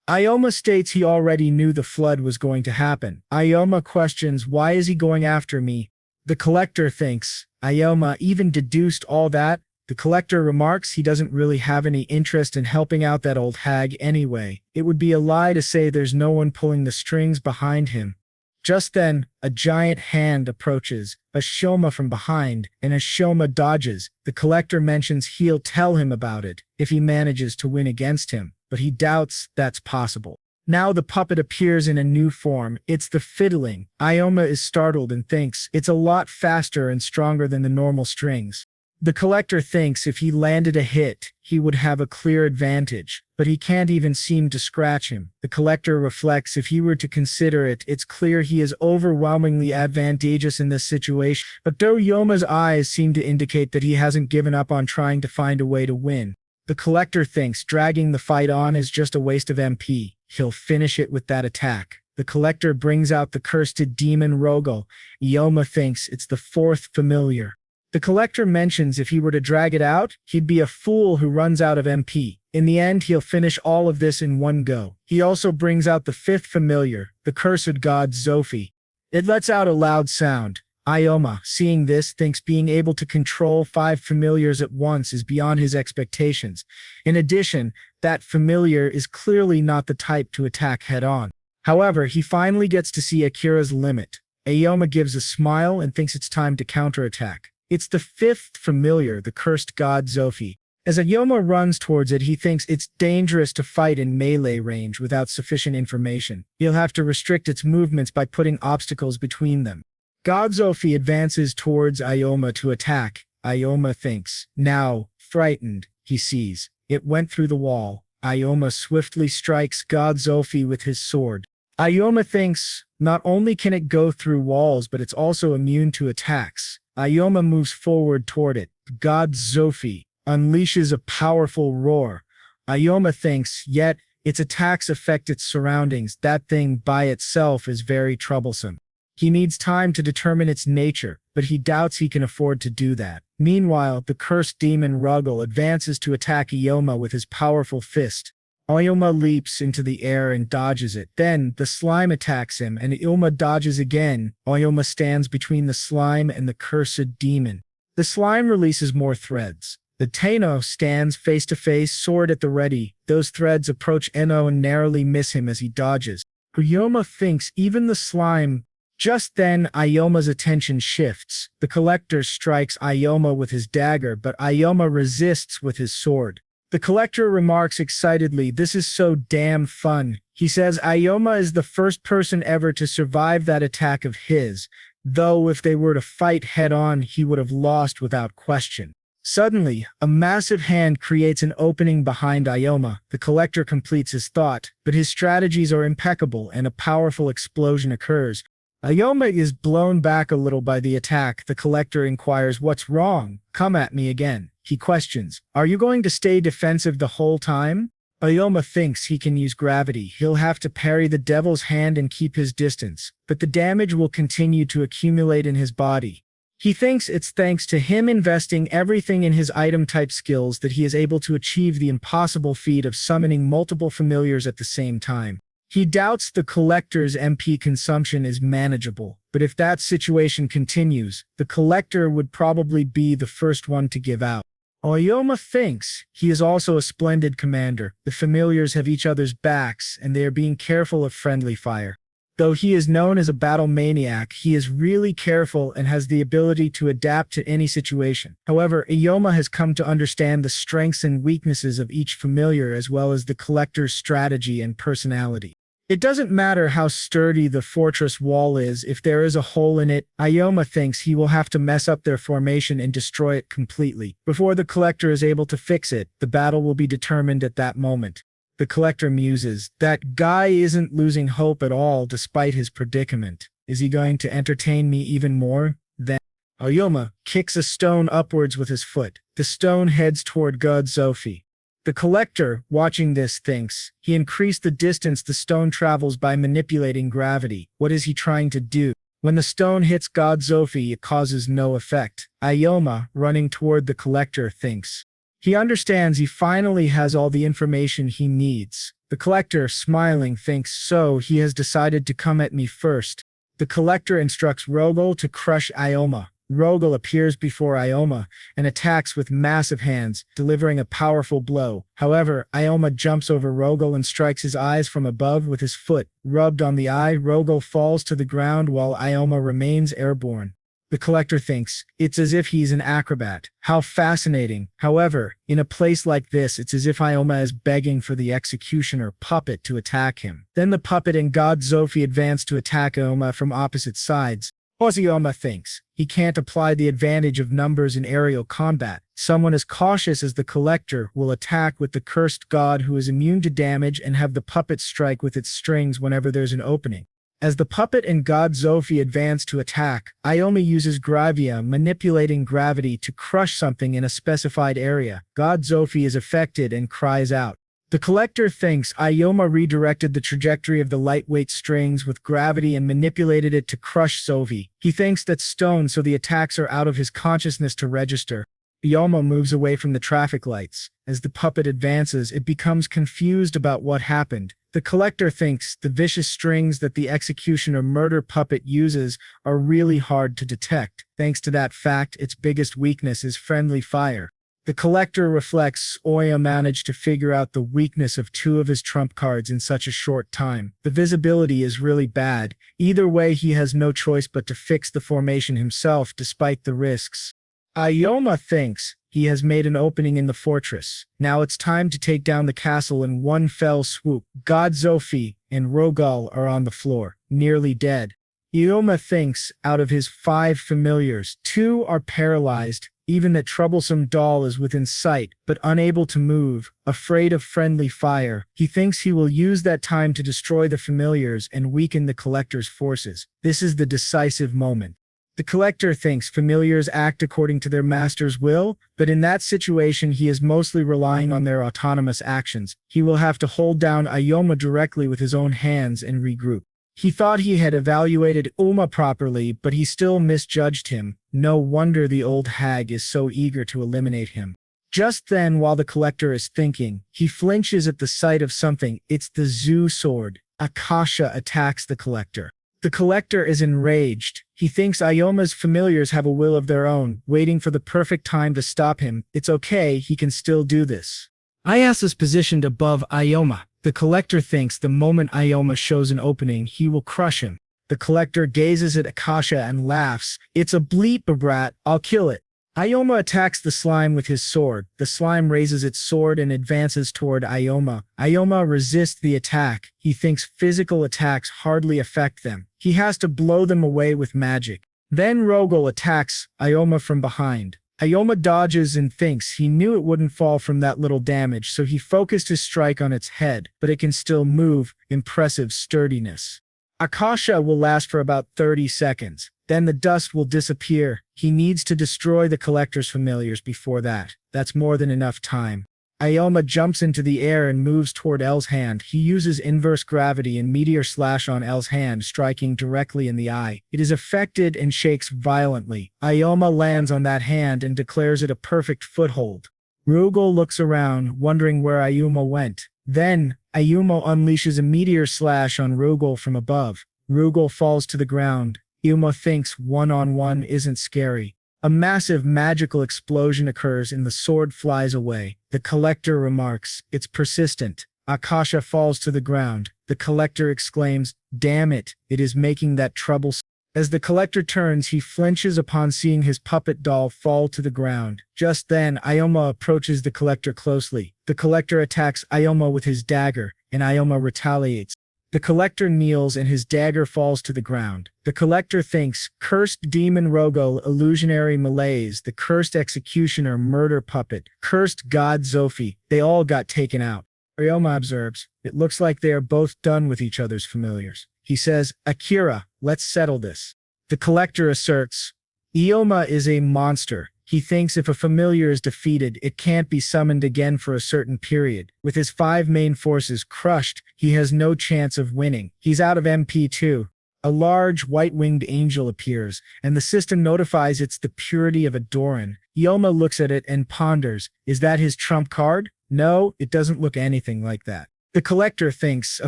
Ikoma states he already knew the flood was going to happen. Ikoma questions, why is he going after me? The collector thinks, Ikoma even deduced all that. The collector remarks he doesn't really have any interest in helping out that old hag anyway. It would be a lie to say there's no one pulling the strings behind him. Just then, a giant hand approaches, a Shoma from behind, and as Shoma dodges, the collector mentions he'll tell him about it if he manages to win against him, but he doubts that's possible. Now the puppet appears in a new form. It's the fiddling. Ikoma is startled and thinks it's a lot faster and stronger than the normal strings. The collector thinks if he landed a hit, he would have a clear advantage, but he can't even seem to scratch him. The collector reflects if he were to consider it, it's clear he is overwhelmingly advantageous in this situation, but though Yoma's eyes seem to indicate that he hasn't given up on trying to find a way to win. The collector thinks dragging the fight on is just a waste of MP. He'll finish it with that attack. The collector brings out the cursed demon Rogel. Ikoma thinks it's the fourth familiar. The collector mentions if he were to drag it out, he'd be a fool who runs out of MP. In the end, he'll finish all of this in one go. He also brings out the fifth familiar, the cursed god Zophi. It lets out a loud sound. Ikoma, seeing this, thinks being able to control 5 familiars at once is beyond his expectations. In addition, that familiar is clearly not the type to attack head-on. However, he finally gets to see Akira's limit. Ikoma gives a smile and thinks it's time to counterattack. It's the fifth familiar, the cursed god Zophi. As Ikoma runs towards it, he thinks it's dangerous to fight in melee range without sufficient information. He'll have to restrict its movements by putting obstacles between them. God Zophi advances towards Ikoma to attack. Ikoma thinks. Now, frightened, he sees. It went through the wall. Ikoma swiftly strikes God Zophi with his sword. Ikoma thinks, not only can it go through walls, but it's also immune to attacks. Ikoma moves forward toward it. God Zophi unleashes a powerful roar. Ikoma thinks, yet, its attacks affect its surroundings. That thing by itself is very troublesome. He needs time to determine its nature, but he doubts he can afford to do that. Meanwhile, the cursed demon Ruggle advances to attack Ikoma with his powerful fist. Ikoma leaps into the air and dodges it. Then, the slime attacks him, and Ikoma dodges again. Ikoma stands between the slime and the cursed demon. The slime releases more threads. The Tano stands face to face, sword at the ready. Those threads approach Eno and narrowly miss him as he dodges. Ikoma thinks even the slime. Just then, Ioma's attention shifts. The collector strikes Ikoma with his dagger, but Ikoma resists with his sword. The collector remarks excitedly, this is so damn fun. He says Ikoma is the first person ever to survive that attack of his, though if they were to fight head-on, he would have lost without question. Suddenly, a massive hand creates an opening behind Ikoma. The collector completes his thought, but his strategies are impeccable and a powerful explosion occurs. Ikoma is blown back a little by the attack. The collector inquires, what's wrong? Come at me again. He questions, are you going to stay defensive the whole time? Ikoma thinks he can use gravity. He'll have to parry the devil's hand and keep his distance, but the damage will continue to accumulate in his body. He thinks it's thanks to him investing everything in his item-type skills that he is able to achieve the impossible feat of summoning multiple familiars at the same time. He doubts the collector's MP consumption is manageable, but if that situation continues, the collector would probably be the first one to give out. Ikoma thinks he is also a splendid commander. The familiars have each other's backs, and they are being careful of friendly fire. Though he is known as a battle maniac, he is really careful and has the ability to adapt to any situation. However, Ikoma has come to understand the strengths and weaknesses of each familiar as well as the collector's strategy and personality. It doesn't matter how sturdy the fortress wall is if there is a hole in it. Ikoma thinks he will have to mess up their formation and destroy it completely. Before the collector is able to fix it, the battle will be determined at that moment. The collector muses, that guy isn't losing hope at all despite his predicament. Is he going to entertain me even more? Then Ayoma kicks a stone upwards with his foot. The stone heads toward God Zofi. The collector, watching this, thinks he increased the distance the stone travels by manipulating gravity. What is he trying to do? When the stone hits God Zofi, it causes no effect. Ayoma, running toward the collector, thinks he understands he finally has all the information he needs. The collector, smiling, thinks so he has decided to come at me first. The collector instructs Rogol to crush Ayoma. Rogol appears before Ayoma and attacks with massive hands, delivering a powerful blow. However, Ayoma jumps over Rogol and strikes his eyes from above with his foot. Rubbed on the eye, Rogol falls to the ground while Ayoma remains airborne. The collector thinks it's as if he's an acrobat. How fascinating. However, in a place like this, it's as if Ayoma is begging for the executioner puppet to attack him. Then the puppet and God Zofi advance to attack Ayoma from opposite sides. Ayoma thinks he can't apply the advantage of numbers in aerial combat. Someone as cautious as the collector will attack with the cursed god who is immune to damage and have the puppet strike with its strings whenever there's an opening. As the puppet and God Zofi advance to attack, Ayoma uses Gravia, manipulating gravity to crush something in a specified area. God Zofi is affected and cries out. The collector thinks Ayoma redirected the trajectory of the lightweight strings with gravity and manipulated it to crush Zofi. He thinks that's stone, so the attacks are out of his consciousness to register. Ayoma moves away from the traffic lights. As the puppet advances, it becomes confused about what happened. The collector thinks the vicious strings that the executioner murder puppet uses are really hard to detect. Thanks to that fact, its biggest weakness is friendly fire. The collector reflects Oya managed to figure out the weakness of two of his trump cards in such a short time. The visibility is really bad. Either way, he has no choice but to fix the formation himself despite the risks. Ayoma thinks he has made an opening in the fortress. Now it's time to take down the castle in one fell swoop. God Zofi and Rogol are on the floor, nearly dead. Ayoma thinks out of his 5 familiars, 2 are paralyzed. Even that troublesome doll is within sight, but unable to move, afraid of friendly fire. He thinks he will use that time to destroy the familiars and weaken the collector's forces. This is the decisive moment. The collector thinks familiars act according to their master's will, but in that situation he is mostly relying on their autonomous actions. He will have to hold down Ayoma directly with his own hands and regroup. He thought he had evaluated Uma properly, but he still misjudged him. No wonder the old hag is so eager to eliminate him. Just then, while the collector is thinking, he flinches at the sight of something. It's the zoo sword. Akasha attacks the collector. The collector is enraged. He thinks Ayoma's familiars have a will of their own, waiting for the perfect time to stop him. It's okay, he can still do this. Ayas is positioned above Ayoma. The collector thinks the moment Ayoma shows an opening, he will crush him. The collector gazes at Akasha and laughs. It's a bleep, brat. I'll kill it. Ayoma attacks the slime with his sword. The slime raises its sword and advances toward Ayoma. Ayoma resists the attack. He thinks physical attacks hardly affect them. He has to blow them away with magic. Then Rogol attacks Ayoma from behind. Ayoma dodges and thinks he knew it wouldn't fall from that little damage, so he focused his strike on its head, but it can still move. Impressive sturdiness. Akasha will last for about 30 seconds. Then the dust will disappear. He needs to destroy the collector's familiars before that. That's more than enough time. Ayoma jumps into the air and moves toward L's hand. He uses inverse gravity and meteor slash on L's hand, striking directly in the eye. It is affected and shakes violently. Ayoma lands on that hand and declares it a perfect foothold. Rogol looks around, wondering where Ayoma went. Then, Ayoma unleashes a meteor slash on Rogol from above. Rogol falls to the ground. Ayoma thinks one-on-one isn't scary. A massive magical explosion occurs and the sword flies away. The collector remarks, "It's persistent." Akasha falls to the ground. The collector exclaims, "Damn it, it is making that trouble." As the collector turns, he flinches upon seeing his puppet doll fall to the ground. Just then, Ayoma approaches the collector closely. The collector attacks Ayoma with his dagger, and Ayoma retaliates. The collector kneels and his dagger falls to the ground. The collector thinks, cursed demon Rogol, illusionary malaise, the cursed executioner murder puppet, cursed god Zofi, they all got taken out. Ayoma observes, it looks like they are both done with each other's familiars. He says, Akira, let's settle this. The collector asserts, Ioma is a monster. He thinks if a familiar is defeated, it can't be summoned again for a certain period. With his 5 main forces crushed, he has no chance of winning. He's out of MP too. A large, white-winged angel appears, and the system notifies it's the purity of a Doran. Ioma looks at it and ponders, is that his trump card? No, it doesn't look anything like that. The collector thinks a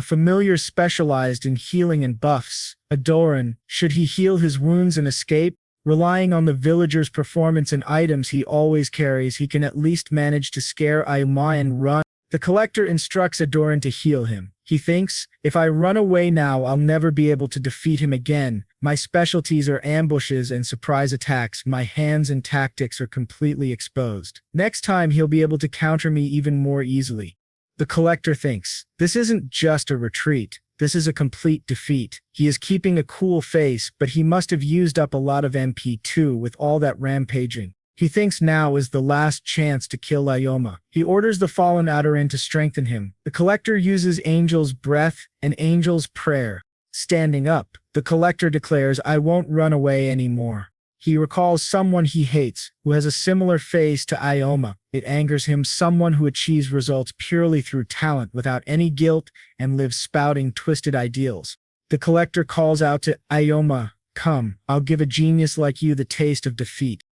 familiar specialized in healing and buffs. A Doran, should he heal his wounds and escape? Relying on the villager's performance and items he always carries, he can at least manage to scare Ioma and run. The collector instructs Adoran to heal him. He thinks, if I run away now, I'll never be able to defeat him again. My specialties are ambushes and surprise attacks. My hands and tactics are completely exposed. Next time, he'll be able to counter me even more easily. The collector thinks, this isn't just a retreat. This is a complete defeat. He is keeping a cool face, but he must have used up a lot of MP too with all that rampaging. He thinks now is the last chance to kill Ioma. He orders the fallen Adoran to strengthen him. The collector uses Angel's Breath and Angel's Prayer. Standing up, the collector declares, I won't run away anymore. He recalls someone he hates, who has a similar face to Ioma. It angers him, someone who achieves results purely through talent without any guilt and lives spouting twisted ideals. The collector calls out to Ioma, come, I'll give a genius like you the taste of defeat.